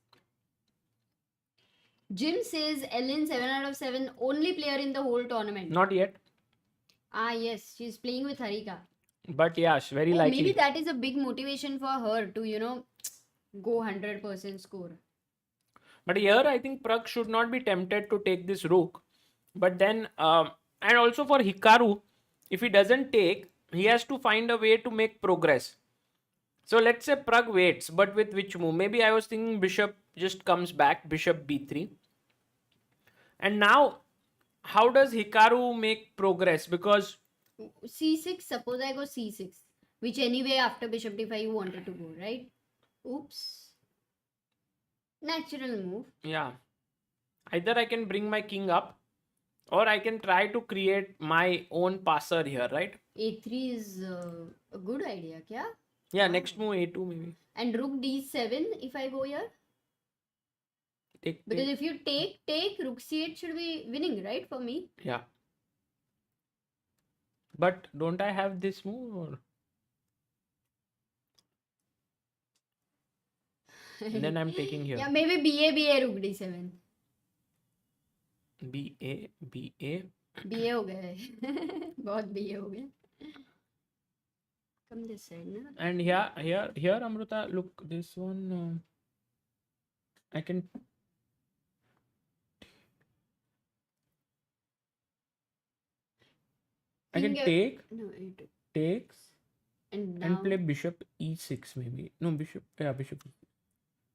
Jim says Ellen 7 out of 7, only player in the whole tournament. Not yet. Ah, yes, she's playing with Harika. But yeah, very likely. Maybe that is a big motivation for her to, go 100% score. But here, I think Pragg should not be tempted to take this rook. But then, and also for Hikaru, if he doesn't take, he has to find a way to make progress. So let's say Pragg waits, but with which move? Maybe I was thinking bishop just comes back, bishop b3. And now, how does Hikaru make progress? Because c6, suppose I go c6, which anyway after bishop d5 you wanted to go, right? Oops. Natural move. Yeah. Either I can bring my king up, or I can try to create my own passer here, right? a3 is a good idea, kya? Yeah, next move a2 maybe. And rook d7 if I go here? Because if you take, rook c8 should be winning, right, for me? Yeah. But don't I have this move? Or... And then I'm taking here. Yeah, maybe BA, rook d7. BA. BA हो गया है बहुत BA हो गया. Come this side, na? And here, Amruta, look, this one, I can... I can take, no, it takes, And And now, play bishop e6 maybe. No, bishop. Yeah, bishop.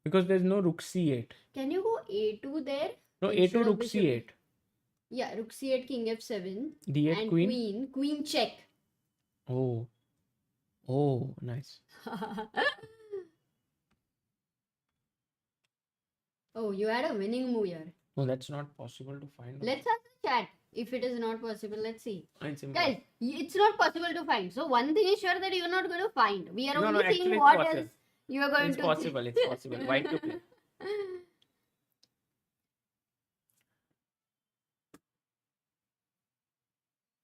Because there's no rook c8. can you go a2 there No, instead a2 of rook bishop? c8. Yeah, rook c8, king f7, d8 and queen. queen check. Oh. Oh, nice. Oh, you had a winning move here. No, that's not possible to find. Let's ask the chat if it is not possible. Let's see. It's impossible. Guys, it's not possible to find. So one thing is sure that you're not going to find. We are No, only seeing actually it's what possible. else you are going It's to possible. It's possible. White to play.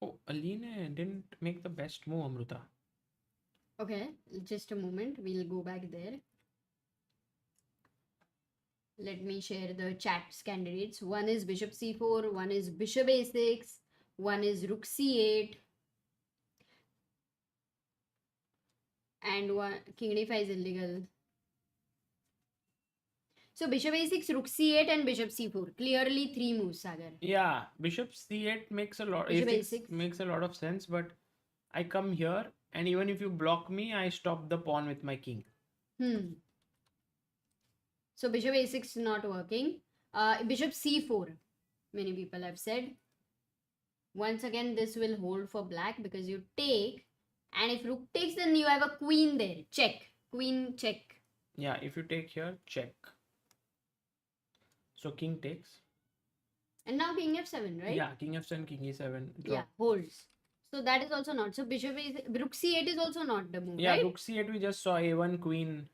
Oh, Aline didn't make the best move, Amruta. Okay, just a moment. We'll go back there. Let me share the chat's candidates. One is bishop c4, one is bishop a6, one is rook c8, and one king d5 is illegal. So bishop a6, rook c8, and bishop c4. Clearly three moves, Sagar. Yeah, bishop c8 makes a lot. Bishop A6 a6. makes a lot of sense, but I come here, and even if you block me, I stop the pawn with my king. So bishop a6 is not working. Bishop c4, many people have said. Once again, this will hold for black because you take. And if rook takes, then you have a queen there. Check. Queen check. Yeah, if you take here, check. So king takes. And now king f7, right? Yeah, king f7, king e7. Drop. Yeah, holds. So that is also not. So bishop is rook c8 is also not the move, Yeah, right? rook c8 we just saw a1 queen.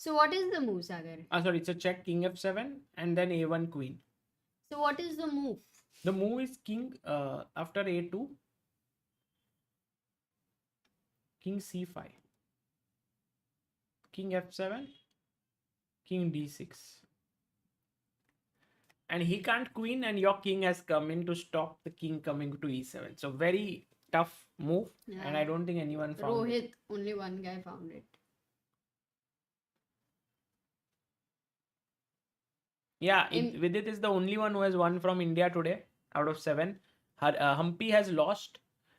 So what is the move, Sagar? Sorry, it's a check, king f7 and then a1 queen. So what is the move? The move is king after a2, king c5, king f7, king d6. And he can't queen, and your king has come in to stop the king coming to e7. So very tough move, and I don't think anyone found it. Rohit, only one guy found it. Yeah, Vidit is the only one who has won from India today out of 7. Humpy has lost,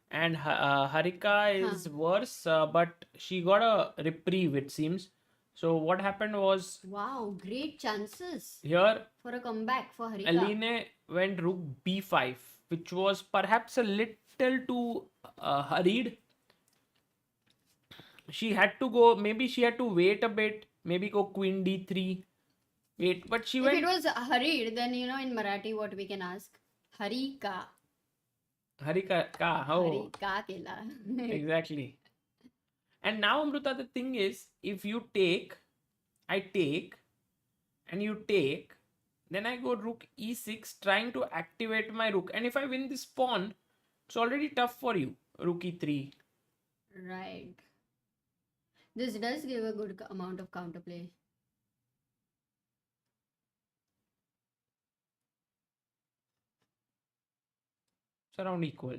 and Harika is worse, but she got a reprieve, it seems. So what happened was... Wow, great chances here for a comeback for Harika. Aline went rook b5, which was perhaps a little too hurried. She had to go, maybe she had to wait a bit, maybe go queen d3. Wait, but she if went... it was hurried, then in Marathi what we can ask? Harika. Harika ka. Oh. Harika kela. Exactly. And now, Amruta, the thing is, if you take, I take, and you take, then I go rook e6 trying to activate my rook. And if I win this pawn, it's already tough for you. Rook e3. Right. This does give a good amount of counterplay. It's around equal.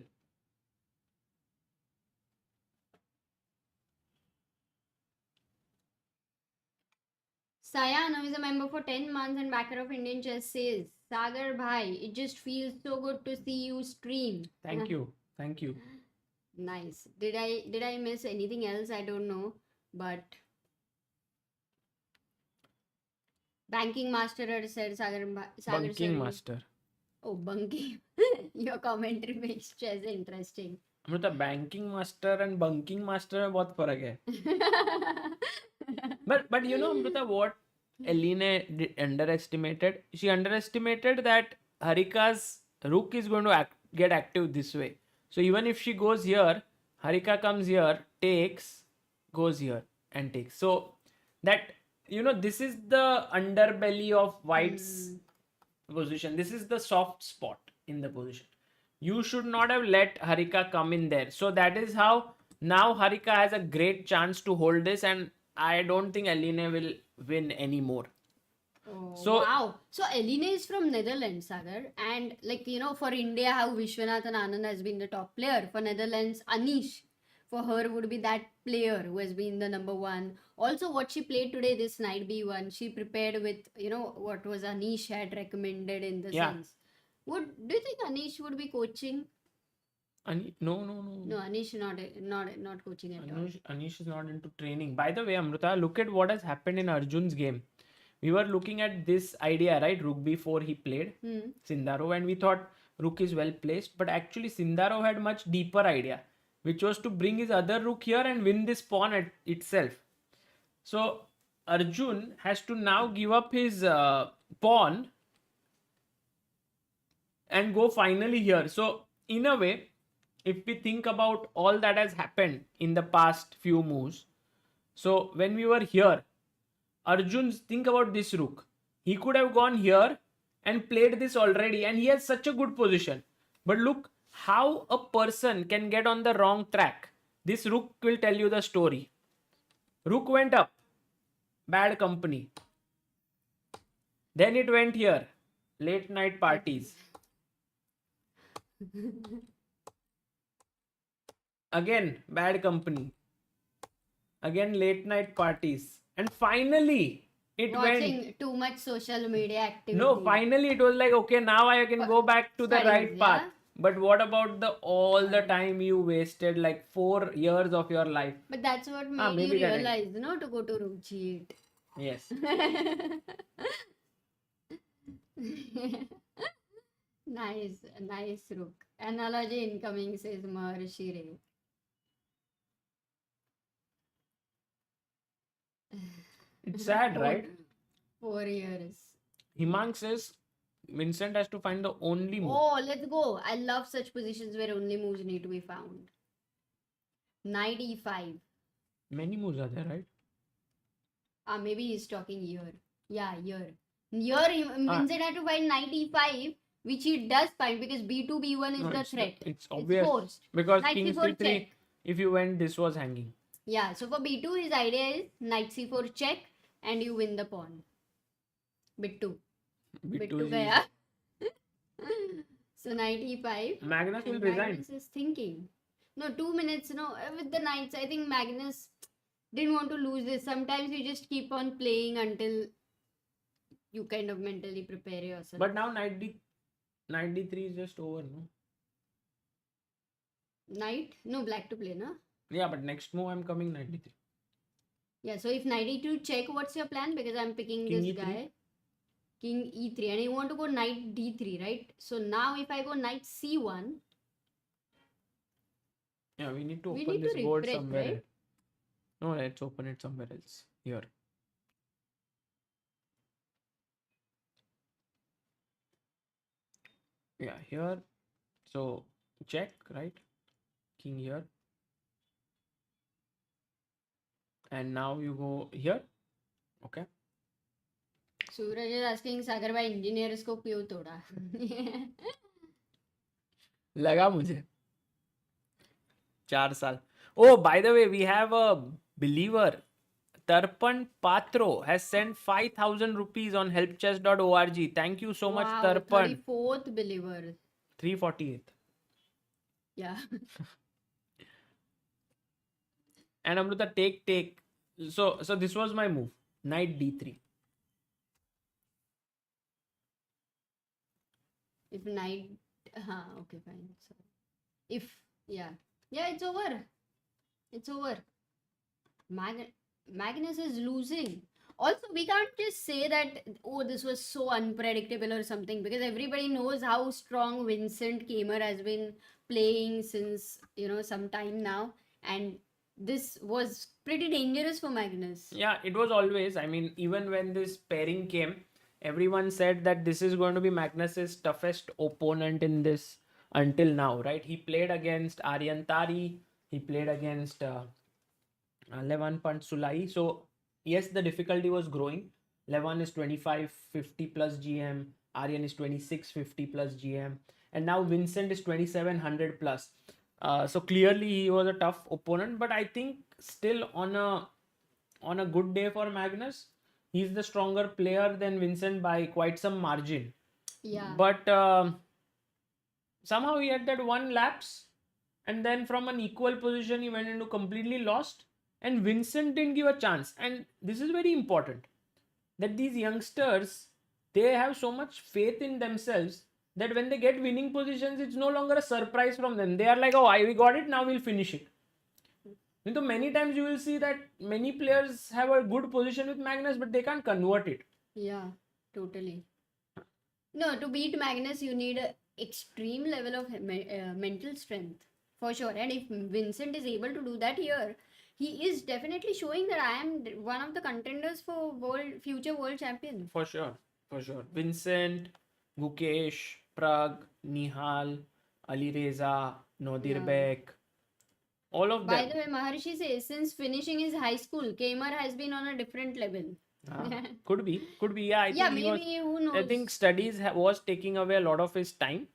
Sayan, who is a member for 10 months and backer of Indian Chess, says, Sagar bhai, it just feels so good to see you stream. Thank you. Thank you. Nice. Did I miss anything else? I don't know. But banking master had said Sagar Bunking sir, master. Oh, bunking. Your commentary makes chess interesting. Amruta, banking master and bunking master में बहुत फर्क है. But you know, Amruta, what Aline underestimated? She underestimated that Harika's rook is going to get active this way. So even if she goes here, Harika comes here, takes, goes here and takes. So that, this is the underbelly of White's position. This is the soft spot in the position. You should not have let Harika come in there. So that is how now Harika has a great chance to hold this, and I don't think Aline will win anymore. Oh, So- wow. So Aline is from Netherlands, Sagar. And for India, how Vishwanathan Anand has been the top player. For Netherlands, Anish, for her would be that player who has been the number one. Also, what she played today, this knight b1, she prepared with, what was Anish had recommended in the Yeah. sense. Do you think Anish would be coaching? No, No, Anish not coaching at all. Anish is not into training. By the way, Amruta, look at what has happened in Arjun's game. We were looking at this idea, right? Rook b4 he played, Sindaro, and we thought rook is well placed. But actually, Sindaro had much deeper idea, which was to bring his other rook here and win this pawn itself. So Arjun has to now give up his pawn and go finally here. So in a way, if we think about all that has happened in the past few moves, so when we were here, Arjun's, think about this rook. He could have gone here and played this already, and he has such a good position. But look how a person can get on the wrong track. This rook will tell you the story. Rook went up, bad company. Then it went here, late night parties. Again, bad company. Again, late night parties. And finally, it Watching went. too much social media activity. No, finally, it was like, okay, now I can go back to the Studies, right path. yeah? But what about all the time you wasted, like 4 years of your life? But that's what made maybe you that I- realize, no, to go to rook g8. Yes. Nice rook. Analogy incoming, says Maharshi Ray. It's sad, right? 4 years. Himang says Vincent has to find the only move. Oh, let's go. I love such positions where only moves need to be found. Knight e5. Many moves are there, right? Maybe he's talking here. Yeah, here. Here, Vincent had to find knight e5, which he does find because b2, b1 is No, the threat. It's obvious. forced. Because Knight king c4 c3, check. if you went, this was hanging. Yeah, so for b2, his idea is knight c4 check and you win the pawn. Bit 2. Bit 2 is gaya. So knight e5. Magnus will And resign. Magnus is thinking. No, 2 minutes, no. With the knights, I think Magnus didn't want to lose this. Sometimes you just keep on playing until you kind of mentally prepare yourself. But now knight d3 is just over, no? Knight? No, black to play, no? Yeah, but next move I'm coming knight d3. Yeah, so if knight e2 check, what's your plan? Because I'm picking King this E3. guy. King e3. And you want to go knight d3, right? So now if I go knight c1, Yeah, we need to we open need to this board refresh, somewhere right? else. No, let's open it somewhere else. Here. Yeah, here. So check, right? King here. And now you go here. Okay. Suraj is asking Sagar by engineer को क्यों तोड़ा? लगा मुझे 4 साल. Oh, by the way, we have a believer. Tarpan Patro has sent 5,000 rupees on helpchess.org. Thank you so much, Wow, Tarpan. 34th believer. 348. Yeah. And Amruta, take. So this was my move. Knight d3. If knight, okay, fine. So if yeah, it's over. It's over. Magnus is losing. Also, we can't just say that this was so unpredictable or something because everybody knows how strong Vincent Kamer has been playing since some time now, and this was pretty dangerous for Magnus. Yeah, it was always. I mean, even when this pairing came, everyone said that this is going to be Magnus's toughest opponent in this until now, right? He played against Aryan Tari. He played against Levan Pantsulai. So, yes, the difficulty was growing. Levan is 2550 plus GM. Aryan is 2650 plus GM. And now Vincent is 2700 plus. So clearly he was a tough opponent. But I think still on a good day for Magnus, he's the stronger player than Vincent by quite some margin. Yeah. But somehow he had that one lapse. And then from an equal position, he went into completely lost. And Vincent didn't give a chance. And this is very important. That these youngsters, they have so much faith in themselves that when they get winning positions, it's no longer a surprise from them. They are like, oh, we got it, now we'll finish it. So many times you will see that many players have a good position with Magnus, but they can't convert it. Yeah, totally. No, to beat Magnus, you need a extreme level of mental strength for sure. And if Vincent is able to do that here, he is definitely showing that I am one of the contenders for future world champion. For sure, for sure. Vincent, Gukesh, Pragg, Nihal, Ali Reza, Nodirbek, all of By them. the way, Maharshi says since finishing his high school, Kamer has been on a different level. Could be. Yeah, I think maybe who knows? I think studies was taking away a lot of his time.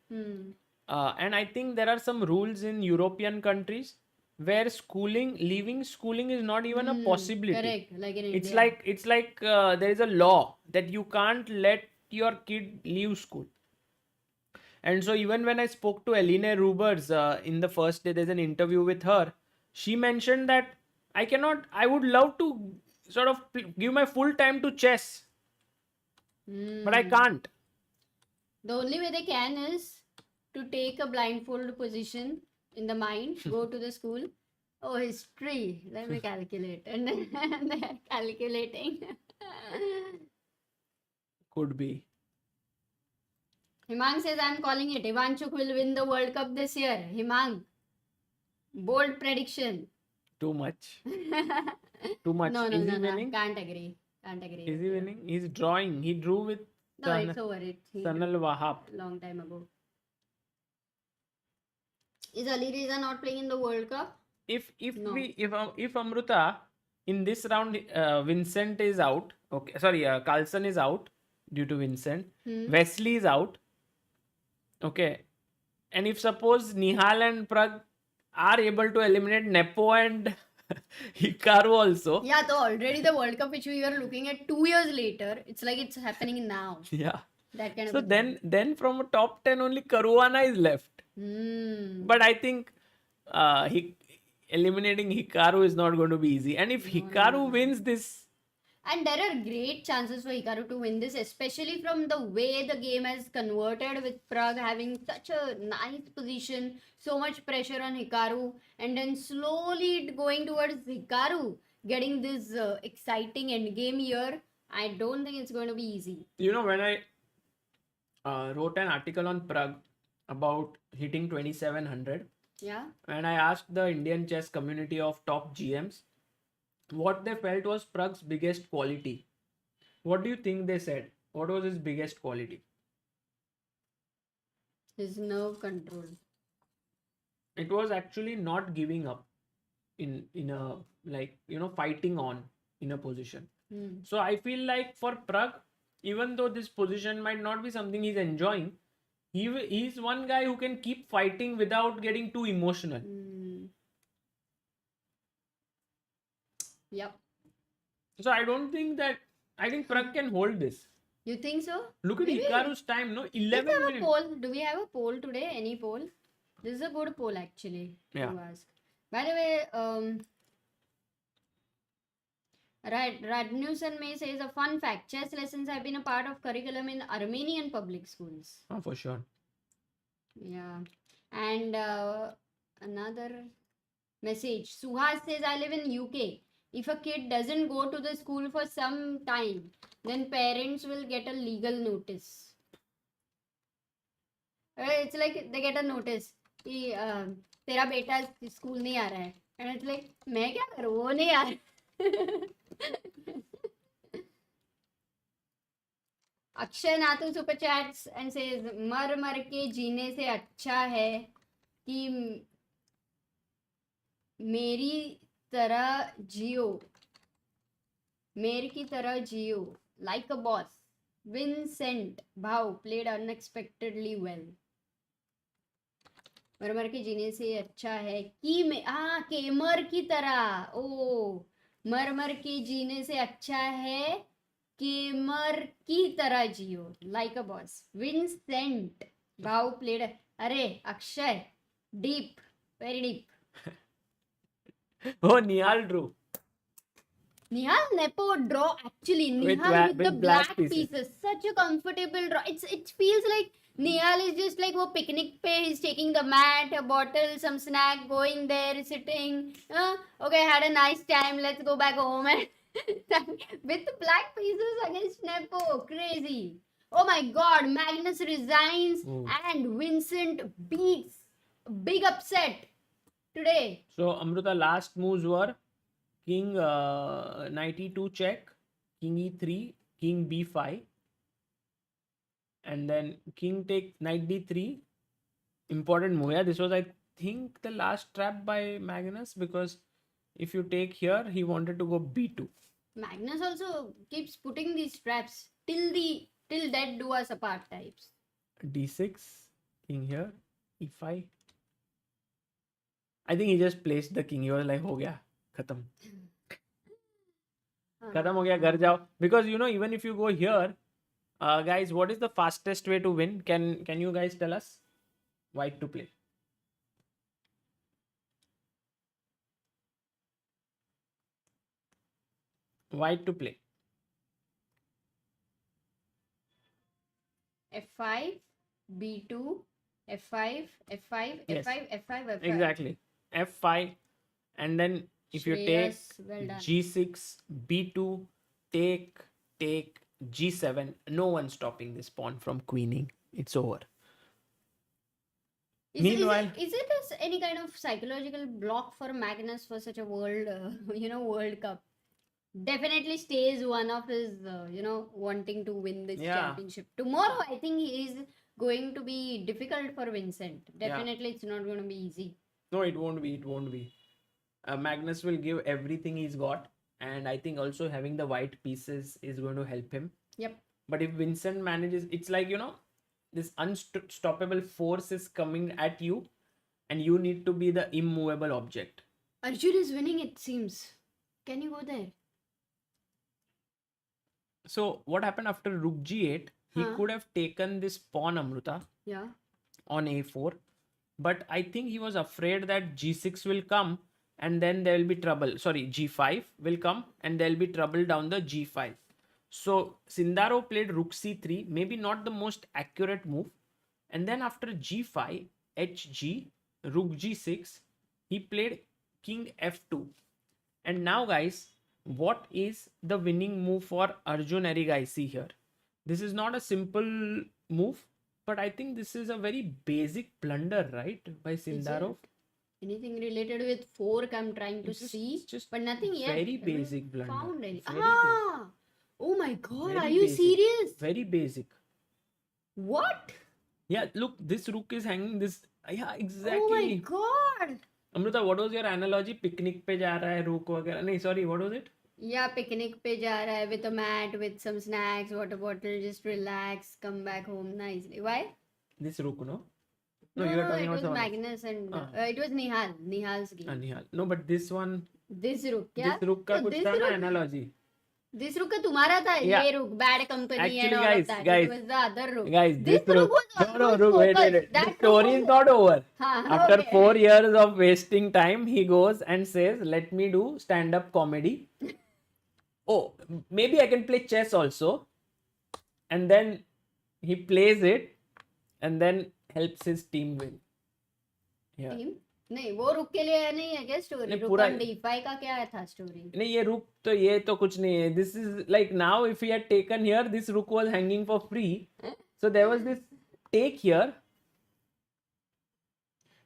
And I think there are some rules in European countries where leaving schooling is not even a possibility. Correct, like in It's India. like there is a law that you can't let your kid leave school. And so even when I spoke to Eline Rubers in the first day, there's an interview with her. She mentioned that I would love to sort of give my full time to chess, but I can't. The only way they can is to take a blindfold position in the mind, go to the school. Oh, history. Let me calculate. And then they're calculating. Could be. Himang says, I'm calling it. Ivanchuk will win the World Cup this year. Himang. Bold prediction. Too much. Too much. No, Is he winning? Can't agree. Is he winning? He's drawing. He drew with No, it's over. Sanal Wahab. Long time ago. Is Ali Reza not playing in the World Cup? If Amruta in this round Vincent is out. Okay, sorry, Carlsen is out due to Vincent. Wesley is out. Okay, and if suppose Nihal and Pragg are able to eliminate Nepo and Hikaru also. Yeah, so already the World Cup which we were looking at 2 years later, it's like it's happening now. Yeah. That kind So of then from a top 10 only Caruana is left. But I think eliminating Hikaru is not going to be easy. And if Hikaru wins this... And there are great chances for Hikaru to win this, especially from the way the game has converted with Pragg having such a nice position, so much pressure on Hikaru, and then slowly going towards Hikaru getting this exciting endgame here. I don't think it's going to be easy. You know, when I wrote an article on Pragg about hitting 2700, yeah, and I asked the Indian chess community of top GMs what they felt was Pragg's biggest quality. What do you think they said? What was his biggest quality? His nerve control. It was actually not giving up in a, like, you know, fighting on in a position. So I feel like for Pragg, even though this position might not be something he's enjoying, he's one guy who can keep fighting without getting too emotional. Yep. So I think Pragg can hold this. You think so? Look at Hikaru's time, no? 11 minutes. Poll. Do we have a poll today? Any poll? This is a good poll actually. Yeah. To ask. By the way, Radnusan May says a fun fact: chess lessons have been a part of curriculum in Armenian public schools. Oh, for sure. Yeah. And another message. Suhas says, I live in UK. If a kid doesn't go to the school for some time, then parents will get a legal notice. It's like they get a notice कि तेरा बेटा school नहीं आ रहा है, and it's like मैं क्या करूँ, वो नहीं आ रहा. Akshay Nathu super chats and says मर के जीने से अच्छा है कि मेरी की तरह जियो like a boss. Vincent Bhau played unexpectedly well. मर के जीने से अच्छा है कि केमर की तरह. ओ मर के जीने से अच्छा है केमर की तरह जियो like a boss. Vincent Bhau played. अरे Akshay, deep, very deep. Oh, Nihal drew. Nihal Nepo draw actually. With Nihal with the black black pieces. pieces. Such a comfortable draw. It feels like Nihal is just like a picnic pay. He's taking the mat, a bottle, some snack, going there, sitting. Okay, had a nice time. Let's go back home. And with the black pieces against Nepo. Crazy. Oh my god, Magnus resigns and Vincent beats. Big upset today. So Amruta, last moves were king knight e2 check, king e3, king b5, and then king take knight d3. Important move. Yeah, this was, I think, the last trap by Magnus, because if you take here, he wanted to go b2. Magnus also keeps putting these traps till death do us apart types. d6, king here, e5. I think he just placed the king. He was like, हो गया, खत्म. खत्म हो गया, घर जाओ. Because even if you go here, guys, what is the fastest way to win? Can you guys tell us? White to play. White to play. F5, B2, F5, F5, Yes. F5, F5, F5. Exactly. F5, and then if you take Shreyas, well done. G6, B2, take, G7. No one stopping this pawn from queening. It's over. Meanwhile, is it any kind of psychological block for Magnus for such a World Cup? Definitely stays one of his, wanting to win this Yeah. championship. Tomorrow, I think he is going to be difficult for Vincent. Definitely, it's not going to be easy. no, it won't be. It won't be. Magnus will give everything he's got, and I think also having the white pieces is going to help him. Yep. But if Vincent manages, it's like, this unstoppable force is coming at you, and you need to be the immovable object. Arjun is winning, it seems. Can you go there? So what happened after rook g8? He Huh. could have taken this pawn, Amruta, Yeah. on a4, but I think he was afraid that g6 will come and then there will be trouble. Sorry, g5 will come and there will be trouble down the g5. So Sindaro played rook c3, maybe not the most accurate move. And then after g5, hg, rook g6, he played king f2. And now, guys, what is the winning move for Arjun Erigaisi here? This is not a simple move, but I think this is a very basic blunder, right, by Sindarov. Anything related with fork, I'm trying to see. Just But nothing yet. very I haven't basic blunder. Found any. Very Oh my god, Very are you basic. serious? Very basic. What? Yeah, look, this rook is hanging this. Yeah, Oh my exactly. god. Amruta, what was your analogy? Picnic पे जा रहा है rook वगैरह. नहीं, sorry, what was it? Yeah, picnic पे जा रहा है with a mat, with some snacks, water bottle, just relax, come back home nicely. Why? This rook, no? No, you are talking it about was someone else. Magnus and Ah. it was Nihal's game. Nihal. No, but this one, This rook, क्या? this rook का So कुछ this था ना rook- analogy. This rook का तुम्हारा था, Yeah. ये rook, bad company and Actually, all guys, of that. guys, It was the other rook. Guys, this rook was no, almost rook, wait. focused. The That story rook is was- not over. हाँ, After okay. 4 years of wasting time, he goes and says, "Let me do stand-up comedy." Oh, maybe I can play chess also. And then he plays it, and then helps his team win. Yeah. Team? नहीं, वो रुक के लिए नहीं है क्या story? नहीं, रुक पूरा- on d5 का क्या था स्टोरी? नहीं, ये रुक कुछ नहीं है. This is like, now if he had taken here, this rook was hanging for free. So there was this take here.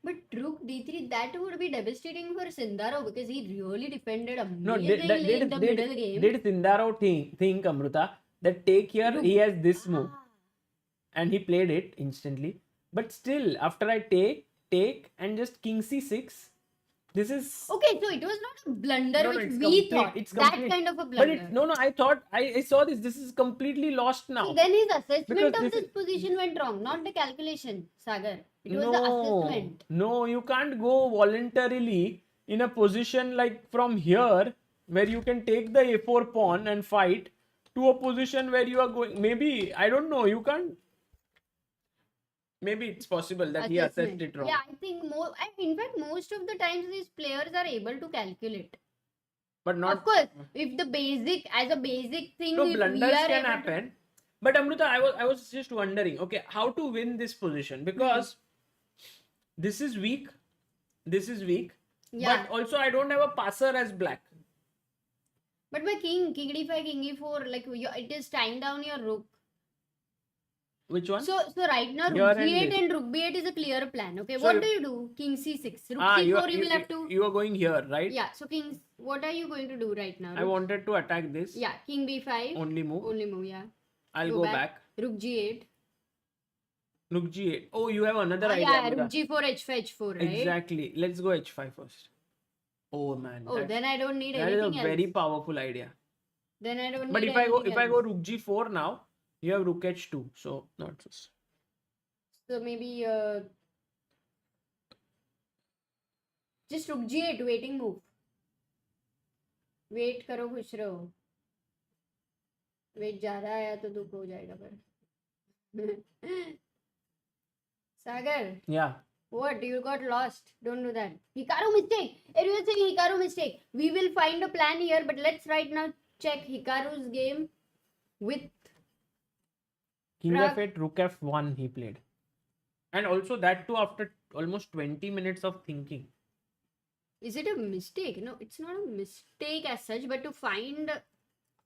But rook d3, that would be devastating for Sindaro because he really defended No, amazingly in the middle game. did Sindaro think, Amruta, that take here, he has this move, and he played it instantly. But still, after I take and just king c6, this is... Okay, so it was not a blunder No, which it's we complete, thought. it's That complete. kind of a But blunder. I thought, I saw this. This is completely lost now. So then his assessment Because of this this is- position went wrong, not the calculation, Sagar. It was the No, assessment. no, you can't go voluntarily in a position like from here, where you can take the a4 pawn and fight, to a position where you are going. Maybe, I don't know, you can't. Maybe it's possible that he assessed Assessment. it wrong. Yeah, I think in fact, most of the times these players are able to calculate. but not. Of course, if the basic, as a basic thing, No, if we blunders are can able to- happen. But Amruta, I was just wondering, okay, how to win this position, because this is weak, Yeah. but also I don't have a passer as black. But my king d5, king e4, like it is tying down your rook. Which one? So right now Here rook and g8 this. and rook b8 is a clear plan. Okay, So what you- do you do? King c6, rook you c4. are, You will have to. you are going here, right? Yeah. So kings, what are you going to do right now? I wanted to attack this. Yeah, king b5. Only move. Only move. Yeah. I'll go back. Rook g8. Rook g8. Oh, you have another idea. Yeah, Amruta. rook g4, h5, h4, right? Exactly. Let's go h5 first. Oh man. Oh, then I don't need that is anything a very else. powerful idea. Then I don't But need if I anything else. rook g4 now, you have rook h2. So not first. So maybe just rook g8, waiting move. Wait करो, खुश रहो. Wait ज्यादा आया तो दुख हो जाएगा पर. Sagar, Yeah. what? You got lost. Don't do that. Hikaru mistake. Everyone saying Hikaru mistake. We will find a plan here, but let's right now check Hikaru's game with King Pragg. f8, rook f1 he played. And also that too after almost 20 minutes of thinking. Is it a mistake? No, it's not a mistake as such, but to find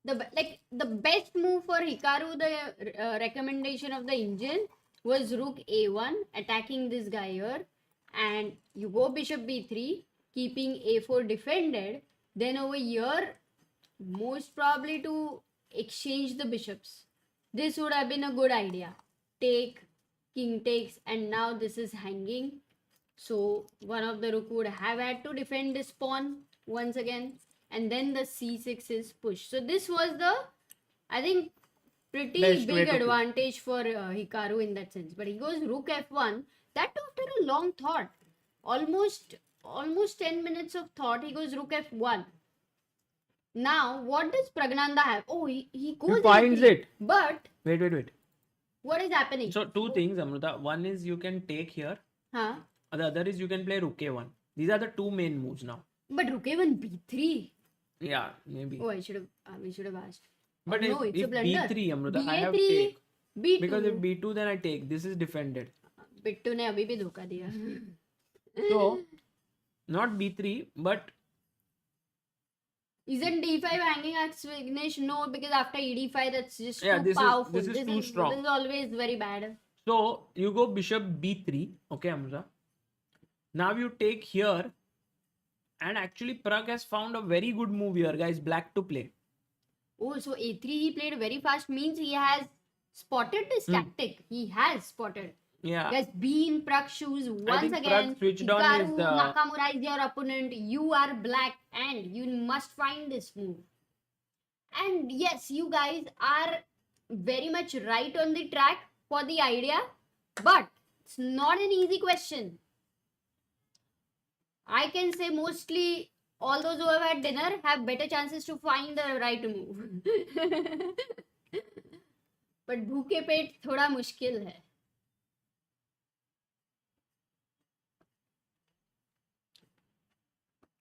the best move for Hikaru, the recommendation of the engine was rook a1, attacking this guy here, and you go bishop b3, keeping a4 defended. Then over here, most probably to exchange the bishops. This would have been a good idea. Take, king takes, and now this is hanging. So one of the rook would have had to defend this pawn once again, and then the c6 is pushed. So this was the, I think, pretty Best way big to play. advantage for Hikaru in that sense. But he goes rook f1. That too after a long thought, almost 10 minutes of thought. He goes rook f1. Now what does Pragnanandhaa have? Oh, he goes. He finds a3. it. But Wait. what is happening? So two things, Amruta. One is you can take here. Huh? The other is you can play rook a1. These are the two main moves now. But rook a1 b3. Yeah, maybe. Oh, we should have asked. But Oh, no, if it's a blunder. b3, Amruta, I have ba3, take. b2. Because if b2, then I take. This is defended. Bittu ने अभी भी धोखा दिया. So, not b3, but Isn't d5 hanging at Vignesh? No, because after ed5 that's just Yeah, too this is- powerful. this is too strong. This is always very bad. so you go bishop b3. Okay, Amruta. Now you take here. And actually, Pragg has found a very good move here, guys. Black to play. Oh, so a3 he played very fast, means he has spotted this tactic. He has spotted. Yeah. Guys, be in Pragg's shoes once think again. Pragg switched on Hikaru, his, Nakamura is your opponent. You are black and you must find this move. And yes, you guys are very much right on the track for the idea, but it's not an easy question. I can say mostly all those who have had dinner have better chances to find the right move. But भूखे पेट थोड़ा मुश्किल है.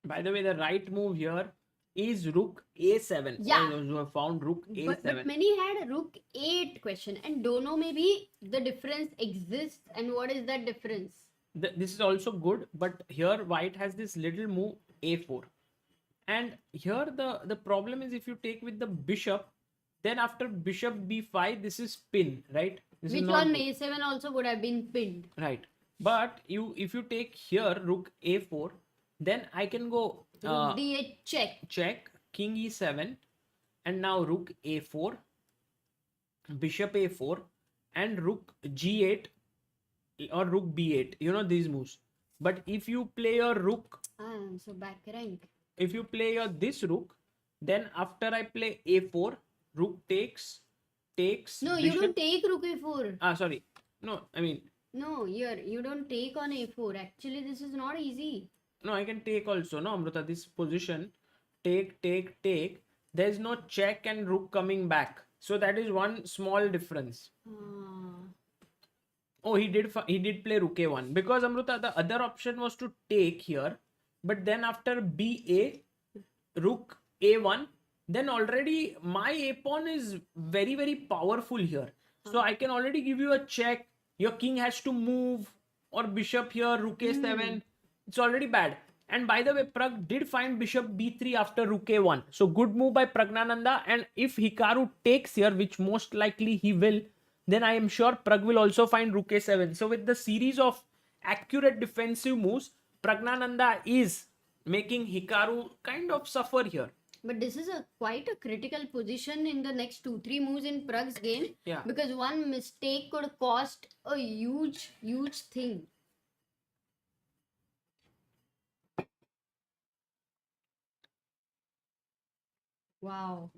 By the way, the right move here is rook a7. Yeah. Those who have found rook a7. But many had rook 8 question and don't know maybe the difference exists and what is that difference. This is also good, but here white has this little move a4. And here the problem is if you take with the bishop, then after bishop b5, this is pin, right? This is Which not on good. a7 also would have been pinned. Right. But if you take here rook a4, then I can go Rook d8 check. king e7, and now rook a4, bishop a4, and rook g8 or rook b8. You know these moves. But if you play your rook, So back rank. if you play your this rook, then after I play a4, rook takes. No, you don't take rook a4. Sorry. No, I mean, No, you don't take on a4. Actually, this is not easy. no, I can take also. No, Amruta, this position, take. There is no check and rook coming back. So that is one small difference. Oh, he did play rook a1 because Amruta, the other option was to take here, but then after ba, rook a1, then already my a pawn is very, very powerful here. So I can already give you a check. Your king has to move, or bishop here, rook a7. It's already bad. And by the way, Pragg did find bishop b3 after rook a1. So good move by Pragnanandhaa. And if Hikaru takes here, which most likely he will, then I am sure Pragg will also find rook a7. So with the series of accurate defensive moves, Pragnanandhaa is making Hikaru kind of suffer here. But this is quite a critical position in the next 2-3 moves in Pragg's game. Yeah. Because one mistake could cost a huge thing. Wow.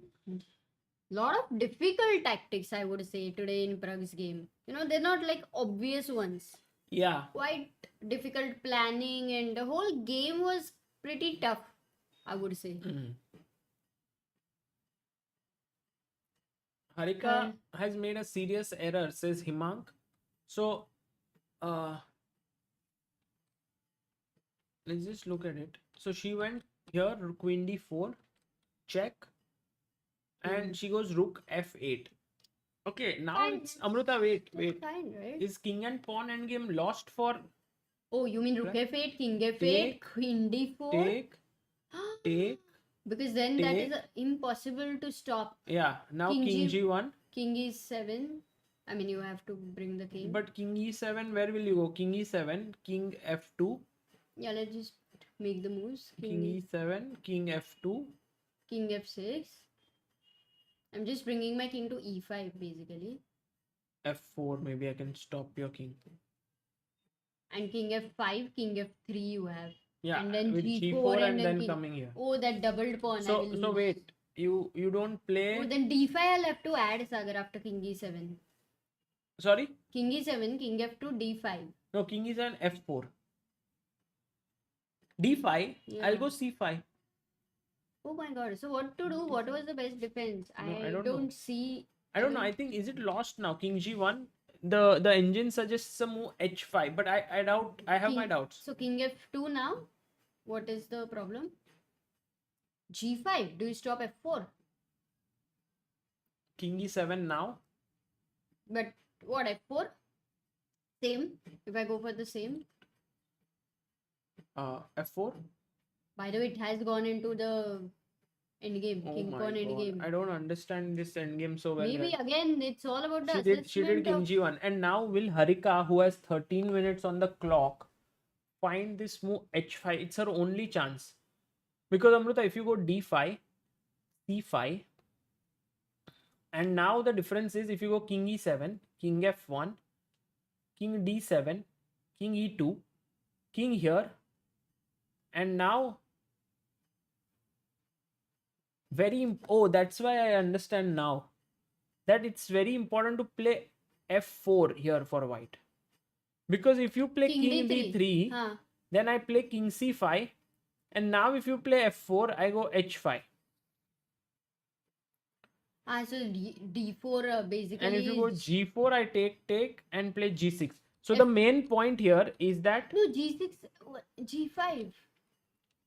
Lot of difficult tactics, I would say, today in Pragg's game. They're not like obvious ones. Yeah. Quite difficult planning, and the whole game was pretty tough, I would say. Harika has made a serious error, says Himank. So, let's just look at it. So she went here, queen d4, check, and she goes rook f8. Okay, now Fine. it's Amruta. Wait. Fine, right? Is king and pawn endgame lost for? Oh, you mean rook f8, king f8, Take, queen d4? Take. Because then that is impossible to stop. Yeah, now king g1. King e7. I mean, you have to bring the king. But king e7, where will you go? King e7, king f2. Yeah, let's just make the moves. King e7, king f2. King f6. I'm just bringing my king to e5, basically. f4, maybe I can stop your king. And king f5, king f3 you have. Yeah, and then with g4 and then king. coming here. Oh, that doubled pawn. So wait, you don't play. Oh, then d5 I'll have to add, Sagar, after king e7. Sorry? King e7, king f2, d5. No, king is an f4. d5, Yeah. I'll go c5. Oh my god. So what to do? What was the best defense? No, I don't see. I don't know. I think, is it lost now? King g1. The engine suggests a move h5, but I doubt. I have my doubts. So king f2 now. What is the problem? g5. Do you stop f4? King e7 now. But what, f4? Same. If I go for the same. F4. By the way, it has gone into the endgame. Oh King my pawn God. endgame. I don't understand this endgame so well. Maybe here. again, it's all about the She did king g1, and now will Harika, who has 13 minutes on the clock, find this move h5? It's her only chance, because Amruta, if you go d5, c5, and now the difference is if you go king e7, king f1, king d7, king e2, king here, and now that's why I understand now that it's very important to play f4 here for white, because if you play king d3, then I play king c5, and now if you play f4, I go h5. So d4 basically. And if you go g4, I take and play g6. So the main point here is that no, g6, g5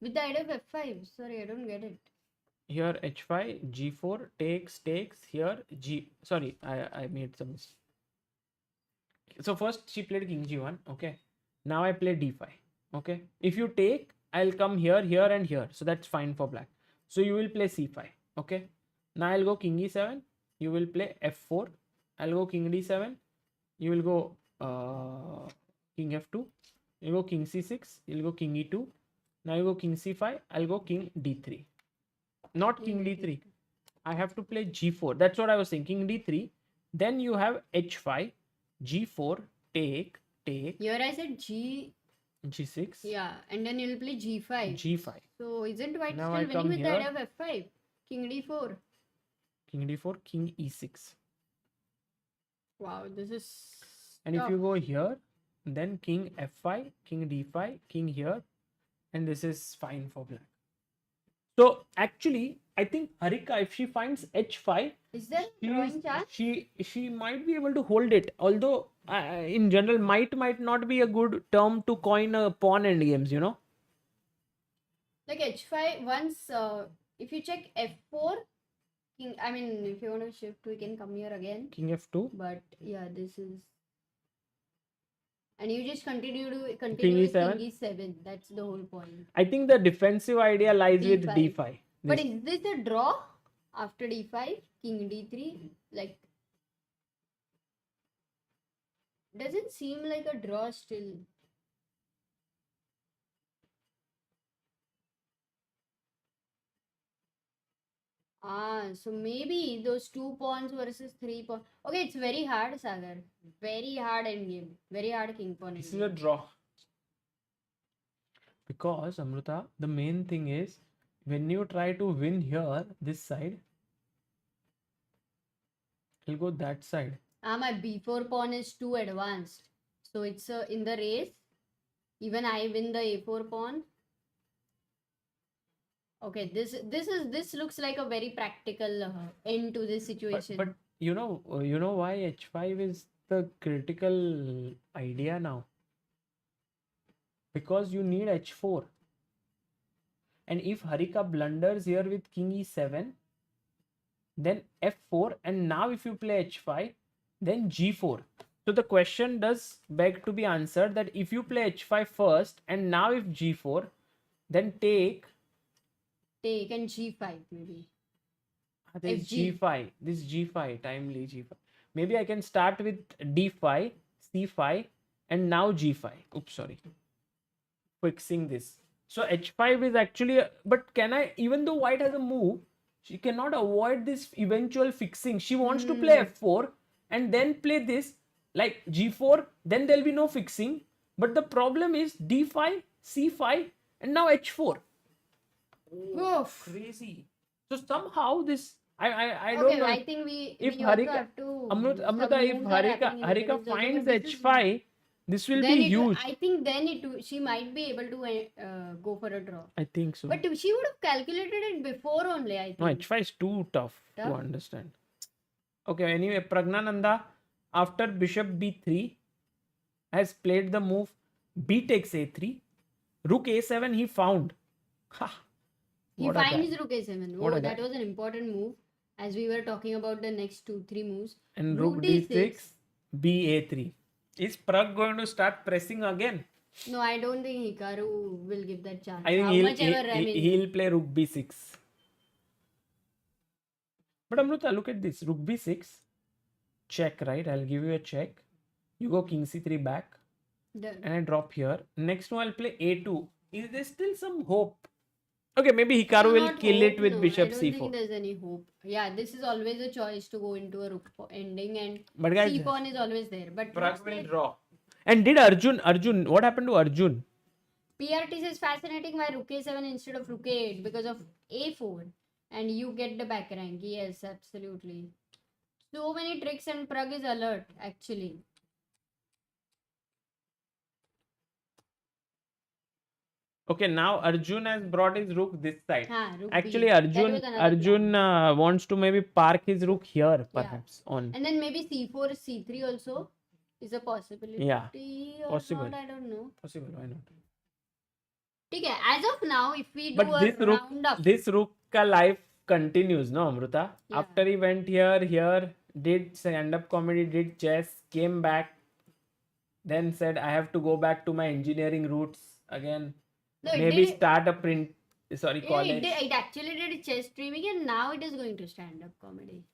with the idea of f5. Sorry, I don't get it. Here h5, g4, takes here sorry, I made some mistake. So first she played king g1. Okay, now I play d5. Okay, if you take, I'll come here and here, so that's fine for black. So you will play c5. Okay, now I'll go king e7, you will play f4, I'll go king d7, you will go king f2, you go king c6, you'll go king e2, now you go king c5, I'll go king d3. Not king d3. I have to play g4. That's what I was saying. King d3. Then you have h5, g4, take. Here I said g6. Yeah, and then you'll play g5. g5. So isn't white Now still I winning come with the here. idea of f5? King d4. King d4, king e6. Wow, this is And tough. if you go here, then king f5, king d5, king here, and this is fine for black. So actually, I think Harika, if she finds h5, Is there a drawing chance? she might be able to hold it. Although in general, might not be a good term to coin a pawn end games. Like h5, once if you check f4, king. I mean, if you want to shift, we can come here again. King f2. But yeah, this is. And you just continue with King king e7. e7. That's the whole point. I think the defensive idea lies with D5. d5. But is this a draw after d5? King d3? Like, doesn't seem like a draw still. So maybe those 2 pawns versus 3 pawns. Okay, it's very hard, Sagar. Very hard endgame. Very hard king pawn This is endgame. a draw. Because, Amruta, the main thing is when you try to win here, this side, he'll go that side. My b4 pawn is too advanced. So it's in the race. Even I win the a4 pawn. Okay, this looks like a very practical end to this situation. But you know why h5 is the critical idea now? Because you need h4. And if Harika blunders here with king e7, then f4, and now if you play h5, then g4. So the question does beg to be answered that if you play h5 first, and now if g4, then take and g5 maybe. This FG. g5, this g5, timely g5. Maybe I can start with d5, c5, and now g5. Oops, sorry. Fixing this. So h5 is actually, but can I, even though white has a move, she cannot avoid this eventual fixing. She wants to play f4 and then play this like g4, then there'll be no fixing. But the problem is d5, c5, and now h4. Oof. Crazy. So somehow this, I don't Okay, know. I think we If also Harika, have to. Amruta, some if moves are happening in the Harika middle. finds This is- h5, this will then be huge. I think then she might be able to go for a draw. I think so. But she would have calculated it before only, I think. No, h5 is too tough to Tough? understand. Okay, anyway, Pragnanandhaa after bishop b3 has played the move b takes a3, rook a7 he found. Ha! He What a guy. finds rook a7. What Oh, a that guy. was an important move. As we were talking about the next 2-3 moves. And rook d6, ba3. Is Pragg going to start pressing again? No, I don't think Hikaru will give that chance. I think How much ever, I mean, he'll play rook b6. But Amruta, look at this. Rook b6. Check, right? I'll give you a check. You go king c3 back. And I drop here. Next one I'll play a2. Is there still some hope? Okay, maybe Hikaru will not kill hope, it with no. bishop I don't c4. think there's any hope. Yeah, this is always a choice to go into a rook ending, and But guys, c pawn is always there. But Pragg will draw. And did Arjun, what happened to Arjun? PRT says fascinating why rook a7 instead of rook a8 because of a4, and you get the back rank. Yes, absolutely. So many tricks, and Pragg is alert actually. Okay, now Arjun has brought his rook this side. Rook Actually, B. That was another Arjun plan. wants to maybe park his rook here, Yeah. perhaps on. And then maybe c4, c3 also is a possibility. Yeah, or possible. not, I don't know. Possible, why not? Okay, as of now, if we do But a roundup, this rook ka life continues, no, Amruta? Yeah. After he went here, did stand-up comedy, did chess, came back, then said, I have to go back to my engineering roots again. no, it Maybe did, start a college. it actually did chess streaming, and now it is going to stand-up comedy.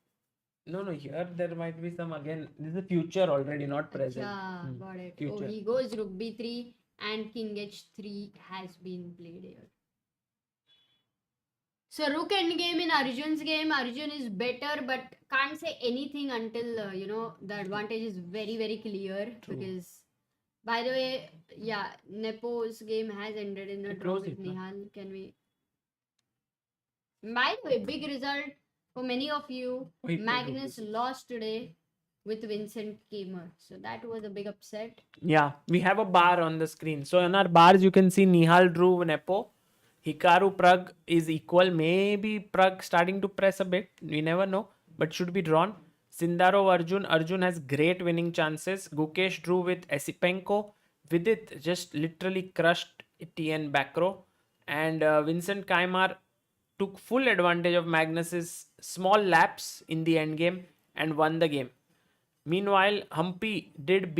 No, here there might be some again. This is the future already, not present. Yeah, got it. Future. Oh, he goes rook b3 and king h3 has been played here. So rook endgame in Arjun's game. Arjun is better, but can't say anything until the advantage is very, very clear. True. Because, by the way, yeah, Nepo's game has ended in a draw Close with it, no? Nihal. Can we? By the way, big result for many of you. Wait, Magnus lost today with Vincent Kamer. So that was a big upset. Yeah, we have a bar on the screen. So in our bars, you can see Nihal drew Nepo. Hikaru Pragg is equal. Maybe Pragg starting to press a bit. We never know. But should be drawn. Sindaro Arjun. Arjun has great winning chances. Gukesh drew with Esipenko. Vidit just literally crushed TN back row. And Vincent Kaimar took full advantage of Magnus's small lapse in the end game and won the game. Meanwhile, Humpy did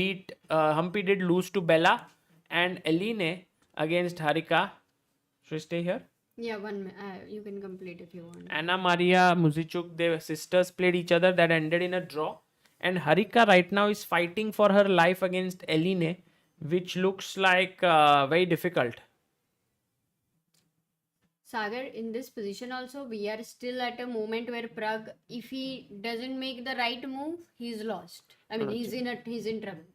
lose to Bella and Eline against Harika. Should I stay here? Yeah, you can complete if you want. Anna Maria Muzichuk, their sisters played each other that ended in a draw. And Harika right now is fighting for her life against Eline, which looks like very difficult. Sagar, in this position also, we are still at a moment where Pragg, if he doesn't make the right move, he's lost. I mean, he's in trouble.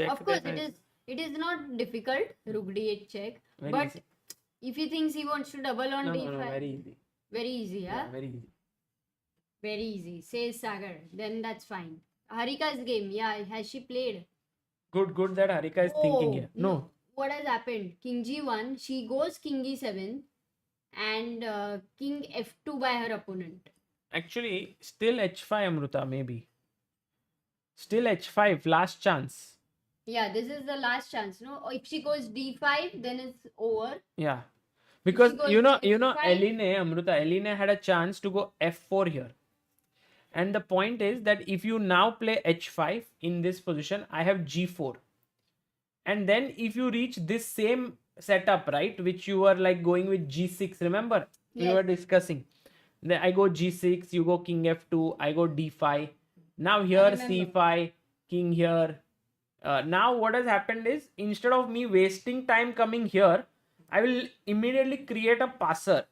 Of course, it is not difficult, Rook D8 check, Very but easy. if he thinks he wants to double on D5, very easy. very easy, yeah? Very easy. Very easy, says Sagar. Then that's fine. Harika's game, yeah, has she played? Good that Harika is thinking here. No. What has happened? King G1, she goes King E7 and King F2 by her opponent. Actually, still H5 Amruta, maybe. Still H5, last chance. Yeah, this is the last chance, no? If she goes D5, then it's over. Yeah. Because goes you know, H5. Eline had a chance to go F4 here. And the point is that if you now play H5 in this position, I have G4. And then if you reach this same setup, right, which you were like going with G6, remember? Yes. We were discussing. Then I go G6, you go King F2, I go D5. Now here C5, King here. Now what has happened is, instead of me wasting time coming here, I will immediately create a passer.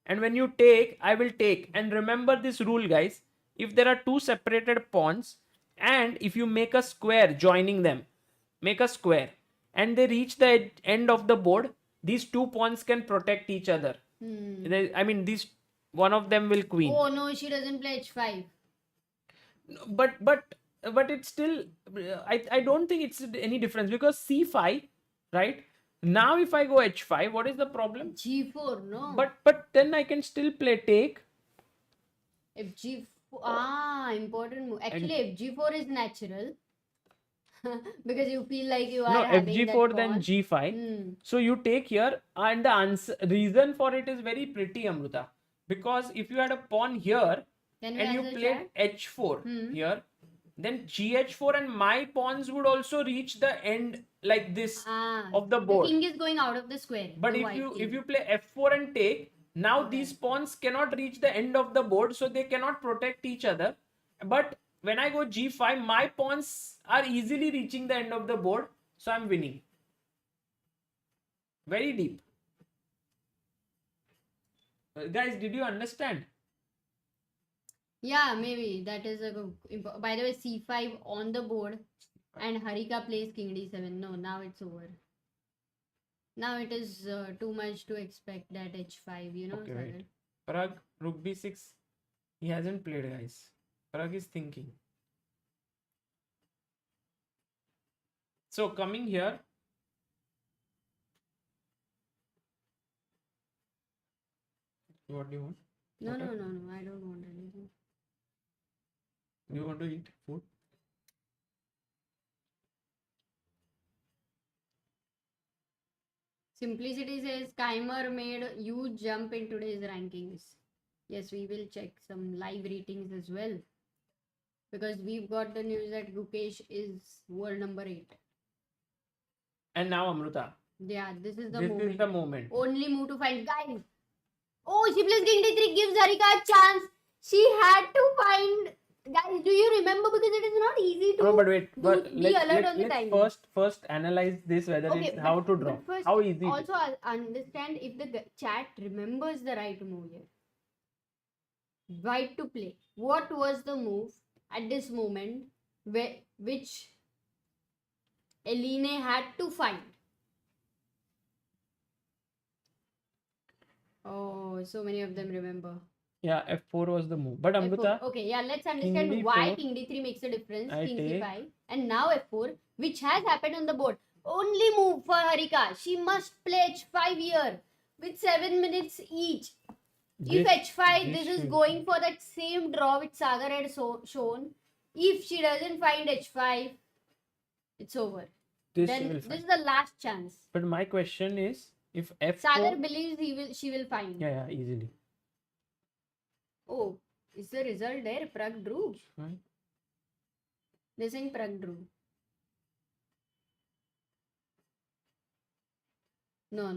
And when you take, I will take. And remember this rule, guys. If there are two separated pawns, and if you make a square joining them, make a square, and they reach the end of the board, these two pawns can protect each other. I mean, one of them will queen. Oh no, she doesn't play H5. But it's still, I don't think it's any difference, because C5, right? Now if I go H5, what is the problem? G4, no. But then I can still play take. If G4, important move. Actually, if G4 is natural, because you feel like you are having F4 that then pawn. G5. So you take here, and the reason for it is very pretty, Amruta. Because if you had a pawn here, Then and you played H4 here, then GH4 and my pawns would also reach the end like this of the board. The king is going out of the square. But if you play F4 and take, now these pawns cannot reach the end of the board, so they cannot protect each other. But when I go G5, my pawns are easily reaching the end of the board, so I'm winning. Very deep. Guys, did you understand? Yeah, maybe that is a good. By the way, C5 on the board, and Harika plays King D7. No, now it's over. Now it is too much to expect that H5, you know. Okay, wait. Pragg, Rook B6. He hasn't played, guys. Pragg is thinking. So coming here. What do you want? No, I don't want anything. You want to eat food? Simplicity says Keimer made huge jump in today's rankings. Yes, we will check some live ratings as well. Because we've got the news that Gukesh is world number 8. And now Amruta. Yeah, this is the This moment. is the moment. Only move to find. Guys! Oh, she plays King D3, gives Harika a chance. She had to find. Guys, do you remember? Because it is not easy to. No, but wait. Let's first analyze this, whether it's how to draw. First, how easy. Also, I'll understand if the chat remembers the right move here. Right to play. What was the move at this moment which Eline had to find? Oh, so many of them remember. Yeah, F4 was the move. But Amruta. Okay, yeah, let's understand King why D4, King D3 makes a difference. I King take. C5 and now F4, which has happened on the board. Only move for Harika. She must play H5 here with 7 minutes each. If H5, this is going for that same draw which Sagar had shown. If she doesn't find H5, it's over. This is the last chance. But my question is, if F4... Sagar believes she will find. Yeah, easily. Oh, is the result there? Pragg drew. Right? They're saying Pragg drew. No.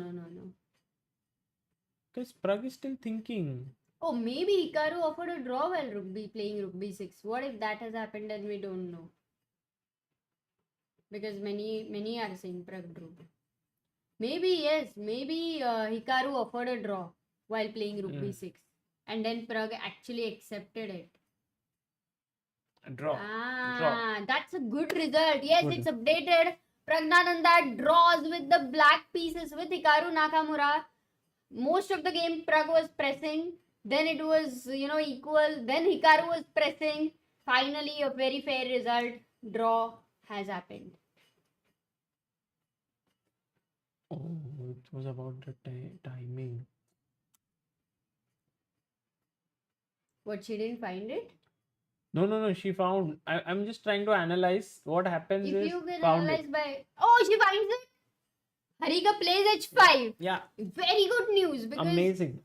Because Pragg is still thinking. Oh, maybe Hikaru offered a draw while playing Rook b6. What if that has happened and we don't know? Because many are saying Pragg drew. Maybe yes. Maybe Hikaru offered a draw while playing Rook b6, and then Pragg actually accepted it. Draw. That's a good result. Yes, it's updated. Pragnanandhaa draws with the black pieces with Hikaru Nakamura. Most of the game Pragg was pressing. Then it was, equal. Then Hikaru was pressing. Finally, a very fair result. Draw has happened. Oh, it was about the timing. What, she didn't find it? No. She found. I'm just trying to analyze what happens. If you can analyze by. Oh, she finds it. Harika plays h5. Yeah. Very good news. Because amazing.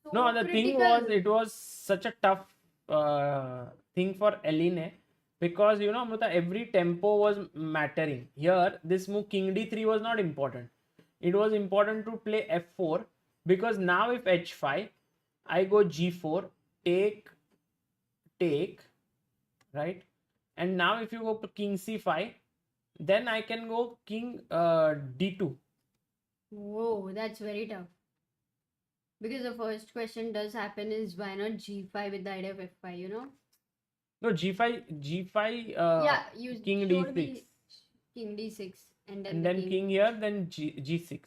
so No, the thing was, it was such a tough thing for Eline because Amruta, every tempo was mattering. Here, this move King D3 was not important. It was important to play F4 because now if H5, I go G4, take, right? And now if you go to King C5, then I can go King D2. Whoa, that's very tough. Because the first question does happen is why not G5 with the idea of F5, No, G5, you King showed D6. me King D6 and And then king here, then G6.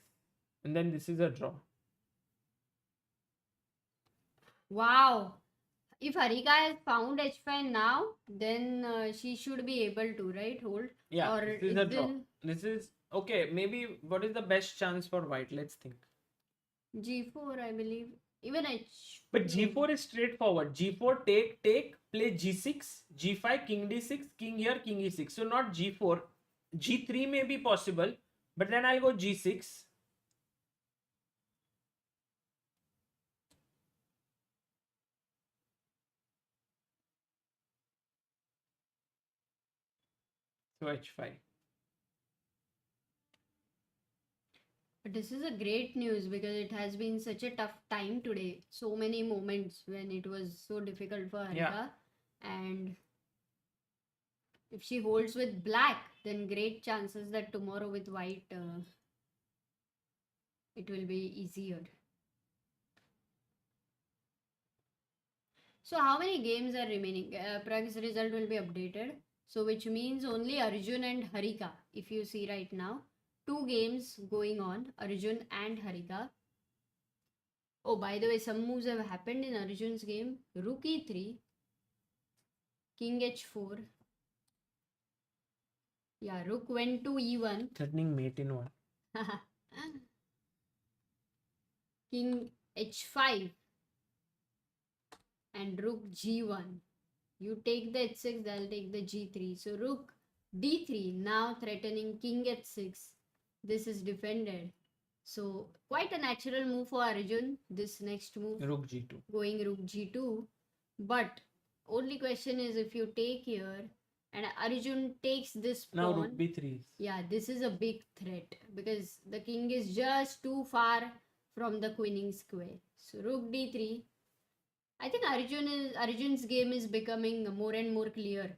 And then this is a draw. Wow. If Harika has found H5 now, then she should be able to, right? Hold. Yeah, Or this is a draw. This is, okay, maybe what is the best chance for white? Let's think. G4, I believe. Even H. But G4 is straightforward. G4, take, play G6, G5, King D6, King here, King E6. So not G4. G3 may be possible, but then I'll go G6. So H5. But this is a great news because it has been such a tough time today. So many moments when it was so difficult for Harika. Yeah. And if she holds with black, then great chances that tomorrow with white, it will be easier. So how many games are remaining? Pragg's result will be updated. So which means only Arjun and Harika. If you see right now, 2 games going on, Arjun and Harika. Oh, by the way, some moves have happened in Arjun's game. Rook e3, King h4. Yeah, Rook went to e1. Threatening mate in one. King h5 and Rook g1. You take the h6, I'll take the g3. So Rook d3 now threatening King h6. This is defended. So quite a natural move for Arjun. This next move. Rook G2. Going Rook g2. But only question is if you take here and Arjun takes this pawn. Now Rook B3. Yeah, this is a big threat because the king is just too far from the queening square. So Rook d3. I think Arjun's game is becoming more and more clear.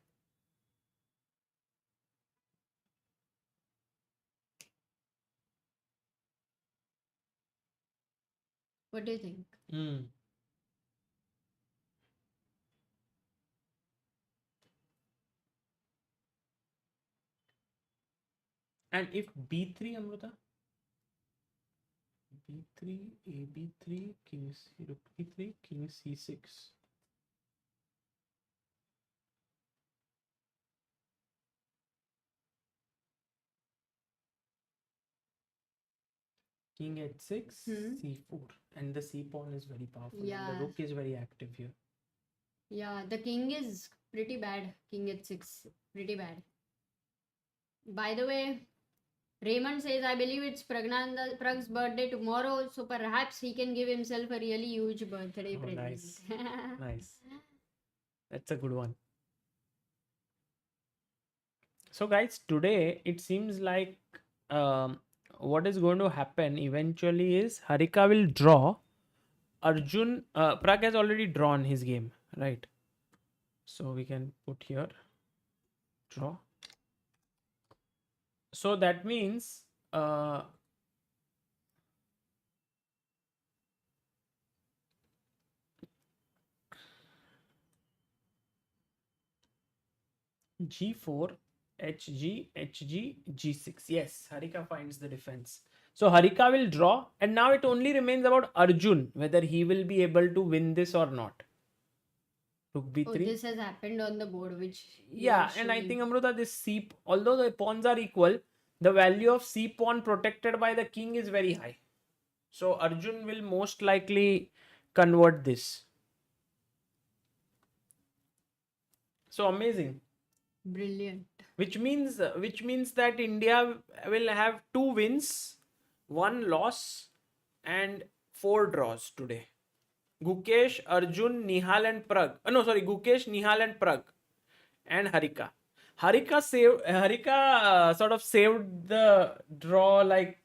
What do you think? And if B3, Amruta? B3, AB3, King C, Rook E3, King C6. King H6, C4. And the C pawn is very powerful. Yeah. And the Rook is very active here. Yeah, the king is pretty bad. King h6, pretty bad. By the way, Raymond says, I believe it's Pragg's birthday tomorrow, so perhaps he can give himself a really huge birthday Oh, present. nice. Nice. That's a good one. So, guys, today it seems like what is going to happen eventually is Harika will draw. Arjun, Pragg has already drawn his game, right? So we can put here draw. So that means G4, HG, HG, G6. Yes, Harika finds the defense. So Harika will draw, and now it only remains about Arjun whether he will be able to win this or not. Rook Oh, B3. this has happened on the board, which Yeah, and I think Amruta, this C, although the pawns are equal, the value of C pawn protected by the king is very high. So Arjun will most likely convert this. So amazing. brilliant. Which means that India will have 2 wins, 1 loss, and 4 draws today. Gukesh, Arjun, Nihal, and Pragg. No, sorry, Gukesh, Nihal, and Pragg, and Harika. Harika sort of saved the draw like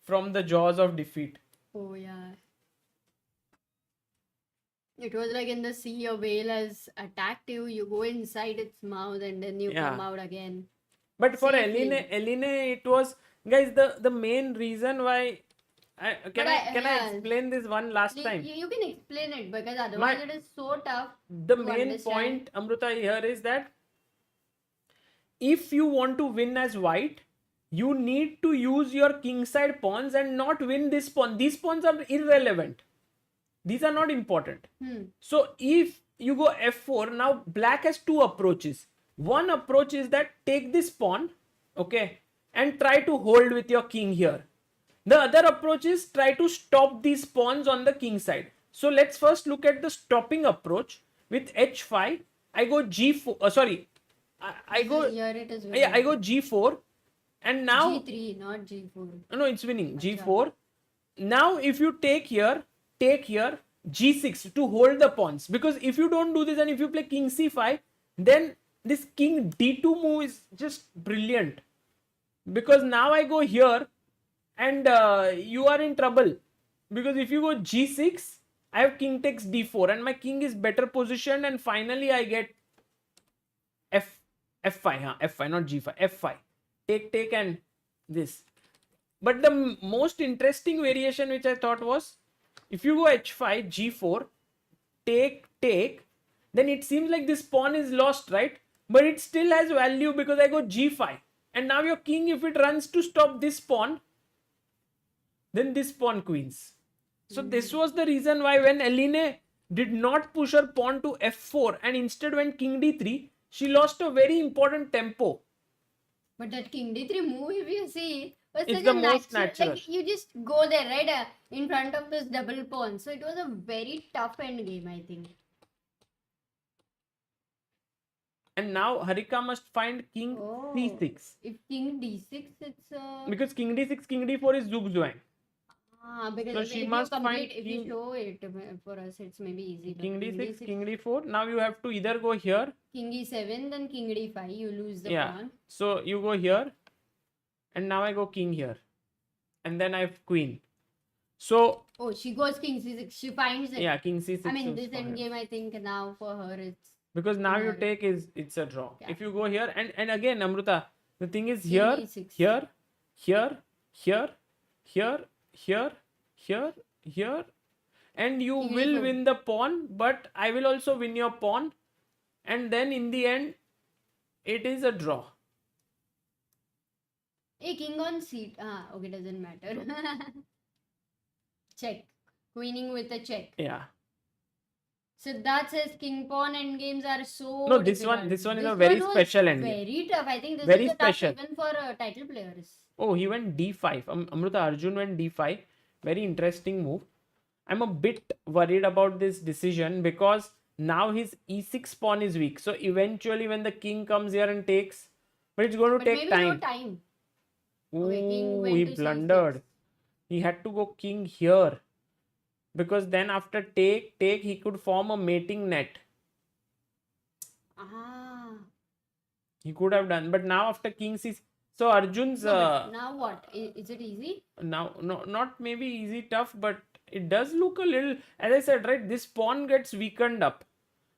from the jaws of defeat. Oh, yeah. It was like in the sea, a whale has attacked you, you go inside its mouth, and then you come out again. But for Safely. Eline, it was, guys, the main reason why. Can I explain this one last time? You can explain it because otherwise it is so tough. The to main understand. point, Amruta, here is that if you want to win as white, you need to use your kingside pawns and not win this pawn. These pawns are irrelevant. These are not important. So if you go f4, now black has 2 approaches. One approach is that take this pawn, okay, and try to hold with your king here. The other approach is try to stop these pawns on the king side. So let's first look at the stopping approach. With h5, I go g4. Sorry, I go Here it is. yeah, I go g4, and now G3, not G4. no, it's winning. G4. Now if you take here g6 to hold the pawns, because if you don't do this and if you play king c5, then this king d2 move is just brilliant, because now I go here and you are in trouble, because if you go g6, I have king takes d4 and my king is better positioned, and finally I get f5, f5, not g5, f5, take and this. But the most interesting variation which I thought was, if you go h5, g4, take, then it seems like this pawn is lost, right? But it still has value because I go g5. And now your king, if it runs to stop this pawn, then this pawn queens. So this was the reason why when Eline did not push her pawn to f4 and instead went king d3, she lost a very important tempo. But that king d3 move, if you see, was It's such the a most natural. natural. Like you just go there, right, in front of this double pawn. So it was a very tough end game, I think. And now Harika must find king c6. If king d6, it's Because king d6, king d4 is zugzwang. because So if she you must complete, find if you king- show it for us, it's maybe easy. But King d6, king d4. Now you have to either go here. king e7, then king d5. You lose the Yeah. pawn. So you go here. And now I go king here. And then I have queen. So Oh, she goes king c6. She finds it. yeah, king c6. I mean, was this for her. end game, I think now for her, it's Because now you her. take it's a draw. Yeah. If you go here and again, Amruta, the thing is King here, e6. here, here, here, here, here, here, here, and you King will e4. win the pawn, but I will also win your pawn, and then in the end, it is a draw. Hey, king on c. Okay, doesn't matter. Check. Queening with a check. Yeah. So that says king pawn endgames are so. No, this one is a very was special endgame. Very tough. I think this Very is a tough special. even for title players. Oh, he went d5. Amruta, Arjun went d5. Very interesting move. I'm a bit worried about this decision because now his e6 pawn is weak. So eventually when the king comes here and takes, but it's going to But take maybe time. no time. Okay, king Ooh, went he to C6. blundered. He had to go king here. Because then after take, he could form a mating net. Ah. He could have done. But now after king c... So Arjun's... No, but now what? Is it easy? now, no, not maybe easy, tough, but it does look a little... As I said, right, this pawn gets weakened up.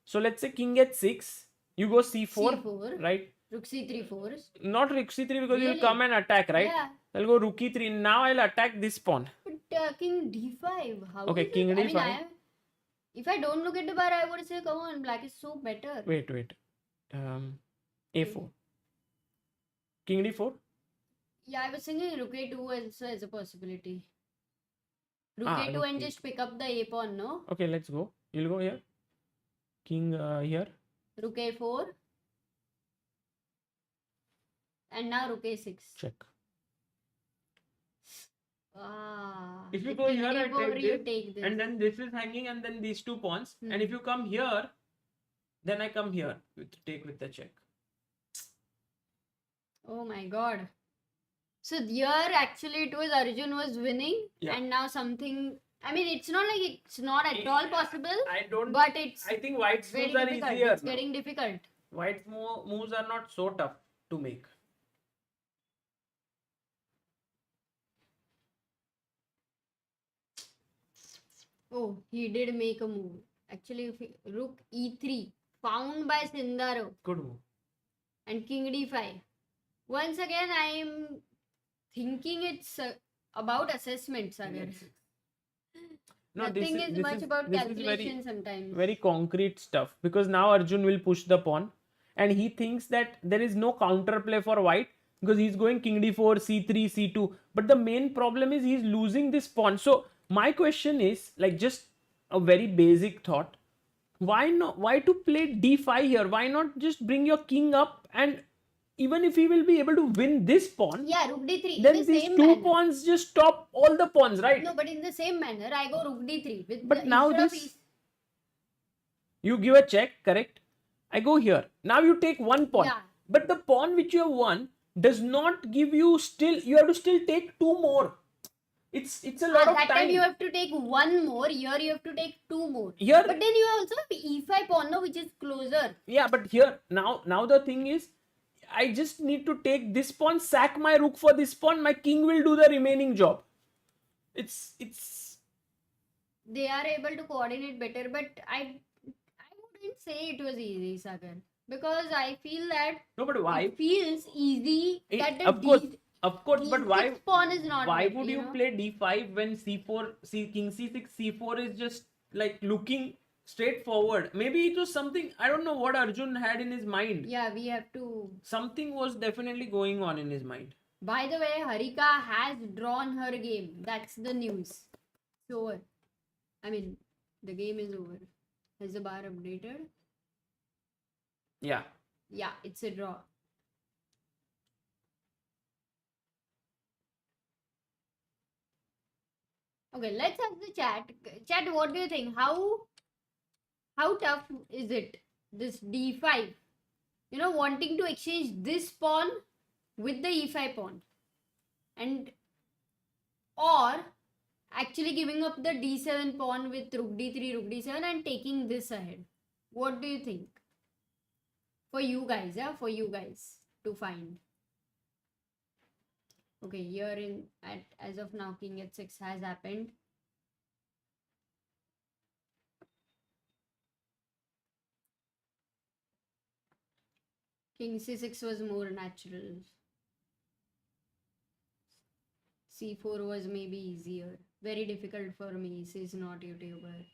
So let's say king h6. You go c4. C4. Right? Rook C3 force. Not rook c3 because Really? you'll come and attack, right? Yeah. I'll go rook e3. Now I'll attack this pawn. But king d5. How Okay, is king it? d5. If I don't look at the bar, I would say, come on, black is so better. Wait. A4. King d4. Yeah, I was thinking rook a2 also as a possibility. Rook Ah, a2 rook and a2. just pick up the a pawn, no? Okay, let's go. You'll go here. King here. Rook a4. And now rook a6. Check. Ah. If you with go king here, I d4, take you this, take this. and then this is hanging, and then these 2 pawns. And if you come here, then I come here with take with the check. Oh my god. So here actually it was Arjun was winning, Yeah. and now something. I mean, it's not like it's not at all possible, I don't. but it's I think white's very moves are difficult. easier. It's getting difficult. White's moves are not so tough to make. Oh, he did make a move. Actually, if rook e3 found by Sindaro Good move. and king d5. Once again, I am thinking it's about assessment, Sagar. No, Nothing is much about this is calculation sometimes. very concrete stuff, because now Arjun will push the pawn and he thinks that there is no counterplay for white because he's going king d4, c3, c2. But the main problem is he's losing this pawn. So my question is, like, just a very basic thought. Why not? Why to play d5 here? Why not just bring your king up, and even if he will be able to win this pawn, Yeah, rook d3. then in the these same 2 manner. pawns just stop all the pawns, right? No, but in the same manner, I go rook d3. With But the, now instead of this... You give a check, correct? I go here. Now you take 1 pawn. Yeah. But the pawn which you have won does not give you still... You have to still take 2 more. It's a lot of that time. time you have to take 1 more. Here you have to take 2 more. Here... But then you also have e5 pawn, no, which is closer. Yeah, but here... Now the thing is, I just need to take this pawn, sack my rook for this pawn. My king will do the remaining job. It's... They are able to coordinate better, but I wouldn't say it was easy, Sagar. Because I feel that No, but why? it feels easy that the Of course, but why? pawn is not Why met, would you know? play d5 when c4, king c6, c4 is just like looking straightforward? Maybe it was something, I don't know what Arjun had in his mind. Yeah, we have to. Something was definitely going on in his mind. By the way, Harika has drawn her game. That's the news. It's over. I mean, the game is over. Has the bar updated? Yeah. Yeah, it's a draw. Okay, let's ask the chat. Chat, what do you think? How tough is it? This d5. You know, wanting to exchange this pawn with the e5 pawn. And or actually giving up the d7 pawn with rook d3, rook d7 and taking this ahead. What do you think? For you guys, yeah? For you guys to find. Okay, here as of now, king h6 has happened. King c6 was more natural. c4 was maybe easier. Very difficult for me. She is not YouTuber.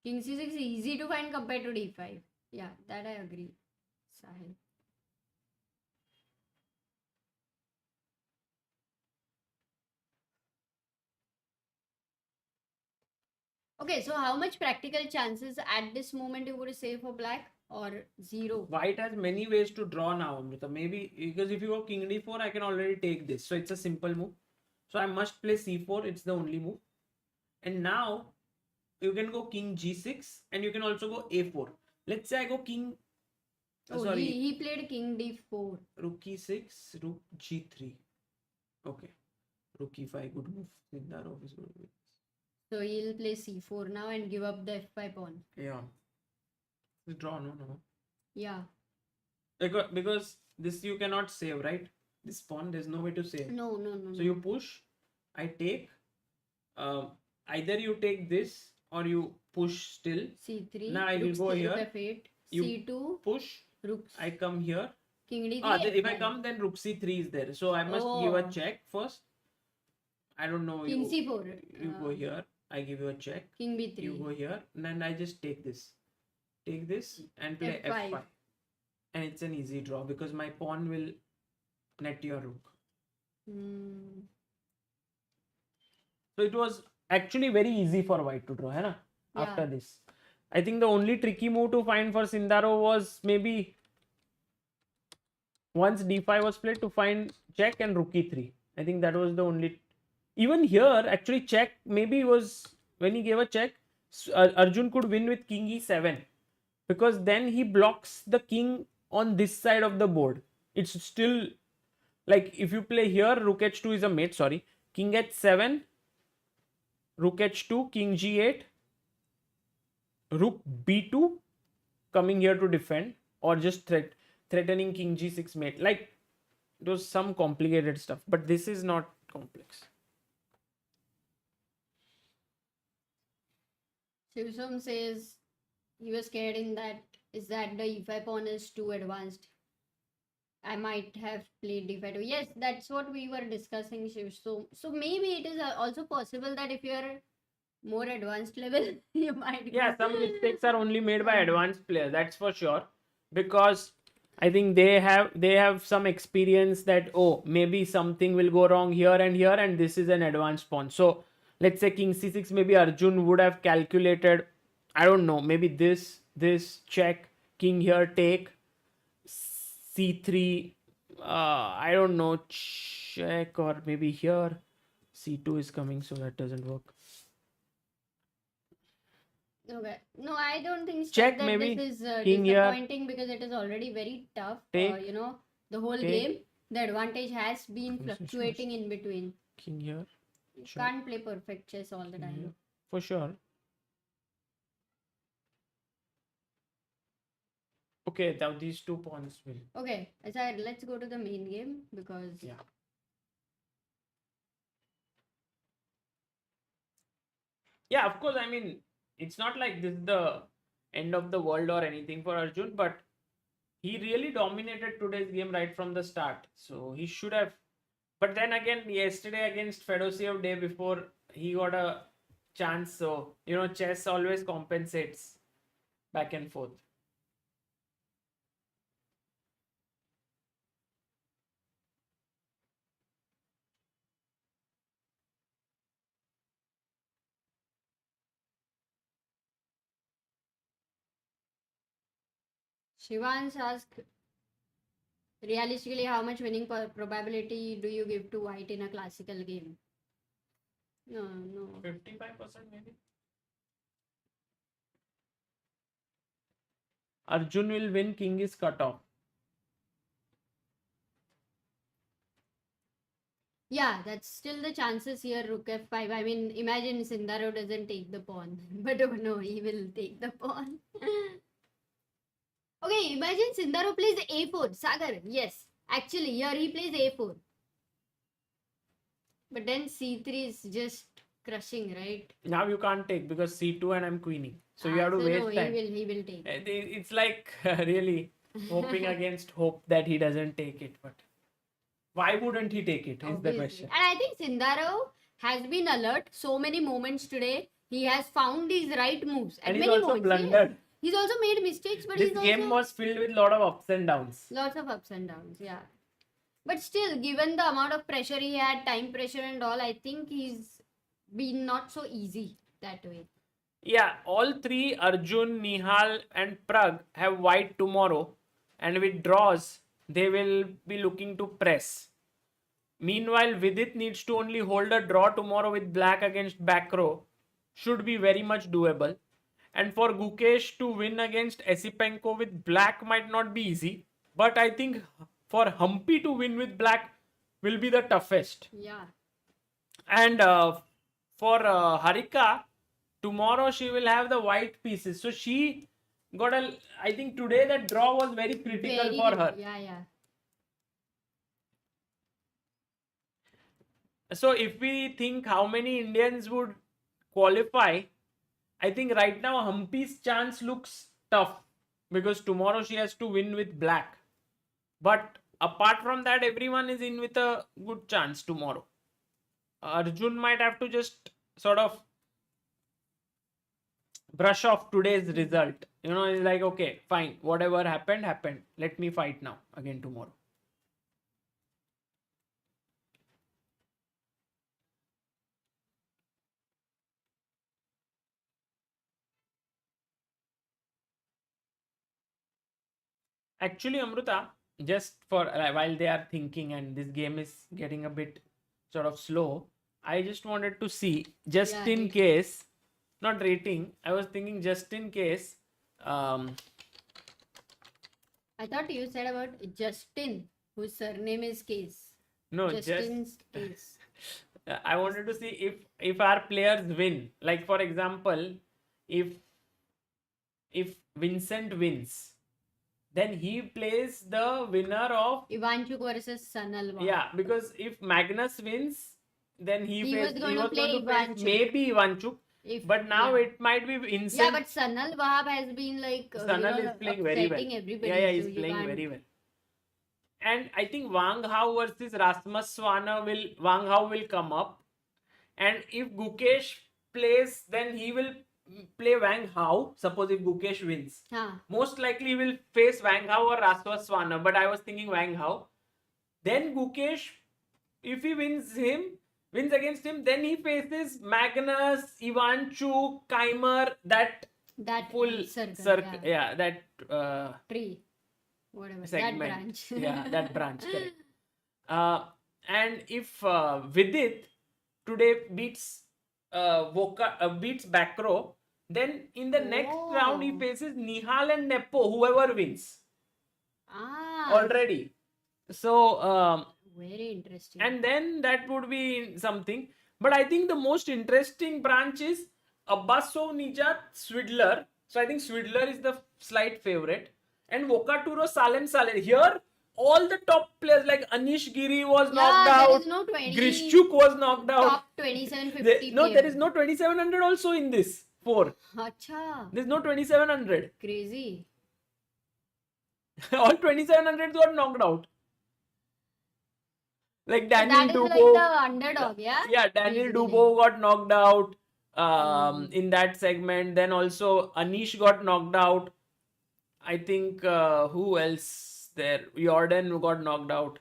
King c6 easy to find compared to d5. Yeah, that I agree. Sahil. Okay, so how much practical chances at this moment you would say for black, or zero? White has many ways to draw now, Amruta. Maybe because if you go king d4, I can already take this. So it's a simple move. So I must play c4. It's the only move. And now you can go king g6 and you can also go a4. Let's say I go king. Oh, Sorry, he played king d4. rook e6, rook g3. Okay, rook e5, good move. Sindarov is good. So he'll play c4 now and give up the f5 pawn. Yeah, it's draw. No. Yeah. Because this you cannot save, right? This pawn, there's no way to save. No. So you push. I take. Uh, Either you take this or you push still. c3. Now I will go rook here. f8. You c2. push. Rook. I come here. King d3. If I come, then rook c3 is there. So I must give a check first. I don't know. King c4. You go here. I give you a check. King b3. You go here. And then I just take this. Take this and play F5. f5. And it's an easy draw because my pawn will net your rook. So it was actually very easy for white to draw, hai na? Yeah. After this. I think the only tricky move to find for Sindarov was maybe once d5 was played to find check and rook e3. I think that was the only. Even here, actually, check maybe was when he gave a check, Arjun could win with king e7 because then he blocks the king on this side of the board. It's still like if you play here, rook h2 is a mate. Sorry, king h7, rook h2, king g8, rook b2 coming here to defend, or just threatening king g6 mate. Like it was some complicated stuff, but this is not complex. Shivsam says he was scared in that is that the e5 pawn is too advanced. I might have played d5. Yes, that's what we were discussing, Shiv. So maybe it is also possible that if you're more advanced level, you might. Yeah, some mistakes are only made by advanced players. That's for sure, because I think they have some experience that maybe something will go wrong here, and this is an advanced pawn. So let's say king c6, maybe Arjun would have calculated, I don't know, maybe this check, king here take, c3, I don't know, check, or maybe here c2 is coming, so that doesn't work. Okay. No, I don't think Check that maybe this is king here. disappointing because it is already very tough. Take. The whole Take. game, the advantage has been fluctuating in between. King here. You Sure. can't play perfect chess all the King time. here. For sure. Okay, now these two pawns will. Okay, Azar, let's go to the main game because Yeah. Yeah, of course. I mean, it's not like this is the end of the world or anything for Arjun, but he really dominated today's game right from the start. So he should have. But then again, yesterday against Fedosiev, day before, he got a chance. So, chess always compensates back and forth. Shivans asked, realistically, how much winning probability do you give to white in a classical game? No. 55% maybe. Arjun will win, king is cut off. Yeah, that's still the chances here, rook f5. I mean, imagine Sindarov doesn't take the pawn. But oh no, he will take the pawn. Okay, imagine Sindarov plays a4. Sagar, yes. Actually, here he plays a4. But then c3 is just crushing, right? Now you can't take because c2 and I'm queening. So you have to waste time. He will take. It's like really hoping against hope that he doesn't take it. But why wouldn't he take it is the question. And I think Sindarov has been alert so many moments today. He has found his right moves. And he's also blundered. He's also made mistakes, but this game was filled with a lot of ups and downs. Lots of ups and downs, yeah. But still, given the amount of pressure he had, time pressure and all, I think he's been not so easy that way. Yeah, all three, Arjun, Nihal and Pragg, have white tomorrow. And with draws, they will be looking to press. Meanwhile, Vidit needs to only hold a draw tomorrow with black against back row. Should be very much doable. And for Gukesh to win against Esipenko with black might not be easy. But I think for Humpy to win with black will be the toughest. Yeah. And for Harika, tomorrow she will have the white pieces. So she got a. I think today that draw was very critical for her. Yeah. So if we think how many Indians would qualify, I think right now Humpy's chance looks tough because tomorrow she has to win with black. But apart from that, everyone is in with a good chance tomorrow. Arjun might have to just sort of brush off today's result. You know, it's like, okay, fine, whatever happened, happened. Let me fight now again tomorrow. Actually, Amruta, just for while they are thinking and this game is getting a bit sort of slow, I just wanted to see, just Yeah, in case, not rating, I was thinking just in case. I thought you said about Justin, whose surname is Case. No, Justin's Case. I wanted to see if our players win. Like for example, if Vincent wins, then he plays the winner of Ivanchuk versus Sanal. yeah, because if Magnus wins, then he was going to play face Ivanchuk. maybe Ivanchuk. But now yeah. it might be Vincent. Yeah, but Sanal Wahab has been like Sanal is playing very well. everybody. Yeah, so he's you playing can't- very well. And I think Wang Hao versus Rasmus Swana Wang Hao will come up. And if Gukesh plays, then he will play Wang Hao. Suppose if Gukesh wins. Huh. Most likely he will face Wang Hao or Rasmus Swana. But I was thinking Wang Hao. Then Gukesh, if he wins against him, then he faces Magnus, Ivanchuk, Keimer, that full circle. Yeah, that tree. Whatever. segment. That branch. Yeah, that branch. Correct. And if Vidit today beats beats back row, then in the next round he faces Nihal and Nepo, whoever wins. Already. So very interesting. and then that would be something. But I think the most interesting branch is Abbasov, Nijat, Swidler. So I think Swidler is the slight favorite. And Vokaturo, Salem. Here, all the top players like Anish Giri was knocked there out. is no 20 Grishchuk was knocked out. top 2750. There is no 2700 also in this 4. Acha. There's no 2700. Crazy. All 2700s got knocked out. Like Daniel That is Dubois. like the underdog, yeah? Yeah, Daniel Easily. Dubois got knocked out in that segment. Then also Anish got knocked out. I think who else there? Jordan got knocked out.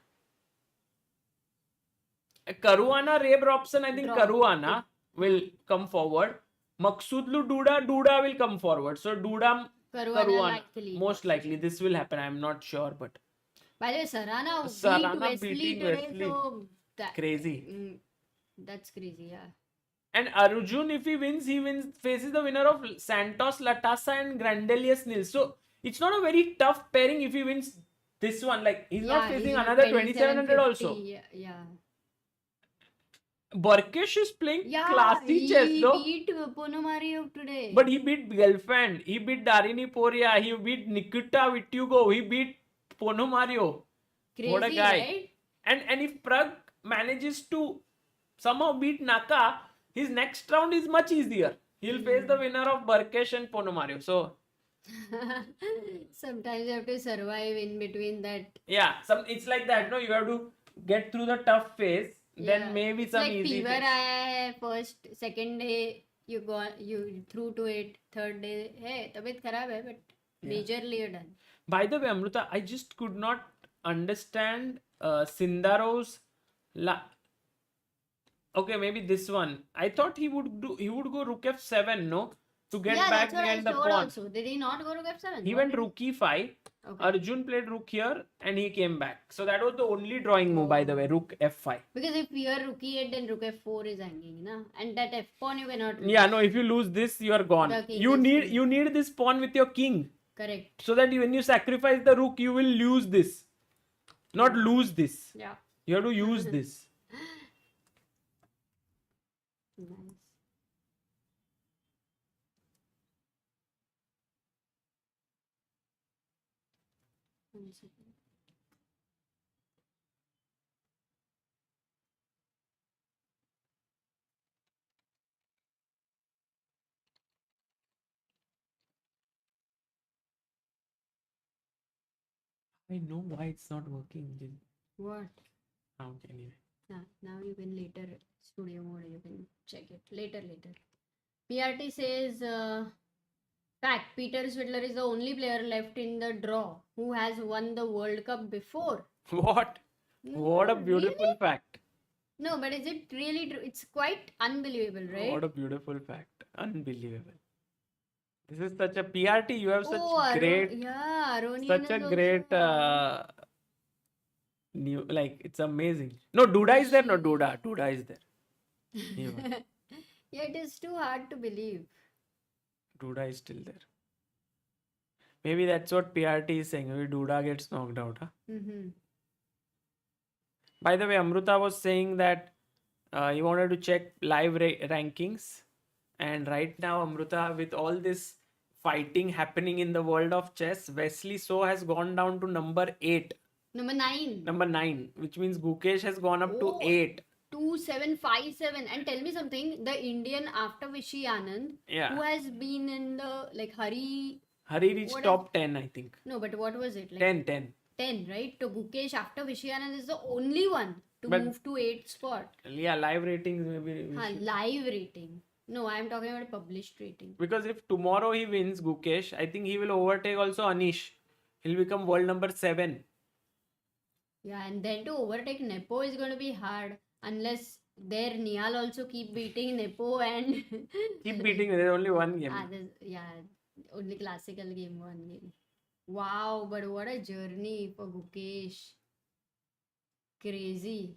Caruana, Ray Robson, I think Caruana will come forward. Maksudlu Duda will come forward. So Duda, Caruana, most likely this will happen. I'm not sure, but by the way, Sarana beat Wesley beating today, Wesley. so that, crazy. That's crazy, yeah. And Arjun, if he wins, faces the winner of Santos Latasa and Grandelius Nils. So it's not a very tough pairing if he wins this one. Like he's not facing another 2700 also. Yeah. Burkesh is playing classy chess, though. He beat Ponomariov today. But he beat Gelfand, he beat Darini Poria, he beat Nikita Vitugo, he beat Ponomario. Crazy, What a guy. Right? And if Pragg manages to somehow beat Naka, his next round is much easier. He'll face the winner of Burkesh and Ponomario. So sometimes you have to survive in between that. yeah, it's like that. No, you have to get through the tough phase. Then maybe it's some like easy fever phase. आया first, second day you through to it, third day hey तबीयत खराब है but majorly you're done. By the way, Amruta, I just could not understand Sindarov's okay, maybe this one. I thought he would go Rook F7, no? to get Yeah, back that's what I behind the told pawn. also. Did he not go to F7? He What went did rook e5. Okay. Arjun played rook here and he came back. So that was the only drawing move, by the way, rook f5. Because if here rook e8, then rook f4 is hanging, na? And that f pawn you cannot lose. Yeah, no, if you lose this, you are gone. The king You is need free. you need this pawn with your king. Correct. So that when you sacrifice the rook, you will lose this. Not lose this. Yeah. You have to use this. Nice. One second. I know why it's not working. What? Okay, anyway. Now you can later studio mode. You can check it later. PRT says, fact, Peter Swidler is the only player left in the draw who has won the World Cup before. What? What a beautiful Really? fact. No, but is it really true? It's quite unbelievable, right? What a beautiful fact. Unbelievable. This is such a PRT. You have such great, Aronian such a is great also, new, like it's amazing. No, Duda is there. No, Duda is there. yeah, it is too hard to believe. Duda is still there. Maybe that's what PRT is saying. Maybe Duda gets knocked out. Huh? Mm-hmm. By the way, Amruta was saying that he wanted to check live rankings. And right now, Amruta, with all this fighting happening in the world of chess, Wesley So has gone down to number 8. Number 9. Number 9, which means Gukesh has gone up to 8. 2757. And tell me something, the Indian after Vishy Anand, who has been in the like Hari reached top 10, I think. No, but what was it? Like 10. 10, right? So Gukesh after Vishy Anand is the only one to move to 8th spot. Yeah, live ratings maybe. Live rating. No, I am talking about published rating. Because if tomorrow he wins Gukesh, I think he will overtake also Anish. He'll become world number 7. Yeah, and then to overtake Nepo is going to be hard unless there Nihal also keep beating Nepo and keep beating. There's only one game. Only classical game, one game. Wow, but what a journey for Gukesh. Crazy.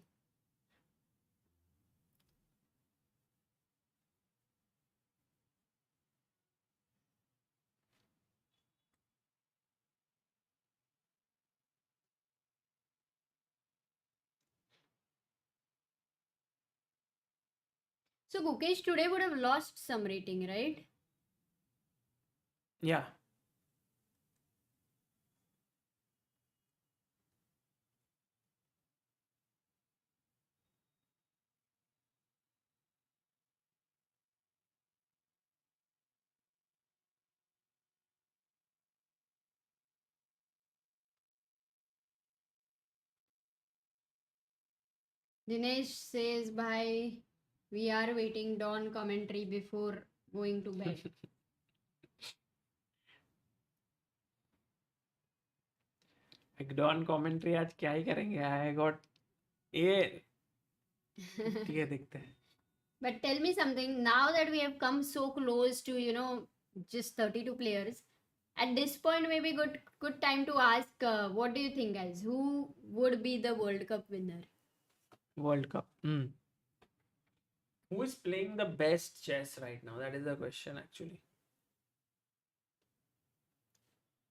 So Gukesh today would have lost some rating, right? Yeah. Dinesh says, bye. We are waiting dawn commentary before going to bed. dawn commentary आज क्या ही करेंगे? I got ये ठीक है देखते हैं. But tell me something, now that we have come so close to, just 32 players, at this point maybe good time to ask, what do you think, guys? Who would be the World Cup winner? World Cup. Who is playing the best chess right now? That is the question actually.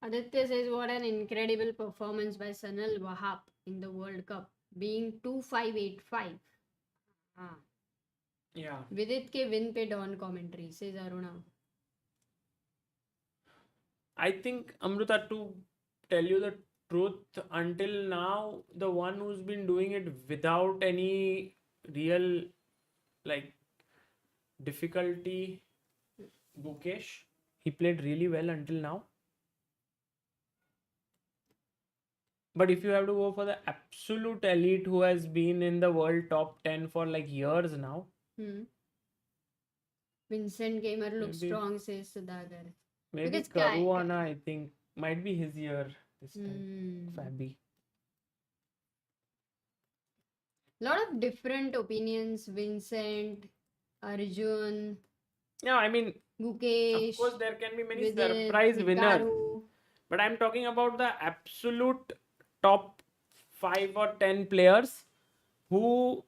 Aditya says, what an incredible performance by Sanal Wahab in the World Cup, being 2585. Yeah. Vidit ke win pe dawn commentary, says Aruna. I think, Amruta, to tell you the truth, until now, the one who's been doing it without any real difficulty, Gukesh. He played really well until now. But if you have to go for the absolute elite who has been in the world top 10 for years now. Vincent Gamer looks strong, says Sagar. Maybe Caruana, I think, might be his year this time. Fabi. Lot of different opinions. Vincent, Arjun, Yeah, I mean, of Gukesh, course, there can be many Vidit, surprise winners, Hikaru, but I'm talking about the absolute top 5 or 10 players who,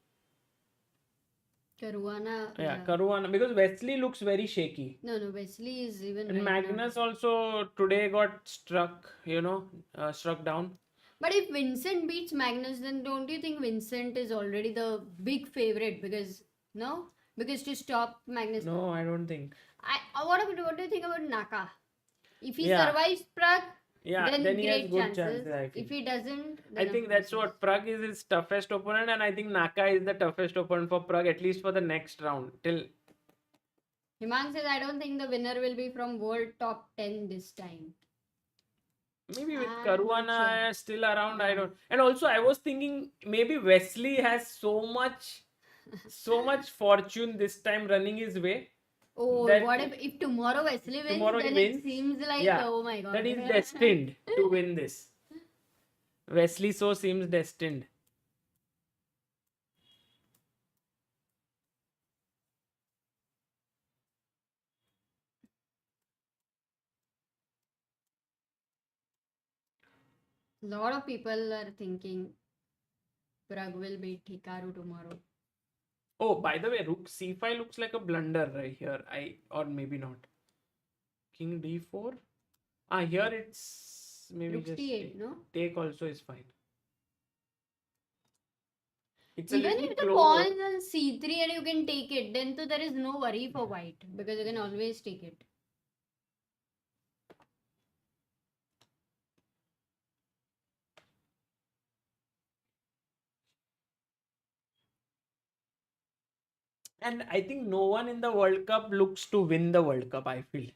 Caruana. yeah, Yeah. Caruana, because Wesley looks very shaky. No, Wesley is even And right now. Magnus also today got struck, struck down. But if Vincent beats Magnus, then don't you think Vincent is already the big favorite? Because no, because to stop Magnus. No, I don't think. What do you think about Naka? If he Yeah, survives Prague, yeah, then then he has great good chances. chances, I feel. If he doesn't, I then think of that's course what Pragg is his toughest opponent, and I think Naka is the toughest opponent for Pragg, at least for the next round. Till Himang says, I don't think the winner will be from world top 10 this time. maybe with I'm not Caruana sure. still around, I Yeah. don't. And also, I was thinking maybe Wesley has so much fortune this time running his way Oh, that what if tomorrow Wesley wins? tomorrow he Then it wins. seems like, Yeah, oh my god. that he's destined to win this. Wesley so seems destined. Lot of people are thinking Pragg will beat Hikaru tomorrow. Oh, by the way, Rook C5 looks like a blunder right here. Or maybe not. King D4. Here it's maybe Rook just D8, no? take also is fine. It's a Even little if the close. pawn is on C3 and you can take it, then so there is no worry for white because you can always take it. And I think no one in the World Cup looks to win the World Cup, I feel.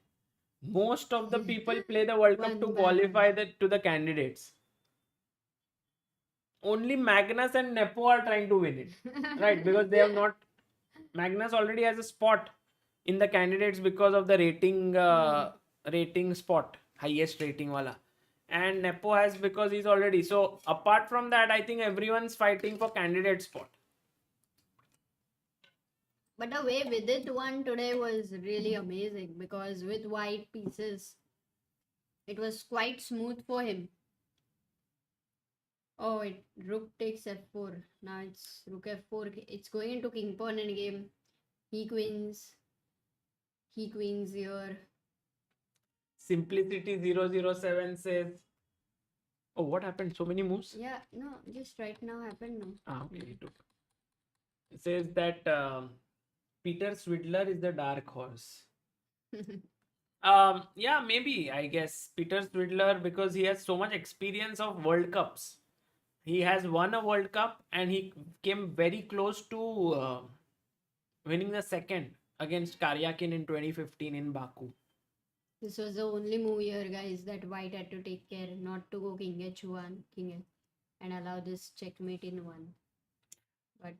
Most of the people play the World Cup to One by qualify to the candidates. Only Magnus and Nepo are trying to win it. Right? Because they have not. Magnus already has a spot in the candidates because of the rating spot. Highest rating wala. And Nepo has because he's already. So apart from that, I think everyone's fighting for candidate spot. But the way Vidit won today was really amazing because with white pieces, it was quite smooth for him. Oh, Rook takes f4. Now it's Rook f4. It's going into king pawn endgame. He queens. He queens here. Simplicity 007 says, oh, what happened? So many moves? Yeah, no, just right now happened now. Okay, it took. It says that Peter Swidler is the dark horse. Yeah, maybe I guess Peter Swidler because he has so much experience of World Cups. He has won a World Cup and he came very close to winning the second against Karyakin in 2015 in Baku. This was the only move here, guys, that white had to take care not to go king h1, and allow this checkmate in one. But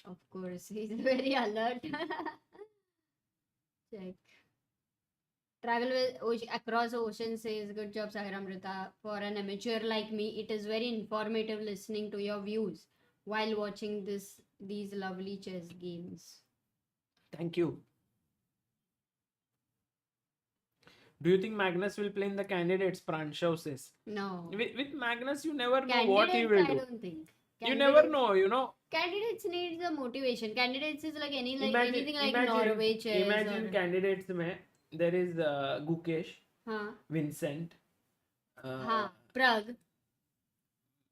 of course, he's very alert. Check. Travel across the ocean says, good job, Sagar Amruta. For an amateur like me, it is very informative listening to your views while watching these lovely chess games. Thank you. Do you think Magnus will play in the candidates? Pranshav says. No. With Magnus, you never know what he will I do. don't think. You never know, Candidates need the motivation. Candidates is like anything like imagine, Norway chess. Imagine candidates mein, there is Gukesh, Vincent, Pragg.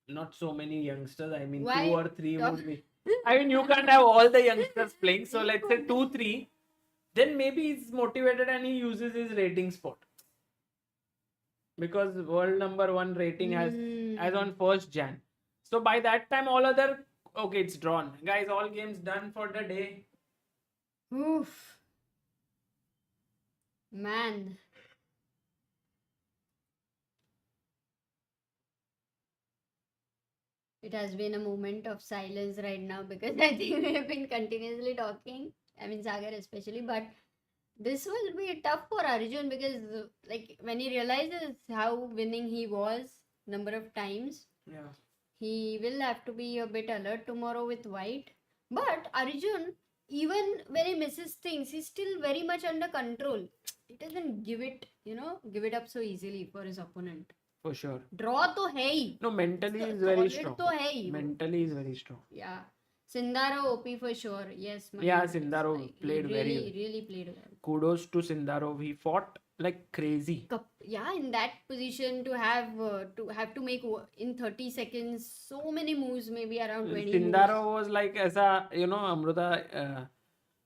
not so many youngsters. I mean, Why? 2 or 3 would be. I mean, you can't have all the youngsters playing. So let's say 2, 3. Then maybe he's motivated and he uses his rating spot. Because world number 1 rating has as on 1st Jan. So by that time, all other okay, it's drawn. Guys, all games done for the day. Oof. Man. It has been a moment of silence right now because I think we have been continuously talking. I mean, Sagar especially, but this will be tough for Arjun because, like, when he realizes how winning he was number of times, he will have to be a bit alert tomorrow with white. But Arjun, even when he misses things, he's still very much under control. He doesn't give it up so easily for his opponent. For sure. Draw to hai hi. No, mentally So is very solid strong. to hai hi wo. Mentally is very strong. Yeah. Sindaro OP for sure. Yes. Yeah, Magnus, Sindaro he played very well. really played well. Kudos to Sindaro. He fought like crazy. Yeah, in that position to have to make in 30 seconds so many moves, maybe around 20 Sindaro moves. was like aisa, Amruta,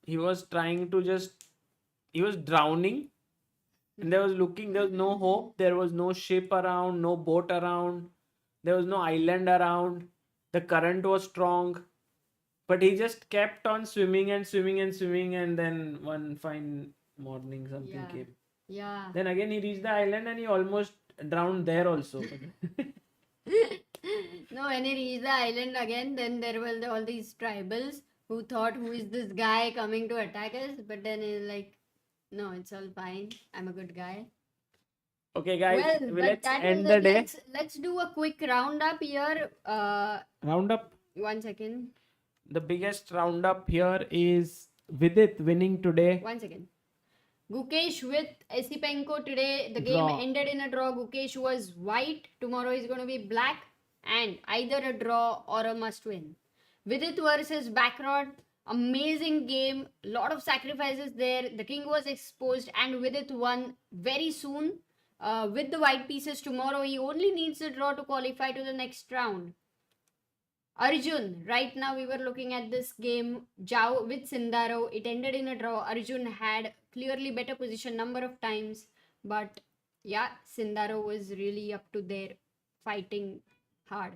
he was trying to he was drowning, and there was no hope, there was no ship around, no boat around, there was no island around, the current was strong, but he just kept on swimming and swimming and swimming, and then one fine morning something Yeah. came. Yeah. Then again he reached the island and he almost drowned there also. No, when he reached the island again, then there were all these tribals who thought, who is this guy coming to attack us? But then he's like, no, it's all fine. I'm a good guy. Okay, guys, Well, let's that end was the it. day. Let's do a quick roundup here. Roundup. 1 second. The biggest roundup here is Vidit winning today. 1 second. Gukesh with Esipenko today. The Draw. game ended in a draw. Gukesh was white. Tomorrow is going to be black. And either a draw or a must win. Vidit versus Backrod. Amazing game. Lot of sacrifices there. The king was exposed and Vidit won very soon. With the white pieces tomorrow, he only needs a draw to qualify to the next round. Arjun, right now we were looking at this game, Jao with Sindaro. It ended in a draw. Arjun had clearly better position number of times, but yeah, Sindaro was really up to there, fighting hard.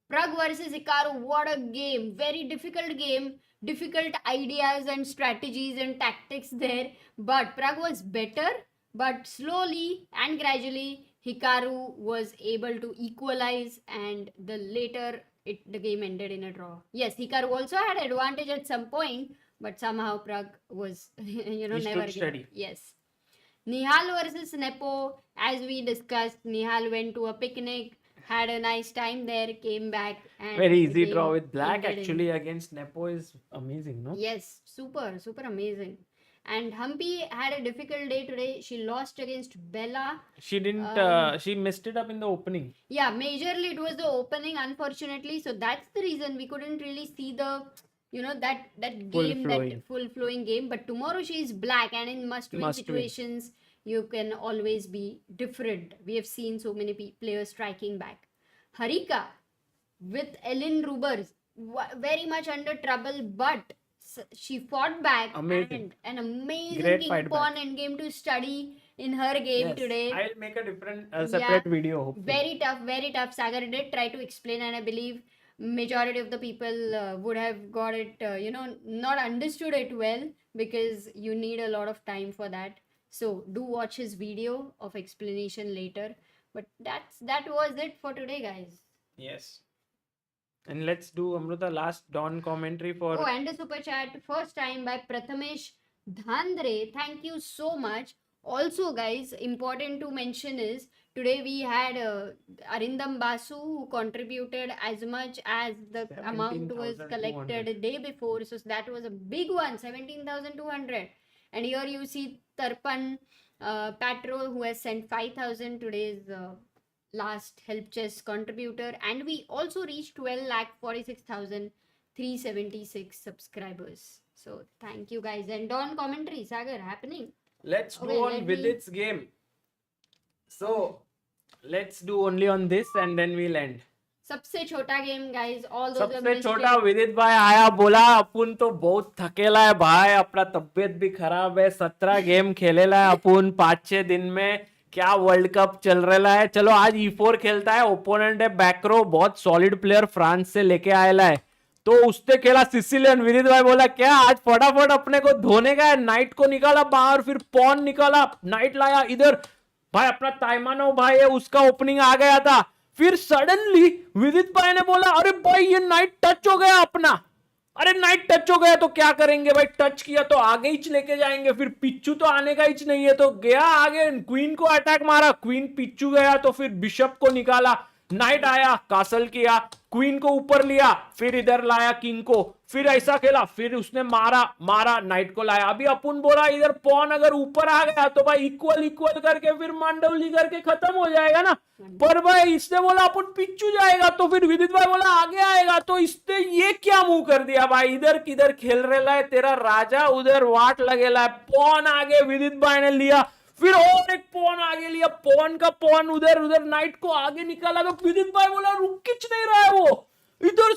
Pragg versus Hikaru, what a game! Very difficult game, difficult ideas and strategies and tactics there, but Pragg was better, but slowly and gradually Hikaru was able to equalize, and the game ended in a draw. Yes, Hikaru also had advantage at some point, but somehow Pragg was, He never stood gave up. steady. Yes. Nihal versus Nepo, as we discussed, Nihal went to a picnic, had a nice time there, came back, and Very the easy game draw with black ended in- actually against Nepo is amazing, no? Yes, super amazing. And Humpy had a difficult day today. She lost against Bella. She didn't, she messed it up in the opening. Yeah, majorly it was the opening, unfortunately. So that's the reason we couldn't really see the, that game, flowing. that full flowing game. But tomorrow she is black, and in must win Must win. situations, you can always be different. We have seen so many players striking back. Harika with Ellen Rubers, very much under trouble, but she fought back. Amazing. And an amazing Great king fight pawn endgame to study in her game Yes. today. I'll make a different, separate video. Hopefully. Very tough. Sagar did try to explain, and I believe majority of the people would have got it, not understood it well, because you need a lot of time for that. So do watch his video of explanation later. But that was it for today, guys. Yes. And let's do Amruta last dawn commentary for. Oh, and a super chat first time by Prathamesh Dhandre. Thank you so much. Also, guys, important to mention is today we had Arindam Basu, who contributed as much as the amount was 17,200. collected a day before. So that was a big one, 17,200. And here you see Tarpan Patro, who has sent 5,000 today's last help chest contributor, and we also reached 12,46,376 subscribers. So thank you guys. And dawn commentary, Sagar, happening. Let's do Okay, on let me- Vidit's game. So let's do only on this and then we'll end. सबसे छोटा game guys, all those who have सबसे missed छोटा it. विदित भाई आया, बोला अपुन तो बहुत थकेला है भाई, अपना तबियत भी खराब है, 17 गेम खेलेला है अपुन 5-6 दिन में, क्या वर्ल्ड कप चल रहा है, चलो आज E4 खेलता है, ओपोनेंट है बैकरो, बहुत सॉलिड प्लेयर फ्रांस से लेके आएला है, तो उसने खेला सिसिलियन। विदित भाई बोला क्या आज फटाफट अपने को धोने का है, नाइट को निकाला बाहर, फिर पॉन निकाला, नाइट लाया इधर, भाई अपना ताइमानो भाई है उसका ओपनिंग आ गया था, फिर सडनली विदित भाई ने बोला अरे भाई ये नाइट टच हो गया अपना, अरे नाइट टच हो गया तो क्या करेंगे भाई, टच किया तो आगे ही लेके जाएंगे, फिर पिच्चू तो आने का ही नहीं है, तो गया आगे क्वीन को अटैक मारा, क्वीन पिच्चू गया तो फिर बिशप को निकाला, नाइट आया, कासल किया, क्वीन को ऊपर लिया, फिर इधर लाया किंग को, फिर ऐसा खेला, फिर उसने मारा नाइट को लाया। अभी अपन बोला इधर पॉन अगर ऊपर आ गया तो भाई इक्वल इक्वल करके फिर मांडवली करके खत्म हो जाएगा ना। पर भाई इसने बोला अपन पिच्चू जाएगा, तो फिर विदित भाई बोला आगे आएगा, तो इसने ये क्या मुंह कर दिया भाई, इधर किधर खेल रहा है तेरा राजा, उधर वाट लगेला है, पॉन आगे विदित भाई ने लिया, फिर और एक पॉन आगे लिया, पॉन का पॉन उधर नाइट को आगे निकाला, तो विदित भाई बोला रुक खिंच नहीं रहा है वो, इधर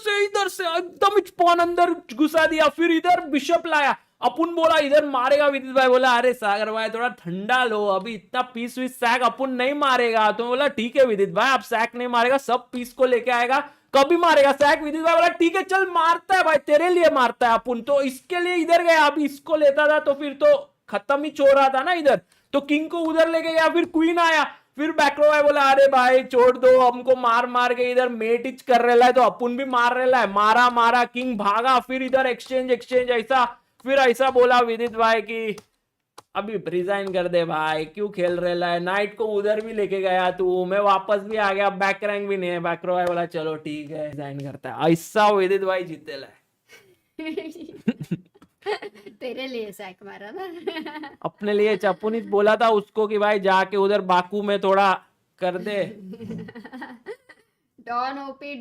से एकदम पॉन अंदर घुसा दिया, फिर इधर बिशप लाया, अपन बोला इधर मारेगा, विदित भाई बोला अरे सागर भाई थोड़ा ठंडा लो, अभी इतना पीस विस सैक अपन नहीं मारेगा। तो बोला ठीक है विदित भाई, आप सैक नहीं मारेगा, सब पीस को लेके आएगा, कभी मारेगा सैक। विदित भाई बोला ठीक है चल मारता है भाई, तेरे लिए मारता है अपन, तो इसके लिए इधर गया, अभी इसको लेता था तो फिर तो खत्म ही चो रहा था ना इधर, तो किंग को उधर लेके गया, फिर क्वीन आया, फिर बैकरो भाई बोला अरे भाई छोड़ दो, हमको मार के इधर मेट इच कर रहा है, तो अपन भी मार रहा है, मारा किंग भागा, फिर इधर एक्सचेंज ऐसा, फिर ऐसा बोला विदित भाई की अभी रिजाइन कर दे भाई, क्यों खेल रहा है, नाइट को उधर भी लेके गया तू, मैं वापस भी आ गया, बैक रैंक भी नहीं है, बैकरो भाई बोला चलो ठीक है रिजाइन करता है, ऐसा विदित भाई जीतेला है। तेरे लिए सैक मारा ना। अपने लिए चपुनित बोला था उसको कि भाई जाके उधर बाकू में थोड़ा कर दे। Don OP